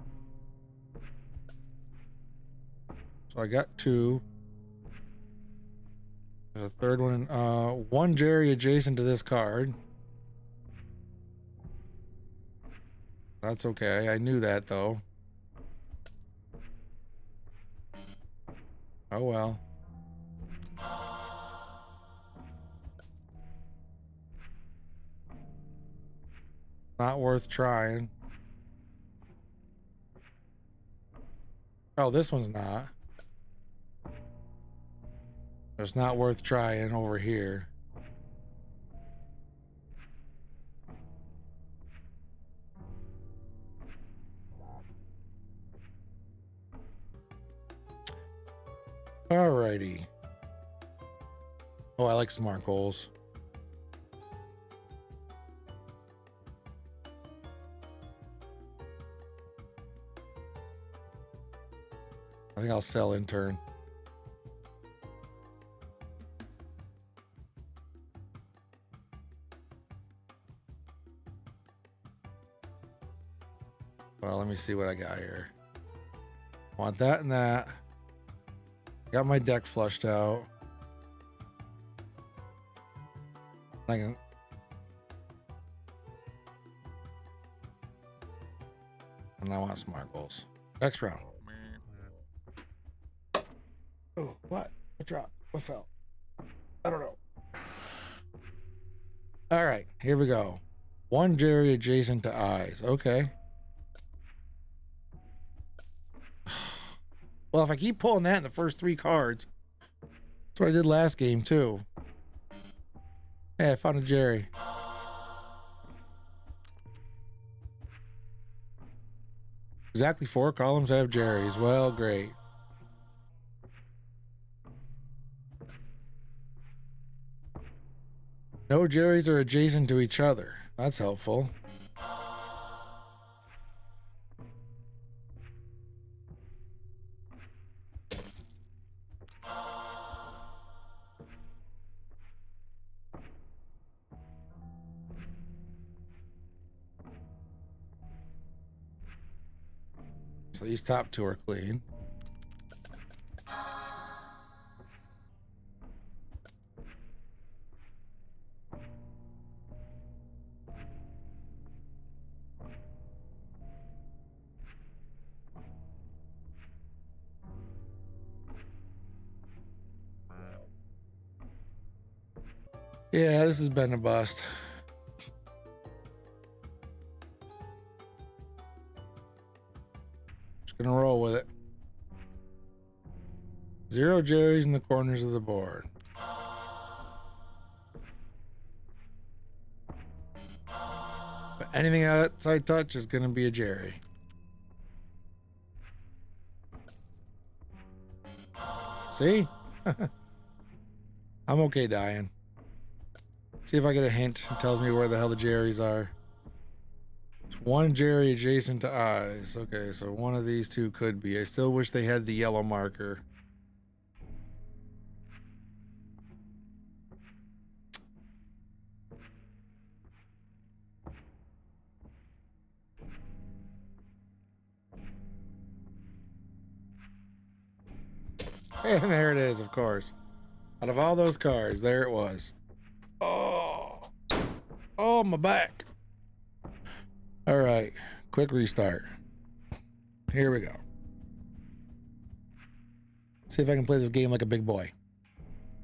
So I got 2. There's a third one. 1 Jerry adjacent to this card. That's okay. I knew that though. Oh well. Not worth trying. Oh, this one's not. It's not worth trying over here. Alrighty. Oh, I like smart goals. I think I'll sell intern. Well, let me see what I got here. Want that and that. Got my deck flushed out. I can. And I want smart goals. Next round. Oh, what? What dropped? What fell? I don't know. All right, here we go. 1 Jerry adjacent to eyes. Okay. Well, if I keep pulling that in the first 3 cards, that's what I did last game too. Hey, I found a Jerry. Exactly 4 columns have Jerry's. Well, great. No Jerry's are adjacent to each other. That's helpful. So these top 2 are clean. Yeah, this has been a bust. Just gonna roll with it. 0 Jerry's in the corners of the board. But anything outside touch is gonna be a Jerry. See? I'm okay dying. See if I get a hint. It tells me where the hell the Jerry's are. It's 1 Jerry adjacent to eyes. Okay, so one of these 2 could be. I still wish they had the yellow marker. And there it is, of course. Out of all those cards, there it was. Oh, my back. All right, quick restart. Here we go. See if I can play this game like a big boy.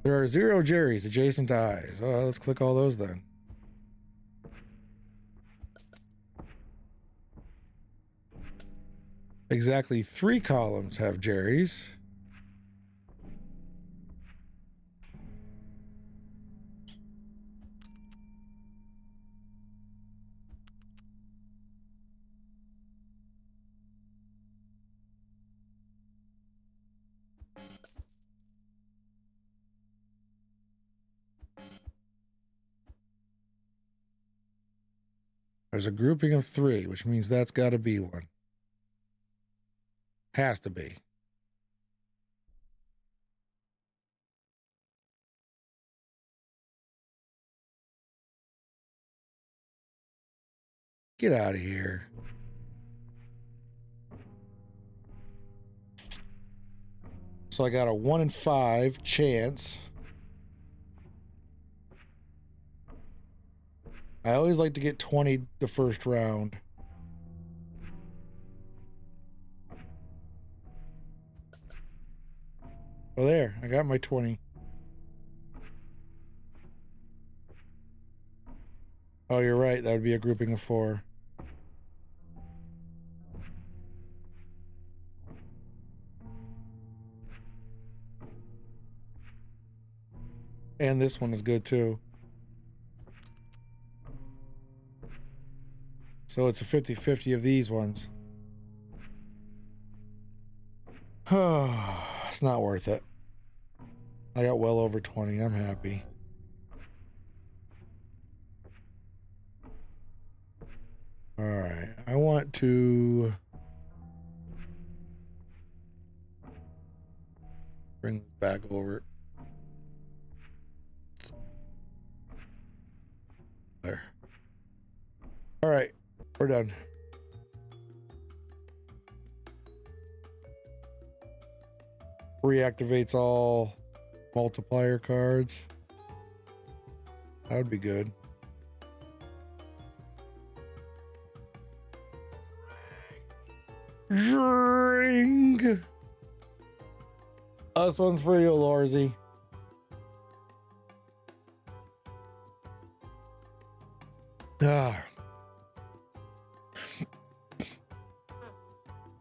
There are 0 Jerry's adjacent to eyes. Oh, let's click all those then. Exactly 3 columns have Jerry's. There's a grouping of 3, which means that's got to be one. Has to be. Get out of here. So I got a 1 in 5 chance. I always like to get 20 the first round. Oh, there. I got my 20. Oh, you're right. That would be a grouping of 4. And this one is good too. So it's a 50-50 of these ones. It's not worth it. I got well over 20. I'm happy. All right. I want to bring this back over. There. All right. We're done. Reactivates all multiplier cards. That would be good. Drink. This one's for you, Lorzy.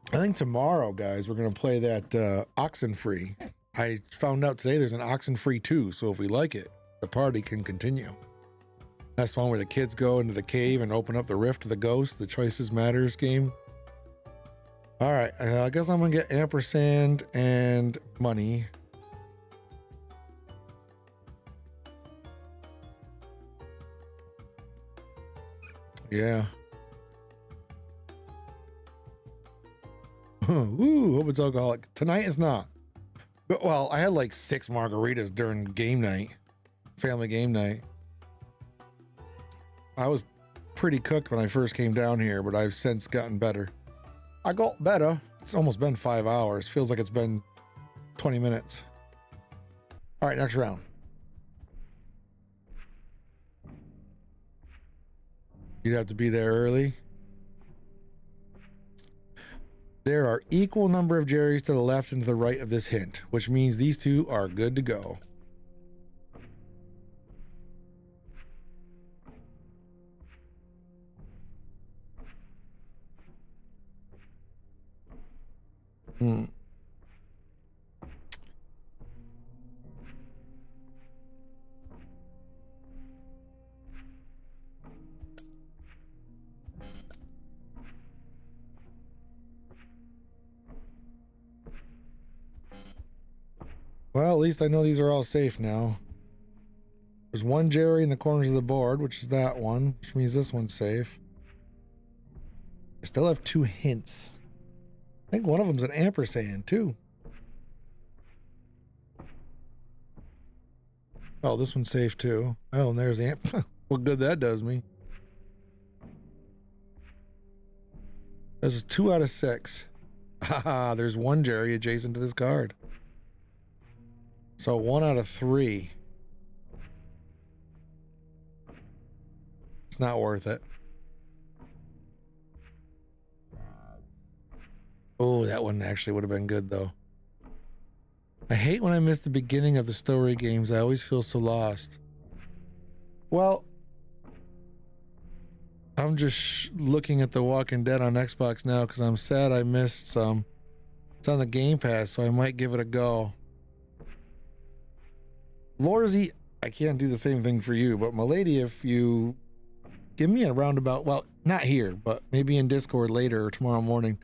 I think tomorrow, guys, we're going to play that Oxenfree. I found out today there's an Oxenfree 2, so if we like it, the party can continue. That's the one where the kids go into the cave and open up the rift to the ghost, the Choices Matters game. All right, I guess I'm going to get ampersand and money. Yeah. Woo, hope it's alcoholic. Tonight is not. But, well, I had like 6 margaritas during game night, family game night. I was pretty cooked when I first came down here, but I've since gotten better. I got better. It's almost been 5 hours. Feels like it's been 20 minutes. All right, next round. You'd have to be there early. There are equal number of Jerrys to the left and to the right of this hint, which means these two are good to go. Well, at least I know these are all safe now. There's 1 Jerry in the corners of the board, which is that one, which means this one's safe. I still have 2 hints. I think one of them's an ampersand, too. Oh, this one's safe, too. Oh, and there's the amp. What good that does me. There's a 2 out of 6. Haha, there's 1 Jerry adjacent to this card. So 1 out of 3. It's not worth it. Oh, that one actually would have been good, though. I hate when I miss the beginning of the story games. I always feel so lost. Well, I'm just looking at The Walking Dead on Xbox now because I'm sad I missed some. It's on the Game Pass, so I might give it a go. Lorzy, I can't do the same thing for you, but my lady, if you give me a roundabout, well, not here, but maybe in Discord later or tomorrow morning,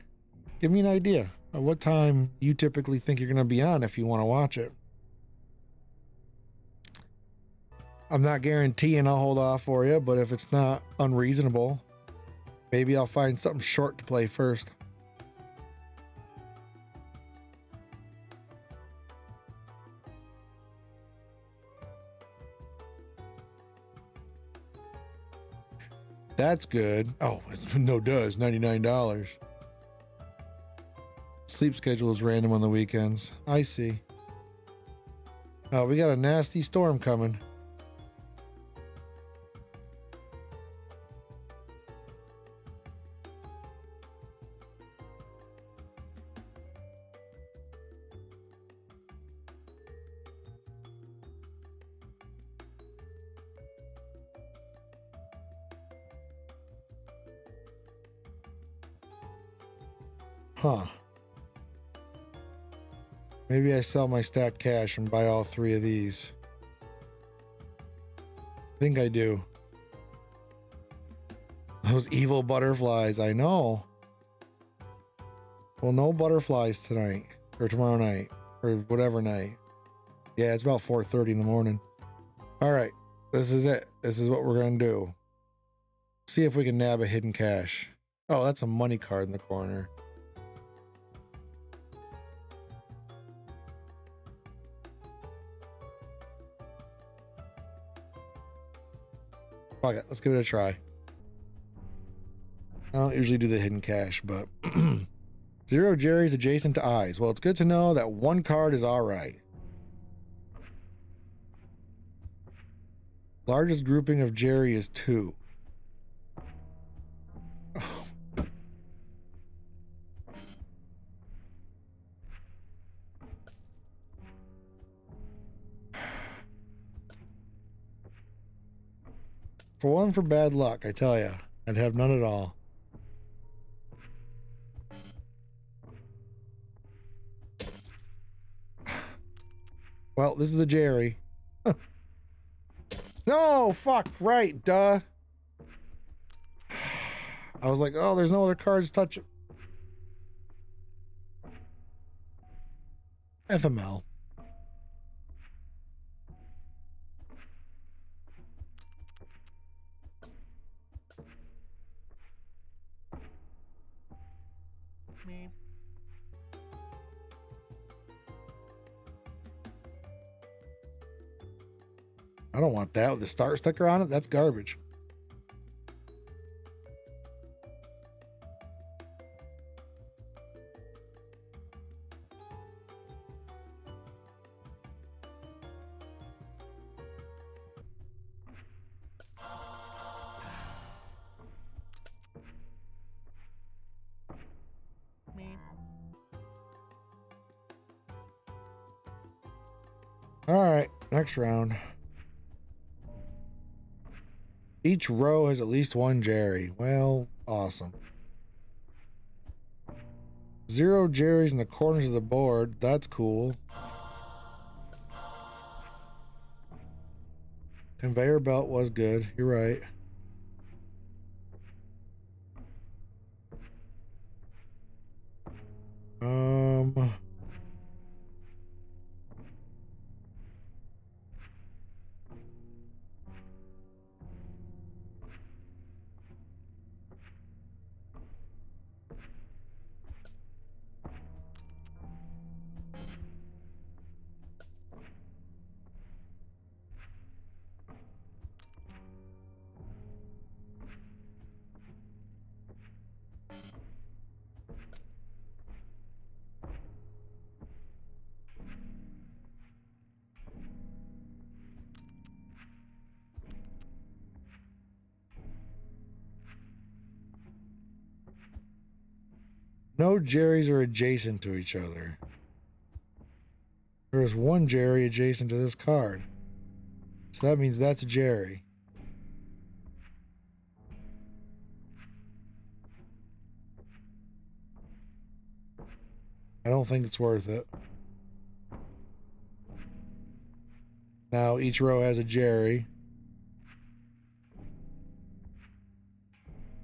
give me an idea of what time you typically think you're going to be on if you want to watch it. I'm not guaranteeing I'll hold off for you, but if it's not unreasonable, Maybe I'll find something short to play first. That's good. Oh, no does. $99. Sleep schedule is random on the weekends. I see. Oh, we got a nasty storm coming. Huh. Maybe I sell my stacked cash and buy all 3 of these. I think I do. Those evil butterflies, I know. Well, no butterflies tonight or tomorrow night or whatever night. Yeah, it's about 4:30 in the morning. All right, this is it. This is what we're gonna do. See if we can nab a hidden cache. Oh, that's a money card in the corner. Fuck it, let's give it a try. I don't usually do the hidden cache, but 0 Jerry's adjacent to eyes. Well, it's good to know that 1 card is all right. Largest grouping of Jerry is 2. Oh. For bad luck, I tell ya. I'd have none at all. Well, this is a Jerry. No, fuck, right, duh. I was like, oh, there's no other cards touch it. FML. I don't want that with the start sticker on it. That's garbage. All right, next round. Each row has at least 1 Jerry. Well, awesome. 0 Jerry's in the corners of the board. That's cool. Conveyor belt was good. You're right. No Jerrys are adjacent to each other. There is 1 Jerry adjacent to this card. So that means that's a Jerry. I don't think it's worth it. Now each row has a Jerry.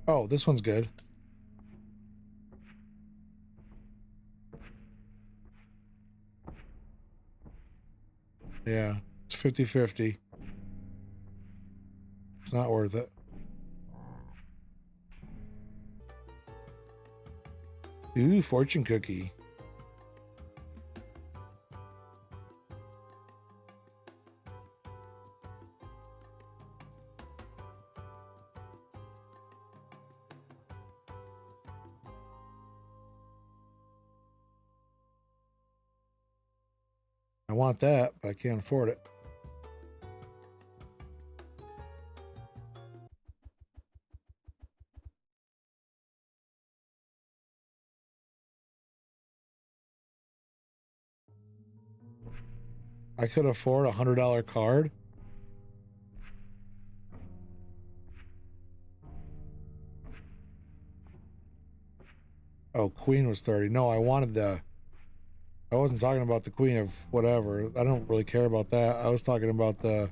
Oh, this one's good. Yeah, it's 50-50. It's not worth it. Ooh, fortune cookie. I want that, but I can't afford it. I could afford a $100 card. Oh, Queen was 30. No, I wanted the... I wasn't talking about the Queen of whatever. I don't really care about that. I was talking about the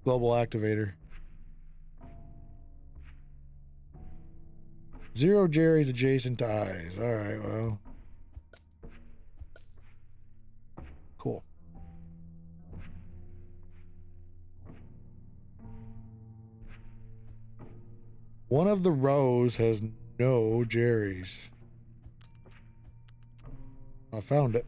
global activator. 0 Jerry's adjacent to eyes. All right, well. Cool. One of the rows has no Jerry's. I found it.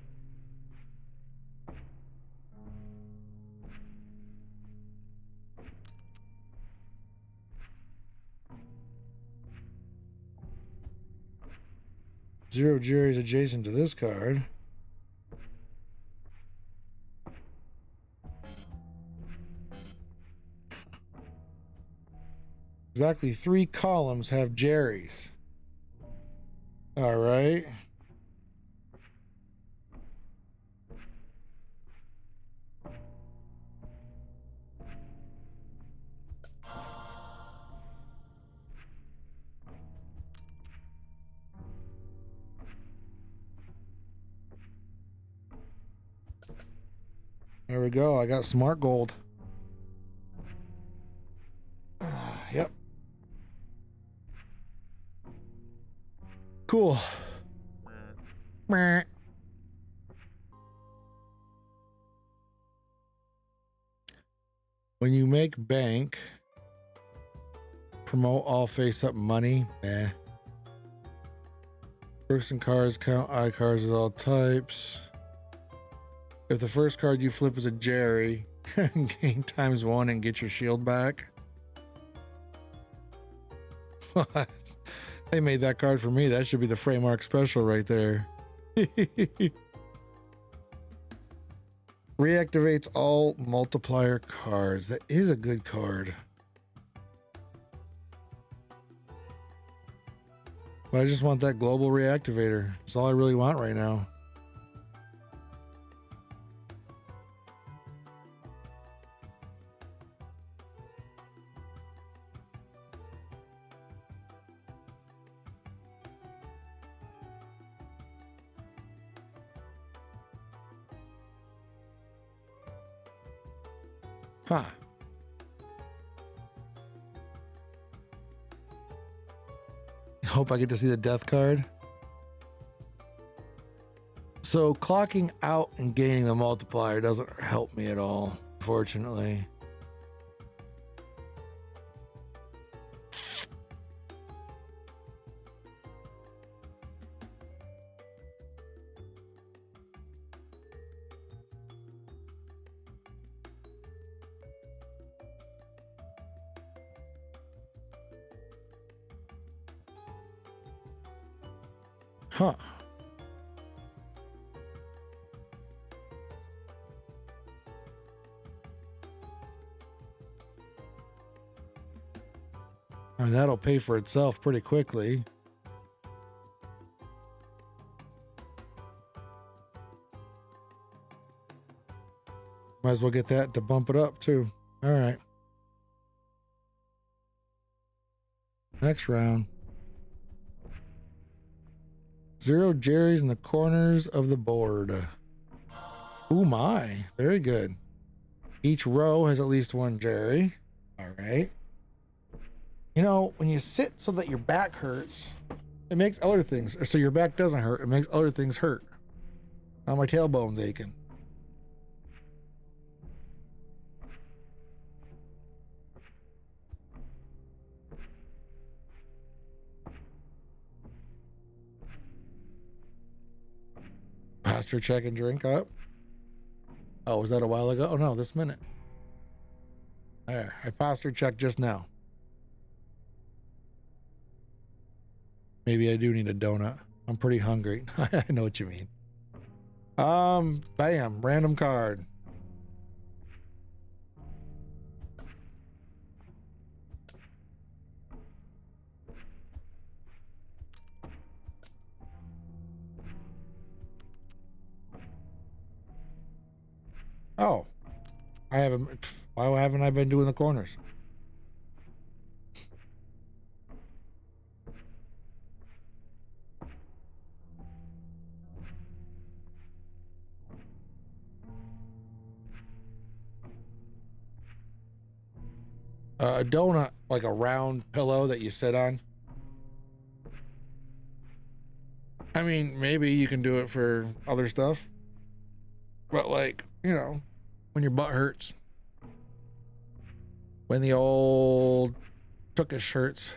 Zero Jerry's adjacent to this card. Exactly 3 columns have Jerry's. All right. There we go. I got smart gold. Yep. Cool. Meh. When you make bank, promote all face-up money. Eh. Person cards count eye cards as all types. If the first card you flip is a Jerry, gain ×1 and get your shield back. They made that card for me. That should be the Fraeymark special right there. Reactivates all multiplier cards. That is a good card. But I just want that global reactivator. That's all I really want right now. Huh. Hope I get to see the death card. So clocking out and gaining the multiplier doesn't help me at all, unfortunately. Huh. I mean, that'll pay for itself pretty quickly. Might as well get that to bump it up too. All right. Next round. 0 Jerry's in the corners of the board. Ooh my, very good. Each row has at least 1 Jerry. All right. You know, when you sit so that your back hurts, it makes other things, or so your back doesn't hurt, it makes other things hurt. Now my tailbone's aching. posture check and drink up. Oh, was that a while ago? Oh no, this minute. There, I posture checked just now. Maybe I do need a donut. I'm pretty hungry. I know what you mean. Bam, random card. Oh, I haven't. Why haven't I been doing the corners? A donut, like a round pillow that you sit on. I mean, maybe you can do it for other stuff, but like, you know, when your butt hurts, when the old tookish hurts.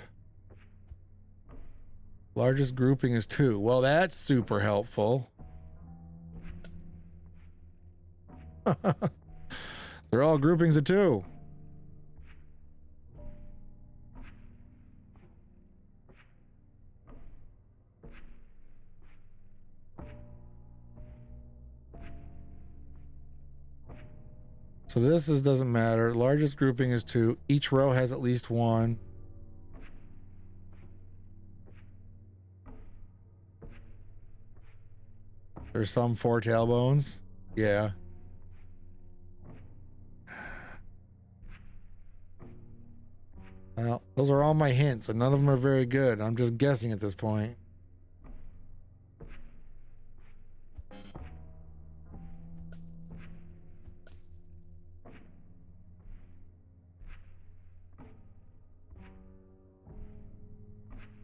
Largest grouping is 2. Well, that's super helpful. They're all groupings of 2. So this doesn't matter. Largest grouping is 2. Each row has at least 1. There's some 4 tailbones. Yeah. Well, those are all my hints, and none of them are very good. I'm just guessing at this point.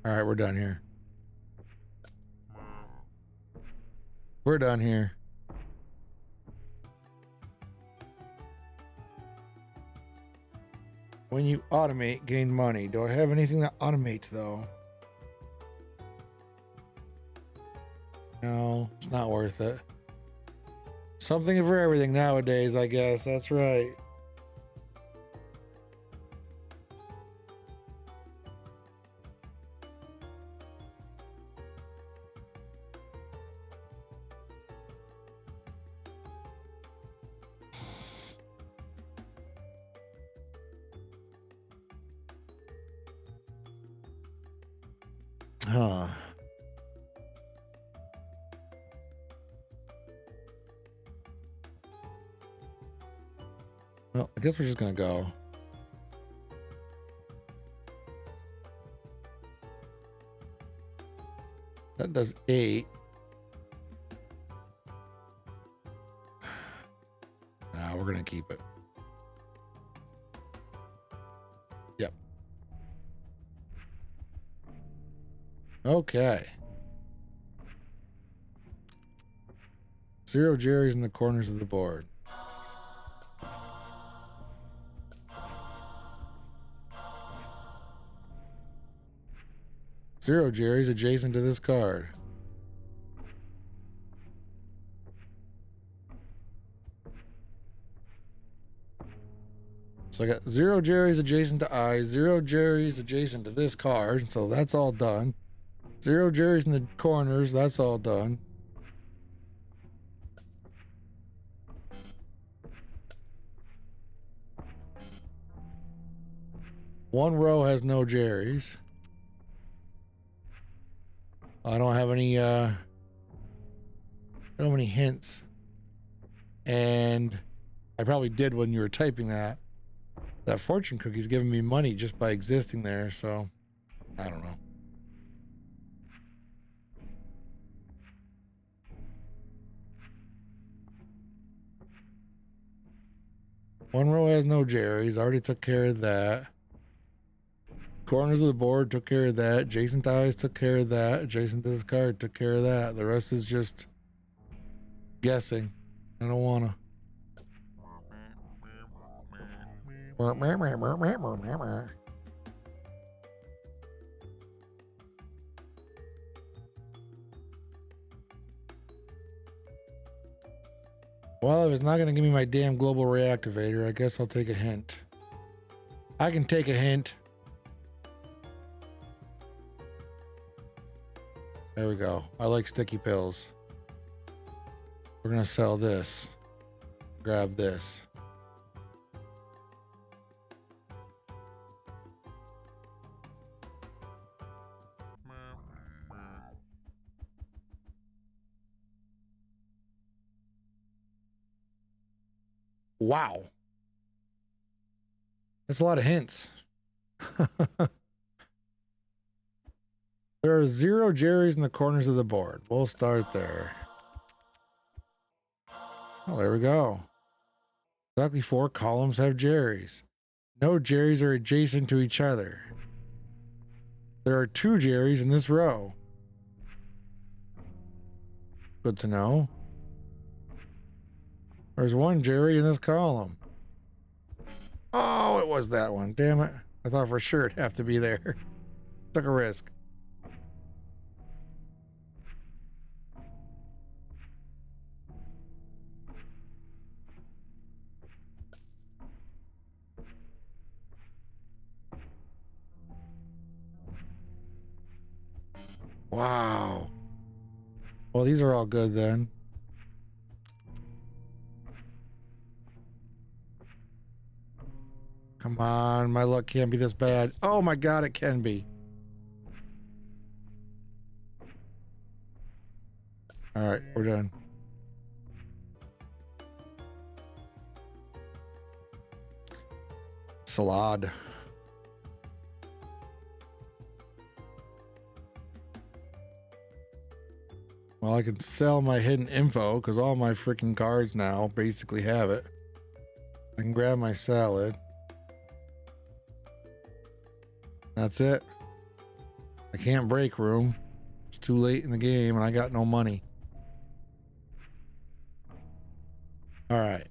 All right, we're done here. We're done here. When you automate, gain money. Do I have anything that automates though? No, it's not worth it. Something for everything nowadays, I guess. That's right. Huh. Well, I guess we're just gonna go. That does 8. Nah, we're gonna keep it. Yep. Okay. 0 Jerry's in the corners of the board. Zero Jerry's adjacent to this card. So I got 0 Jerry's adjacent to I, 0 Jerry's adjacent to this card, so that's all done. 0 Jerry's in the corners, that's all done. One row has no Jerry's. I don't have any hints. And I probably did when you were typing that. That fortune cookie's giving me money just by existing there, so I don't know. One row has no Jerry's. I already took care of that. Corners of the board took care of that. Adjacent to eyes took care of that. Adjacent to this card took care of that. The rest is just guessing. I don't wanna. Well, if it's not going to give me my damn global reactivator, I guess I'll take a hint. I can take a hint. There we go. I like sticky pills. We're going to sell this. Grab this. Wow. That's a lot of hints. There are 0 Jerry's in the corners of the board. We'll start there. Oh, there we go. Exactly 4 columns have Jerry's. No Jerry's are adjacent to each other. There are 2 Jerry's in this row. Good to know. There's 1 Jerry in this column. Oh, it was that one. Damn it. I thought for sure it'd have to be there. Took a risk. Wow. Well, these are all good then. Come on, my luck can't be this bad. Oh my God, it can be. All right, we're done. Salad. Well, I can sell my hidden info because all my freaking cards now basically have it. I can grab my salad. That's it. I can't break room. It's too late in the game and I got no money. All right.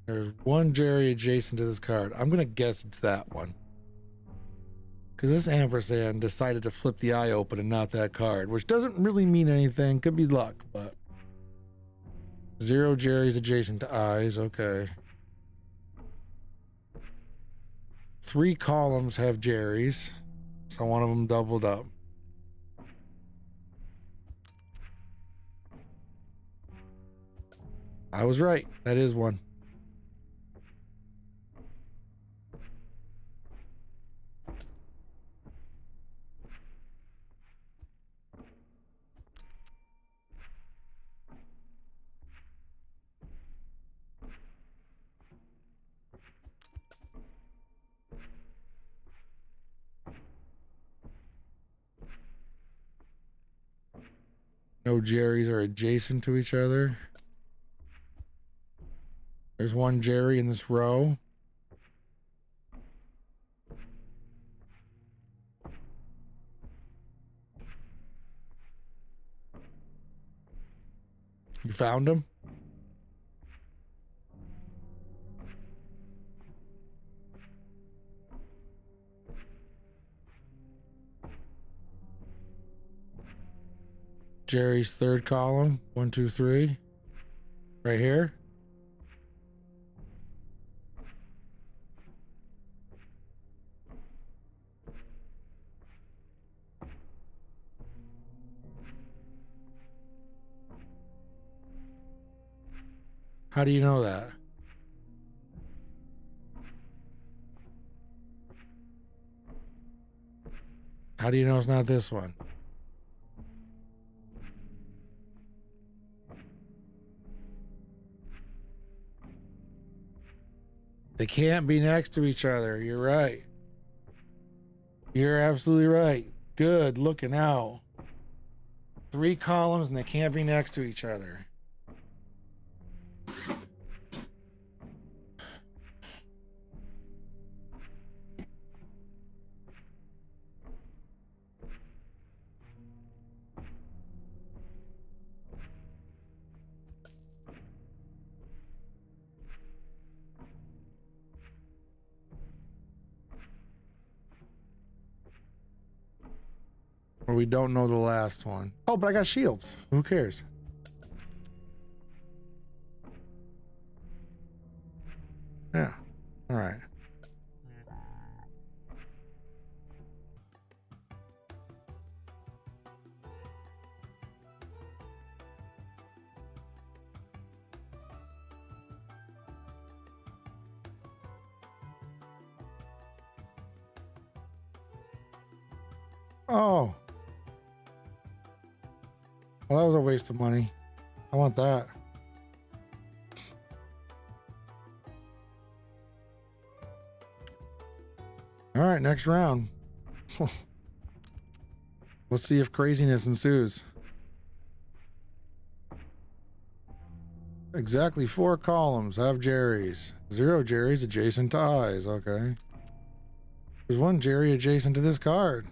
There's 1 Jerry adjacent to this card. I'm going to guess it's that one. Because this ampersand decided to flip the eye open and not that card, which doesn't really mean anything. Could be luck, but 0 Jerry's adjacent to eyes. Okay. 3 columns have Jerry's, so one of them doubled up. I was right. That is one. No Jerry's are adjacent to each other. There's 1 Jerry in this row. You found him? Jerry's 3rd column. 1, 2, 3. Right here. How do you know that? How do you know it's not this one? They can't be next to each other. You're right. You're absolutely right. Good looking out. 3 columns and they can't be next to each other. Or we don't know the last one. Oh, but I got shields. Who cares? Yeah. All right. Oh. Well, that was a waste of money. I want that. All right, next round. Let's see if craziness ensues. Exactly 4 columns have Jerry's. 0 Jerry's adjacent to eyes. Okay. There's 1 Jerry adjacent to this card.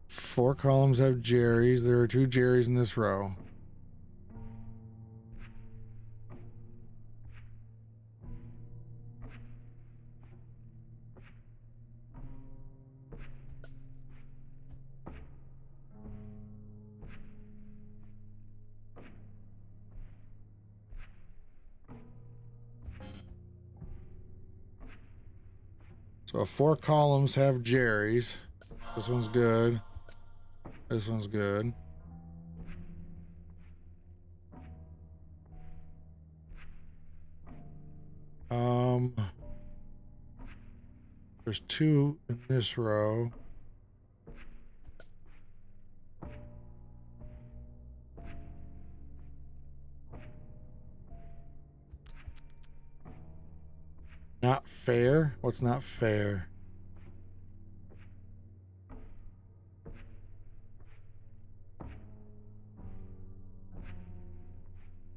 Four columns have Jerry's. There are 2 Jerry's in this row. So 4 columns have Jerry's. This one's good. This one's good. There's 2 in this row. Not fair? What's not fair?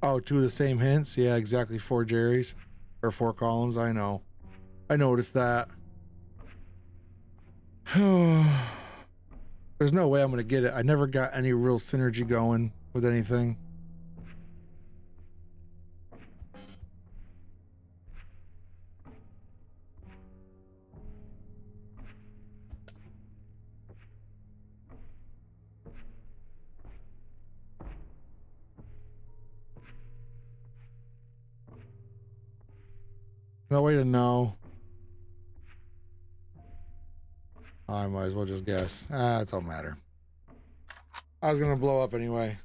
Oh, 2 of the same hints? Yeah, exactly 4 Jerry's. Or 4 columns, I know. I noticed that. There's no way I'm gonna get it. I never got any real synergy going with anything. No way to know. I might as well just guess. It don't matter. I was gonna blow up anyway.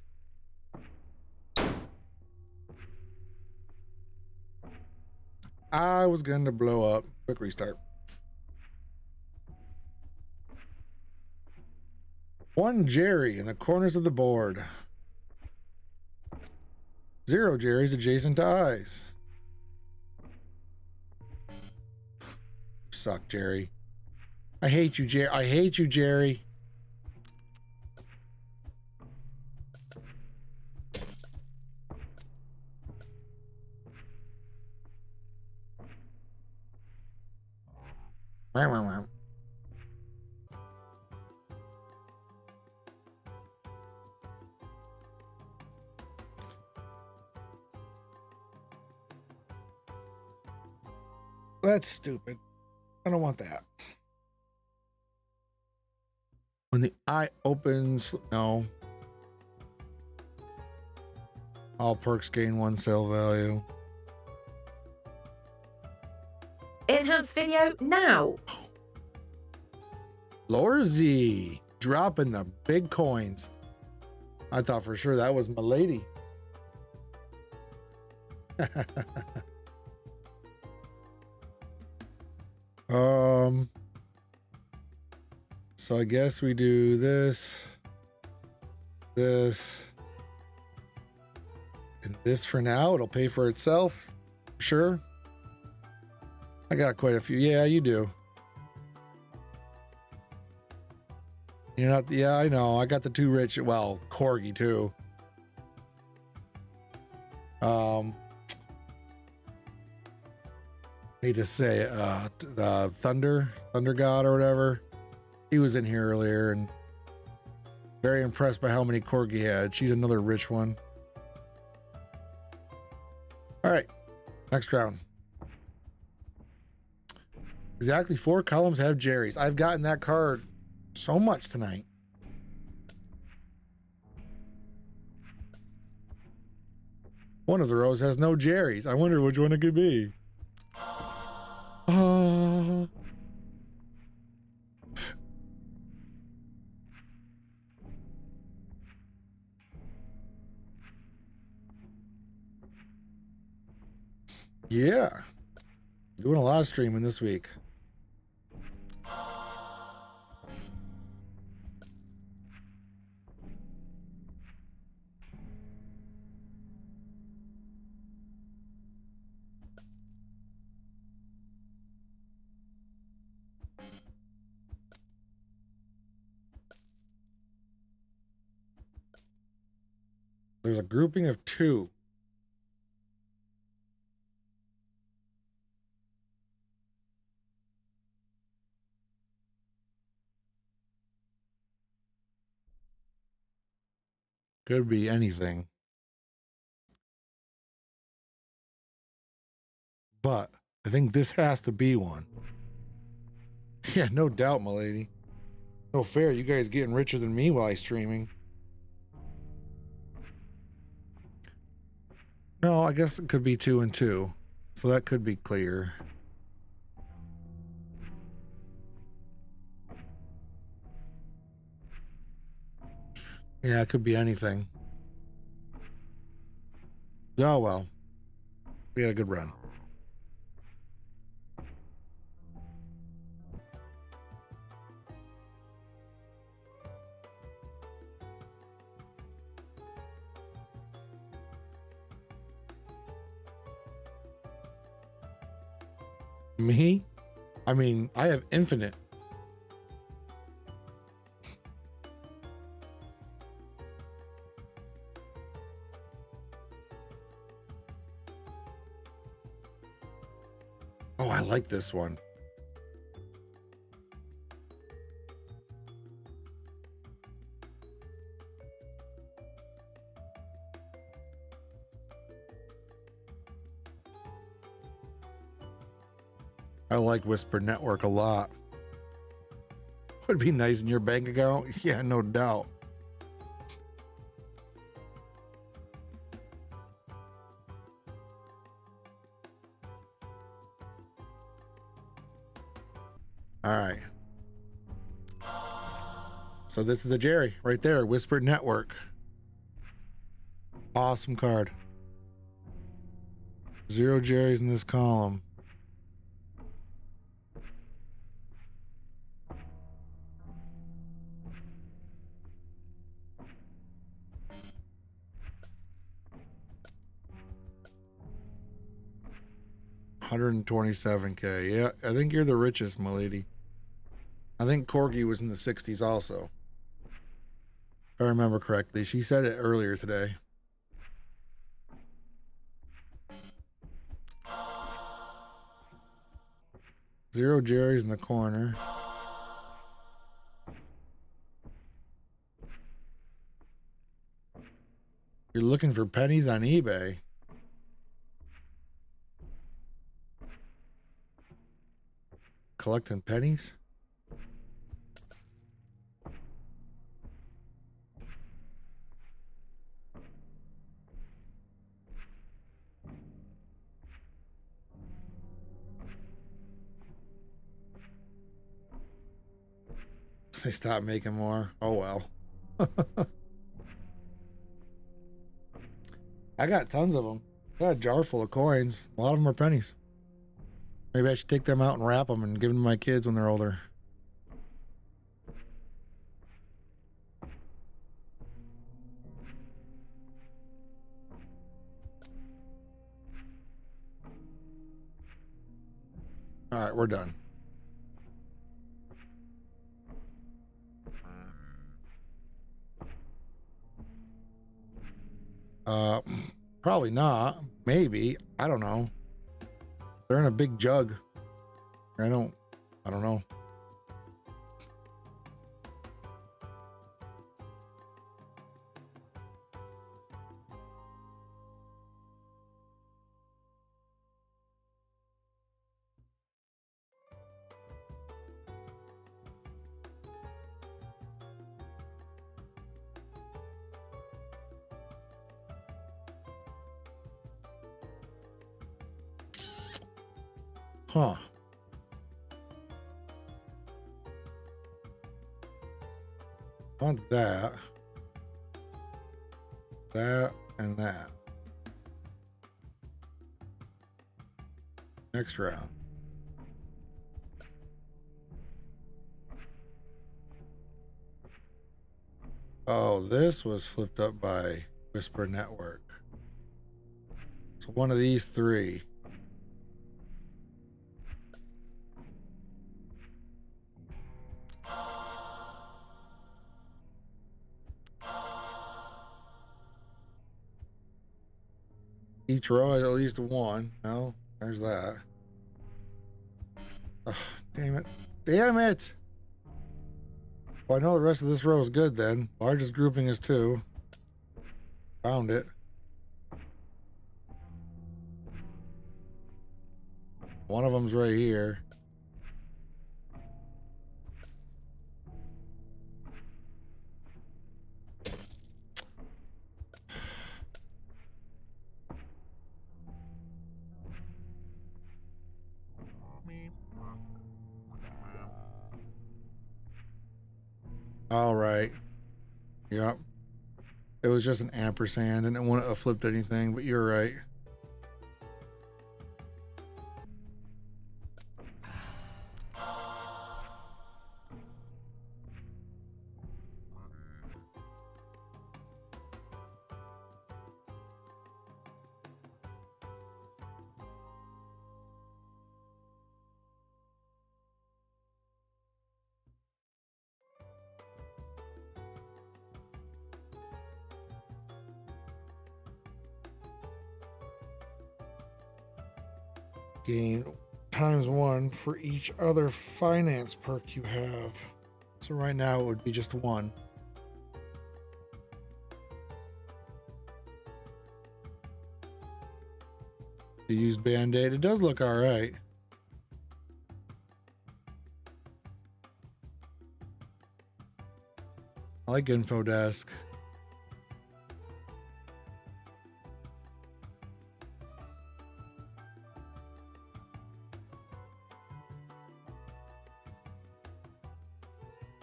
I was gonna blow up. Quick restart. 1 Jerry in the corners of the board. 0 Jerry's adjacent to eyes. Suck, Jerry. I hate you, Jerry. I hate you, Jerry. That's stupid. I don't want that. When the eye opens, no. All perks gain 1 sale value. Enhance video now. Lorzy dropping the big coins. I thought for sure that was my lady. So I guess we do this, this, and this for now. It'll pay for itself. Sure. I got quite a few. Yeah, you do. You're not, yeah, I know. I got the 2 rich, well, Corgi too. Hate to say it, Thunder God or whatever. He was in here earlier and very impressed by how many Corgi he had. She's another rich one. All right, next round. Exactly 4 columns have Jerry's. I've gotten that card so much tonight. One of the rows has no Jerry's. I wonder which one it could be. Yeah. Doing a lot of streaming this week. There's a grouping of 2. Could be anything. But I think this has to be one. Yeah, no doubt, my lady. No fair, you guys getting richer than me while I streaming. No, I guess it could be 2 and 2. So that could be clear. Yeah, it could be anything. Oh well. We had a good run. Me? I mean, I have infinite. Oh, I like this one. I like Whisper Network a lot. Would be nice in your bank account. Yeah, no doubt. All right. So this is a Jerry right there, Whisper Network. Awesome card. 0 Jerry's in this column. $127K. Yeah, I think you're the richest, my lady. I think Corgi was in the 60s also. If I remember correctly. She said it earlier today. Zero Jerry's in the corner. You're looking for pennies on eBay. Collecting pennies? They stopped making more. Oh well. I got tons of them. I got a jar full of coins. A lot of them are pennies. Maybe I should take them out and wrap them and give them to my kids when they're older. All right, we're done. Probably not. Maybe. I don't know. They're in a big jug. I don't know. Huh. Want that. That and that. Next round. Oh, this was flipped up by Whisper Network. So one of these three. Each row has at least one. No, there's that. Ugh, damn it. Damn it! Well, I know the rest of this row is good then. Largest grouping is 2. Found it. One of them's right here. All right. Yep. It was just an ampersand and it wouldn't have flipped anything, but you're right. Gain ×1 for each other finance perk you have. So right now it would be just 1. You use Band-Aid. It does look all right. I like Info Desk.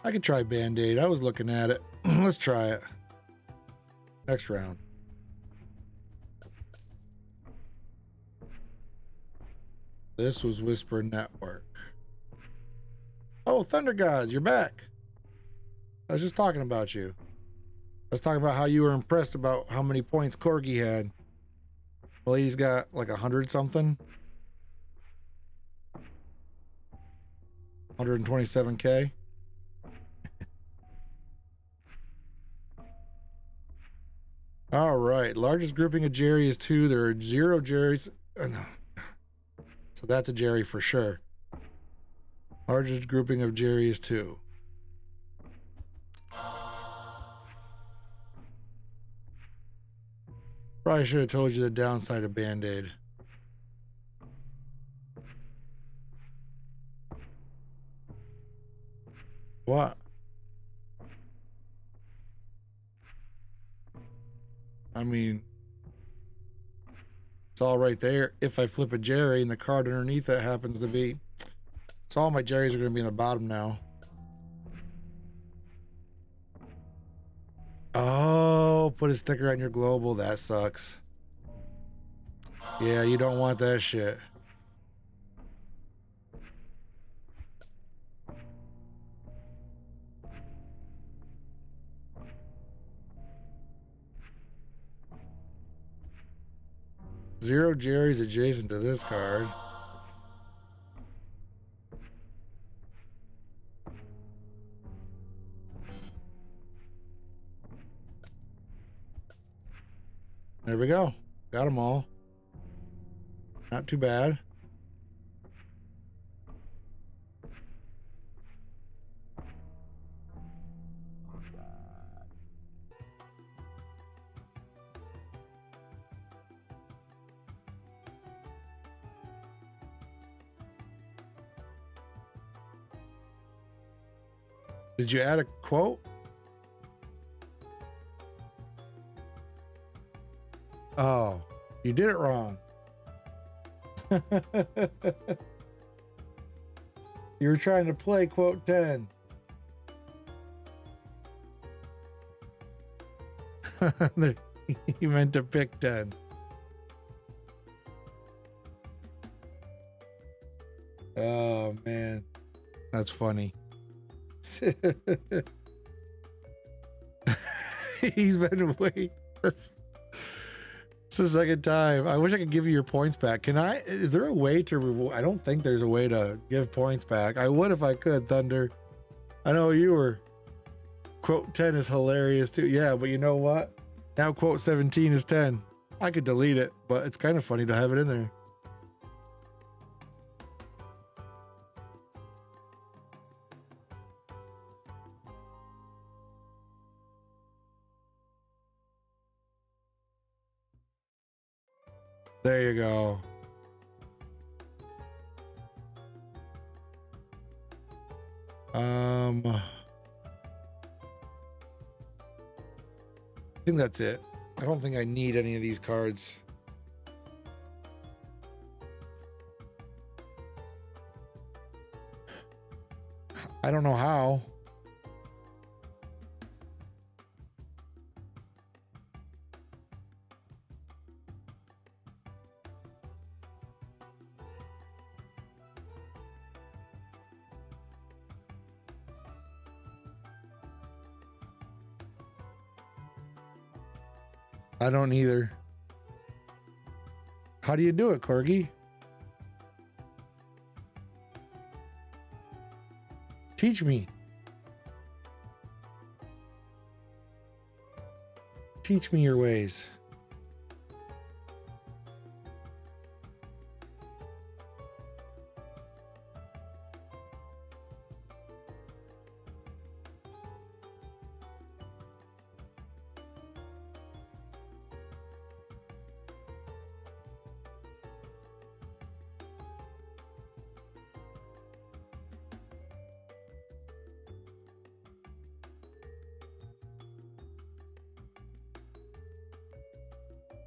I could try Band-Aid. I was looking at it. Let's try it. Next round. This was Whisper Network. Oh, Thunder Gods, you're back. I was just talking about you. I was talking about how you were impressed about how many points Corgi had. Well, he's got like 100 something. 127K. All right, largest grouping of Jerry is 2. There are 0 Jerrys. No. So that's a Jerry for sure. Largest grouping of Jerry is 2. Probably should have told you the downside of Band-Aid. What? I mean, it's all right there. If I flip a Jerry and the card underneath it happens to be, so all my Jerrys are going to be in the bottom now. Oh, put a sticker on your global. That sucks. Yeah, you don't want that shit. Zero Jerry's adjacent to this card. There we go. Got them all. Not too bad. Did you add a quote? Oh, you did it wrong. You were trying to play quote 10. He meant to pick 10. Oh man, that's funny. He's been waiting. It's the second time. I wish I could give you your points back. Can I? Is there a way to? I don't think there's a way to give points back. I would if I could, Thunder. I know you were. Quote 10 is hilarious too. Yeah, but you know what? Now quote 17 is 10. I could delete it, but it's kind of funny to have it in there. There you go. I think that's it. I don't think I need any of these cards. I don't know how. I don't either. How do you do it, Corgi? Teach me. Teach me your ways.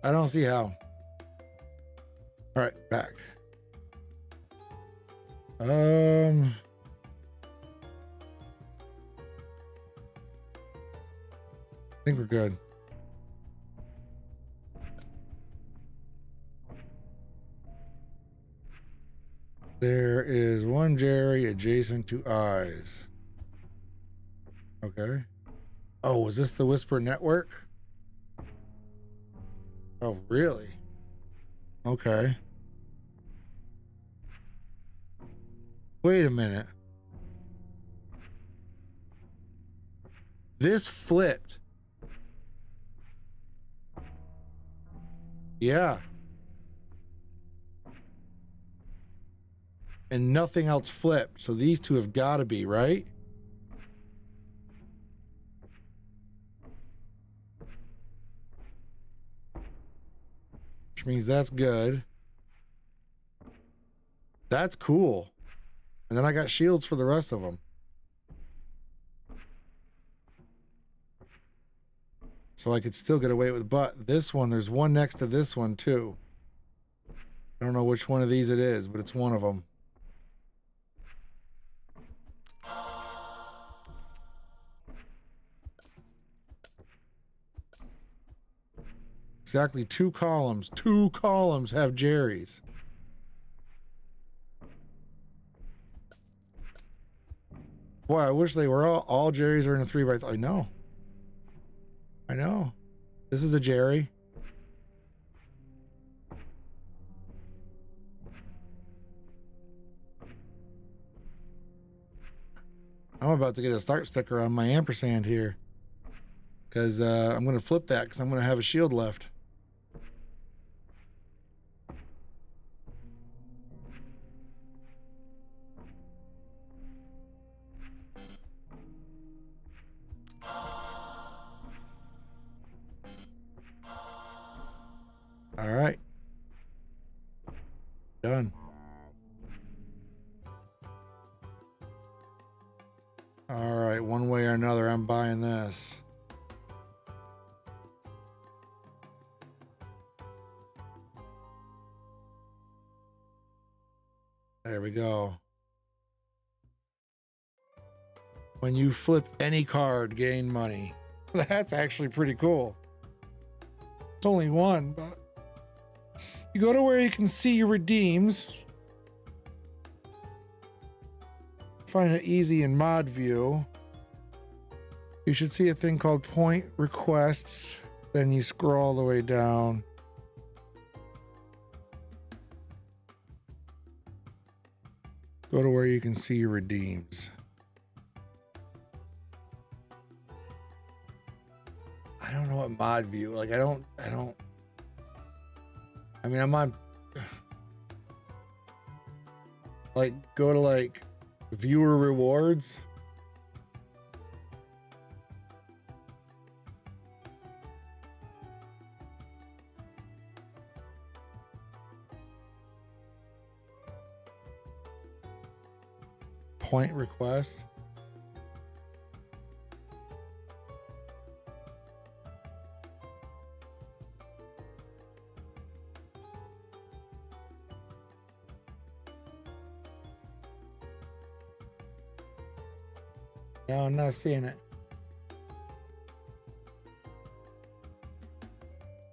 I don't see how. All right, back. I think we're good. There is one Jerry adjacent to eyes. Okay. Oh, was this the Whisper Network? Oh, really? Okay. Wait a minute. This flipped. Yeah. And nothing else flipped. So these two have got to be, right? Which means that's good. That's cool. And then I got shields for the rest of them. So I could still get away with, but this one, there's one next to this one too. I don't know which one of these it is, but it's one of them. Exactly two columns. Two columns have Jerry's. Boy, I wish they were all Jerry's are in a 3x3. I know. I know. This is a Jerry. I'm about to get a start sticker on my ampersand here. Because I'm going to flip that because I'm going to have a shield left. All right. Done. All right, one way or another, I'm buying this. There we go. When you flip any card, gain money. That's actually pretty cool. It's only one, but you go to where you can see your redeems. Find it easy in mod view. You should see a thing called point requests. Then you scroll all the way down. Go to where you can see your redeems. I don't know what mod view, like I don't, I mean, I'm on, like, go to like viewer rewards. Point request. No, I'm not seeing it.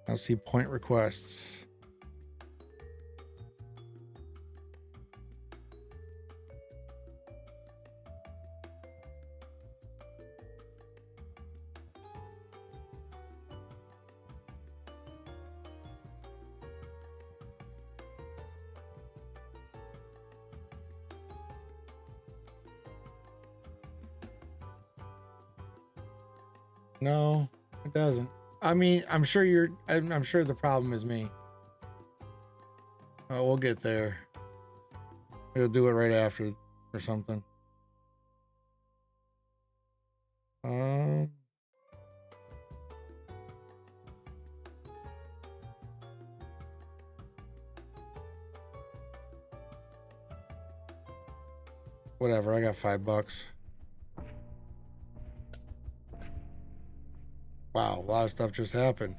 I'll see point requests. No, it doesn't. I mean, I'm sure I'm sure the problem is me. Oh, we'll get there. We'll do it right after or something. Whatever, I got $5. Wow, a lot of stuff just happened.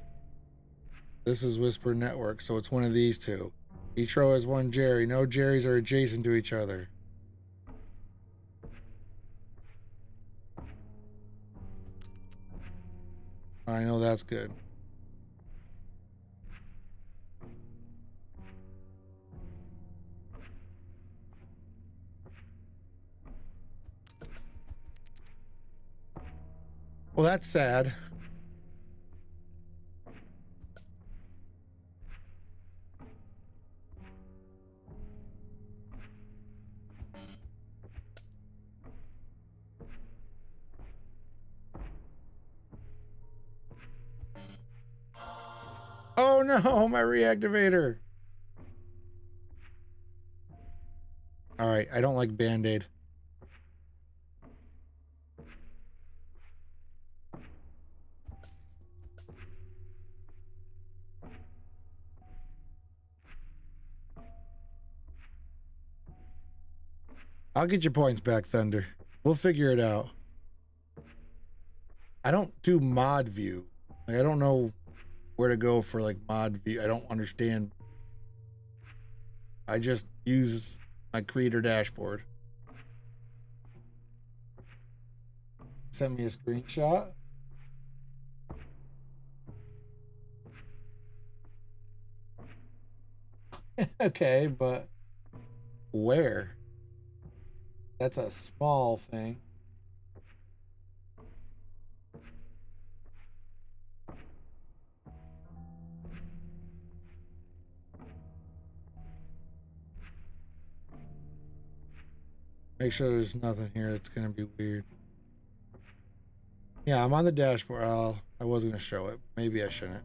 This is Whisper Network, so it's one of these two. Etro has one Jerry. No Jerrys are adjacent to each other. I know that's good. Well, that's sad. Oh no, my reactivator. All right, I don't like Band-Aid. I'll get your points back, Thunder. We'll figure it out. I don't do mod view. Like, I don't know where to go for like mod view. I don't understand. I just use my creator dashboard. Send me a screenshot. Okay, but where? That's a small thing. Make sure there's nothing here that's gonna be weird. Yeah, I'm on the dashboard. I was gonna show it. Maybe I shouldn't.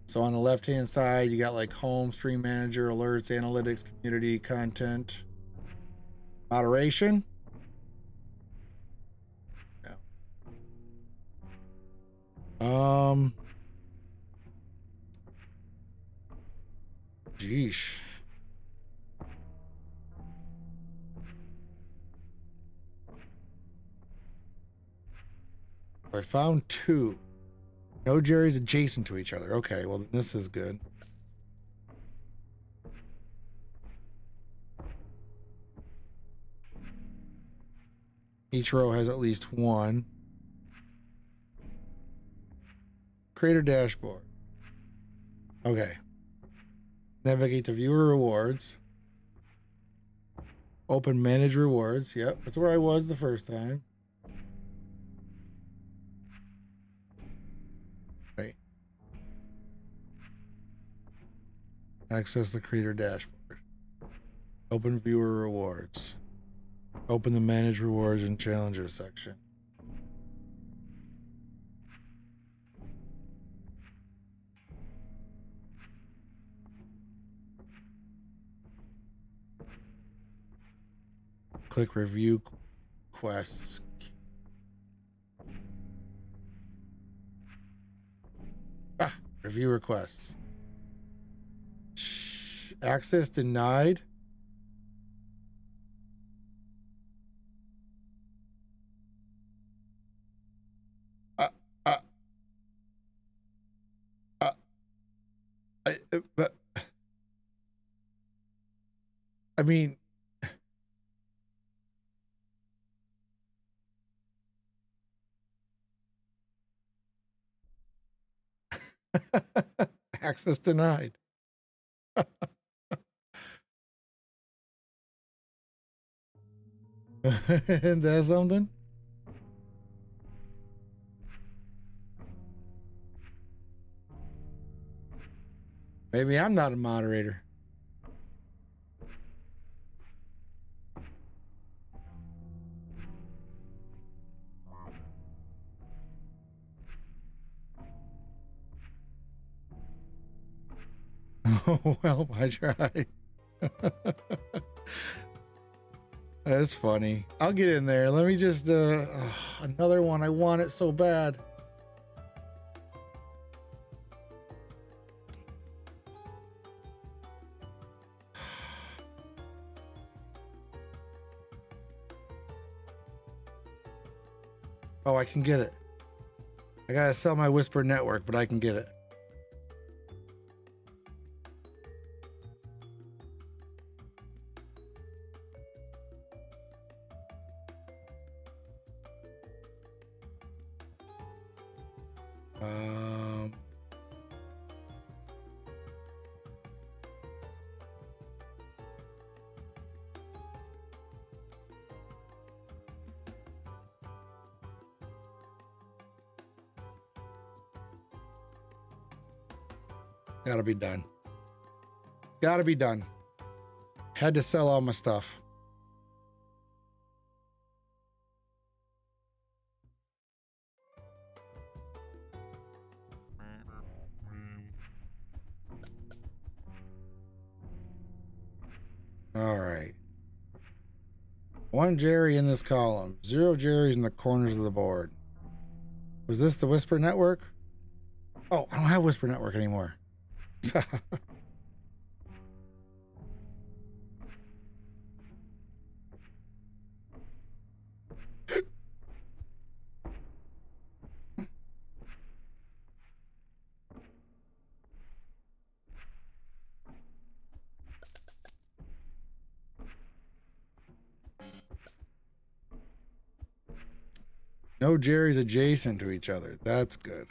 So on the left-hand side, you got like home, stream manager, alerts, analytics, community, content, moderation. Yeah. Geesh. I found two. No Jerry's adjacent to each other. Okay, well, this is good. Each row has at least one. Creator dashboard. Okay. Navigate to viewer rewards. Open manage rewards. Yep, that's where I was the first time. Right. Access the creator dashboard. Open viewer rewards. Open the manage rewards and challenges section. Click review quests. Review requests. Access denied. But I mean, access denied. And that's something. Maybe I'm not a moderator. Oh, well, I tried. That's funny. I'll get in there. Let me just, another one. I want it so bad. Oh, I can get it. I gotta sell my Whisper network, but I can get it. Gotta be done. Gotta be done. Had to sell all my stuff. All right. 1 Jerry in this column. 0 Jerry's in the corners of the board. Was this the Whisper Network? Oh, I don't have Whisper Network anymore. No Jerry's adjacent to each other. That's good.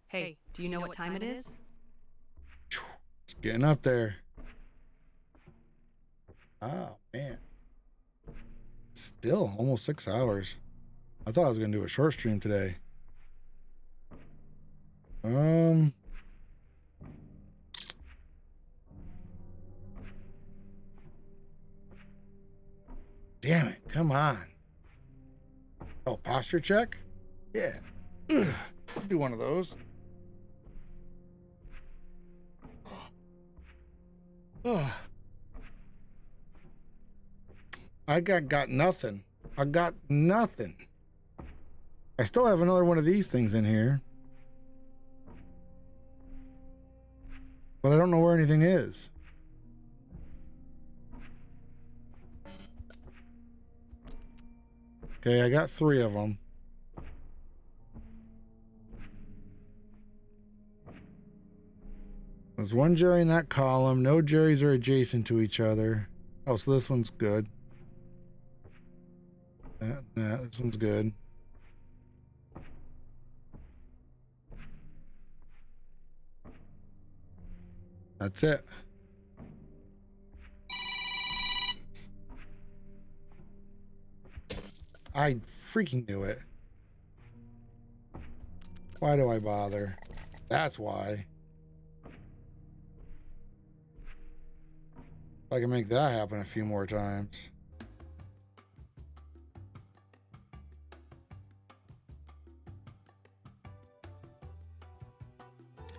Hey, do you know what time it is? It's getting up there. Oh, man. Still almost 6 hours. I thought I was going to do a short stream today. Damn it. Come on. Oh, posture check? Yeah. Ugh. Do one of those. Oh. I got nothing. I got nothing. I still have another one of these things in here. But I don't know where anything is. Okay, I got 3 of them. There's one Jerry in that column. No Jerrys are adjacent to each other. Oh, so this one's good. This one's good. That's it. I freaking knew it. Why do I bother? That's why. I can make that happen a few more times.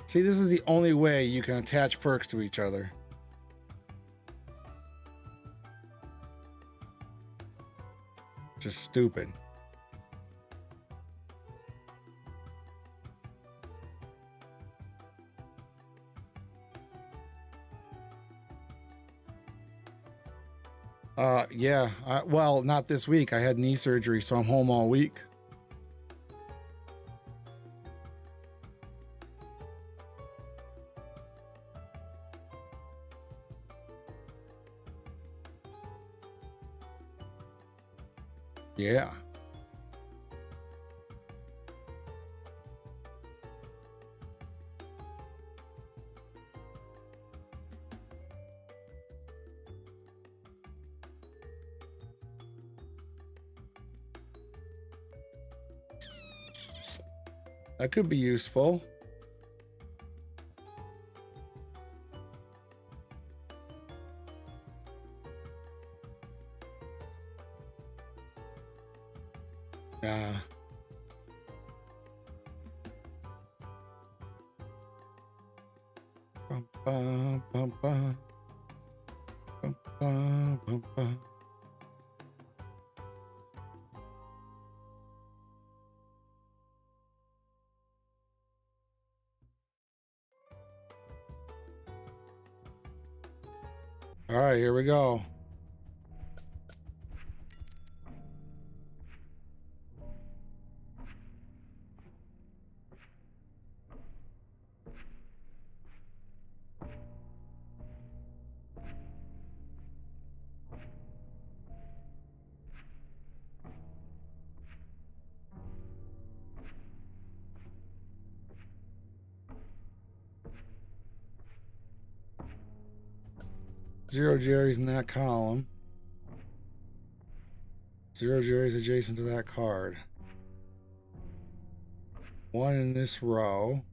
See, this is the only way you can attach perks to each other. Just stupid. Yeah. Well, not this week. I had knee surgery, so I'm home all week. Yeah. That could be useful. Yeah. Bum, bum, bum, bum. Bum, bum, bum, bum. All right, here we go. Zero Jerry's in that column. Zero Jerry's adjacent to that card. One in this row.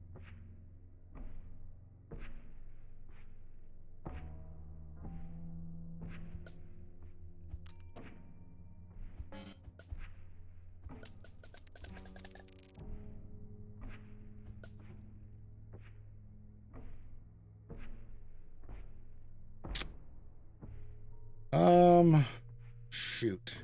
Shoot.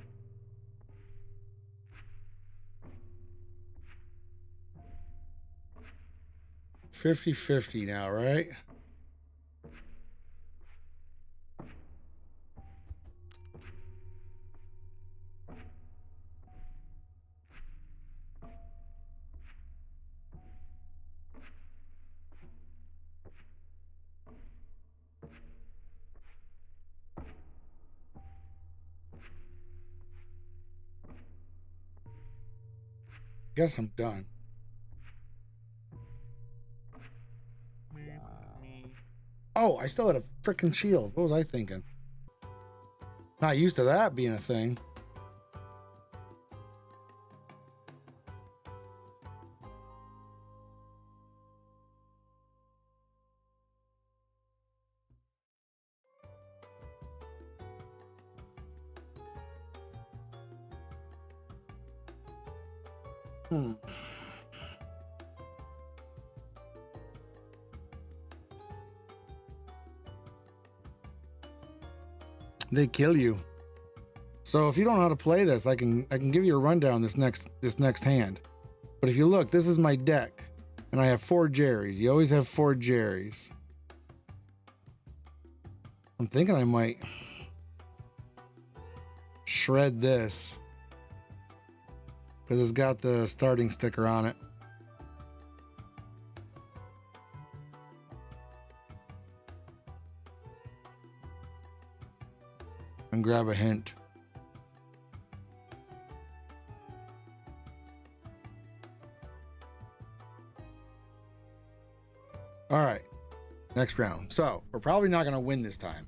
$50-50 now, right? Guess I'm done. Oh, I still had a freaking shield. What was I thinking? Not used to that being a thing. They kill you. So if you don't know how to play this, I can give you a rundown this next hand. But if you look, this is my deck, and I have 4 Jerrys. You always have 4 Jerrys. I'm thinking I might shred this because it's got the starting sticker on it. and grab a hint. All right, next round. So we're probably not going to win this time.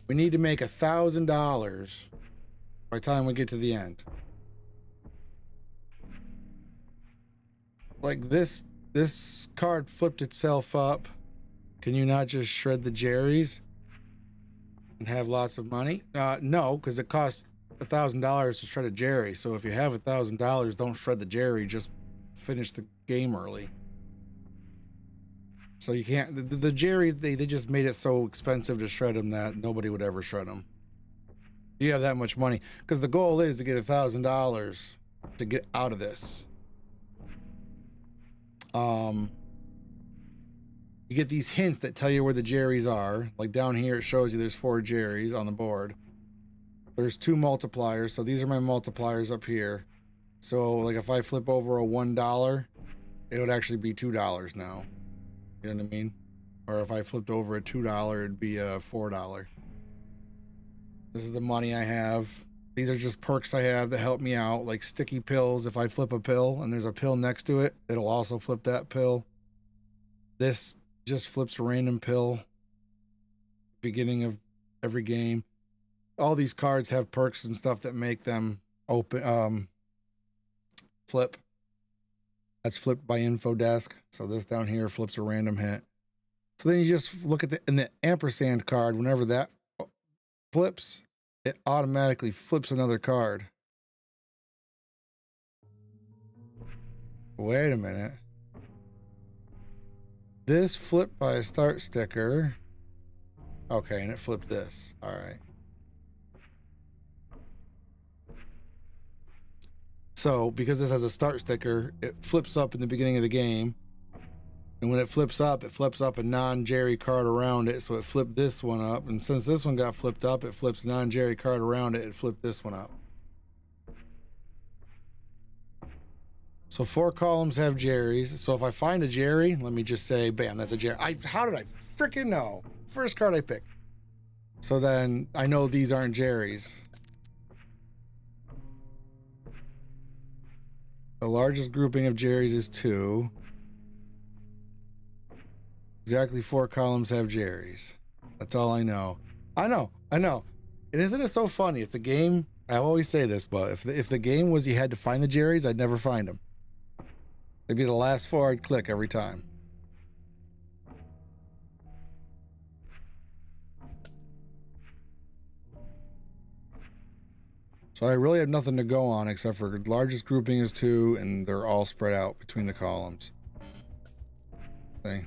We need to make $1,000 by the time we get to the end. Like this card flipped itself up. Can you not just shred the Jerry's and have lots of money? No, because it costs $1,000 to shred a Jerry. So if you have $1,000, don't shred the Jerry. Just finish the game early. So you can't. The Jerry's they just made it so expensive to shred them that nobody would ever shred them. You have that much money because the goal is to get $1,000 to get out of this. You get these hints that tell you where the Jerry's are. Like down here, it shows you there's 4 Jerry's on the board. There's 2 multipliers, so these are my multipliers up here. So like if I flip over a $1, it would actually be $2 now. You know what I mean? Or if I flipped over a $2, it'd be a $4. This is the money I have. These are just perks I have that help me out, like sticky pills. If I flip a pill and there's a pill next to it, it'll also flip that pill. This just flips a random pill. Beginning of every game. All these cards have perks and stuff that make them open, flip. That's flipped by info desk. So this down here flips a random hit. So then you just look at the ampersand card. Whenever that flips, it automatically flips another card. Wait a minute. This flipped by a start sticker. Okay, and it flipped this. All right. So, because this has a start sticker, it flips up in the beginning of the game. And when it flips up a non-Jerry card around it. So it flipped this one up. And since this one got flipped up, it flips non-Jerry card around it. It flipped this one up. So 4 columns have Jerry's. So if I find a Jerry, let me just say, bam, that's a Jerry. How did I freaking know? First card I picked. So then I know these aren't Jerry's. The largest grouping of Jerry's is 2. Exactly 4 columns have Jerry's. That's all I know. I know. And isn't it so funny? If the game, I always say this, but if the game was you had to find the Jerry's, I'd never find them. They'd be the last 4 I'd click every time. So I really have nothing to go on except for the largest grouping is 2 and they're all spread out between the columns. Okay.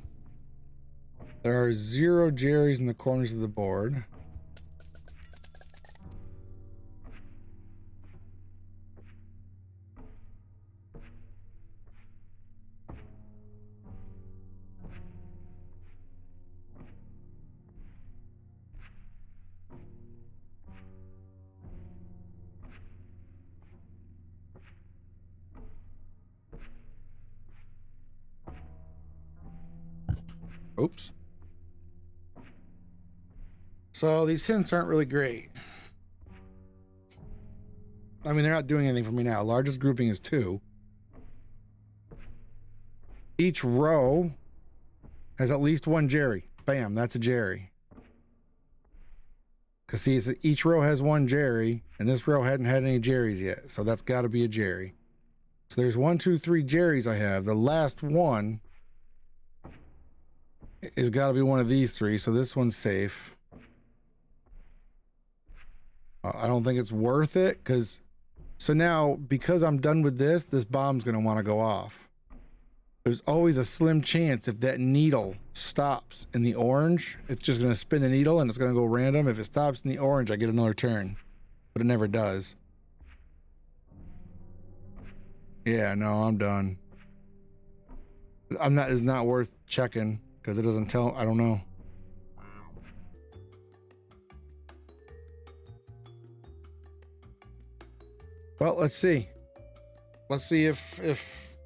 There are 0 Jerry's in the corners of the board. Oops. So these hints aren't really great. I mean, they're not doing anything for me now. Largest grouping is 2. Each row has at least 1 Jerry. Bam, that's a Jerry. Because see, each row has 1 Jerry, and this row hadn't had any Jerry's yet. So that's got to be a Jerry. So there's 1, 2, 3 Jerry's I have. The last one is got to be one of these 3. So this one's safe. I don't think it's worth it because I'm done with this bomb's going to want to go off. There's always a slim chance if that needle stops in the orange, it's just going to spin the needle and it's going to go random. If it stops in the orange, I get another turn, but it never does. Yeah, no, I'm done. It's not worth checking because it doesn't tell. I don't know. Well, let's see. Let's see if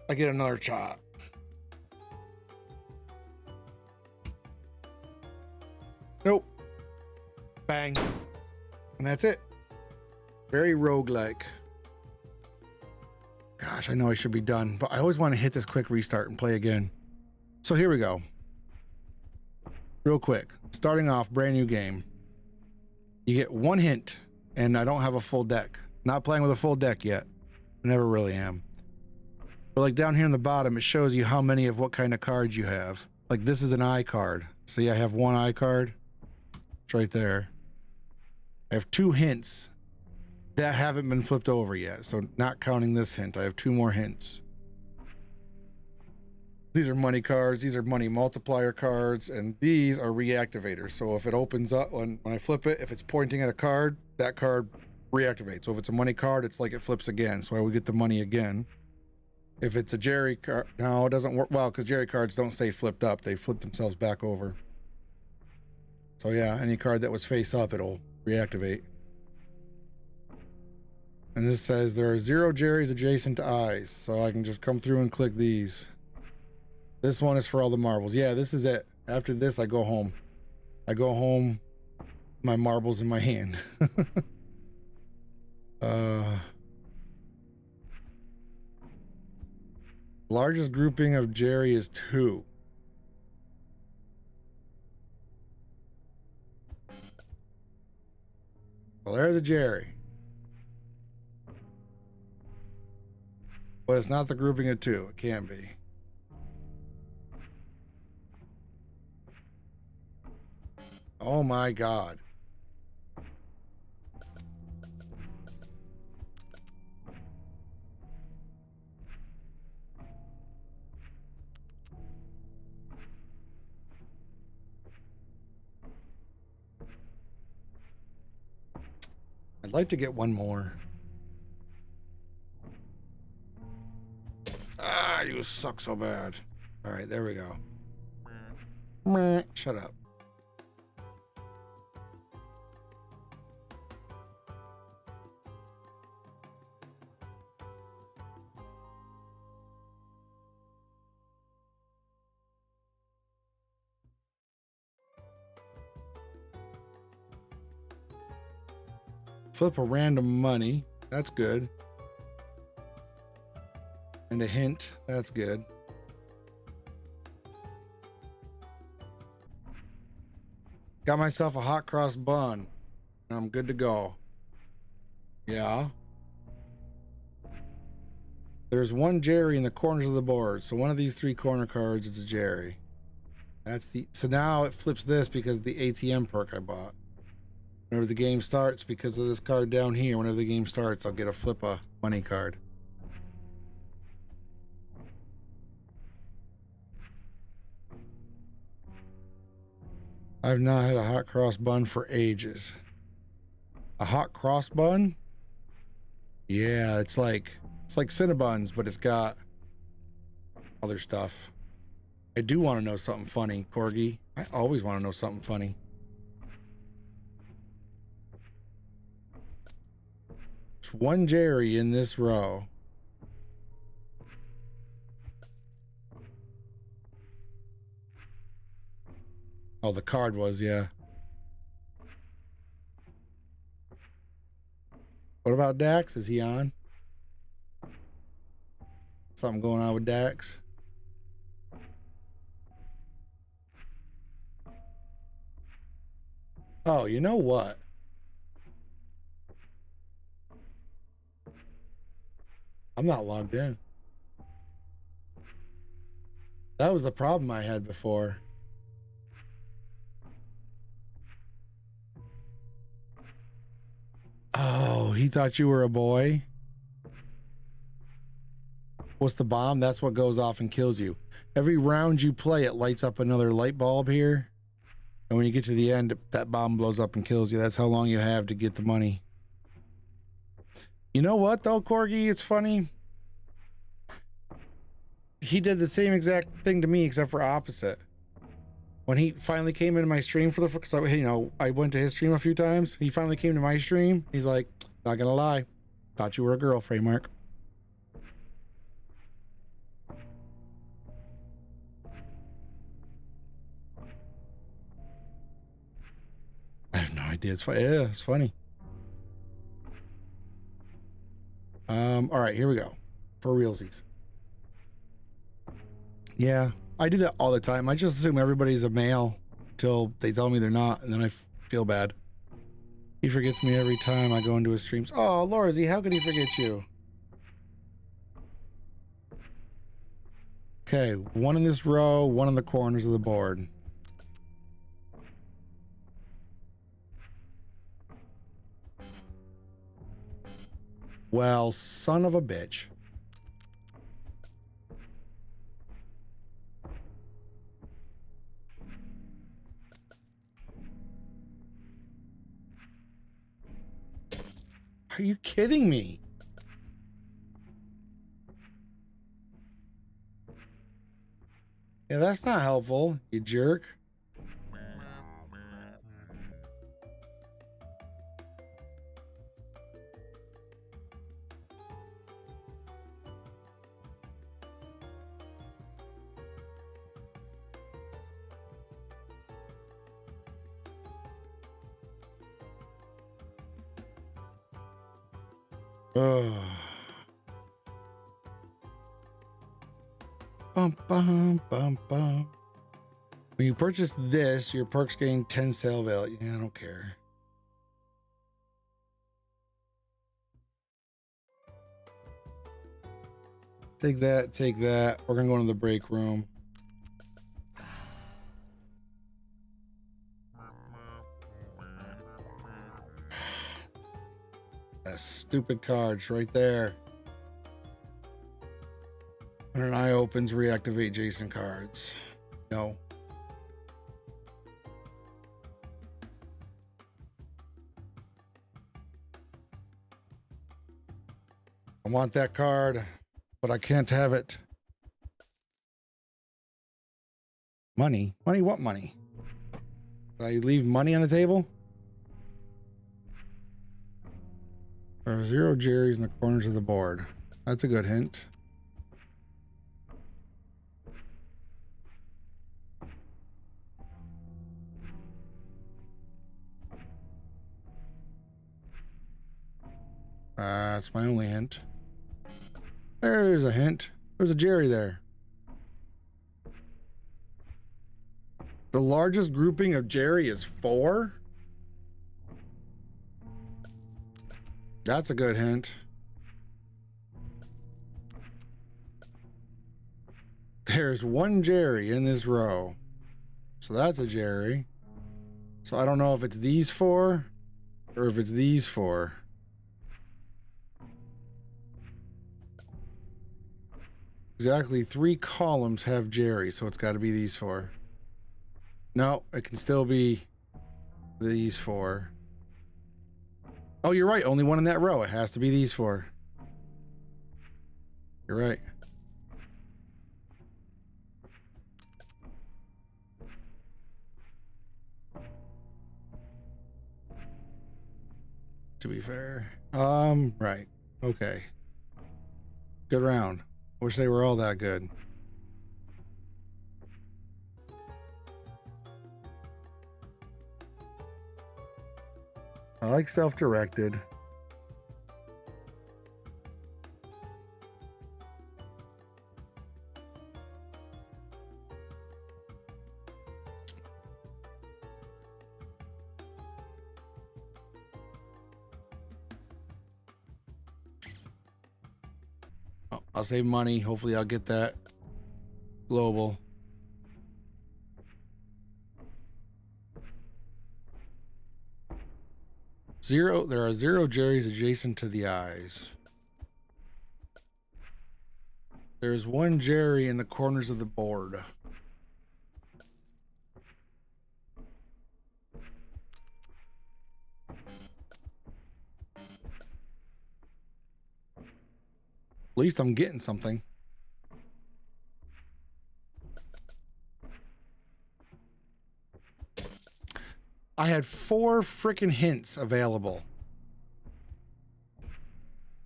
I get another shot. Nope. Bang. And that's it. Very roguelike. Gosh, I know I should be done, but I always want to hit this quick restart and play again. So here we go. Real quick. Starting off, brand new game. You get one hint, and I don't have a full deck. Not playing with a full deck yet. Never really am. But like down here in the bottom, it shows you how many of what kind of cards you have. Like this is an I card. See, I have one I card. It's right there. I have 2 hints that haven't been flipped over yet. So not counting this hint, I have 2 more hints. These are money cards. These are money multiplier cards. And these are reactivators. So if it opens up, when I flip it, if it's pointing at a card, that card reactivates. So if it's a money card, it's like it flips again. So I would get the money again. If it's a Jerry card, no, it doesn't work well because Jerry cards don't stay flipped up. They flip themselves back over. So yeah, any card that was face up, it'll reactivate. And this says there are 0 Jerrys adjacent to eyes. So I can just come through and click these. This one is for all the marbles. Yeah, this is it. After this, I go home. I go home, my marbles in my hand. Largest grouping of Jerry is 2. Well, there's a Jerry. But it's not the grouping of 2. It can't be. Oh my God. I'd like to get one more. Ah, you suck so bad. All right, there we go. Meh. Shut up. Flip a random money. That's good. And a hint. That's good. Got myself a hot cross bun. I'm good to go. Yeah. There's one Jerry in the corners of the board. So one of these 3 corner cards is a Jerry. That's the... So now it flips this because of the ATM perk I bought. Whenever the game starts, because of this card down here, whenever the game starts, I'll get a flip a money card. I've not had a hot cross bun for ages. A hot cross bun? Yeah, it's like Cinnabons, but it's got other stuff. I do want to know something funny, Corgi. I always want to know something funny. There's one Jerry in this row. Oh, the card was, yeah. What about Dax? Is he on? Something going on with Dax? Oh, you know what? I'm not logged in. That was the problem I had before. Oh, he thought you were a boy? What's the bomb? That's what goes off and kills you. Every round you play, it lights up another light bulb here. And when you get to the end, that bomb blows up and kills you. That's how long you have to get the money. You know what, though, Corgi? It's funny. He did the same exact thing to me, except for opposite. When he finally came into my stream for the first time, you know, I went to his stream a few times. He finally came to my stream. He's like, not gonna lie, thought you were a girl, Fraeymark. I have no idea. It's funny. Yeah, it's funny. All right, here we go. For realsies. Yeah, I do that all the time. I just assume everybody's a male till they tell me they're not, and then I feel bad. He forgets me every time I go into his streams. Oh, Lorzy, how could he forget you? Okay, one in this row, one in the corners of the board. Well, son of a bitch. Are you kidding me? Yeah, that's not helpful, you jerk. Ugh. Bum, bum, bum, bum. When you purchase this, your perks gain 10 sale value. Yeah, I don't care. Take that, take that. We're gonna go into the break room. That stupid cards right there. When an eye opens, reactivate Jason cards. No. I want that card, but I can't have it. Money? Money? What money? Did I leave money on the table? There are 0 Jerry's in the corners of the board. That's a good hint. That's my only hint. There's a hint. There's a Jerry there. The largest grouping of Jerry is 4? That's a good hint. There's 1 Jerry in this row. So that's a Jerry. So I don't know if it's these 4 or if it's these 4. Exactly 3 columns have Jerry, so it's got to be these 4. No, it can still be these 4. Oh, you're right. Only 1 in that row. It has to be these 4. You're right. To be fair. Right. Okay. Good round. Wish they were all that good. I like self-directed. Oh, I'll save money. Hopefully I'll get that global. There are 0 Jerrys adjacent to the eyes. There's 1 Jerry in the corners of the board. At least I'm getting something. I had 4 freaking hints available.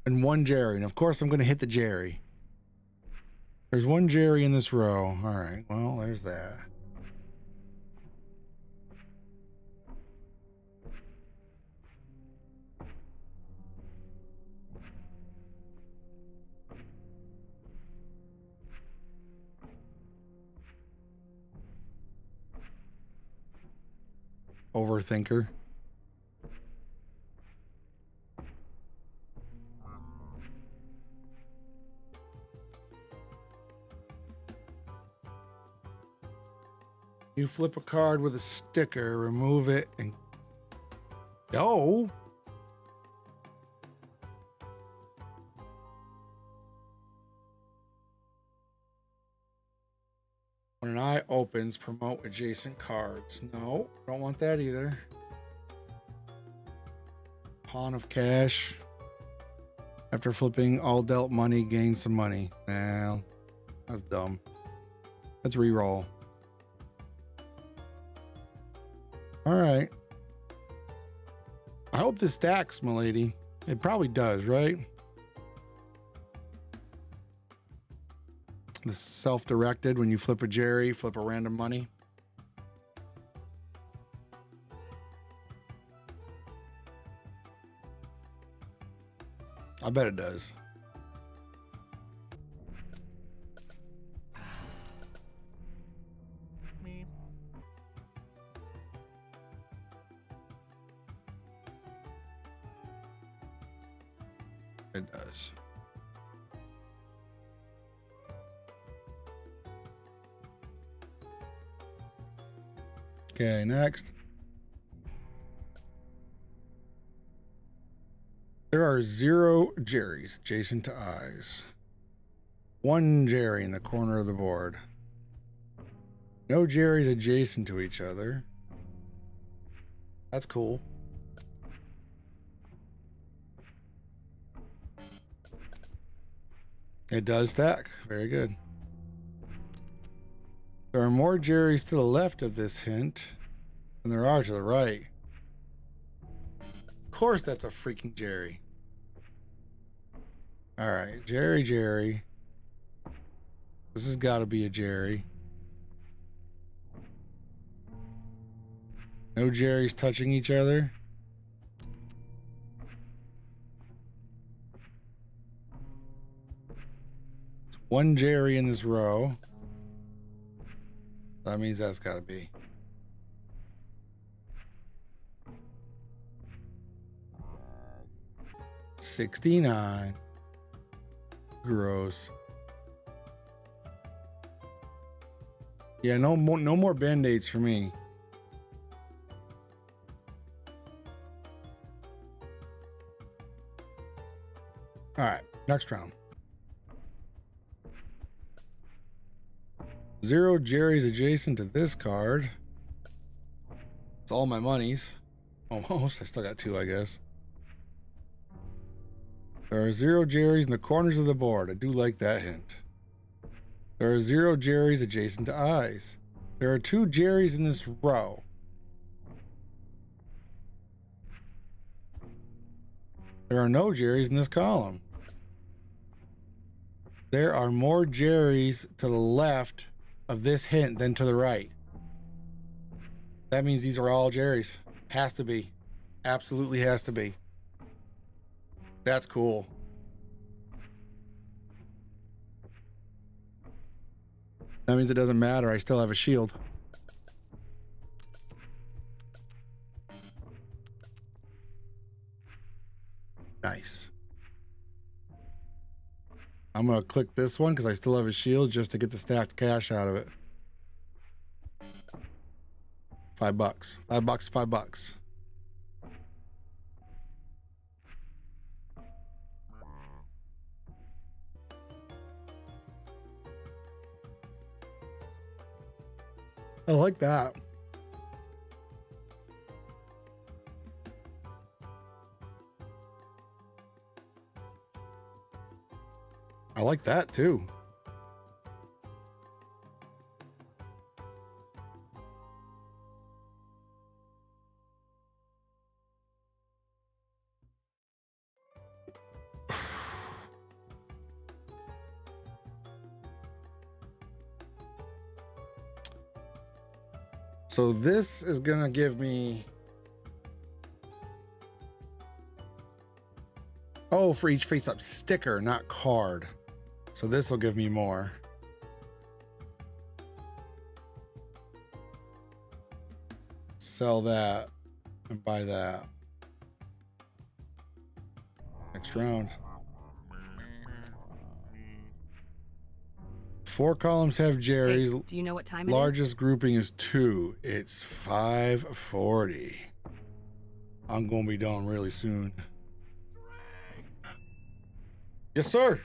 And 1 Jerry. And of course I'm going to hit the Jerry. There's 1 Jerry in this row. All right. Well, there's that. overthinker. You flip a card with a sticker, remove it, and no. When an eye opens, promote adjacent cards. No, don't want that either. Pawn of cash. After flipping all dealt money, gain some money. Nah, that's dumb. Let's re-roll. All right. I hope this stacks, milady. It probably does, right? This is self-directed. When you flip a Jerry, flip a random money. I bet it does. It does. Okay, next. There are 0 Jerrys adjacent to eyes. 1 Jerry in the corner of the board. No Jerrys adjacent to each other. That's cool. It does stack. Very good. There are more Jerrys to the left of this hint than there are to the right. Of course that's a freaking Jerry. All right, Jerry. This has got to be a Jerry. No Jerrys touching each other. It's 1 Jerry in this row. That means that's got to be. $69. Gross. Yeah, no more band-aids for me. All right, next round. 0 Jerry's adjacent to this card. It's all my monies. Almost. I still got 2, I guess. There are 0 Jerrys in the corners of the board. I do like that hint. There are 0 Jerrys adjacent to eyes. There are 2 Jerrys in this row. There are no Jerrys in this column. There are more Jerrys to the left of this hint than to the right. That means these are all Jerrys. Has to be. Absolutely has to be. That's cool. That means it doesn't matter. I still have a shield. Nice. I'm going to click this one because I still have a shield just to get the stacked cash out of it. $5. $5. I like that. I like that too. So this is gonna give me, oh, for each face-up sticker, not card. So this will give me more. sell that and buy that. Next round. 4 columns have Jerry's. Hey, do you know what time it is? Largest grouping is 2. It's 5:40. I'm gonna be done really soon. Yes, sir.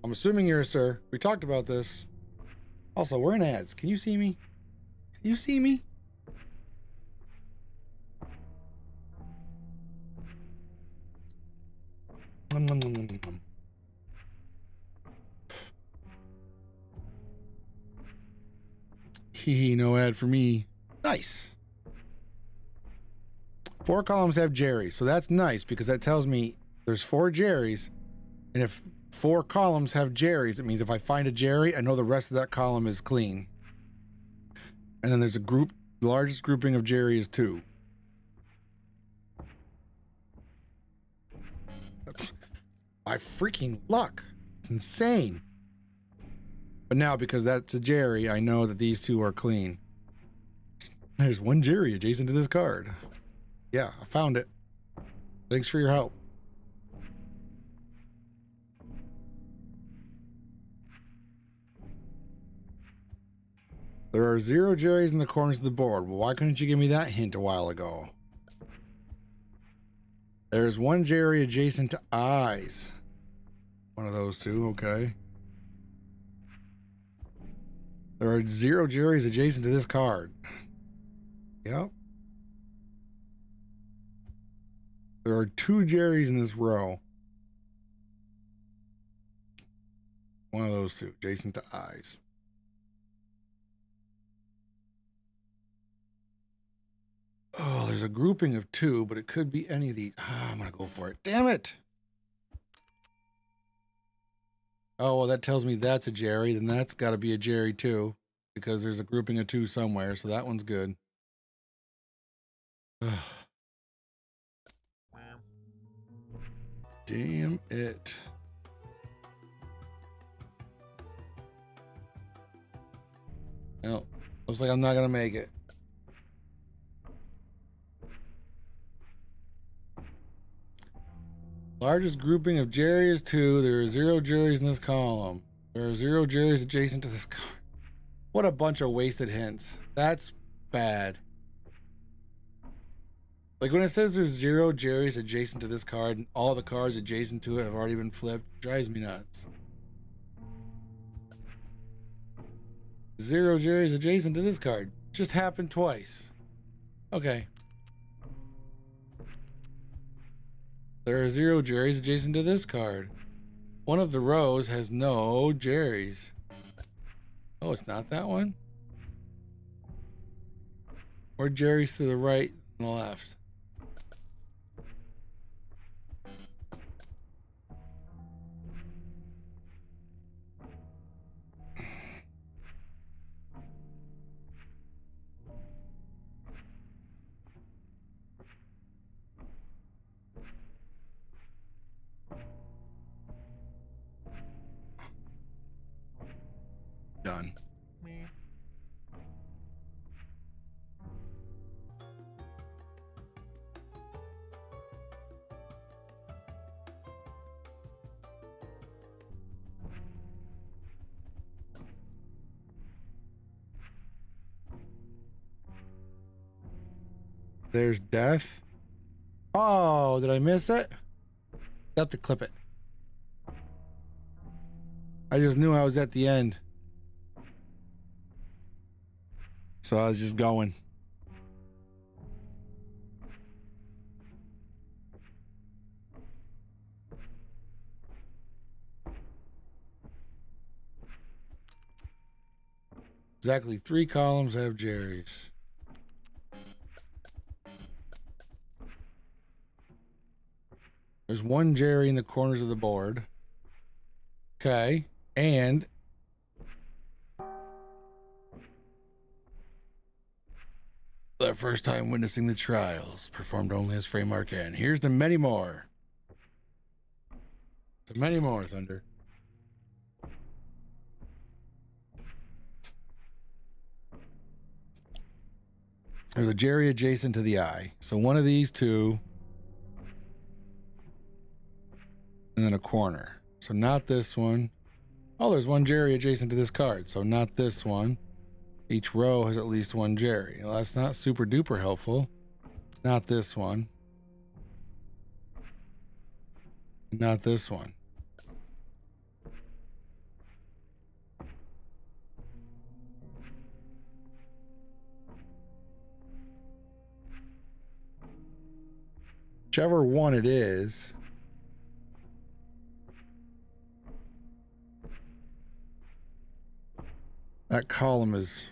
I'm assuming you're a sir. We talked about this. Also, we're in ads. Can you see me? Can you see me? Nom, nom, nom, nom, nom. Hee, no ad for me. Nice. 4 columns have Jerry, so that's nice because that tells me there's 4 Jerrys, and if 4 columns have Jerrys, it means if I find a Jerry, I know the rest of that column is clean. And then there's a group, the largest grouping of Jerry is 2. My freaking luck. It's insane. But now, because that's a Jerry, I know that these 2 are clean. There's 1 Jerry adjacent to this card. Yeah, I found it. Thanks for your help. There are 0 Jerrys in the corners of the board. Well, why couldn't you give me that hint a while ago? There's 1 Jerry adjacent to eyes. One of those 2, okay. There are 0 Jerrys adjacent to this card. Yep. There are 2 Jerrys in this row. One of those 2, adjacent to eyes. Oh, there's a grouping of 2, but it could be any of these. Ah, I'm gonna go for it. Damn it! Oh, well, that tells me that's a Jerry. Then that's got to be a Jerry too, because there's a grouping of 2 somewhere. So that one's good. Damn it. No, looks like I'm not gonna make it. Largest grouping of Jerry is 2. There are 0 Jerrys in this column. There are 0 Jerrys adjacent to this card. What a bunch of wasted hints. That's bad. Like when it says there's 0 Jerrys adjacent to this card and all the cards adjacent to it have already been flipped, it drives me nuts. 0 Jerrys adjacent to this card. Just happened twice. Okay. There are 0 Jerrys adjacent to this card. One of the rows has no Jerrys. Oh, it's not that one? Or Jerrys to the right and the left? Done. There's death. Oh, did I miss it? Got to clip it. I just knew I was at the end. So I was just going. Exactly 3 columns have Jerry's. There's 1 Jerry in the corners of the board. Okay. And the first time witnessing the trials, performed only as Fraeymark, and here's to many more. To many more, Thunder. There's a Jerry adjacent to the eye. So one of these two. And then a corner. So not this one. Oh, there's one Jerry adjacent to this card. So not this one. Each row has at least one Jerry. Well, that's not super duper helpful. Not this one. Not this one. Whichever one it is, that column is,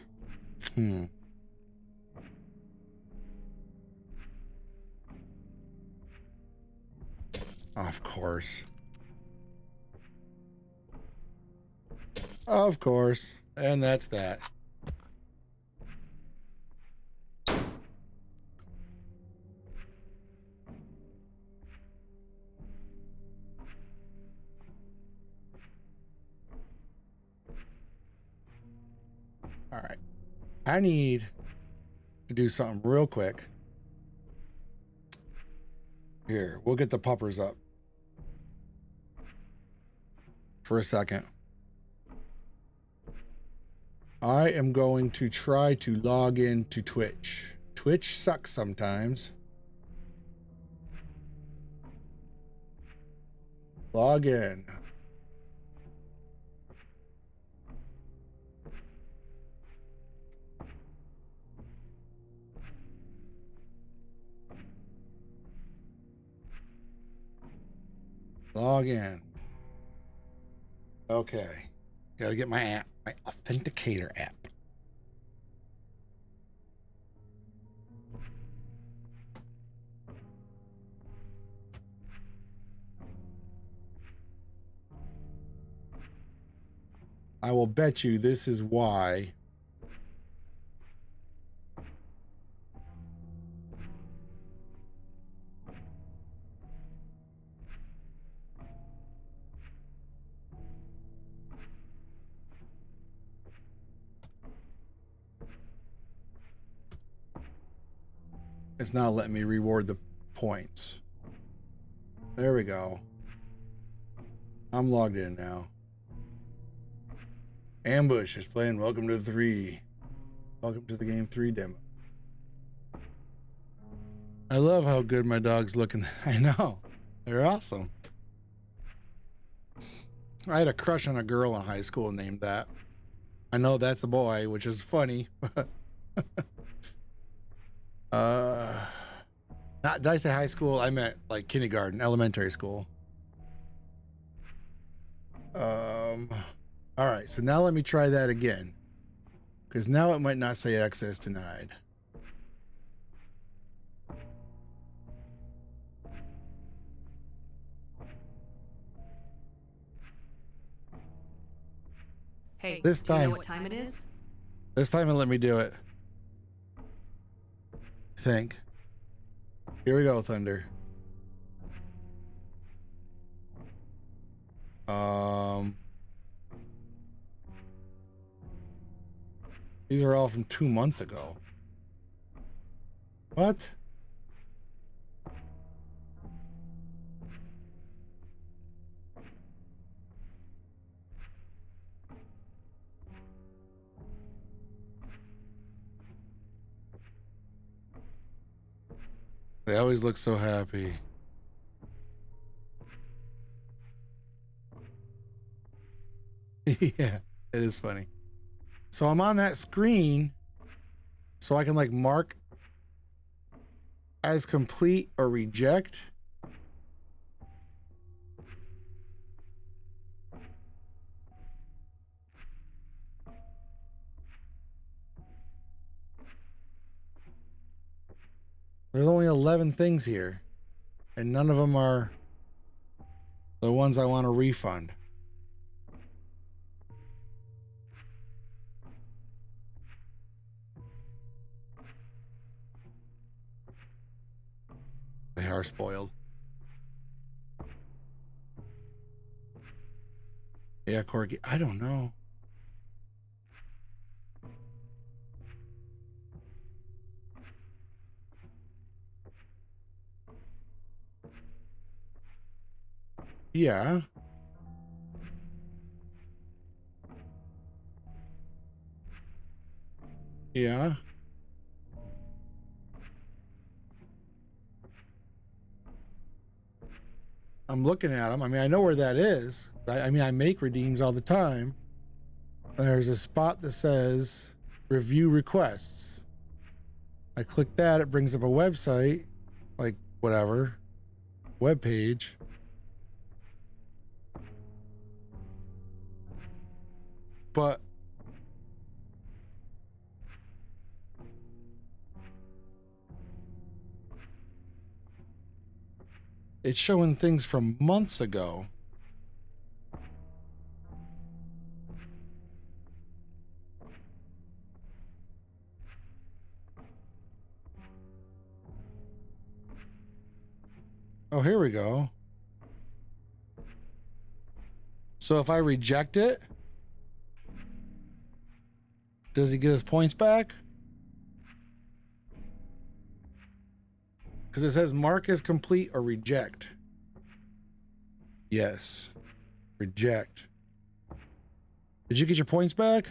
Of course. Of course. And that's that. All right. I need to do something real quick. Here, we'll get the puppers up for a second. I am going to try to log into Twitch. Twitch sucks sometimes. Log in. Log in. Okay. Gotta get my app, my authenticator app. I will bet you this is why it's not letting me reward the points. There we go. I'm logged in now. Ambush is playing Welcome to 3. Welcome to the game 3 demo. I love how good my dog's looking. I know. They're awesome. I had a crush on a girl in high school named that. I know that's a boy, which is funny. Did I say high school? I meant like kindergarten, elementary school. All right, so now let me try that again, because now it might not say access denied. Hey, This do you time- know what time it is? This time it let me do it. I think. Here we go, Thunder. These are all from 2 months ago. What? They always look so happy. Yeah, it is funny. So I'm on that screen so I can like mark as complete or reject. There's only 11 things here, and none of them are the ones I want to refund. They are spoiled. Yeah, Corky, I don't know. Yeah. Yeah. I'm looking at them. I mean, I know where that is. I mean, I make redeems all the time. There's a spot that says review requests. I click that, it brings up a website, like whatever, web page. But it's showing things from months ago. Oh, here we go. So if I reject it, does he get his points back? Because it says mark as complete or reject. Yes. Reject. Did you get your points back,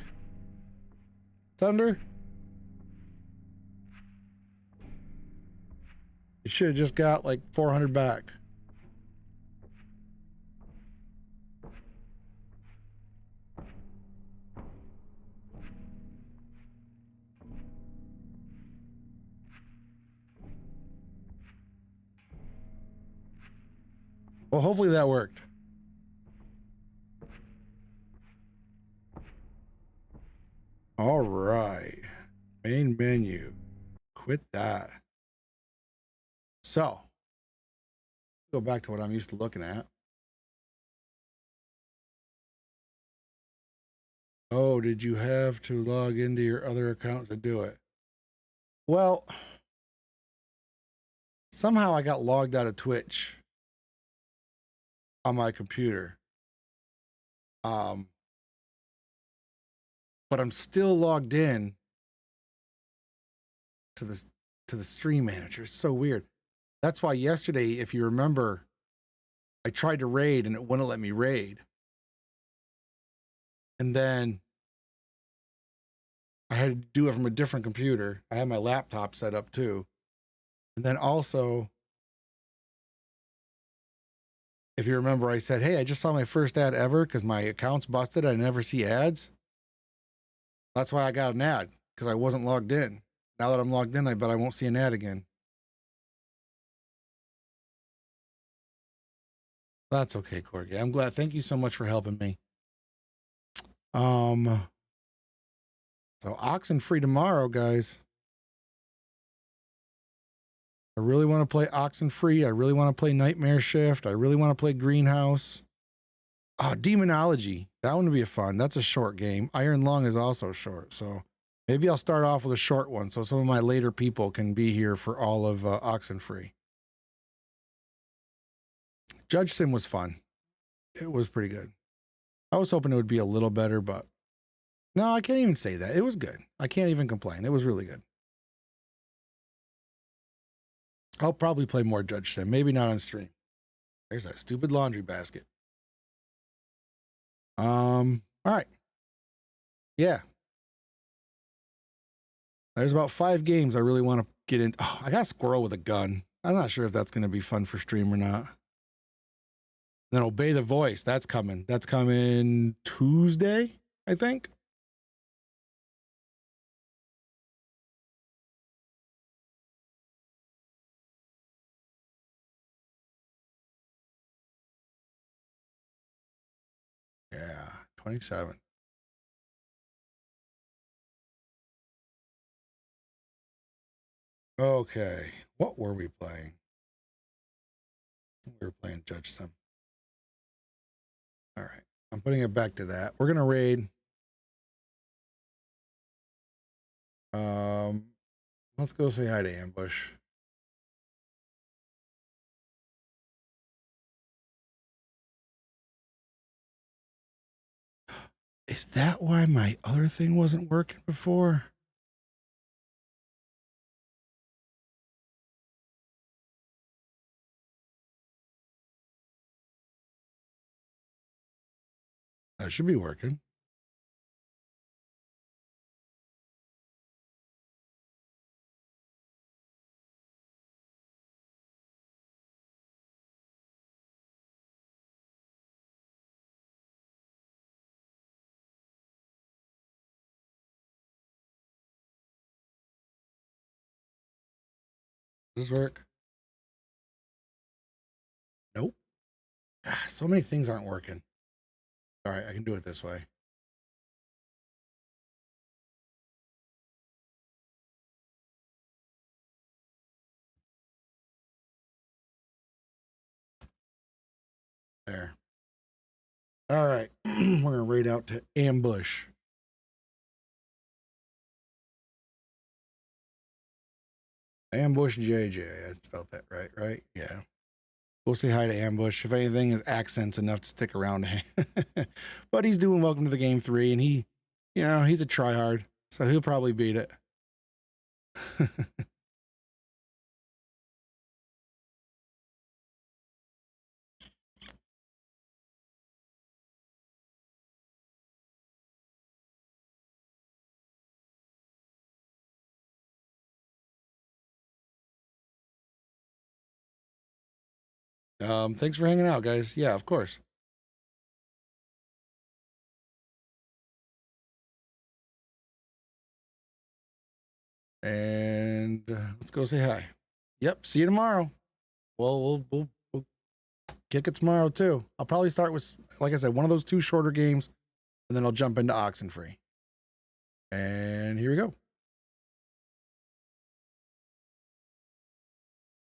Thunder? You should have just got like 400 back. Well, hopefully that worked. All right. Main menu. Quit that. So, go back to what I'm used to looking at. Oh, did you have to log into your other account to do it? Well, somehow I got logged out of Twitch on my computer. But I'm still logged in to the stream manager. It's so weird. That's why yesterday, if you remember, I tried to raid and it wouldn't let me raid. And then I had to do it from a different computer. I had my laptop set up too. And then also, if you remember, I said, hey, I just saw my first ad ever because my account's busted. I never see ads. That's why I got an ad, because I wasn't logged in. Now that I'm logged in, I bet I won't see an ad again. That's okay, Corgi. I'm glad. Thank you so much for helping me. So Oxen free tomorrow, guys. I really want to play Oxen free. I really want to play Nightmare Shift. I really want to play Greenhouse. Demonology. That one would be fun. That's a short game. Iron Lung is also short. So maybe I'll start off with a short one so some of my later people can be here for all of Oxen free. Judge Sim was fun. It was pretty good. I was hoping it would be a little better, but no, I can't even say that. It was good. I can't even complain. It was really good. I'll probably play more Judge Sim. Maybe not on stream. There's that stupid laundry basket. All right. Yeah. There's about 5 games I really want to get in. Oh, I got a squirrel with a gun. I'm not sure if that's going to be fun for stream or not. Then Obey the Voice. That's coming. That's coming Tuesday, I think. Yeah, 27th. Okay, what were we playing? We were playing Judge Sim. All right, I'm putting it back to that. We're gonna raid. Let's go say hi to Ambush. Is that why my other thing wasn't working before? That should be working. Does this work? Nope. So many things aren't working. All right, I can do it this way. There. All right. We're going to raid out to ambush. Ambush JJ. I spelled that right, right? Yeah. We'll say hi to Ambush. If anything, his accent's enough to stick around. But he's doing Welcome to the Game 3, and he, you know, he's a tryhard, so he'll probably beat it. Thanks for hanging out, guys. Yeah, of course. And let's go say hi. Yep, see you tomorrow. Well, we'll kick it tomorrow too. I'll probably start with, like I said, one of those two shorter games, and then I'll jump into Oxenfree. And here we go.